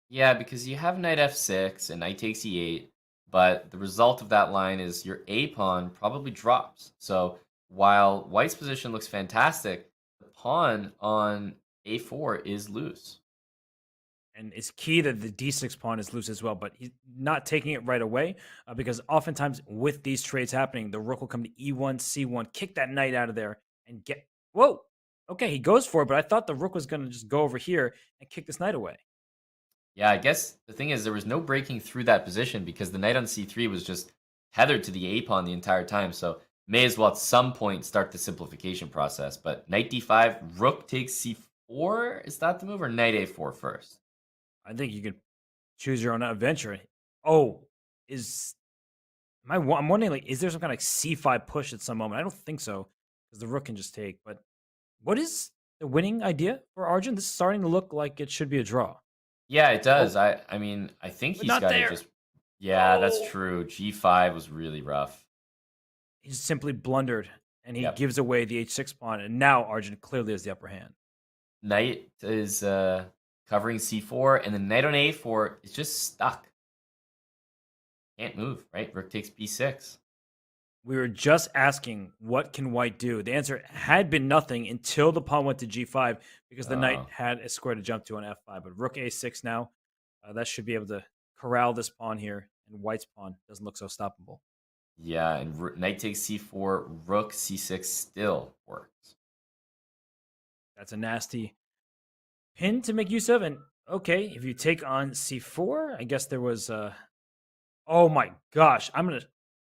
Yeah, because you have knight f6 and knight takes e8, but the result of that line is your a pawn probably drops. So while white's position looks fantastic, the pawn on a4 is loose. And it's key that the d6 pawn is loose as well, but he's not taking it right away because oftentimes with these trades happening, the rook will come to e1, c1, kick that knight out of there and get... Whoa! Okay, he goes for it, but I thought the rook was going to just go over here and kick this knight away. Yeah, I guess the thing is there was no breaking through that position because the knight on c3 was just tethered to the a pawn the entire time, so may as well at some point start the simplification process. But knight d5, rook takes c4, is that the move, or knight a4 first? I think you can choose your own adventure. Oh, I'm wondering, like, is there some kind of c5 push at some moment? I don't think so, because the rook can just take. But what is the winning idea for Arjun? This is starting to look like it should be a draw. Yeah, it does. I mean, I think he's got to just... Yeah, that's true. G5 was really rough. He just simply blundered, and he gives away the h6 pawn, and now Arjun clearly has the upper hand. Knight is covering c4, and the knight on a4 is just stuck. Can't move, right? Rook takes b6. We were just asking, what can white do? The answer had been nothing until the pawn went to g5 because the knight had a square to jump to on f5. But rook a6 now, that should be able to corral this pawn here, and white's pawn doesn't look so stoppable. Yeah, and knight takes c4, rook c6 still works. That's a nasty pin to make use of. And okay, if you take on c4, I guess there was... oh my gosh,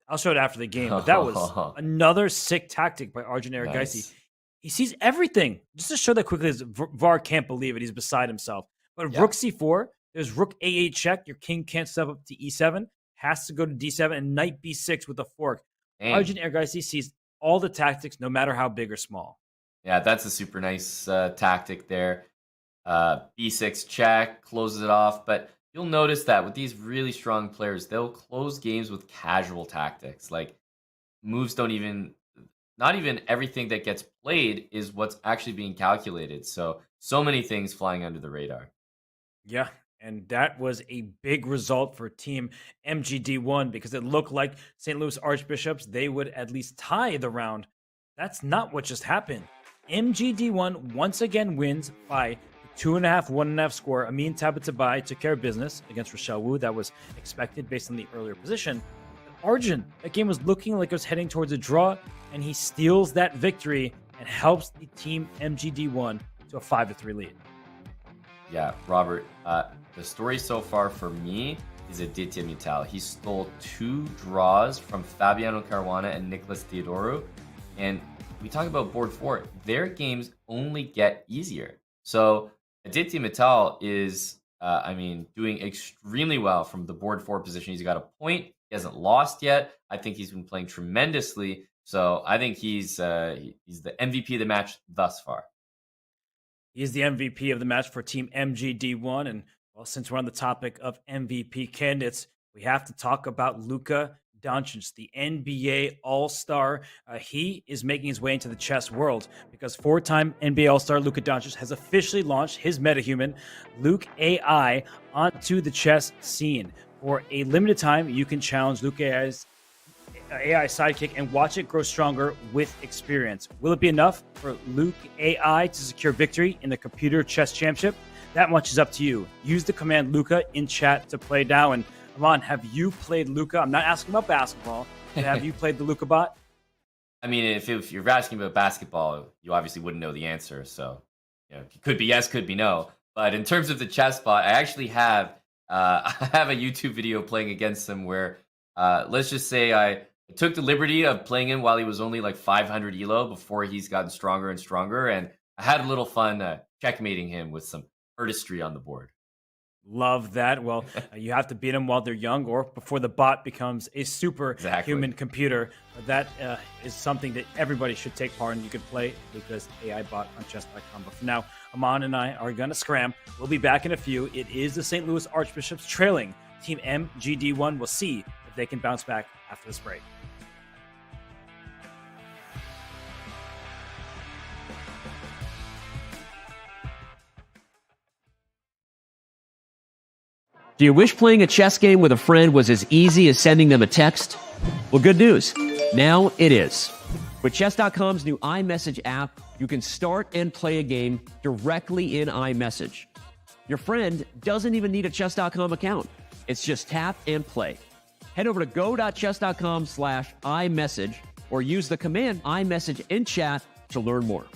I'll show it after the game, but that was another sick tactic by Arjun Erigaisi. Nice. He sees everything. Just to show that quickly, Var can't believe it. He's beside himself. But rook c4, there's rook a8 check. Your king can't step up to e7. Has to go to d7 and knight b6 with a fork. Dang. Arjun Erigaisi sees all the tactics, no matter how big or small. Yeah, that's a super nice tactic there. B6 check, closes it off. But you'll notice that with these really strong players, they'll close games with casual tactics. Like, moves don't even... Not even everything that gets played is what's actually being calculated. So many things flying under the radar. Yeah, and that was a big result for Team MGD1 because it looked like St. Louis Archbishops, they would at least tie the round. That's not what just happened. MGD1 once again wins by 2.5, 1.5 score. Amin Tabatabai took care of business against Rochelle Wu. That was expected based on the earlier position. But Arjun, that game was looking like it was heading towards a draw, and he steals that victory and helps the Team MGD1 to a 5-3 lead. Yeah, Robert, the story so far for me is Aditya Mittal. He stole 2 draws from Fabiano Caruana and Nicholas Theodoru. And we talk about board 4. Their games only get easier. So Aditya Mittal is, doing extremely well from the board 4 position. He's got a point. He hasn't lost yet. I think he's been playing tremendously. So I think he's the MVP of the match thus far. He's the MVP of the match for Team MGD1. And, well, since we're on the topic of MVP candidates, we have to talk about Luka Doncic, the NBA All-Star. He is making his way into the chess world because 4-time NBA All-Star Luka Doncic has officially launched his metahuman, Luke AI, onto the chess scene. For a limited time, you can challenge Luke AI's AI sidekick and watch it grow stronger with experience. Will it be enough for Luke AI to secure victory in the Computer Chess Championship? That much is up to you. Use the command Luka in chat to play now. And Amon, have you played Luca? I'm not asking about basketball. But have you played the Luca bot? I mean, if you're asking about basketball, you obviously wouldn't know the answer. So, it could be yes, could be no. But in terms of the chess bot, I actually have I have a YouTube video playing against him where let's just say I took the liberty of playing him while he was only like 500 elo before he's gotten stronger and stronger, and I had a little fun checkmating him with some artistry on the board. Love that. Well, you have to beat them while they're young or before the bot becomes a superhuman computer. That is something that everybody should take part in. You can play Luca's AI bot on chess.com. But for now, Amon and I are going to scram. We'll be back in a few. It is the St. Louis Archbishops trailing Team MGD1. We'll see if they can bounce back after this break. Do you wish playing a chess game with a friend was as easy as sending them a text? Well, good news. Now it is. With Chess.com's new iMessage app, you can start and play a game directly in iMessage. Your friend doesn't even need a Chess.com account. It's just tap and play. Head over to go.chess.com/iMessage or use the command iMessage in chat to learn more.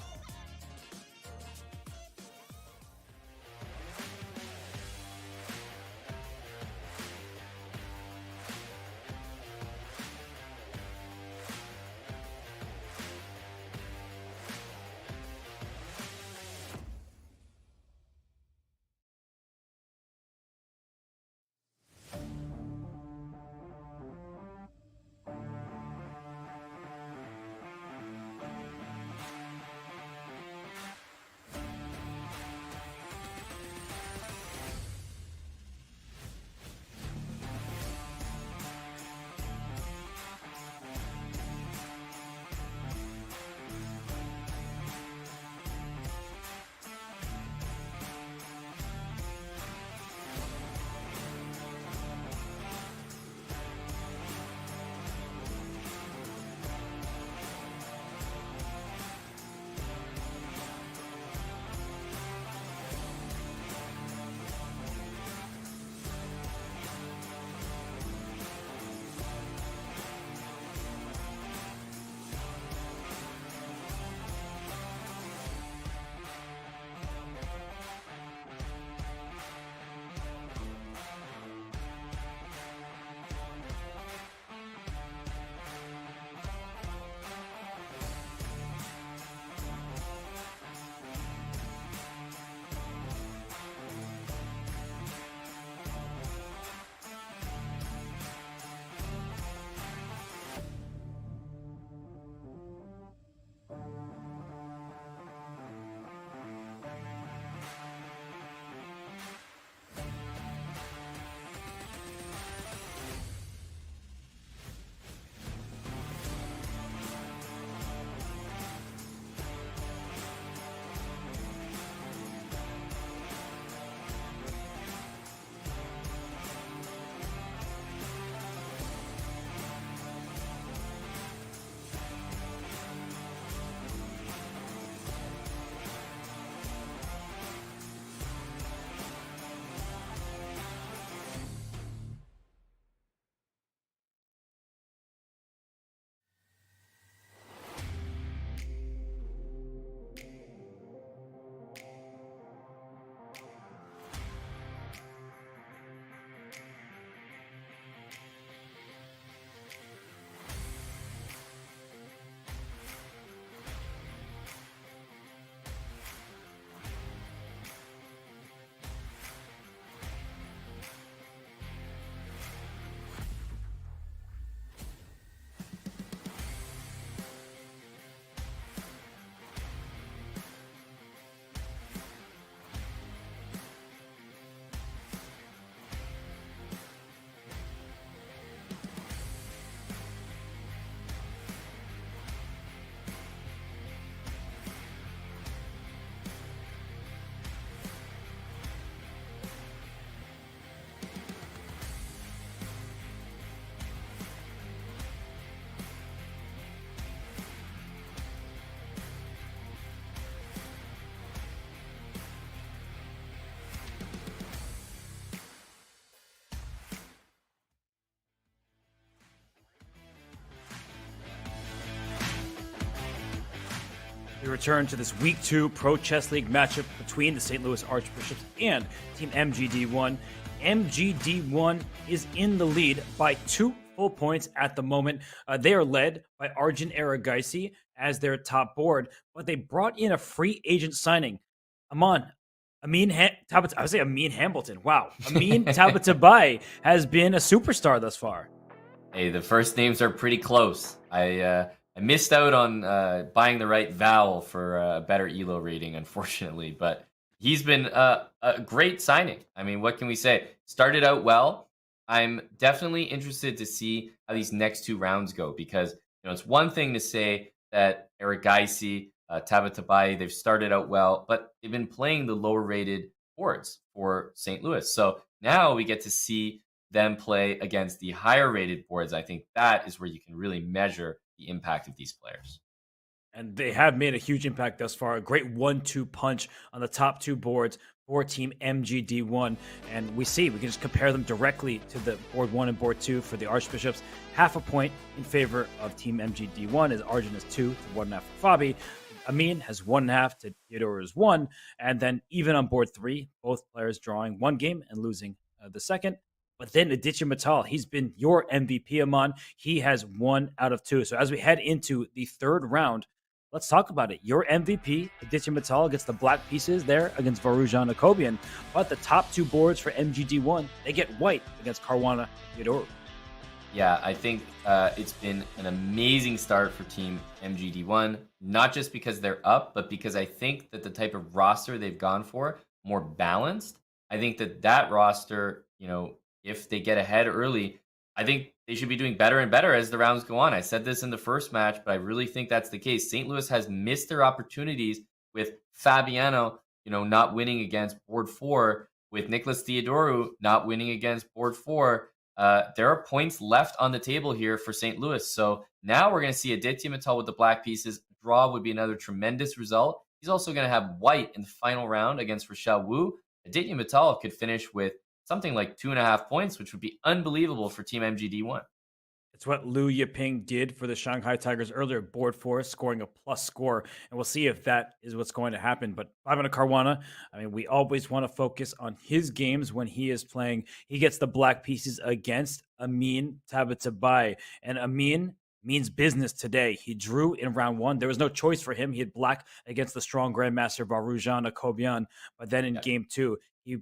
We return to this Week 2 Pro Chess League matchup between the St. Louis Archbishops and Team MGD1. MGD1 is in the lead by 2 full points at the moment. They are led by Arjun Erigaisi as their top board, but they brought in a free agent signing. Amin Hambleton. Wow. Amin Tabatabai has been a superstar thus far. Hey, the first names are pretty close. I missed out on buying the right vowel for a better ELO rating, unfortunately, but he's been a great signing. I mean, what can we say? Started out well. I'm definitely interested to see how these next 2 rounds go, because it's one thing to say that Erigaisi, Tabatabai, they've started out well, but they've been playing the lower rated boards for St. Louis. So now we get to see them play against the higher rated boards. I think that is where you can really measure the impact of these players. And they have made a huge impact thus far. A great 1-2 punch on the top 2 boards for Team MGD1. And we can just compare them directly to the board 1 and board 2 for the Archbishops. Half a point in favor of Team MGD1 as Arjun is 2 to 1.5 for Fabi. Amin has 1.5 to Theodore is 1. And then even on board 3, both players drawing 1 game and losing the second. But then Aditya Mittal, he's been your MVP, Aman. He has 1 out of 2. So as we head into the 3rd round, let's talk about it. Your MVP, Aditya Mittal, gets the black pieces there against Varujan Akobian. But the top 2 boards for MGD1, they get white against Caruana Theodore. Yeah, I think it's been an amazing start for Team MGD1, not just because they're up, but because I think that the type of roster they've gone for, more balanced. I think that roster, if they get ahead early, I think they should be doing better and better as the rounds go on. I said this in the first match, but I really think that's the case. St. Louis has missed their opportunities with Fabiano, not winning against board 4, with Nicholas Theodoru not winning against board 4. There are points left on the table here for St. Louis. So now we're going to see Aditya Mittal with the black pieces. Draw would be another tremendous result. He's also going to have white in the final round against Rochelle Wu. Aditya Mittal could finish with something like 2.5 points, which would be unbelievable for Team MGD1. It's what Liu Yiping did for the Shanghai Tigers earlier, board 4, scoring a plus score. And we'll see if that is what's going to happen. But Fabiano Caruana, we always want to focus on his games when he is playing. He gets the black pieces against Amin Tabatabai. And Amin means business today. He drew in round 1. There was no choice for him. He had black against the strong grandmaster Varujan Akobian. But then in game 2, he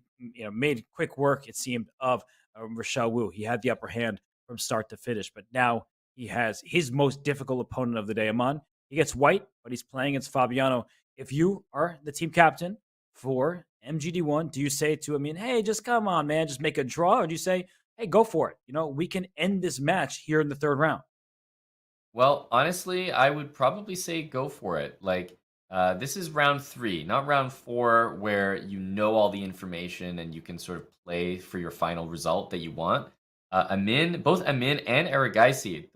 made quick work, it seemed, of Rochelle Wu. He had the upper hand from start to finish. But now he has his most difficult opponent of the day, Aman. He gets white, but he's playing against Fabiano. If you are the team captain for MGD1, do you say to Amin, hey, just come on, man, just make a draw? Or do you say, hey, go for it? We can end this match here in the 3rd round. Well, honestly, I would probably say go for it. This is round 3, not round 4, where all the information and you can sort of play for your final result that you want. Both Amin and Erigaisi,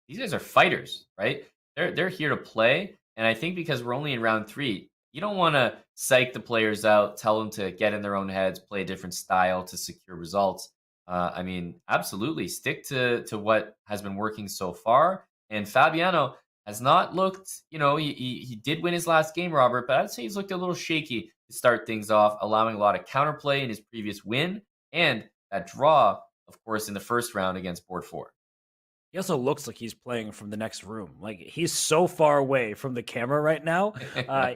these guys are fighters, right? They're here to play, and I think because we're only in round 3, you don't want to psych the players out, tell them to get in their own heads, play a different style to secure results. Absolutely stick to what has been working so far. And Fabiano has not looked, he did win his last game, Robert, but I'd say he's looked a little shaky to start things off, allowing a lot of counterplay in his previous win and that draw, of course, in the first round against board 4. He also looks like he's playing from the next room. He's so far away from the camera right now.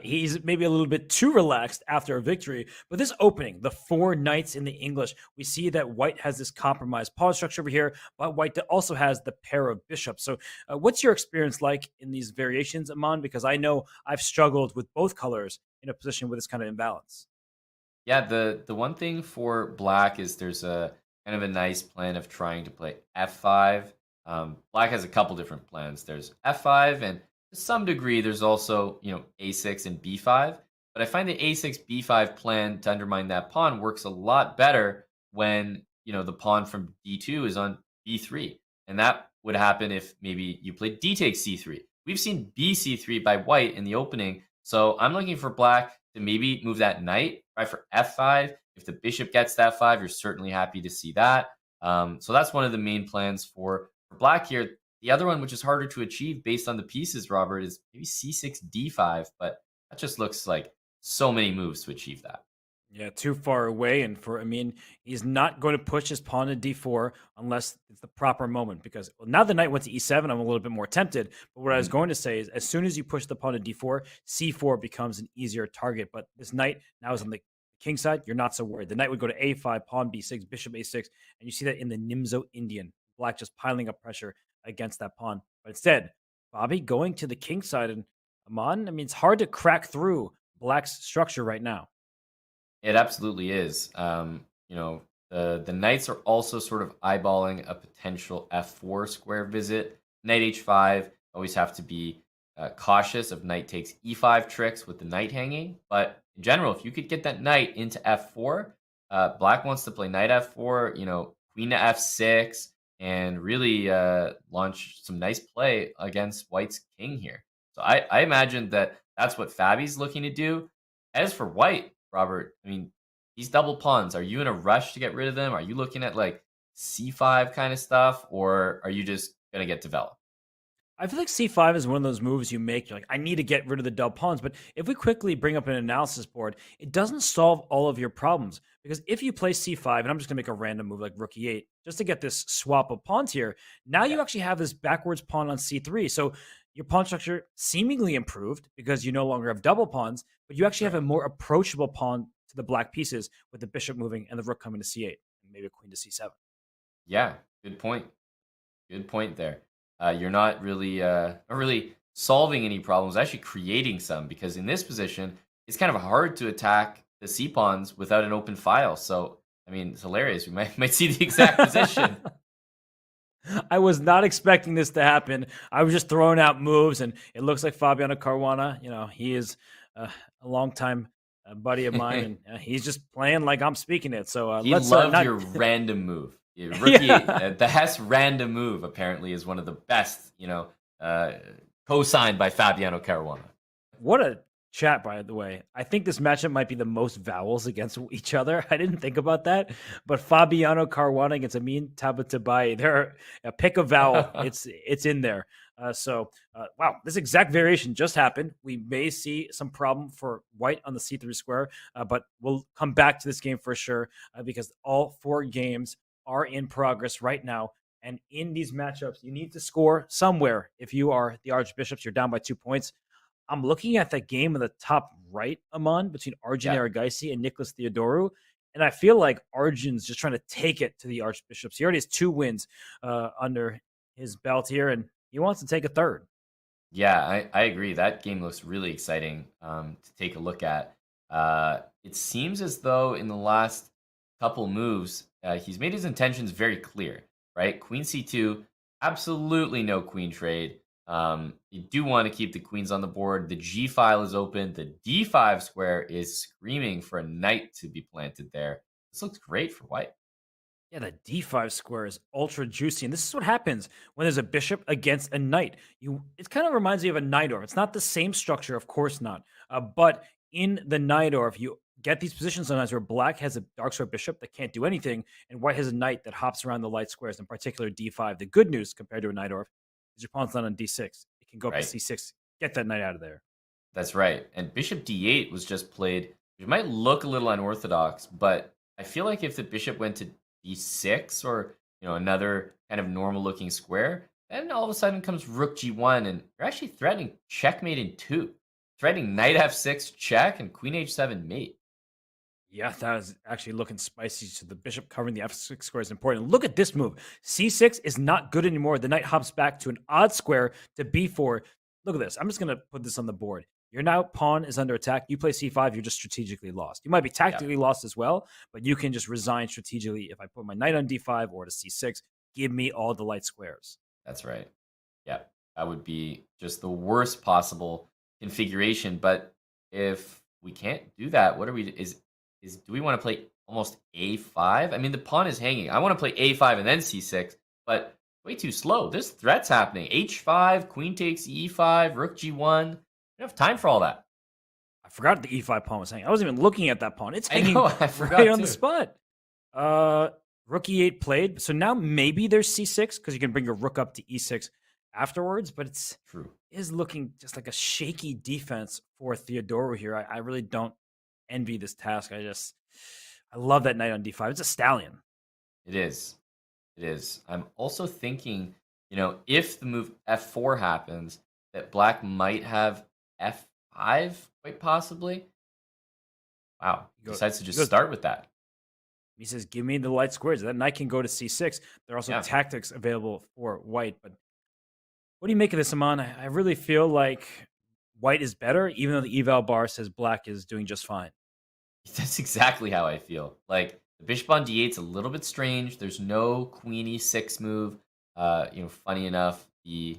He's maybe a little bit too relaxed after a victory. But this opening, the 4 knights in the English, we see that white has this compromised pawn structure over here, but white also has the pair of bishops. So what's your experience like in these variations, Aman? Because I know I've struggled with both colors in a position with this kind of imbalance. Yeah, the one thing for black is there's a kind of a nice plan of trying to play f5. Black has a couple different plans. There's f5, and to some degree, there's also, a6 and b5. But I find the a6, b5 plan to undermine that pawn works a lot better when, the pawn from d2 is on b3. And that would happen if maybe you played d takes c3. We've seen bc3 by white in the opening. So I'm looking for black to maybe move that knight, try for f5. If the bishop gets to f5, you're certainly happy to see that. So that's one of the main plans for black here. The other one, which is harder to achieve based on the pieces, Robert, is maybe c6, d5, but that just looks like so many moves to achieve that. Yeah, too far away. And he's not going to push his pawn to d4 unless it's the proper moment. Because now the knight went to e7, I'm a little bit more tempted. But what I was going to say is, as soon as you push the pawn to d4, c4 becomes an easier target. But this knight now is on the king side. You're not so worried. The knight would go to a5, pawn b6, bishop a6. And you see that in the Nimzo Indian. Black just piling up pressure against that pawn. But instead, Bobby going to the king side. And Aman, it's hard to crack through Black's structure right now. It absolutely is. The knights are also sort of eyeballing a potential f4 square visit. Knight h5, always have to be cautious of knight takes e5 tricks with the knight hanging. But in general, if you could get that knight into f4, Black wants to play knight f4, queen to f6, and really launch some nice play against White's king here. So I imagine that's what Fabi's looking to do. As for White, Robert, these double pawns, are you in a rush to get rid of them? Are you looking at like c5 kind of stuff, or are you just going to get developed? I feel like c5 is one of those moves you make. You're like, I need to get rid of the double pawns. But if we quickly bring up an analysis board, it doesn't solve all of your problems. Because if you play c5, and I'm just going to make a random move like rook e8, just to get this swap of pawns here, now you actually have this backwards pawn on c3. So your pawn structure seemingly improved because you no longer have double pawns, but you actually have a more approachable pawn to the black pieces with the bishop moving and the rook coming to c8, and maybe a queen to c7. Yeah, good point. Good point there. You're not really solving any problems, actually creating some, because in this position, it's kind of hard to attack the c pawns without an open file. So, it's hilarious. We might see the exact position. I was not expecting this to happen. I was just throwing out moves, and it looks like Fabiano Caruana, he is a longtime buddy of mine, and he's just playing like I'm speaking it. So he loved your random move. The Hess random move apparently is one of the best, co-signed by Fabiano Caruana. What a chat, by the way. I think this matchup might be the most vowels against each other. I didn't think about that, but Fabiano Caruana against Amin Tabatabai, they're a pick a vowel. it's in there. Wow, this exact variation just happened. We may see some problem for White on the c3 square, but we'll come back to this game for sure because all 4 games are in progress right now. And in these matchups, you need to score somewhere. If you are the Archbishops, you're down by 2 points. I'm looking at that game in the top right, Aman, between Arjun Erigaisi and Nicholas Theodoru. And I feel like Arjun's just trying to take it to the Archbishops. He already has 2 wins under his belt here, and he wants to take a third. Yeah, I agree. That game looks really exciting to take a look at. It seems as though in the last couple moves, he's made his intentions very clear, right? Queen c2, absolutely no queen trade. You do want to keep the queens on the board. The g file is open. The d5 square is screaming for a knight to be planted there. This looks great for White. Yeah, the d5 square is ultra juicy, and this is what happens when there's a bishop against a knight. It kind of reminds me of a Najdorf. It's not the same structure, of course not, but in the Najdorf, you get these positions sometimes where Black has a dark square bishop that can't do anything, and White has a knight that hops around the light squares, in particular d5. The good news compared to a Najdorf is your pawn's not on d6. It can go up to c6. Get that knight out of there. That's right. And bishop d8 was just played. It might look a little unorthodox, but I feel like if the bishop went to d6 or another kind of normal looking square, then all of a sudden comes rook g1, and you're actually threatening checkmate in 2. Threatening knight f6 check and queen h7 mate. Yeah, that is actually looking spicy. So the bishop covering the f6 square is important. Look at this move. c6 is not good anymore. The knight hops back to an odd square to b4. Look at this. I'm just going to put this on the board. Your now pawn is under attack. You play c5, you're just strategically lost. You might be tactically lost as well, but you can just resign strategically. If I put my knight on d5 or to c6, give me all the light squares. That's right. Yeah, that would be just the worst possible configuration. But if we can't do that, what are we do we want to play almost a5? The pawn is hanging. I want to play a5 and then c6, but way too slow. There's threats happening. h5, queen takes e5, rook g1. We don't have time for all that. I forgot the e5 pawn was hanging. I wasn't even looking at that pawn. It's hanging I forgot right on the spot. Rook e8 played. So now maybe there's c6 because you can bring your rook up to e6 afterwards, but it's True. is looking just like a shaky defense for Theodoro here. I really don't envy this task. I love that knight on d5. It's a stallion. It is. It is. I'm also thinking, if the move f4 happens, that black might have f5, quite possibly. Wow. Decides to just start with that. He says, give me the light squares. That knight can go to c6. There are also tactics available for white. But what do you make of this, Aman? I really feel like white is better, even though the eval bar says black is doing just fine. That's exactly how I feel. Like, the bishop on d8's a little bit strange. There's no queen e6 move. Funny enough, the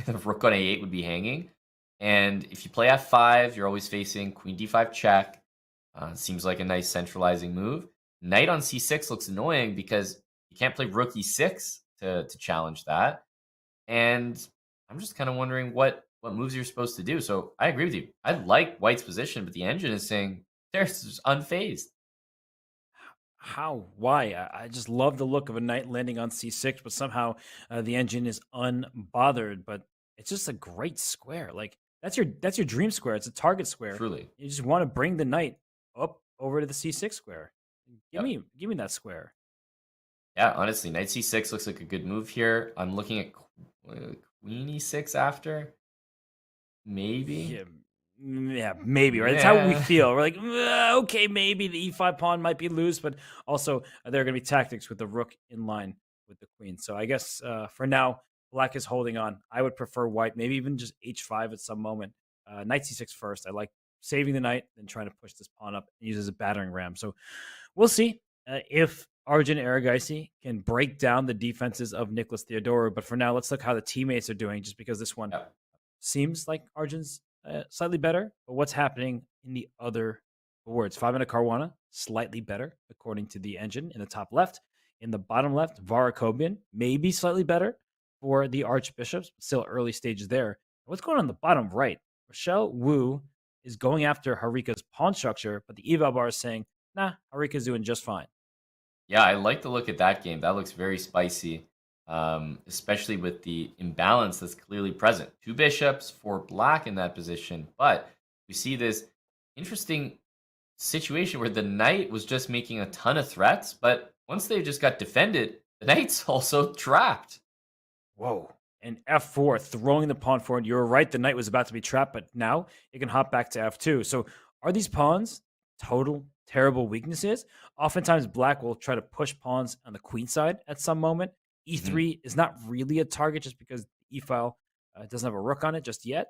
rook on a8 would be hanging. And if you play f5, you're always facing queen d5 check. Seems like a nice centralizing move. Knight on c6 looks annoying because you can't play rook e6 to challenge that. And I'm just kind of wondering what moves you're supposed to do. So I agree with you. I like white's position, but the engine is saying they're just unfazed. How? Why? I just love the look of a knight landing on c6, but somehow the engine is unbothered. But it's just a great square. Like, that's your dream square. It's a target square. Truly. You just want to bring the knight up over to the c6 square. Give me that square. Yeah, honestly, knight c6 looks like a good move here. I'm looking at queen e6 after. Maybe. Yeah, maybe, right? That's how we feel. We're like, okay, maybe the e5 pawn might be loose, but also there are going to be tactics with the rook in line with the queen. So I guess for now, black is holding on. I would prefer white, maybe even just h5 at some moment. Knight c6 first. I like saving the knight, then trying to push this pawn up and use it as a battering ram. So we'll see if Arjun Erigaisi can break down the defenses of Nicholas Theodorou. But for now, let's look how the teammates are doing, just because this one seems like Arjun's slightly better. But what's happening in the other boards? 5-minute Caruana, slightly better, according to the engine in the top left. In the bottom left, Varakobian, maybe slightly better for the Archbishops, still early stages there. What's going on in the bottom right? Rochelle Wu is going after Harika's pawn structure, but the eval bar is saying, nah, Harika's doing just fine. Yeah, I like the look at that game. That looks very spicy, especially with the imbalance that's clearly present. 2 bishops for black in that position, but we see this interesting situation where the knight was just making a ton of threats, but once they just got defended, the knight's also trapped. Whoa. And f4, throwing the pawn forward. You were right, the knight was about to be trapped, but now it can hop back to f2. So are these pawns total terrible weaknesses? Oftentimes, black will try to push pawns on the queen side at some moment. e3 is not really a target just because the e-file doesn't have a rook on it just yet.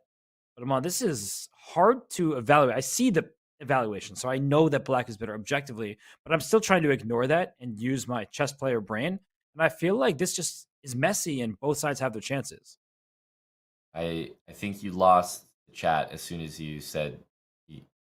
But Aman, this is hard to evaluate. I see the evaluation, so I know that black is better objectively, but I'm still trying to ignore that and use my chess player brain. And I feel like this just is messy and both sides have their chances. I think you lost the chat as soon as you said,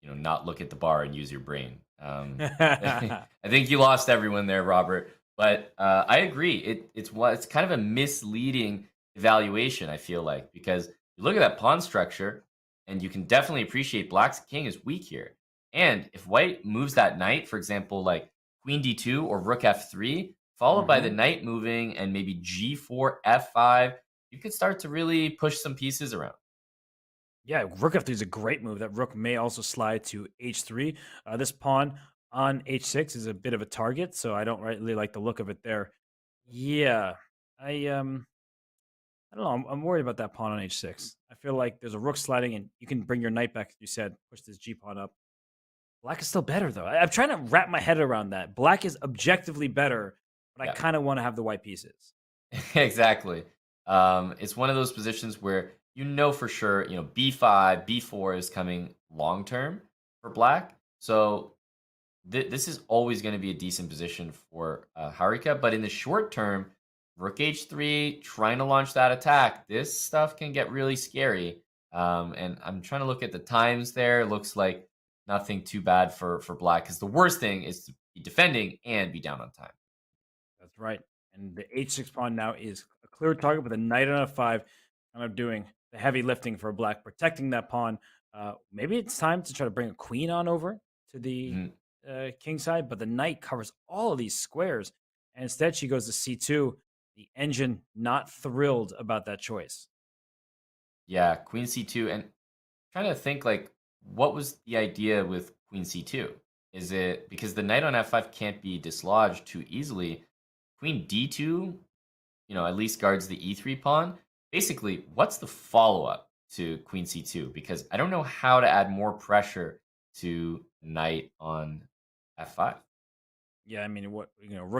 not look at the bar and use your brain. I think you lost everyone there, Robert. But I agree. It's kind of a misleading evaluation, I feel like, because you look at that pawn structure and you can definitely appreciate black's king is weak here. And if white moves that knight, for example, like queen d2 or rook f3, followed by the knight moving and maybe g4, f5, you could start to really push some pieces around. Yeah, rook f3 is a great move. That rook may also slide to h3. This pawn on h6 is a bit of a target, so I don't really like the look of it there. Yeah, I don't know. I'm worried about that pawn on h6. I feel like there's a rook sliding, and you can bring your knight back, as you said, push this g pawn up. Black is still better, though. I'm trying to wrap my head around that. Black is objectively better, but I kind of want to have the white pieces. Exactly. It's one of those positions where for sure, b5, b4 is coming long term for black. So this is always going to be a decent position for Harika. But in the short term, rook h3, trying to launch that attack, this stuff can get really scary. And I'm trying to look at the times there. It looks like nothing too bad for black, because the worst thing is to be defending and be down on time. That's right. And the h6 pawn now is a clear target with a knight on f5. Kind of doing the heavy lifting for black, protecting that pawn. Maybe it's time to try to bring a queen on over to the king side, but the knight covers all of these squares. And instead, she goes to c2. The engine not thrilled about that choice. Yeah, queen c2, and trying to think like what was the idea with queen c2? Is it because the knight on f5 can't be dislodged too easily? Queen d2, at least guards the e3 pawn. Basically, what's the follow-up to queen c2? Because I don't know how to add more pressure to knight on f5. Yeah, I mean, rook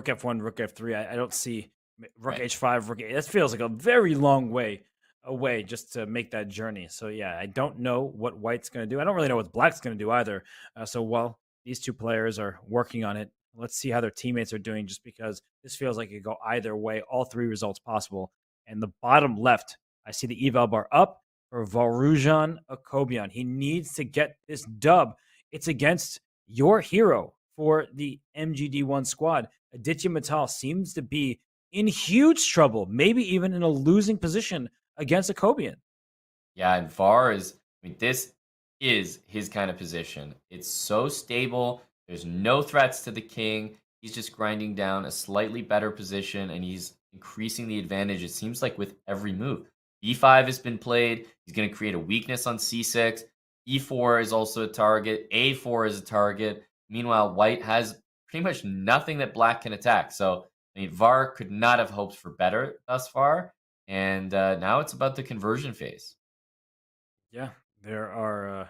f1, rook f3. I don't see rook Right. h5, rook. That feels like a very long way away just to make that journey. So yeah, I don't know what white's going to do. I don't really know what black's going to do either. So while these two players are working on it, let's see how their teammates are doing. Just because this feels like it could go either way, all three results possible. And the bottom left, I see the eval bar up for Varujan Akobian. He needs to get this dub. It's against your hero for the MGD1 squad. Aditya Mittal seems to be in huge trouble, maybe even in a losing position against Akobian. Yeah, and VAR this is his kind of position. It's so stable. There's no threats to the king. He's just grinding down a slightly better position, and he's increasing the advantage, it seems like, with every move. b5 has been played. He's going to create a weakness on c6. e4 is also a target. a4 is a target. Meanwhile, white has pretty much nothing that black can attack. So, VAR could not have hoped for better thus far. And now it's about the conversion phase. Yeah, there are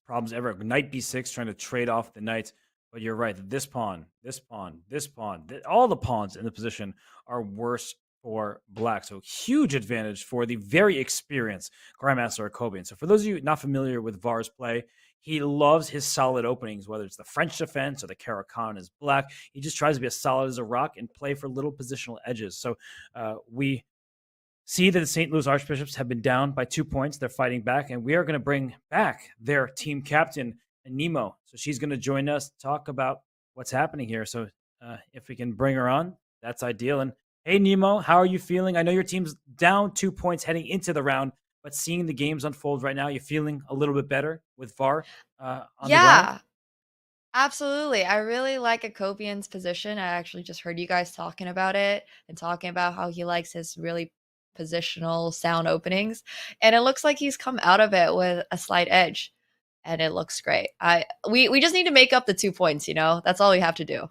problems ever. Knight b6 trying to trade off the knights. But you're right. This pawn, this pawn, this pawn, all the pawns in the position are worse for black. So huge advantage for the very experienced Grandmaster Akobian. So for those of you not familiar with VAR's play, he loves his solid openings, whether it's the French defense or the Caruana is black. He just tries to be as solid as a rock and play for little positional edges. So we see that the St. Louis Archbishops have been down by 2 points. They're fighting back, and we are going to bring back their team captain, Nemo. So she's going to join us, talk about what's happening here. So if we can bring her on, that's ideal. And hey, Nemo, how are you feeling? I know your team's down 2 points heading into the round, but seeing the games unfold right now, you feeling a little bit better with VAR on the ground? Absolutely. I really like Akobian's position. I actually just heard you guys talking about it and talking about how he likes his really positional sound openings. And it looks like he's come out of it with a slight edge. And it looks great. We just need to make up the 2 points, That's all we have to do.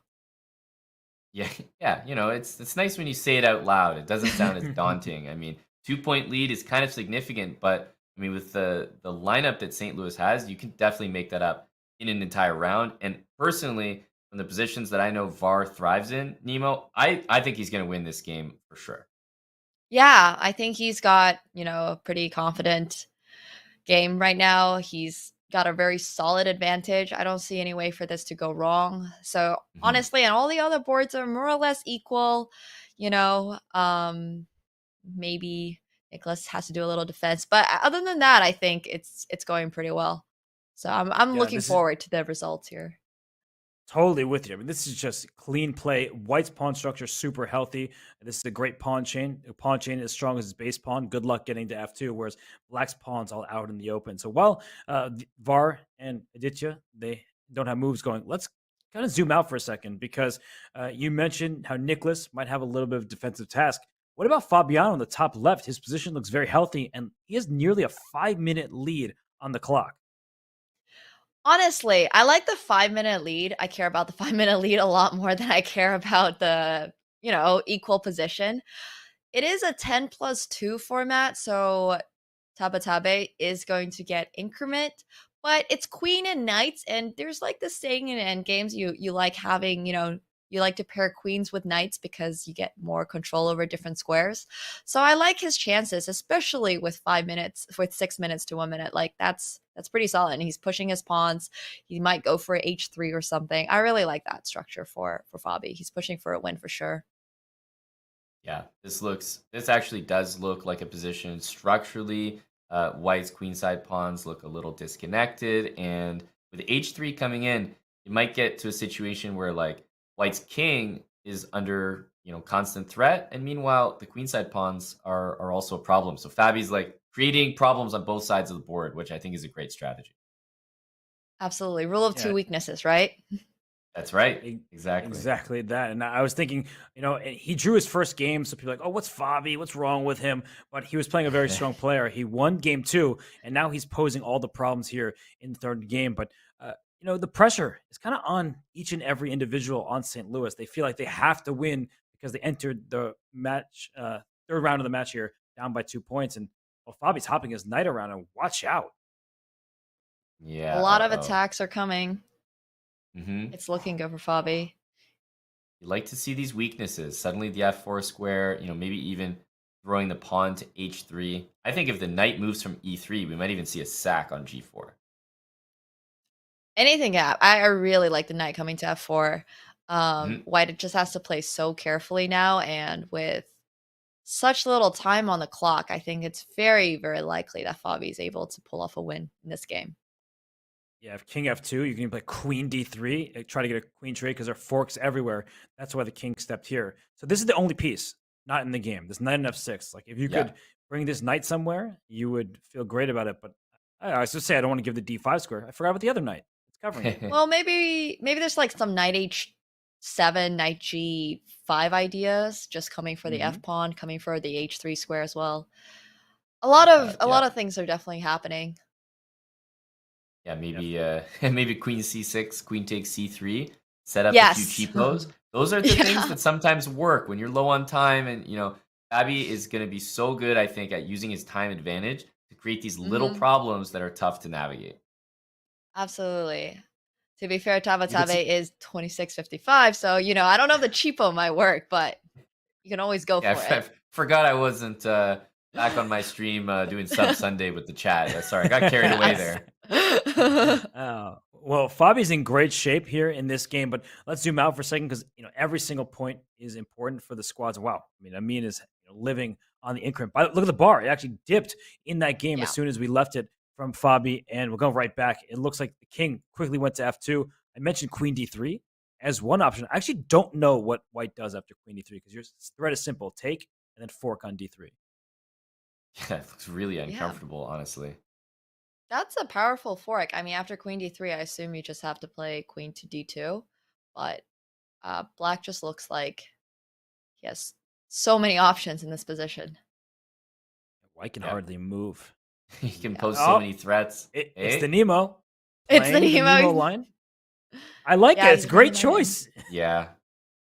Yeah, it's nice when you say it out loud. It doesn't sound as daunting. 2-point lead is kind of significant, but with the lineup that St. Louis has, you can definitely make that up in an entire round. And personally, from the positions that I know VAR thrives in, Nemo, I think he's going to win this game for sure. Yeah, I think he's got, a pretty confident game right now. He's got a very solid advantage. I don't see any way for this to go wrong. So honestly, and all the other boards are more or less equal. Maybe Nicholas has to do a little defense, but other than that, I think it's going pretty well. So I'm looking forward to the results here. Totally with you. This is just clean play. White's pawn structure super healthy. This is a great pawn chain. A pawn chain is as strong as his base pawn. Good luck getting to f2, whereas black's pawn's all out in the open. So while VAR and Aditya, they don't have moves going, let's kind of zoom out for a second because you mentioned how Nicholas might have a little bit of defensive task. What about Fabiano on the top left? His position looks very healthy, and he has nearly a 5-minute lead on the clock. Honestly, I like the 5-minute lead. I care about the 5-minute lead a lot more than I care about the, equal position. It is a 10+2 format, so Tabatabe is going to get increment, but it's queen and knights, and there's like this thing in endgames you like having, you like to pair queens with knights because you get more control over different squares. So I like his chances, especially with 5 minutes, with 6 minutes to 1 minute. Like that's pretty solid. And he's pushing his pawns. He might go for h3 or something. I really like that structure for Fabi. He's pushing for a win for sure. Yeah, this actually does look like a position structurally. White's queenside pawns look a little disconnected, and with h3 coming in, you might get to a situation where like White's king is under constant threat, and meanwhile the queenside pawns are also a problem. So Fabi's like creating problems on both sides of the board, which I think is a great strategy. Absolutely, rule of two weaknesses, right? That's right. Exactly. Exactly that. And I was thinking, and he drew his first game, so people are like, oh, what's Fabi? What's wrong with him? But he was playing a very strong player. He won game 2, and now he's posing all the problems here in the third game. But, the pressure is kind of on each and every individual on St. Louis. They feel like they have to win because they entered the match, third round of the match here, down by 2 points. And Fabi's hopping his knight around, and watch out. Yeah. A lot of attacks are coming. Mm-hmm. It's looking good for Fabi. You like to see these weaknesses. Suddenly the f4 square, maybe even throwing the pawn to h3. I think if the knight moves from e3, we might even see a sack on g4. Anything up. I really like the knight coming to f4. White just has to play so carefully now, and with such little time on the clock, I think it's very, very likely that Fabi is able to pull off a win in this game. Yeah, if king f2, you can play queen d3, try to get a queen trade because there are forks everywhere. That's why the king stepped here. So this is the only piece not in the game. This knight and f6. Like if you could bring this knight somewhere, you would feel great about it. But I was just say I don't want to give the d5 square. I forgot about the other knight. It's covering it. Well, maybe there's like some knight h7, knight g5 ideas just coming for the f pawn, coming for the h3 square as well. A lot of things are definitely happening. Yeah, maybe queen c6, queen takes c3, set up a few cheapos. Those are the things that sometimes work when you're low on time. And, Fabi is going to be so good, I think, at using his time advantage to create these little problems that are tough to navigate. Absolutely. To be fair, Tabatabe is 26.55, so, I don't know if the cheapo might work, but you can always go for it. I forgot I wasn't back on my stream doing Sub Sunday with the chat. Sorry, I got carried away there. Well, Fabi's in great shape here in this game, but let's zoom out for a second because every single point is important for the squads. Wow, I mean, Amin is living on the increment. But look at the bar; it actually dipped in that game as soon as we left it from Fabi, and we'll go right back. It looks like the king quickly went to f2. I mentioned queen d3 as one option. I actually don't know what white does after queen d3 because your threat is simple: take and then fork on d3. Yeah, it looks really uncomfortable, honestly. That's a powerful fork. I mean, after queen d3, I assume you just have to play queen to d2. But black just looks like he has so many options in this position. White can hardly move. He can pose so many threats. It's the Nemo. It's the Nemo line. I like it. It's a great choice. Yeah.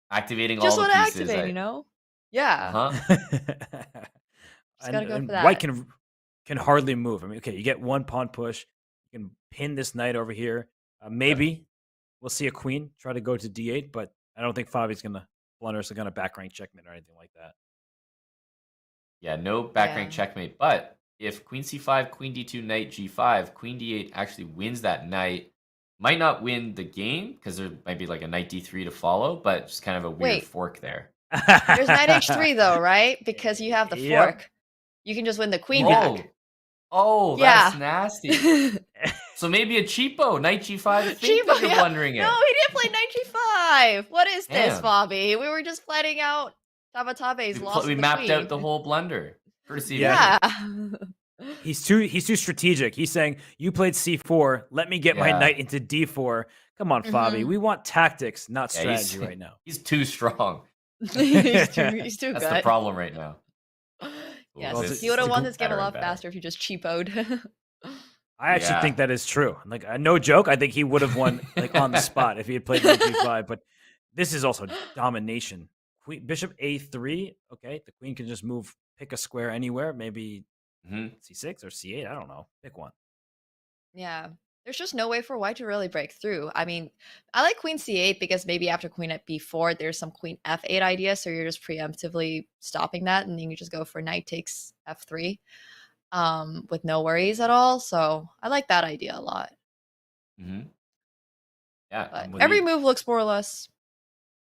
Activating just all the pieces. Just want to activate, Yeah. Just gotta go for that. White can hardly move. I mean, okay, you get one pawn push. You can pin this knight over here. Maybe we'll see a queen try to go to d8, but I don't think Fabi's going to blunder us going to back rank checkmate or anything like that. Yeah, no back rank checkmate. But if queen c5, queen d2, knight g5, queen d8 actually wins that knight, might not win the game because there might be like a knight d3 to follow, but just kind of a weird fork there. There's knight h3 though, right? Because you have the fork. You can just win the queen back. Oh, that's nasty. So maybe a cheapo, knight g5. I think that you're wondering it. No, he didn't play knight g5. What is this, Fabi? We were just planning out Tabatabe's loss. We mapped out the whole blunder. He's too strategic. He's saying, you played c4. Let me get my knight into d4. Come on, Fabi. We want tactics, not strategy right now. He's too strong. he's too That's good. the problem right now. Yes, he would have won this game a lot faster if he just cheapoed. I actually think that is true. Like, no joke. I think he would have won on the spot if he had played knight g5. But this is also domination. Bishop a3. Okay, the queen can just move, pick a square anywhere. Maybe c6 or c8. I don't know. Pick one. Yeah. There's just no way for white to really break through. I mean, I like queen c8 because maybe after queen at b4, there's some queen f8 idea. So you're just preemptively stopping that. And then you just go for knight takes f3 with no worries at all. So I like that idea a lot. Yeah. But every move looks more or less.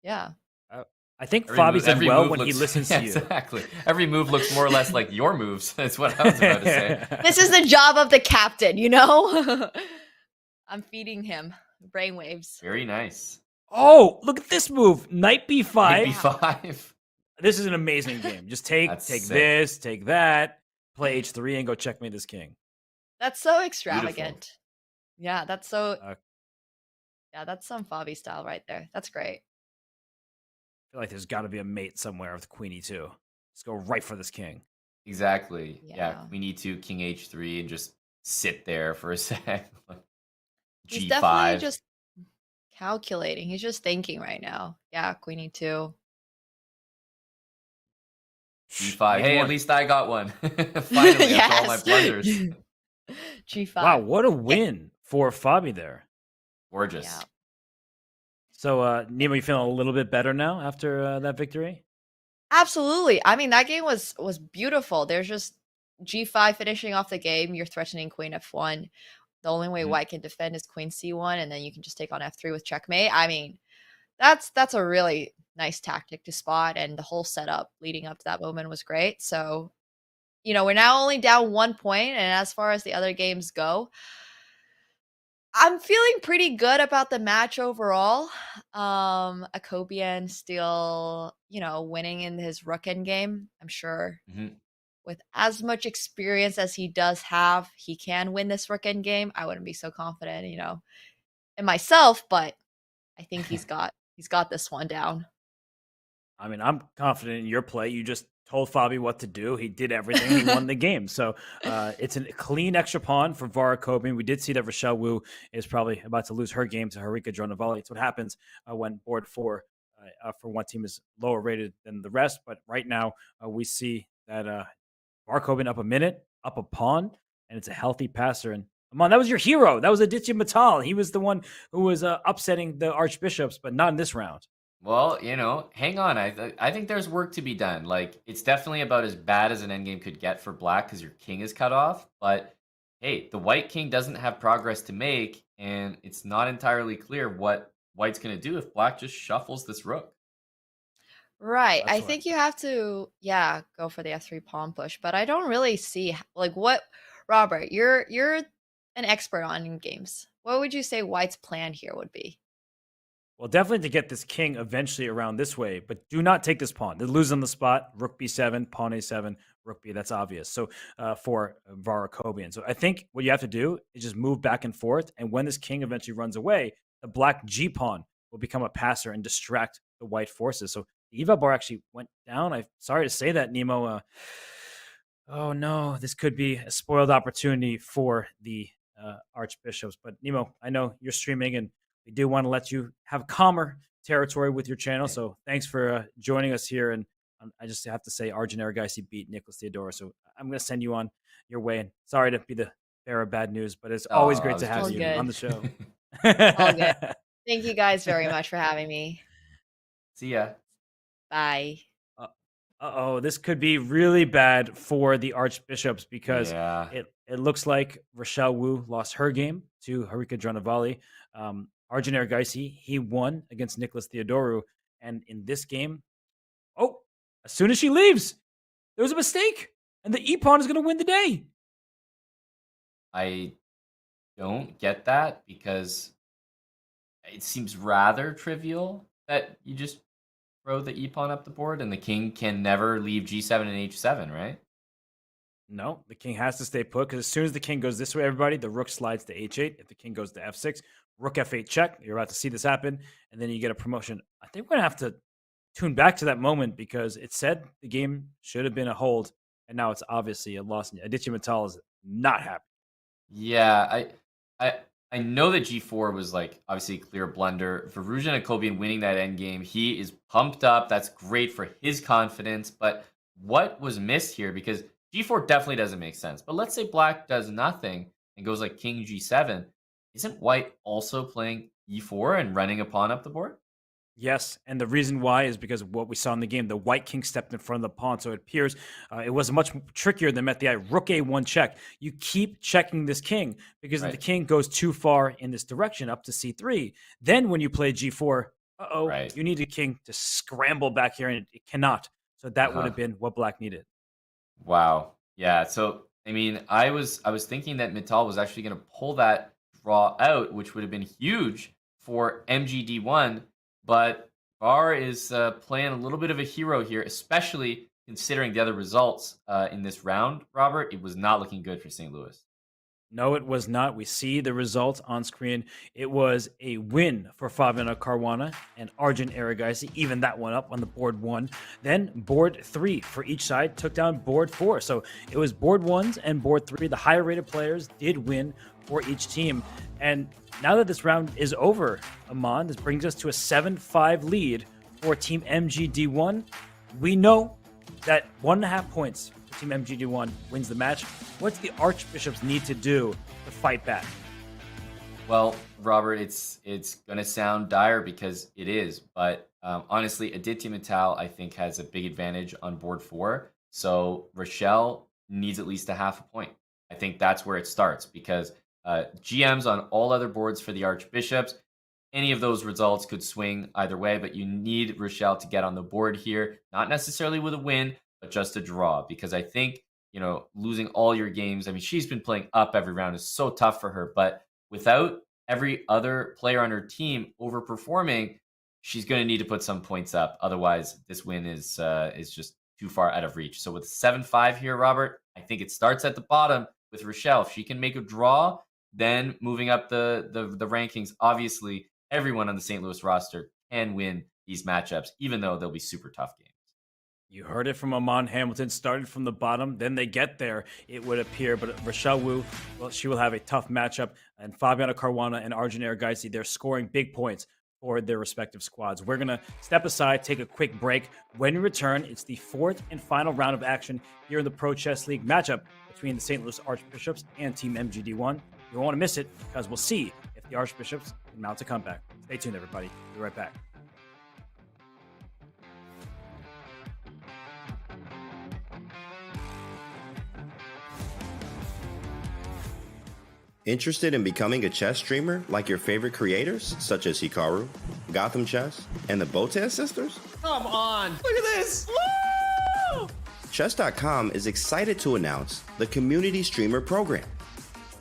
Yeah. I think Fabi's done well when he listens to you. Exactly. Every move looks more or less like your moves. That's what I was about to say. This is the job of the captain, I'm feeding him brainwaves. Very nice. Oh, look at this move. Knight b5. Knight b5. This is an amazing game. Just take this, take that, play h3, and go checkmate this king. That's so extravagant. Beautiful. Yeah, that's so... Yeah, that's some Fabi style right there. That's great. I feel like there's got to be a mate somewhere with Queen E2. Let's go right for this king. Exactly. Yeah. Yeah. Queen E2, King H3, and just sit there for a sec. He's G5. definitely just calculating. He's just thinking right now. Yeah, Queen E2. G5. Hey, One. at least I got one. Finally, after all my blunders. G5. Wow, what a win for Fabi there. Gorgeous. Yeah. So, Nemo, you feeling a little bit better now after that victory? Absolutely. I mean, that game was beautiful. There's just G5 finishing off the game. You're threatening Queen F1. The only way White can defend is Queen C1, and then you can just take on F3 with checkmate. I mean, that's a really nice tactic to spot, and the whole setup leading up to that moment was great. So, we're now only down 1 point, and as far as the other games go, I'm feeling pretty good about the match overall. Akobian still, winning in his Rook end game. I'm sure with as much experience as he does have, he can win this Rook end game. I wouldn't be so confident, in myself, but I think he's got this one down. I mean, I'm confident in your play. You just told Fabi what to do. He did everything. He won the game. So it's a clean extra pawn for Vara Kobian. We did see that Rochelle Wu is probably about to lose her game to Harika Dronavalli. It's what happens when board 4 for one team is lower rated than the rest. But right now, we see that Vara Kobian up a minute, up a pawn, and it's a healthy passer. And Amon, that was your hero. That was Aditya Mittal. He was the one who was upsetting the Archbishops, but not in this round. Well, hang on. I think there's work to be done. Like, it's definitely about as bad as an endgame could get for black because your king is cut off. But hey, the white king doesn't have progress to make, and it's not entirely clear what white's going to do if black just shuffles this rook. Right. That's I think you have to, go for the F3 pawn push, but I don't really see what Robert, you're an expert on games. What would you say White's plan here would be? Well, definitely to get this king eventually around this way, but do not take this pawn. They lose on the spot. Rook B7, pawn A7, rook B. That's obvious. So for Vara Kobian. So I think what you have to do is just move back and forth. And when this king eventually runs away, the black G pawn will become a passer and distract the white forces. So the eval bar actually went down. I'm sorry to say that, Nemo. Oh no, this could be a spoiled opportunity for the Archbishops. But Nemo, I know you're streaming and we do want to let you have calmer territory with your channel. So thanks for joining us here. And I just have to say, Arjun Erigaisi beat Nicholas Theodora. So I'm going to send you on your way. And sorry to be the bearer of bad news, but it's always great to have you on the show. All good. Thank you guys very much for having me. See ya. Bye. This could be really bad for the Archbishops because it looks like Rochelle Wu lost her game to Harika Dronavalli. Arjun Erigaisi, he won against Nicholas Theodoru. And in this game, as soon as she leaves, there was a mistake. And the E-pawn is going to win the day. I don't get that because it seems rather trivial that you just throw the E-pawn up the board and the king can never leave G7 and H7, right? No, the king has to stay put because as soon as the king goes this way, everybody, the rook slides to H8. If the king goes to F6, rook F8 check. You're about to see this happen, and then you get a promotion. I think we're going to have to tune back to that moment because it said the game should have been a hold, and now it's obviously a loss. Aditya Mittal is not happy. Yeah, I know that G4 was like obviously a clear blunder. For Varujan Akobian winning that endgame, he is pumped up. That's great for his confidence. But what was missed here? Because G4 definitely doesn't make sense. But let's say black does nothing and goes like King G7. Isn't white also playing E4 and running a pawn up the board? Yes, and the reason why is because of what we saw in the game. The white king stepped in front of the pawn, so it appears it was much trickier than met the eye. Rook A1 check. You keep checking this king because if the king goes too far in this direction up to C3, then when you play G4, you need a king to scramble back here, and it cannot. So that would have been what black needed. Wow. Yeah. So I mean, I was thinking that Mittal was actually going to pull that draw out, which would have been huge for MGD1. But Var is playing a little bit of a hero here, especially considering the other results in this round, Robert. It was not looking good for St. Louis. No, it was not. We see the results on screen. It was a win for Fabiano Caruana and Arjun Erigaisi, even that one up on the board 1. Then board 3 for each side took down board 4. So it was board 1s and board 3. The higher rated players did win for each team. And now that this round is over, Amon, this brings us to a 7-5 lead for Team MGD1. We know that 1.5 points for Team MGD1 wins the match. What do the Archbishops need to do to fight back? Well, Robert, it's going to sound dire because it is, but honestly, Aditya Mittal, I think, has a big advantage on board 4. So Rochelle needs at least a half a point. I think that's where it starts because GMs on all other boards for the Archbishops, any of those results could swing either way, but you need Rochelle to get on the board here, not necessarily with a win, but just a draw, because I think, losing all your games, I mean, she's been playing up every round is so tough for her, but without every other player on her team overperforming, she's going to need to put some points up. Otherwise, this win is just too far out of reach. So with 7-5 here, Robert, I think it starts at the bottom with Rochelle. If she can make a draw, then moving up the rankings, obviously everyone on the St. Louis roster can win these matchups, even though they'll be super tough games. You heard it from Amon Hamilton. Started from the bottom, then they get there, it would appear. But Rochelle Wu, well, she will have a tough matchup. And Fabiano Caruana and Arjun Erigaisi, they're scoring big points for their respective squads. We're going to step aside, take a quick break. When we return, it's the 4th and final round of action here in the Pro Chess League matchup between the St. Louis Archbishops and Team MGD1. You won't want to miss it because we'll see if the Archbishops can mount a comeback. Stay tuned, everybody. Be right back. Interested in becoming a chess streamer like your favorite creators, such as Hikaru, Gotham Chess, and the Botez sisters? Come on. Look at this. Woo! Chess.com is excited to announce the Community Streamer Program.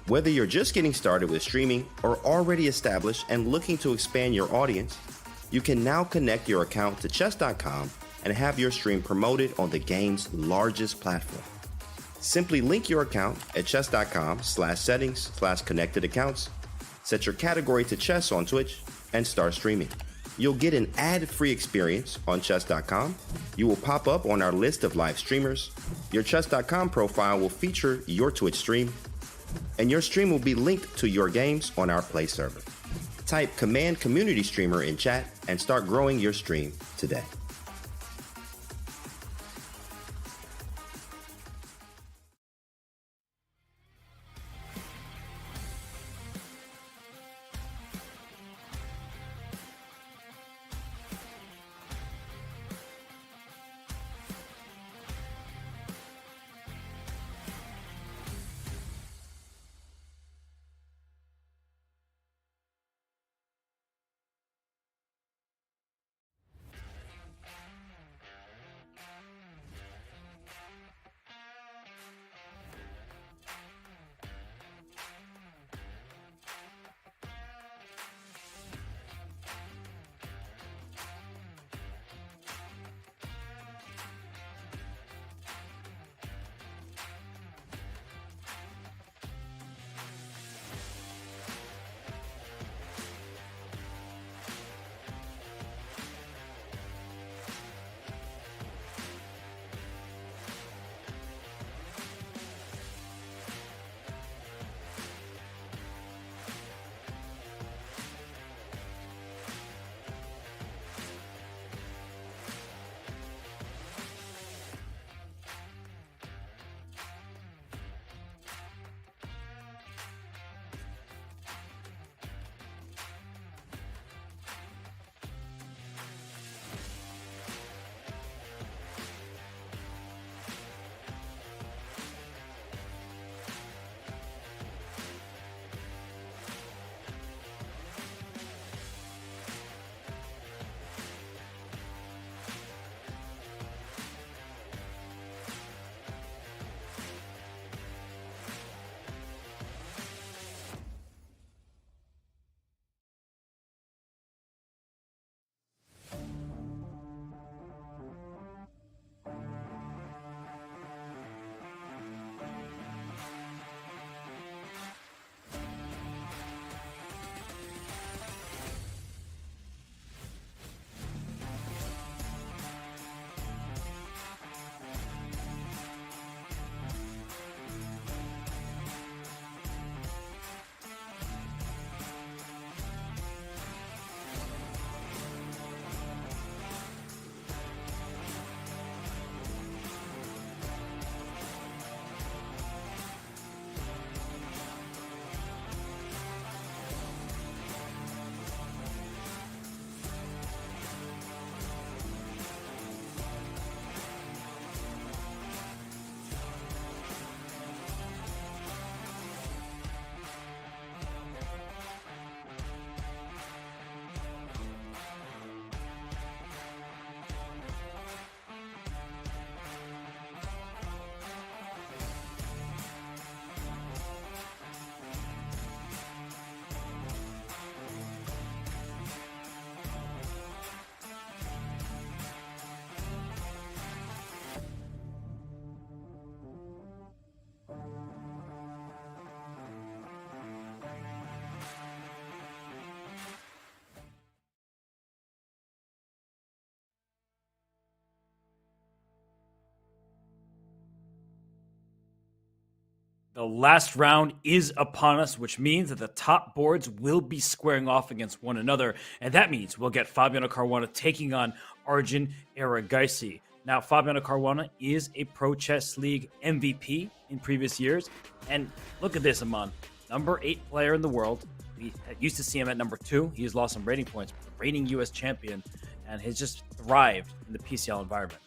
Whether you're just getting started with streaming or already established and looking to expand your audience, you can now connect your account to Chess.com and have your stream promoted on the game's largest platform. Simply link your account at chess.com/settings/connected accounts, set your category to chess on Twitch, and start streaming. You'll get an ad-free experience on chess.com. You will pop up on our list of live streamers. Your chess.com profile will feature your Twitch stream, and your stream will be linked to your games on our Play server. Type Command Community Streamer in chat and start growing your stream today. The last round is upon us, which means that the top boards will be squaring off against one another. And that means we'll get Fabiano Caruana taking on Arjun Erigaisi. Now, Fabiano Caruana is a Pro Chess League MVP in previous years. And look at this, Aman. Number 8 player in the world. We used to see him at number 2. He has lost some rating points, but the reigning U.S. champion, and has just thrived in the PCL environment.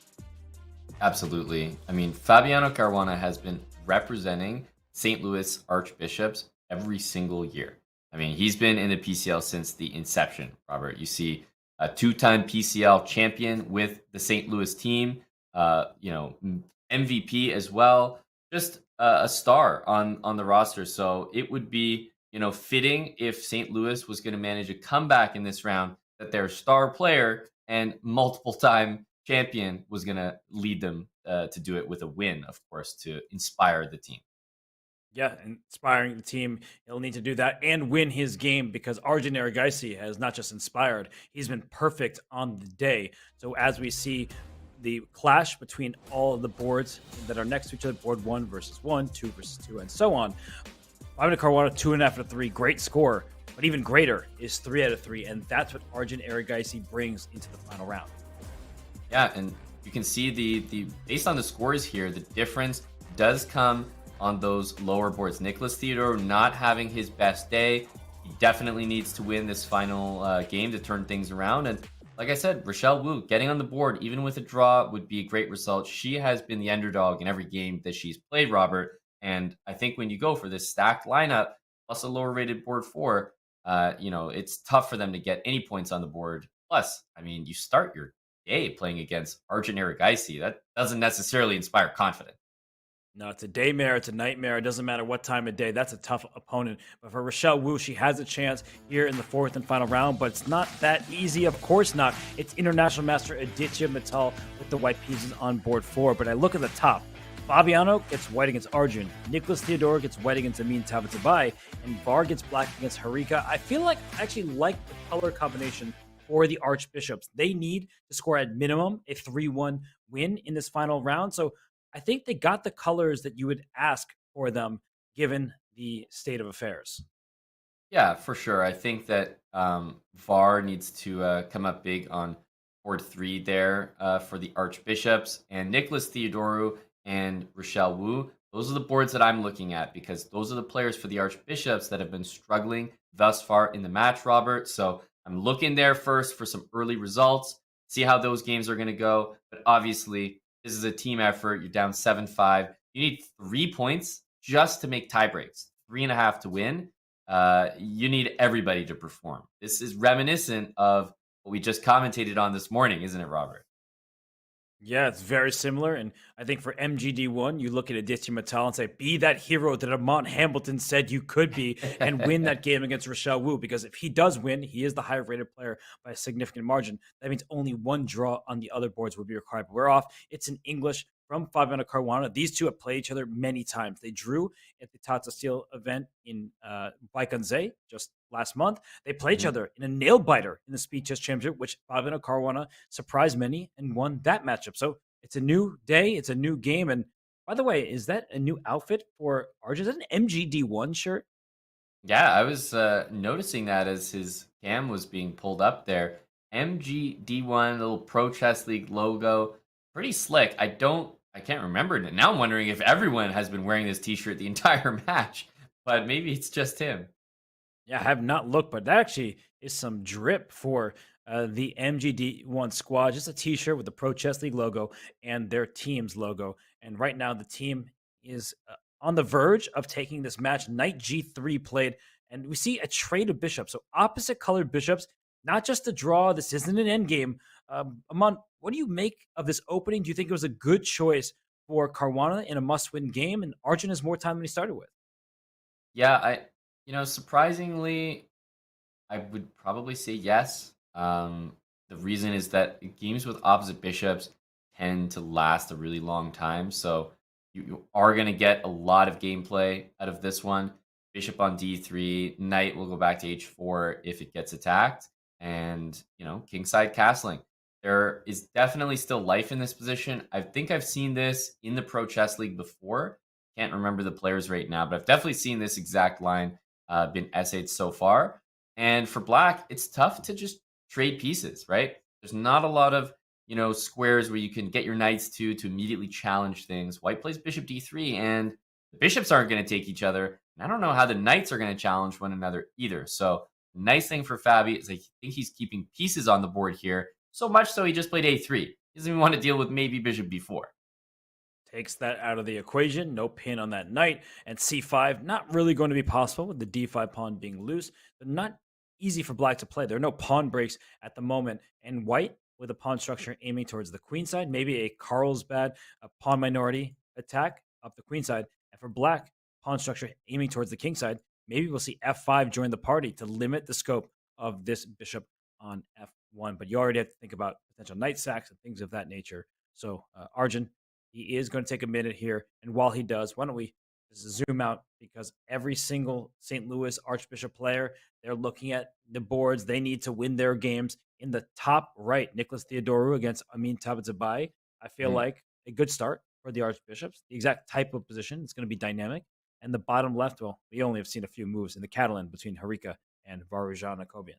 Absolutely. I mean, Fabiano Caruana has been representing St. Louis Archbishops every single year. I mean, he's been in the PCL since the inception, Robert. You see a 2-time PCL champion with the St. Louis team, MVP as well, just a star on the roster. So it would be, fitting if St. Louis was going to manage a comeback in this round, that their star player and multiple-time champion was going to lead them to do it with a win, of course, to inspire the team. Yeah, inspiring the team. He'll need to do that and win his game, because Arjun Erigaisi has not just inspired, he's been perfect on the day. So as we see the clash between all of the boards that are next to each other, board 1 versus 1, 2 versus 2, and so on, Fabiano Caruana, 2.5 out of 3, great score. But even greater is 3 out of 3, and that's what Arjun Erigaisi brings into the final round. Yeah, and you can see the based on the scores here, the difference does come on those lower boards. Nicholas Theodore not having his best day. He definitely needs to win this final game to turn things around. And like I said, Rochelle Wu getting on the board, even with a draw, would be a great result. She has been the underdog in every game that she's played, Robert. And I think when you go for this stacked lineup, plus a lower rated board 4, it's tough for them to get any points on the board. Plus, I mean, you start your day playing against Arjun Erigaisi. That doesn't necessarily inspire confidence. No, it's a daymare, it's a nightmare. It doesn't matter what time of day. That's a tough opponent. But for Rochelle Wu, she has a chance here in the 4th and final round, but it's not that easy. Of course not. It's International Master Aditya Mittal with the white pieces on board 4. But I look at the top. Fabiano gets white against Arjun. Nicholas Theodore gets white against Amin Tabatabai. And Var gets black against Harika. I feel like I actually like the color combination for the Archbishops. They need to score at minimum a 3-1 win in this final round. So I think they got the colors that you would ask for them given the state of affairs. Yeah, for sure. I think that VAR needs to come up big on board 3 there for the Archbishops. And Nicholas Theodoru and Rochelle Wu, those are the boards that I'm looking at, because those are the players for the Archbishops that have been struggling thus far in the match, Robert. So I'm looking there first for some early results, see how those games are going to go. But obviously, this is a team effort. You're down 7-5. You need 3 points just to make tie breaks, 3.5 to win. You need everybody to perform. This is reminiscent of what we just commentated on this morning, isn't it, Robert? Yeah, it's very similar. And I think for MGD1, you look at Aditya Mittal and say, be that hero that Amont Hamilton said you could be, and win that game against Rochelle Wu. Because if he does win, he is the higher rated player by a significant margin. That means only 1 draw on the other boards would be required. But we're off. It's in English from Fabiano Caruana. These two have played each other many times. They drew at the Tata Steel event in Baikonze just last month. They played each other in a nail biter in the Speed Chess Championship, which Fabiano Caruana surprised many and won that matchup. So it's a new day. It's a new game. And by the way, is that a new outfit for Arjun? Is that an MGD1 shirt? Yeah, I was noticing that as his cam was being pulled up there. MGD1, little Pro Chess League logo. Pretty slick. I can't remember it. Now I'm wondering if everyone has been wearing this t-shirt the entire match, but maybe it's just him. Yeah, I have not looked, but that actually is some drip for the MGD1 squad. Just a t-shirt with the Pro Chess League logo and their team's logo. And right now the team is on the verge of taking this match. Knight G3 played, and we see a trade of bishops. So opposite colored bishops, not just a draw. This isn't an endgame. Amon, what do you make of this opening? Do you think it was a good choice for Caruana in a must-win game? And Arjun has more time than he started with. Yeah, surprisingly, I would probably say yes. The reason is that games with opposite bishops tend to last a really long time. So you are going to get a lot of gameplay out of this one. Bishop on d3, knight will go back to h4 if it gets attacked. And, kingside castling. There is definitely still life in this position. I think I've seen this in the Pro Chess League before. Can't remember the players right now, but I've definitely seen this exact line been essayed so far. And for black, it's tough to just trade pieces, right? There's not a lot of squares where you can get your knights to immediately challenge things. White plays bishop d3, and the bishops aren't going to take each other. And I don't know how the knights are going to challenge one another either. So nice thing for Fabi is I think he's keeping pieces on the board here. So much so he just played a3. He doesn't even want to deal with maybe bishop b4. Takes that out of the equation. No pin on that knight. And c5, not really going to be possible with the d5 pawn being loose. They're not easy for black to play. There are no pawn breaks at the moment. And white, with a pawn structure aiming towards the queen side, maybe a Carlsbad pawn minority attack up the queen side. And for black, pawn structure aiming towards the king side, maybe we'll see f5 join the party to limit the scope of this bishop on f1. But you already have to think about potential knight sacks and things of that nature. So Arjun, he is going to take a minute here. And while he does, why don't we just zoom out, because every single St. Louis Archbishop player, they're looking at the boards. They need to win their games. In the top right, Nicholas Theodorou against Amin Tabatabai. I feel like a good start for the Archbishops. The exact type of position. It's going to be dynamic. And the bottom left, well, we only have seen a few moves in the Catalan between Harika and Varujan Akobian.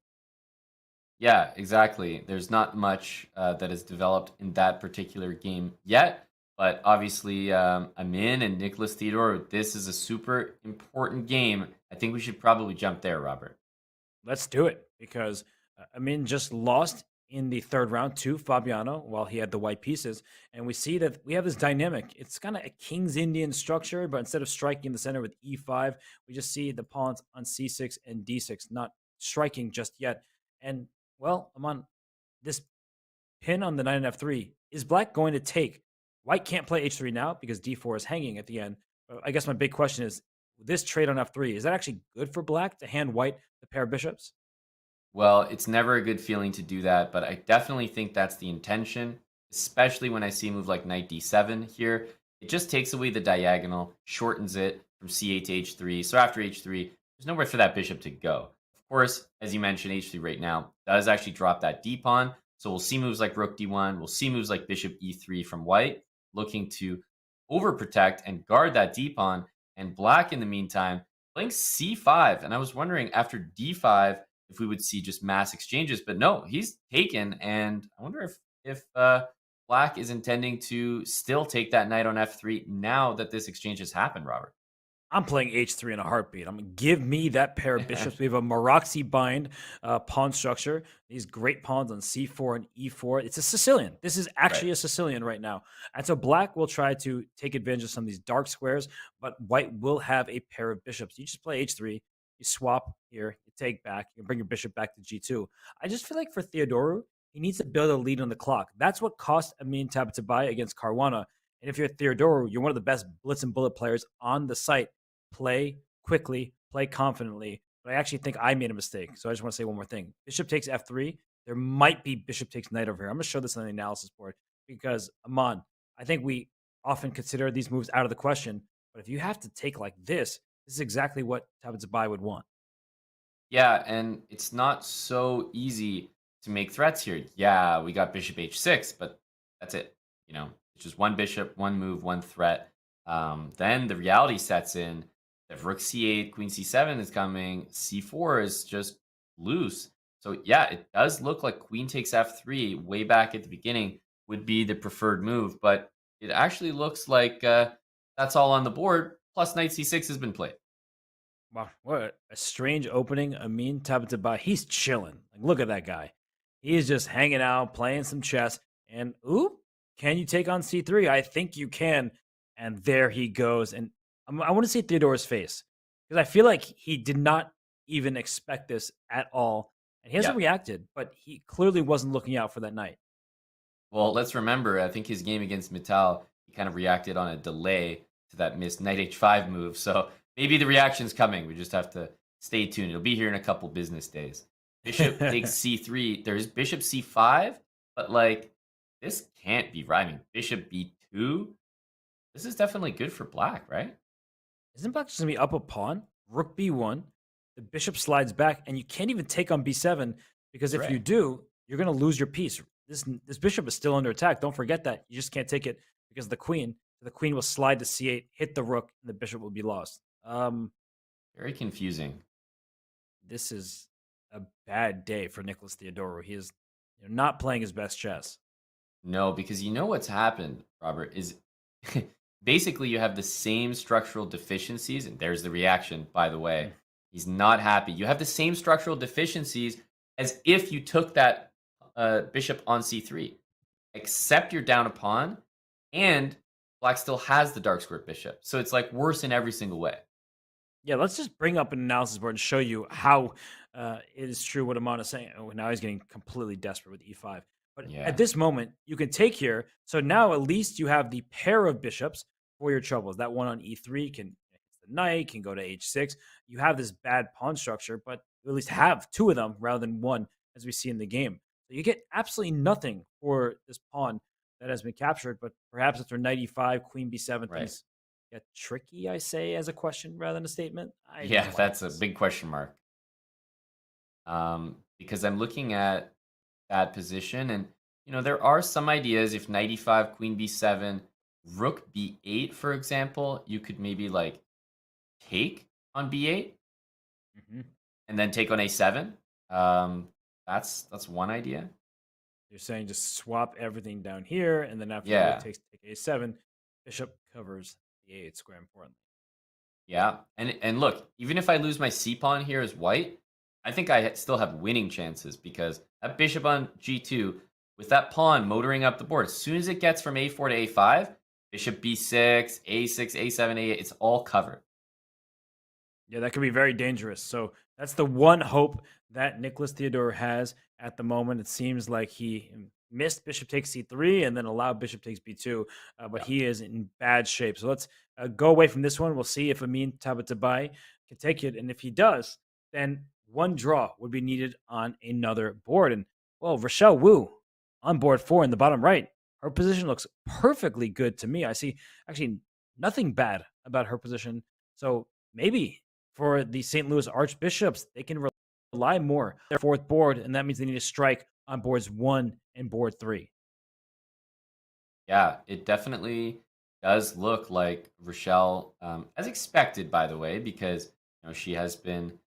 Yeah, exactly. There's not much that has developed in that particular game yet. But obviously, Amin and Nicholas Theodorou, this is a super important game. I think we should probably jump there, Robert. Let's do it, because Amin just lost in the third round to Fabiano while he had the white pieces. And we see that we have this dynamic. It's kind of a King's Indian structure, but instead of striking the center with e5, we just see the pawns on c6 and d6, not striking just yet. And, well, Aman, this pin on the knight and f3, is black going to take? White can't play h3 now because d4 is hanging at the end. But I guess my big question is, this trade on f3, is that actually good for black to hand white the pair of bishops? Well, it's never a good feeling to do that, but I definitely think that's the intention, especially when I see a move like knight d7 here. It just takes away the diagonal, shortens it from c8 to h3. So after h3, there's nowhere for that bishop to go. Of course, as you mentioned, h3 right now does actually drop that d pawn. So we'll see moves like rook d1. We'll see moves like bishop e3 from white, looking to overprotect and guard that d pawn. And black, in the meantime, playing c5. And I was wondering, after d5, if we would see just mass exchanges, but no, he's taken. And I wonder if black is intending to still take that knight on f3 now that this exchange has happened, Robert. I'm playing h3 in a heartbeat. I'm going to give me that pair of bishops. We have a Maraxi bind pawn structure. These great pawns on c4 and e4. It's a Sicilian. This is actually a Sicilian right now. And so black will try to take advantage of some of these dark squares, but white will have a pair of bishops. You just play h3. You swap here. You take back. You bring your bishop back to g2. I just feel like for Theodorou, he needs to build a lead on the clock. That's what cost Amin Tabatabai against Caruana. And if you're Theodorou, you're one of the best blitz and bullet players on the site. Play quickly, play confidently. But I actually think I made a mistake. So I just want to say one more thing. Bishop takes f3. There might be bishop takes knight over here. I'm going to show this on the analysis board because, Aman, I think we often consider these moves out of the question. But if you have to take like this is exactly what Tabatabai would want. Yeah, and it's not so easy to make threats here. Yeah, we got bishop h6, but that's it. It's just one bishop, one move, one threat. Then the reality sets in. If rook c8, queen c7 is coming, c4 is just loose. So yeah, it does look like queen takes f3 way back at the beginning would be the preferred move, but it actually looks like that's all on the board. Plus knight c6 has been played. Wow, what a strange opening. Amin Tabatabai, he's chilling. Like, look at that guy. He is just hanging out, playing some chess. And oop, can you take on c3? I think you can. And there he goes. And I want to see Theodorou's face, because I feel like he did not even expect this at all. And he hasn't reacted, but he clearly wasn't looking out for that knight. Well, let's remember, I think his game against Mittal, he kind of reacted on a delay to that missed knight h5 move. So maybe the reaction's coming. We just have to stay tuned. It'll be here in a couple business days. Bishop takes c3. There's bishop c5, but like, this can't be right. I mean, bishop b2. This is definitely good for black, right? Isn't black just going to be up a pawn? Rook b1. The bishop slides back, and you can't even take on b7, because if you do, you're going to lose your piece. This bishop is still under attack. Don't forget that. You just can't take it because of the queen. So the queen will slide to c8, hit the rook, and the bishop will be lost. Very confusing. This is a bad day for Nicholas Theodorou. He is not playing his best chess. No, because you know what's happened, Robert, is basically you have the same structural deficiencies, and there's the reaction, by the way. He's not happy. You have the same structural deficiencies as if you took that bishop on c3, except you're down a pawn, and black still has the dark squared bishop. So it's like worse in every single way. Yeah, let's just bring up an analysis board and show you how it is true what Amon is saying. Oh, now he's getting completely desperate with e5. But Yeah. at this moment, you can take here. So now at least you have the pair of bishops for your troubles. That one on e3 can the knight, can go to h6. You have this bad pawn structure, but you at least have two of them rather than one, as we see in the game. So you get absolutely nothing for this pawn that has been captured, but perhaps after knight e5, queen b7, Right. things get tricky, I say, as a question rather than a statement. I don't Yeah, like that's a this. big question mark. Because I'm looking at that position, and there are some ideas. If knight e5, queen b7, rook b8, for example, you could maybe like take on b8 Mhm. and then take on a7. That's one idea. You're saying just swap everything down here, and then after Yeah. rook takes take a7, bishop covers the a8 square importantly. Yeah, and look, even if I lose my c pawn here as white, I think I still have winning chances because that bishop on g2 with that pawn motoring up the board, as soon as it gets from a4 to a5, bishop b6, a6, a7, a8, it's all covered. Yeah, that could be very dangerous. So that's the one hope that Nicholas Theodore has at the moment. It seems like he missed bishop takes c3 and then allowed bishop takes b2, but he is in bad shape. So let's go away from this one. We'll see if Amin Tabatabai can take it. And if he does, then one draw would be needed on another board. And, well, Rochelle Wu on board 4 in the bottom right. Her position looks perfectly good to me. I see actually nothing bad about her position. So maybe for the St. Louis Archbishops, they can rely more on their fourth board, and that means they need to strike on boards 1 and board 3. Yeah, it definitely does look like Rochelle, as expected, by the way, because she has been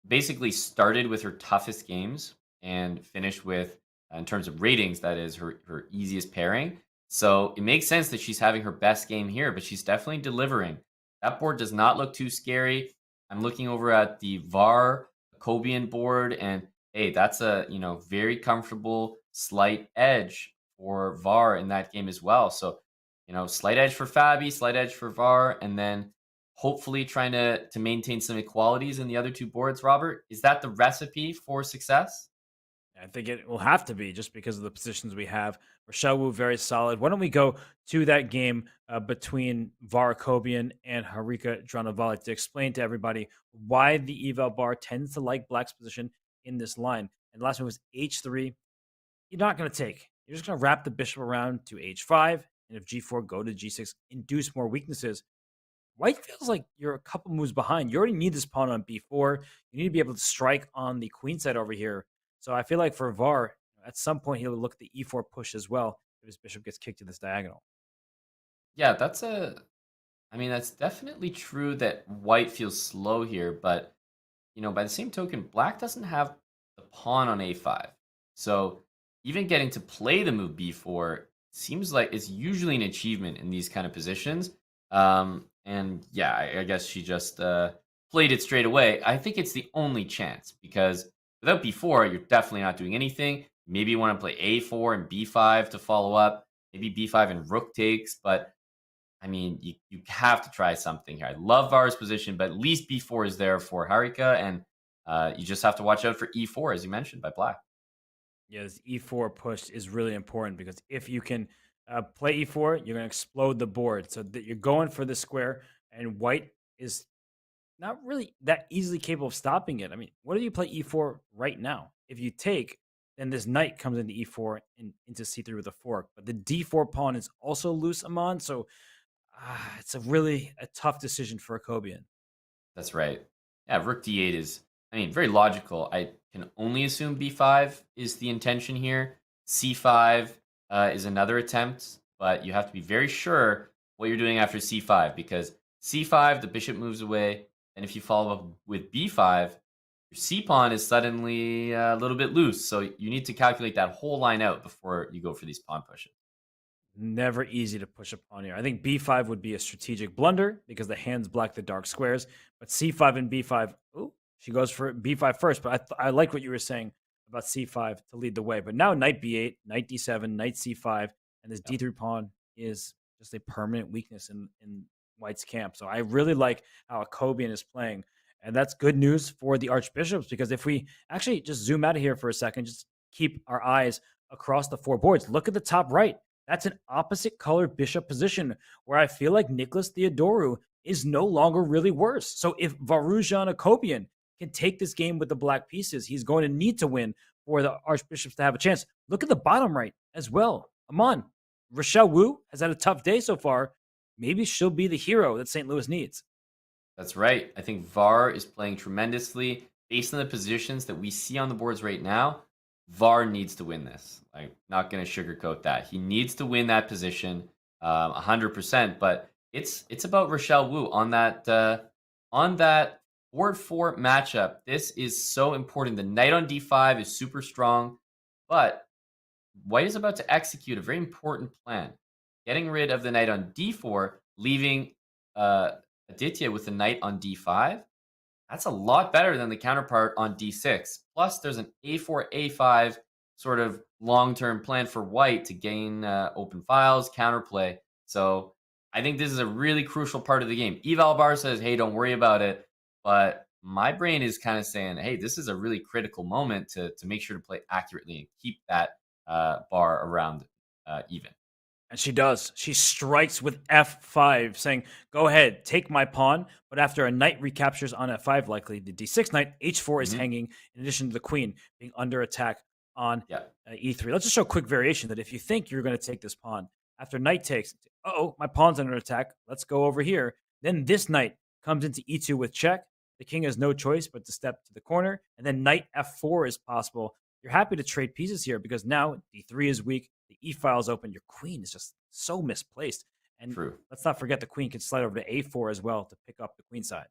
basically started with her toughest games and finished with, in terms of ratings, that is her easiest pairing. So it makes sense that she's having her best game here, but she's definitely delivering. That board does not look too scary. I'm looking over at the VAR Kobian board, and hey, that's a very comfortable slight edge for VAR in that game as well. So slight edge for Fabi, slight edge for VAR, and then hopefully trying to maintain some equalities in the other two boards. Robert, is that the recipe for success? I think it will have to be just because of the positions we have. Rochelle Wu, very solid. Why don't we go to that game between Vara Kobian and Harika Dranovalik to explain to everybody why the eval bar tends to like black's position in this line. And the last one was h3. You're not going to take. You're just going to wrap the bishop around to h5. And if g4, go to g6, induce more weaknesses. White feels like you're a couple moves behind. You already need this pawn on b4. You need to be able to strike on the queen side over here. So I feel like for VAR, at some point he'll look at the e4 push as well if his bishop gets kicked to this diagonal. Yeah, that's definitely true that white feels slow here, but by the same token, black doesn't have the pawn on a5. So even getting to play the move b4 seems like it's usually an achievement in these kind of positions. And yeah, I guess she just played it straight away. I think it's the only chance because without b4, you're definitely not doing anything. Maybe you want to play a4 and b5 to follow up. Maybe b5 and rook takes. But, I mean, you have to try something here. I love Vara's position, but at least b4 is there for Harika. And you just have to watch out for e4, as you mentioned, by black. Yeah, this e4 push is really important because if you can play e4, you're going to explode the board. So that you're going for the square, and white is not really that easily capable of stopping it. I mean, what if you play e4 right now? If you take, then this knight comes into e4 and into c3 with a fork. But the d4 pawn is also loose, Amon. So it's a tough decision for a Kobian. That's right. Yeah, rook d8 is, very logical. I can only assume b5 is the intention here. c5 is another attempt, but you have to be very sure what you're doing after c5, because c5, the bishop moves away, and if you follow up with b5, your c pawn is suddenly a little bit loose. So you need to calculate that whole line out before you go for these pawn pushes. Never easy to push a pawn here. I think b5 would be a strategic blunder because the hands block the dark squares. But c5 and b5, oh, she goes for b5 first. But I like what you were saying about c5 to lead the way. But now knight b8, knight d7, knight c5, and this d3 pawn is just a permanent weakness in White's camp. So I really like how Akobian is playing. And that's good news for the Archbishops, because if we actually just zoom out of here for a second, just keep our eyes across the 4 boards, look at the top right. That's an opposite color bishop position where I feel like Nicholas Theodorou is no longer really worse. So if Varujan Akobian can take this game with the black pieces, he's going to need to win for the Archbishops to have a chance. Look at the bottom right as well. Aman, Rochelle Wu has had a tough day so far. Maybe she'll be the hero that St. Louis needs. That's right. I think VAR is playing tremendously. Based on the positions that we see on the boards right now, VAR needs to win this. I'm not going to sugarcoat that. He needs to win that position 100%. But it's about Rochelle Wu on that board 4 matchup. This is so important. The knight on d5 is super strong, but White is about to execute a very important plan, getting rid of the knight on d4, leaving Aditya with the knight on d5. That's a lot better than the counterpart on d6. Plus, there's an a4, a5 sort of long-term plan for White to gain open files, counterplay. So I think this is a really crucial part of the game. Eval Bar says, hey, don't worry about it. But my brain is kind of saying, hey, this is a really critical moment to make sure to play accurately and keep that bar around even. And she does. She strikes with f5, saying, go ahead, take my pawn. But after a knight recaptures on f5, likely the d6 knight, h4 is hanging, in addition to the queen being under attack on e3. Let's just show a quick variation that if you think you're going to take this pawn, after knight takes, my pawn's under attack. Let's go over here. Then this knight comes into e2 with check. The king has no choice but to step to the corner. And then knight f4 is possible. You're happy to trade pieces here because now d3 is weak. The e-file is open. Your queen is just so misplaced. And True. Let's not forget the queen can slide over to a4 as well to pick up the queen side.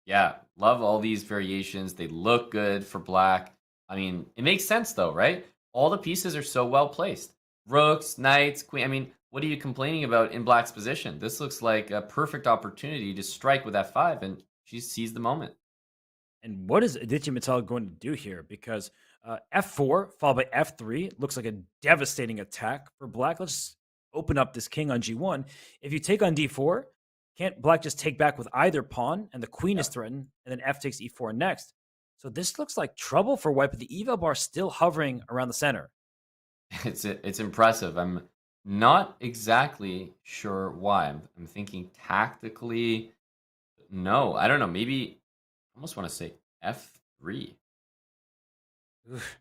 Yeah, love all these variations. They look good for black. I mean, it makes sense though, right? All the pieces are so well placed. Rooks, knights, queen. I mean, what are you complaining about in black's position? This looks like a perfect opportunity to strike with f5, and she sees the moment. And what is Aditya Mittal going to do here? Because f4 followed by f3 looks like a devastating attack for black. Let's open up this king on g1. If you take on d4, can't black just take back with either pawn, and the queen is threatened, and then f takes e4 next. So this looks like trouble for White, but the eval bar still hovering around the center. It's impressive. I'm not exactly sure why. I'm thinking tactically. No, I don't know. Maybe I almost want to say f3. Oof.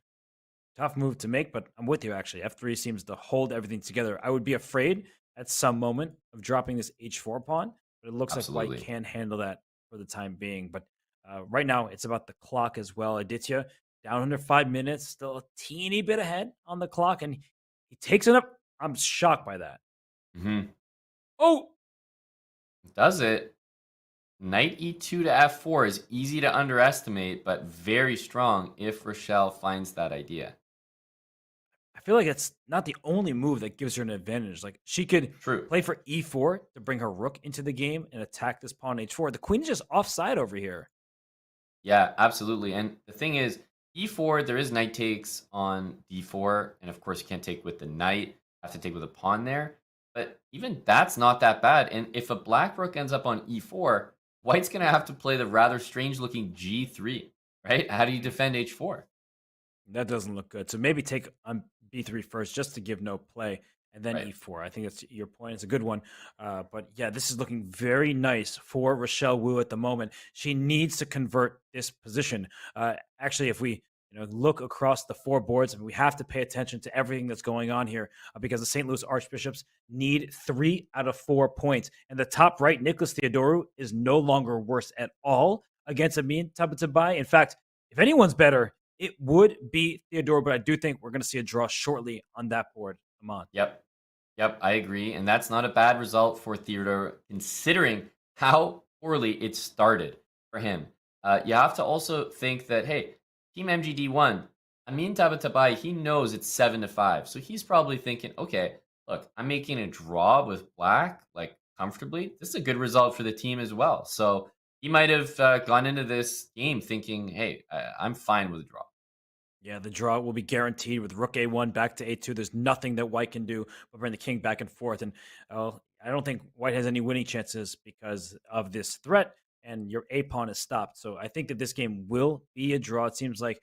Tough move to make, but I'm with you, actually. f3 seems to hold everything together. I would be afraid at some moment of dropping this h4 pawn, but it looks like White can handle that for the time being. But right now, it's about the clock as well. Aditya, down under 5 minutes, still a teeny bit ahead on the clock, and he takes it up. I'm shocked by that. Oh! Does it? Knight e2 to f4 is easy to underestimate, but very strong if Rochelle finds that idea. I feel like it's not the only move that gives her an advantage. Like, she could play for e4 to bring her rook into the game and attack this pawn h4. The queen is just offside over here. Yeah, absolutely. And the thing is, e4, there is knight takes on d4, and of course you can't take with the knight, have to take with a pawn there. But even that's not that bad. And if a black rook ends up on e4, White's going to have to play the rather strange-looking g3, right? How do you defend h4? That doesn't look good. So maybe take on b3 first just to give no play, and then e4. I think that's your point. It's a good one. But yeah, this is looking very nice for Rochelle Wu at the moment. She needs to convert this position. Actually, if we look across the 4 boards, we have to pay attention to everything that's going on here because the St. Louis Archbishops need 3 out of 4 points. And the top right, Nicholas Theodorou, is no longer worse at all against Amin Tabatabai. In fact, if anyone's better, it would be Theodorou, but I do think we're going to see a draw shortly on that board. Aman. Yep. Yep, I agree. And that's not a bad result for Theodore, considering how poorly it started for him. You have to also think that, hey, Team MGD1, Amin Tabatabai, he knows it's 7-5. So he's probably thinking, okay, look, I'm making a draw with black, like comfortably. This is a good result for the team as well. So he might have gone into this game thinking, hey, I'm fine with a draw. Yeah, the draw will be guaranteed with Rook A1 back to A2. There's nothing that White can do but bring the king back and forth. And I don't think White has any winning chances because of this threat, and your A pawn is stopped. So I think that this game will be a draw. It seems like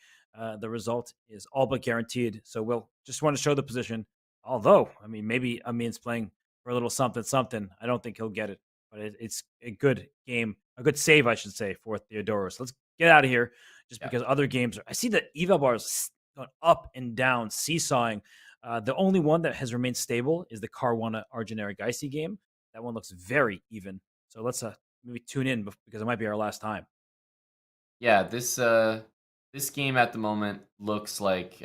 the result is all but guaranteed. So we'll just want to show the position. Although, I mean, maybe Amin's playing for a little something, something. I don't think he'll get it. But it's a good game, a good save, I should say, for Theodoros. Let's get out of here. Just because other games I see the eval bars going up and down, seesawing. The only one that has remained stable is the Caruana Erigaisi game. That one looks very even. So let's maybe tune in because it might be our last time. Yeah, this game at the moment looks like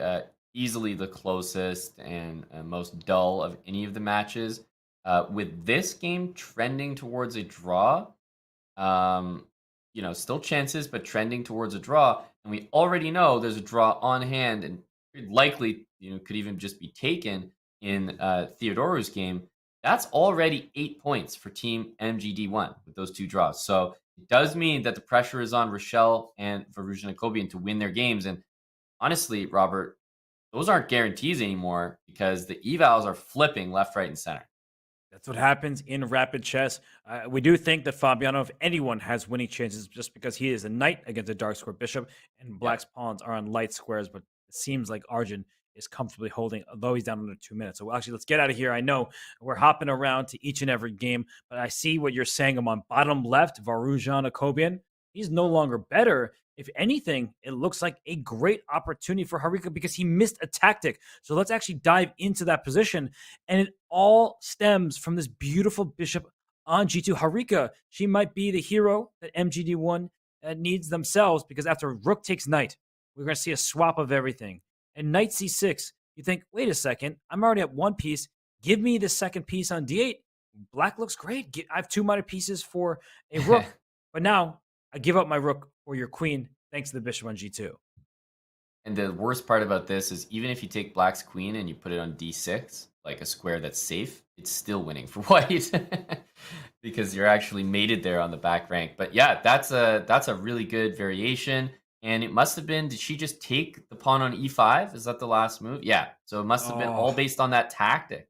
easily the closest and most dull of any of the matches. With this game trending towards a draw, still chances, but trending towards a draw. And we already know there's a draw on hand and likely, could even just be taken in Theodoru's game. That's already 8 points for Team MGD1 with those two draws. So it does mean that the pressure is on Rochelle and Varuzhan Akobian to win their games. And honestly, Robert, those aren't guarantees anymore because the evals are flipping left, right, and center. That's what happens in rapid chess. We do think that Fabiano, if anyone, has winning chances just because he is a knight against a dark square bishop and black's pawns are on light squares, but it seems like Arjun is comfortably holding, although he's down under 2 minutes. So actually, let's get out of here. I know we're hopping around to each and every game, but I see what you're saying. I'm on bottom left, Varuzhan Akobian. He's no longer better. If anything, it looks like a great opportunity for Harika because he missed a tactic. So let's actually dive into that position. And it all stems from this beautiful bishop on G2. Harika, she might be the hero that MGD1 needs themselves because after Rook takes knight, we're going to see a swap of everything. And knight C6, you think, wait a second, I'm already at one piece. Give me the second piece on D8. Black looks great. I have 2 minor pieces for a rook. But now I give up my rook for your queen thanks to the bishop on G2. And the worst part about this is even if you take black's queen and you put it on D6, like a square that's safe, it's still winning for white because you're actually mated there on the back rank. But yeah, that's a really good variation. And it must have been, did she just take the pawn on E5? Is that the last move? Yeah. So it must have been all based on that tactic.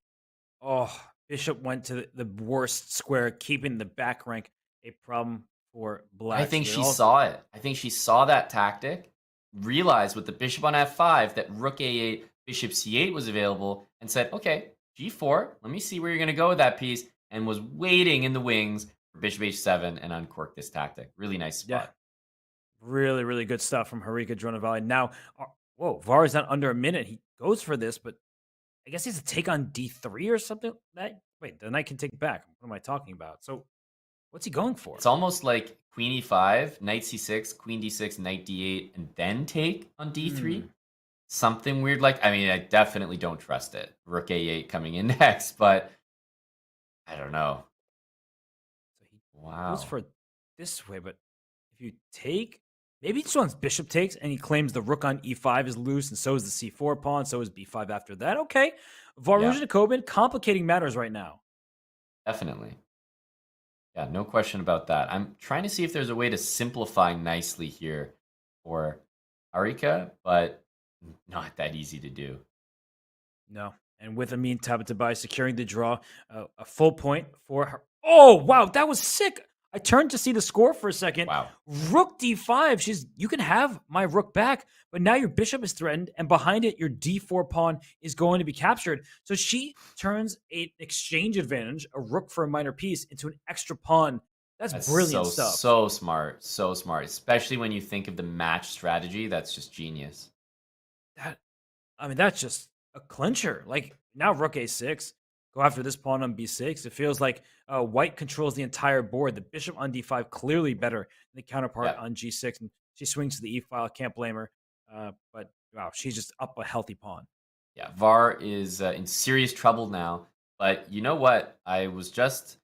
Oh, bishop went to the worst square, keeping the back rank a problem for black. I think she saw it. I think she saw that tactic, realized with the bishop on F5 that rook A8, bishop C8 was available, and said, okay, G4, let me see where you're going to go with that piece, and was waiting in the wings for bishop H7 and uncork this tactic. Really nice spot. Yeah. Really, really good stuff from Harika Dronovalli. Now, VAR is not under a minute. He goes for this, but I guess he has to take on D3 or something. Wait, the knight can take back. What am I talking about? So what's he going for? It's almost like queen E5, knight C6, queen D6, knight D8, and then take on D3. Something weird like, I mean, I definitely don't trust it. Rook A8 coming in next, but I don't know. So he goes for this way, but if you take, maybe this one's bishop takes, and he claims the rook on E5 is loose, and so is the C4 pawn, so is B5 after that. Okay. Varuzhan Akobian, complicating matters right now. Definitely. Yeah, no question about that. I'm trying to see if there's a way to simplify nicely here for Harika, but not that easy to do. No. And with Amin Tabatabai securing the draw, a full point for her. Oh, wow, that was sick. I turned to see the score for a second. Wow. Rook D5. You can have my rook back, but now your bishop is threatened, and behind it, your D4 pawn is going to be captured. So she turns an exchange advantage, a rook for a minor piece, into an extra pawn. That's brilliant stuff. So smart. So smart. Especially when you think of the match strategy. That's just genius. That's just a clincher. Like, now rook A6. Go after this pawn on B6. It feels like white controls the entire board. The bishop on D5 clearly better than the counterpart on G6. And she swings to the E file. Can't blame her. But wow, she's just up a healthy pawn. Yeah, VAR is in serious trouble now. But you know what? I was just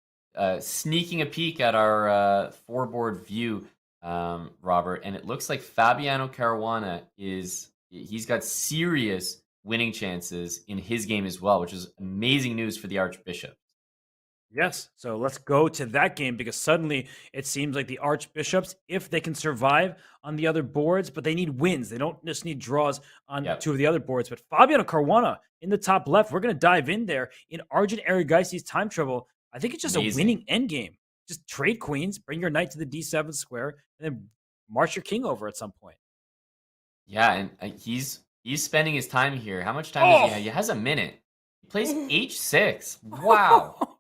sneaking a peek at our 4-board view, Robert, and it looks like Fabiano Caruana he's got serious winning chances in his game as well, which is amazing news for the Archbishop. Yes. So let's go to that game because suddenly it seems like the Archbishops, if they can survive on the other boards, but they need wins. They don't just need draws on two of the other boards. But Fabiano Caruana in the top left, we're going to dive in there in Argent Erigaisi's time trouble. I think it's just a winning endgame. Just trade queens, bring your knight to the D7 square, and then march your king over at some point. Yeah, and he's spending his time here. How much time does he have? He has a minute. He plays H6. Wow.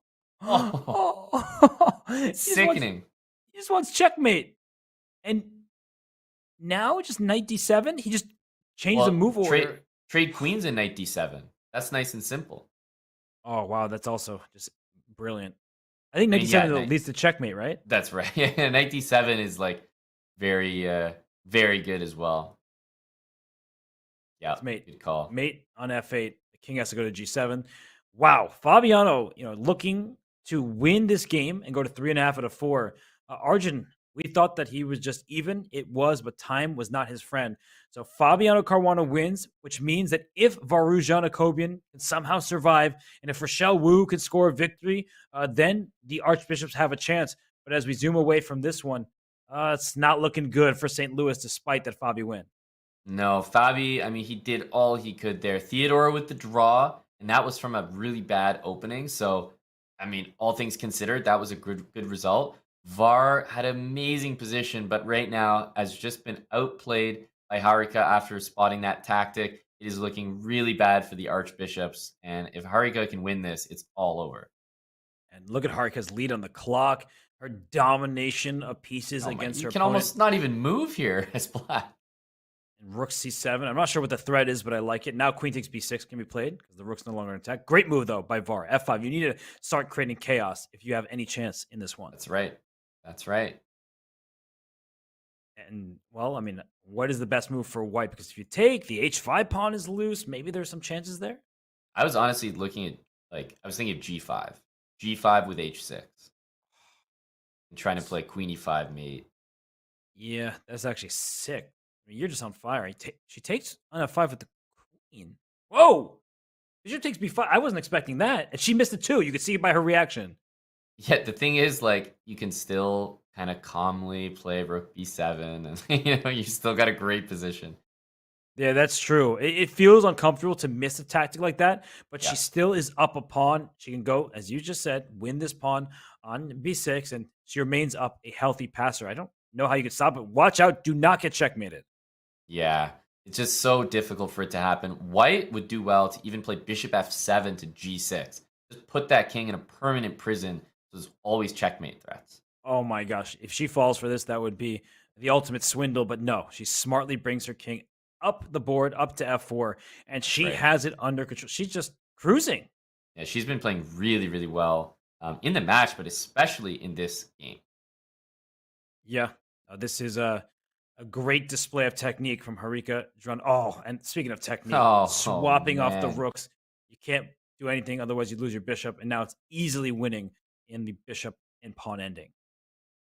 Sickening. He just wants checkmate. And now just knight D7? He just changed the move order. Trade queens in knight D7. That's nice and simple. Oh, wow. That's also just brilliant. I think knight D7 leads to checkmate, right? That's right. Yeah, knight D7 is like very, very good as well. Yeah, it's mate. Good call. Mate on F8. The king has to go to G7. Wow. Fabiano, looking to win this game and go to 3.5 out of 4. Arjun, we thought that he was just even. It was, but time was not his friend. So Fabiano Caruana wins, which means that if Varujan Jacobian can somehow survive, and if Rochelle Wu can score a victory, then the Archbishops have a chance. But as we zoom away from this one, it's not looking good for St. Louis despite that Fabi win. No, Fabi, I mean, he did all he could there. Theodora with the draw, and that was from a really bad opening. So, I mean, all things considered, that was a good result. VAR had amazing position, but right now has just been outplayed by Harika after spotting that tactic. It is looking really bad for the Archbishops, and if Harika can win this, it's all over. And look at Harika's lead on the clock, her domination of pieces against her opponent. You can almost not even move here as black. And rook c7. I'm not sure what the threat is, but I like it. Now queen takes b6 can be played because the rook's no longer in attack. Great move, though, by VAR. f5. You need to start creating chaos if you have any chance in this one. That's right. That's right. And, well, I mean, what is the best move for white? Because if you take, the h5 pawn is loose. Maybe there's some chances there. I was honestly looking at, I was thinking of g5. g5 with h6. And trying to play queen e5 mate. Yeah, that's actually sick. I mean, you're just on fire. She takes on f5 with the queen. Whoa! Bishop takes b5. I wasn't expecting that. And she missed it too. You could see it by her reaction. Yeah, the thing is, you can still kind of calmly play rook b7. And, you still got a great position. Yeah, that's true. It feels uncomfortable to miss a tactic like that. But she still is up a pawn. She can go, as you just said, win this pawn on b6. And she remains up a healthy passer. I don't know how you can stop it. Watch out. Do not get checkmated. Yeah, it's just so difficult for it to happen. White would do well to even play bishop f7 to g6. Just put that king in a permanent prison. So there's always checkmate threats. Oh my gosh. If she falls for this, that would be the ultimate swindle. But no, she smartly brings her king up the board, up to f4, and she has it under control. She's just cruising. Yeah, she's been playing really, really well in the match, but especially in this game. Yeah, this is a great display of technique from Harika Dran. Oh, and speaking of technique, swapping off the rooks. You can't do anything, otherwise you lose your bishop. And now it's easily winning in the bishop and pawn ending.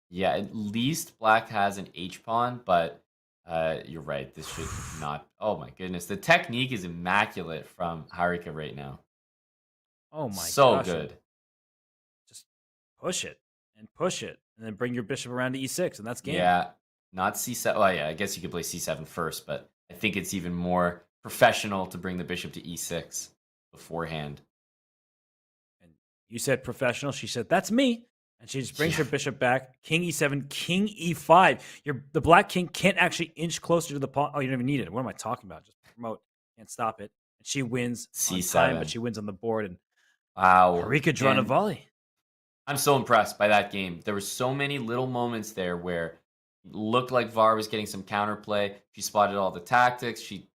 Yeah, at least black has an h-pawn, but you're right. This should not. Oh my goodness. The technique is immaculate from Harika right now. Oh my gosh. So good. Just push it and push it and then bring your bishop around to e6 and that's game. Yeah. Not c7. Well, yeah, I guess you could play c7 first, but I think it's even more professional to bring the bishop to e6 beforehand. And you said professional. She said, that's me. And she just brings her bishop back. King e7, king e5. The black king can't actually inch closer to the pawn. Oh, you don't even need it. What am I talking about? Just promote. Can't stop it. And she wins c7. on time, but she wins on the board. And wow. Harika drawn a volley. I'm so impressed by that game. There were so many little moments there where it looked like VAR was getting some counterplay. She spotted all the tactics. She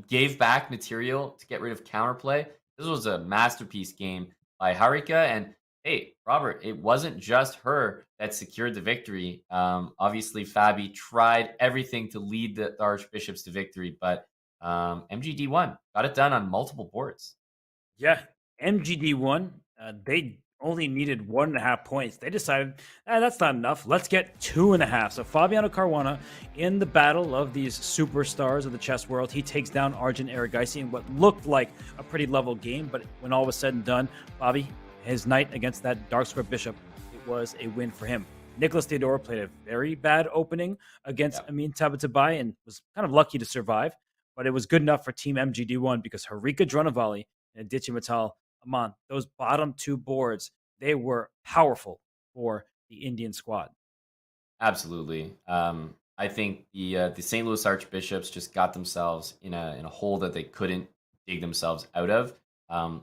gave back material to get rid of counterplay. This was a masterpiece game by Harika. And hey, Robert, it wasn't just her that secured the victory. Obviously, Fabi tried everything to lead the Archbishops to victory, but MGD1 got it done on multiple boards. Yeah, MGD1 They only needed 1.5 points. They decided, that's not enough. Let's get 2.5. So Fabiano Caruana in the battle of these superstars of the chess world, he takes down Arjun Erigaisi in what looked like a pretty level game. But when all was said and done, Fabi, his knight against that dark square bishop, it was a win for him. Nicholas Theodore played a very bad opening against Amin Tabatabai and was kind of lucky to survive. But it was good enough for Team MGD1 because Harika Dronavali and Aditya Mittal, Aman, those bottom two boards, they were powerful for the Indian squad. Absolutely. I think the St. Louis Archbishops just got themselves in a hole that they couldn't dig themselves out of.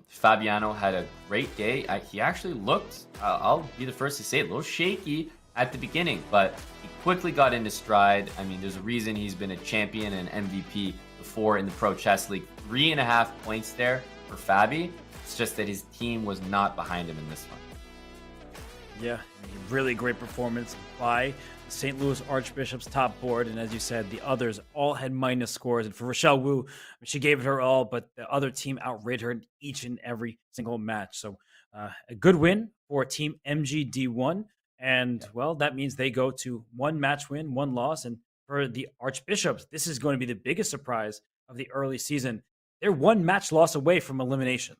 Fabiano had a great day. He actually looked, I'll be the first to say it, a little shaky at the beginning, but he quickly got into stride. I mean, there's a reason he's been a champion and MVP before in the Pro Chess League. 3.5 points there for Fabi. It's just that his team was not behind him in this one. Yeah, really great performance by the St. Louis Archbishops top board. And as you said, the others all had minus scores. And for Rochelle Wu, she gave it her all, but the other team outrid her in each and every single match. So a good win for Team MGD1. And, well, that means they go to 1 match win, 1 loss. And for the Archbishops, this is going to be the biggest surprise of the early season. They're 1 match loss away from elimination.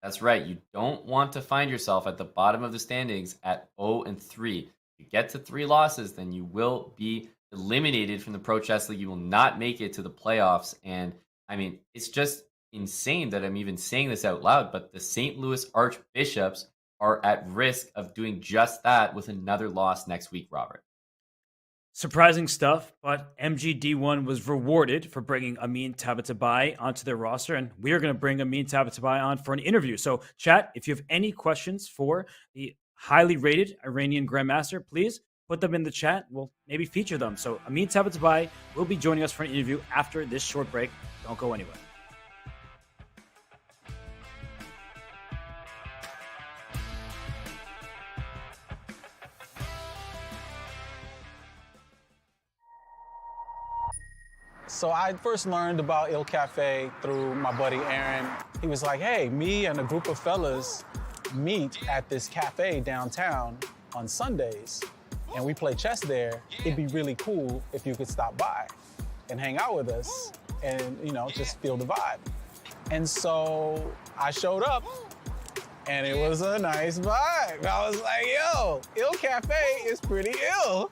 That's right. You don't want to find yourself at the bottom of the standings at 0-3. If you get to 3 losses, then you will be eliminated from the Pro Chess League. You will not make it to the playoffs. And, I mean, it's just insane that I'm even saying this out loud, but the St. Louis Archbishops are at risk of doing just that with another loss next week, Robert. Surprising stuff, but MGD1 was rewarded for bringing Amin Tabatabai onto their roster, and we are going to bring Amin Tabatabai on for an interview. So, chat, if you have any questions for the highly rated Iranian Grandmaster, please put them in the chat. We'll maybe feature them. So, Amin Tabatabai will be joining us for an interview after this short break. Don't go anywhere. So I first learned about Il Cafe through my buddy Aaron. He was like, hey, me and a group of fellas meet at this cafe downtown on Sundays, and we play chess there. It'd be really cool if you could stop by and hang out with us and, you know, just feel the vibe. And so I showed up, and it was a nice vibe. I was like, yo, Il Cafe is pretty ill.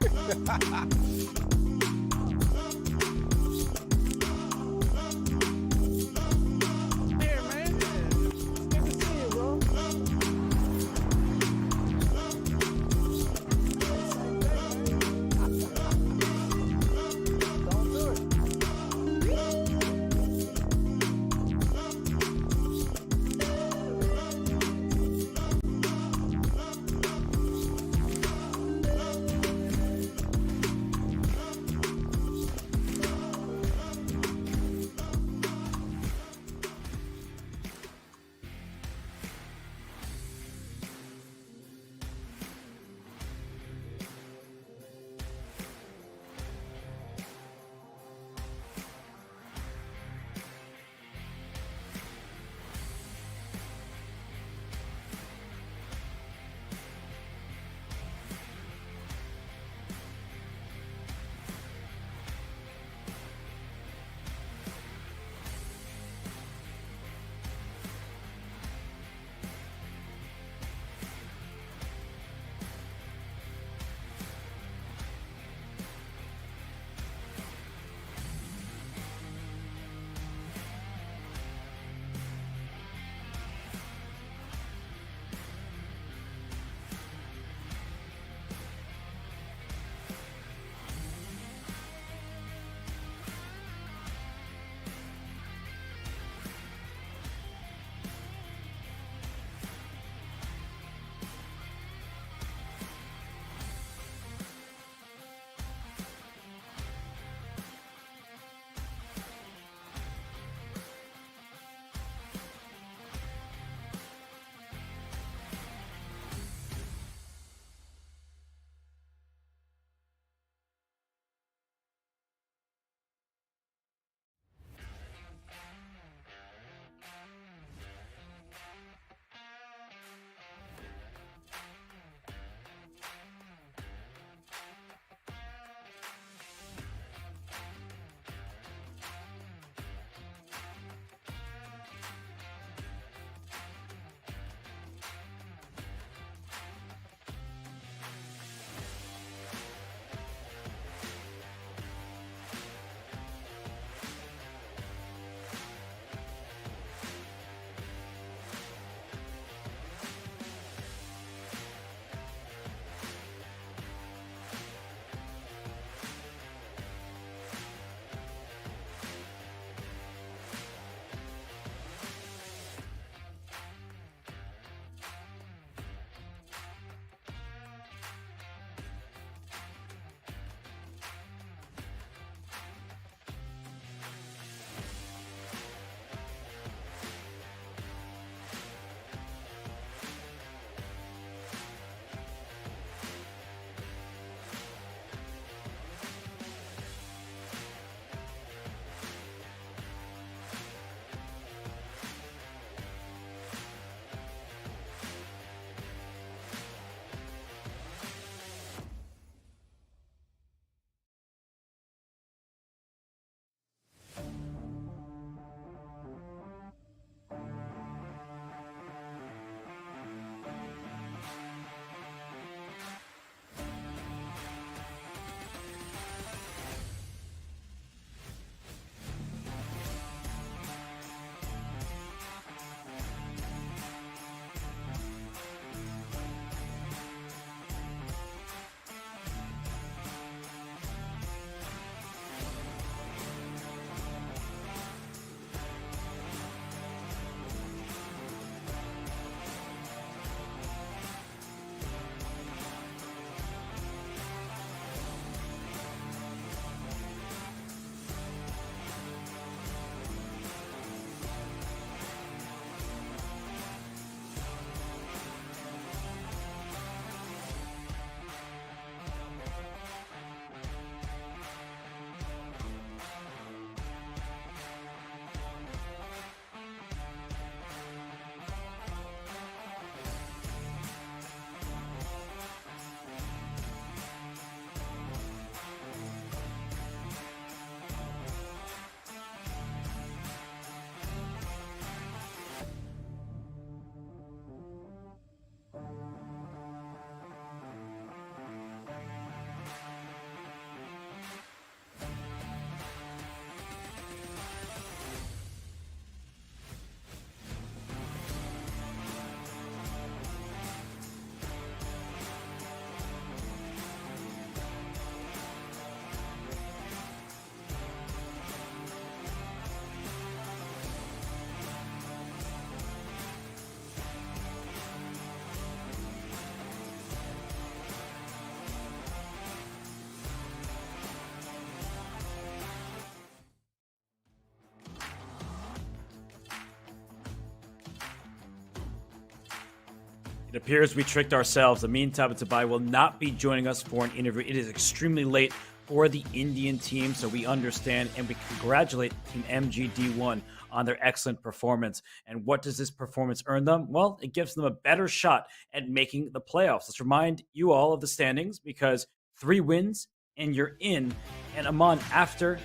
It appears we tricked ourselves. Amin Tabatabai will not be joining us for an interview. It is extremely late for the Indian team, so we understand and we congratulate Team MGD1 on their excellent performance. And what does this performance earn them? Well, it gives them a better shot at making the playoffs. Let's remind you all of the standings, because 3 wins and you're in. And Aman, after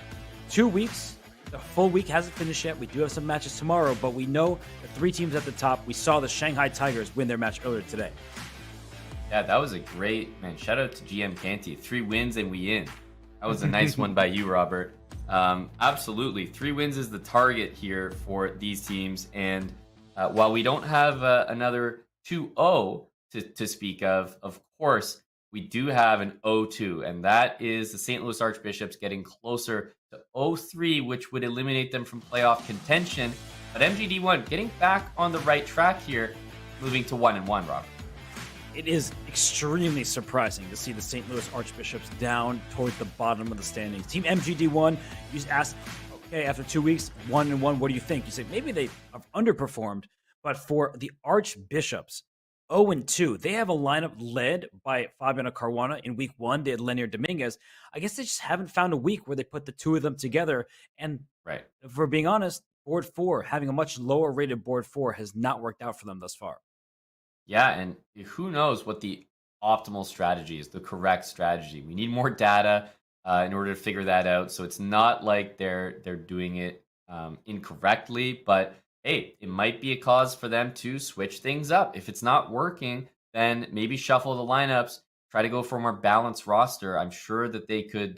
2 weeks, the full week hasn't finished yet. We do have some matches tomorrow, but we know the 3 teams at the top. We saw the Shanghai Tigers win their match earlier today. Yeah, that was a great, man. Shout out to GM Canty. 3 wins and we in. That was a nice one by you, Robert. Absolutely. 3 wins is the target here for these teams. And while we don't have another 2-0 to speak of course, we do have an 0-2, and that is the St. Louis Archbishops getting closer to 0-3, which would eliminate them from playoff contention. But MGD1 getting back on the right track here, moving to 1-1, Robert. It is extremely surprising to see the St. Louis Archbishops down towards the bottom of the standings. Team MGD1, you just asked, okay, after 2 weeks, 1-1, what do you think? You say maybe they have underperformed, but for the Archbishops, 0-2, they have a lineup led by Fabiano Caruana. In week 1, they had Lenier Dominguez. I guess they just haven't found a week where they put the 2 of them together. And right, if we're being honest, board 4, having a much lower rated board 4 has not worked out for them thus far. Yeah, and who knows what the optimal strategy is, the correct strategy. We need more data in order to figure that out. So it's not like they're doing it incorrectly, but hey, it might be a cause for them to switch things up. If it's not working, then maybe shuffle the lineups, try to go for a more balanced roster. I'm sure that they could,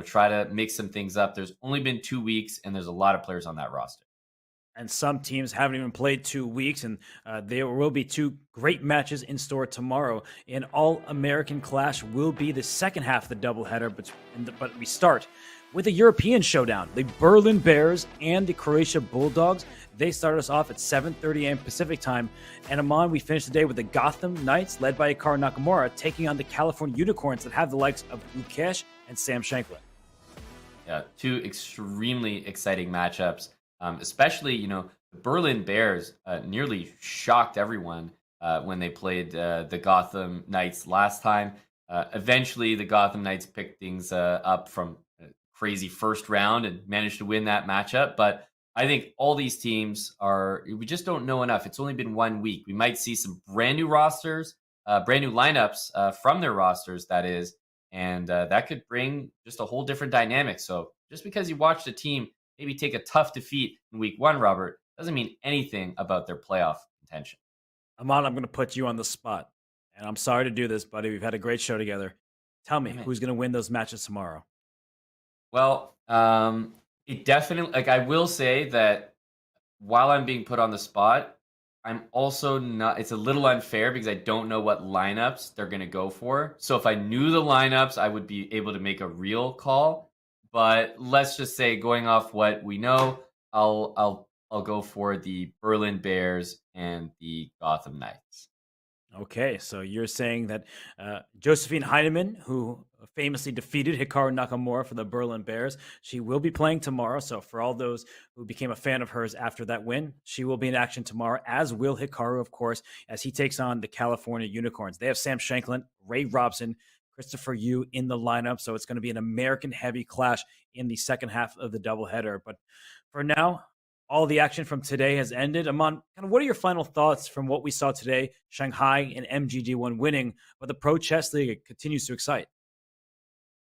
try to mix some things up. There's only been 2 weeks, and there's a lot of players on that roster. And some teams haven't even played 2 weeks, and there will be 2 great matches in store tomorrow. An All-American Clash will be the second half of the doubleheader, but we start with a European showdown. The Berlin Bears and the Croatia Bulldogs. They start us off at 7:30 a.m. Pacific time. And Aman, we finish the day with the Gotham Knights, led by Hikaru Nakamura, taking on the California Unicorns that have the likes of Ukesh and Sam Shanklin. Yeah, 2 extremely exciting matchups. Especially, the Berlin Bears nearly shocked everyone when they played the Gotham Knights last time. Eventually, the Gotham Knights picked things up from a crazy first round and managed to win that matchup. But I think all these teams we just don't know enough. It's only been 1 week. We might see some brand new rosters, brand new lineups from their rosters, that is. And that could bring just a whole different dynamic. So just because you watched a team maybe take a tough defeat in week 1, Robert, doesn't mean anything about their playoff contention. Aman, I'm going to put you on the spot. And I'm sorry to do this, buddy. We've had a great show together. Tell me, who's going to win those matches tomorrow? Well, it definitely, I will say that while I'm being put on the spot, I'm also not, it's a little unfair because I don't know what lineups they're going to go for. So if I knew the lineups, I would be able to make a real call. But let's just say, going off what we know, I'll go for the Berlin Bears and the Gotham Knights. Okay, so you're saying that Josephine Heinemann, who famously defeated Hikaru Nakamura for the Berlin Bears, she will be playing tomorrow. So for all those who became a fan of hers after that win, she will be in action tomorrow, as will Hikaru, of course, as he takes on the California Unicorns. They have Sam Shanklin, Ray Robson, Christopher Yu in the lineup. So it's going to be an American-heavy clash in the second half of the doubleheader. But for now, all the action from today has ended. Aman, what are your final thoughts from what we saw today? Shanghai and MGD1 winning, but the Pro Chess League continues to excite.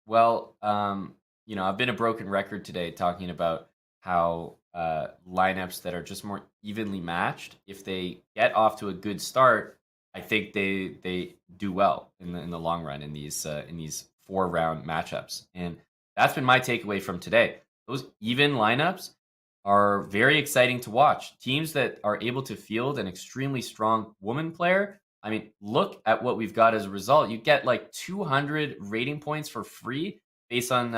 Well, I've been a broken record today talking about how lineups that are just more evenly matched, if they get off to a good start, I think they do well in the long run in these 4-round matchups. And that's been my takeaway from today. Those even lineups are very exciting to watch. Teams that are able to field an extremely strong woman player. I mean, look at what we've got as a result. You get like 200 rating points for free based on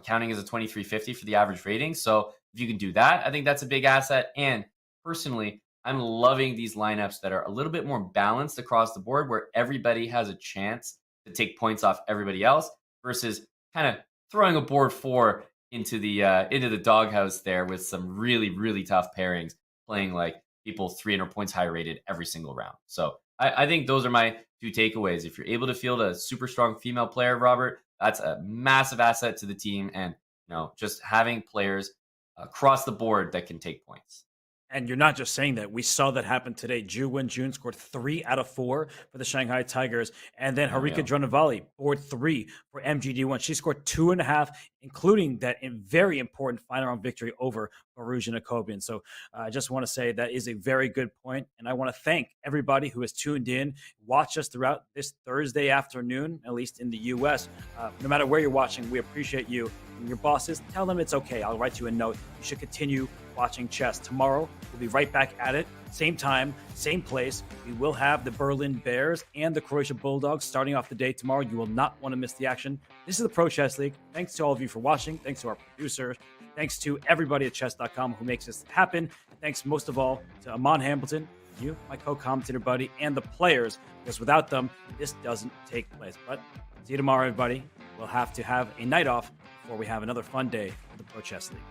counting as a 2350 for the average rating. So if you can do that, I think that's a big asset. And personally, I'm loving these lineups that are a little bit more balanced across the board, where everybody has a chance to take points off everybody else, versus kind of throwing a board 4 into the doghouse there with some really, really tough pairings, playing like people 300 points higher rated every single round. So I think those are my two takeaways. If you're able to field a super strong female player, Robert, that's a massive asset to the team. And, just having players across the board that can take points. And you're not just saying that. We saw that happen today. Ju Wen-jun scored 3 out of 4 for the Shanghai Tigers. And then Harika Dronavali, board 3 for MGD1. She scored 2.5, including that very important final round victory over Borusia Jacobian. So I just want to say that is a very good point. And I want to thank everybody who has tuned in, watched us throughout this Thursday afternoon, at least in the U.S. No matter where you're watching, we appreciate you. And your bosses, tell them it's okay. I'll write you a note. You should continue watching chess. Tomorrow, we'll be right back at it. Same time, same place. We will have the Berlin Bears and the Croatia Bulldogs starting off the day tomorrow. You will not want to miss the action. This is the Pro Chess League. Thanks to all of you for watching. Thanks to our producers. Thanks to everybody at chess.com who makes this happen. Thanks most of all to Amon Hamilton, you, my co-commentator buddy, and the players, because without them, this doesn't take place. But see you tomorrow, everybody. We'll have to have a night off before we have another fun day of the Pro Chess League.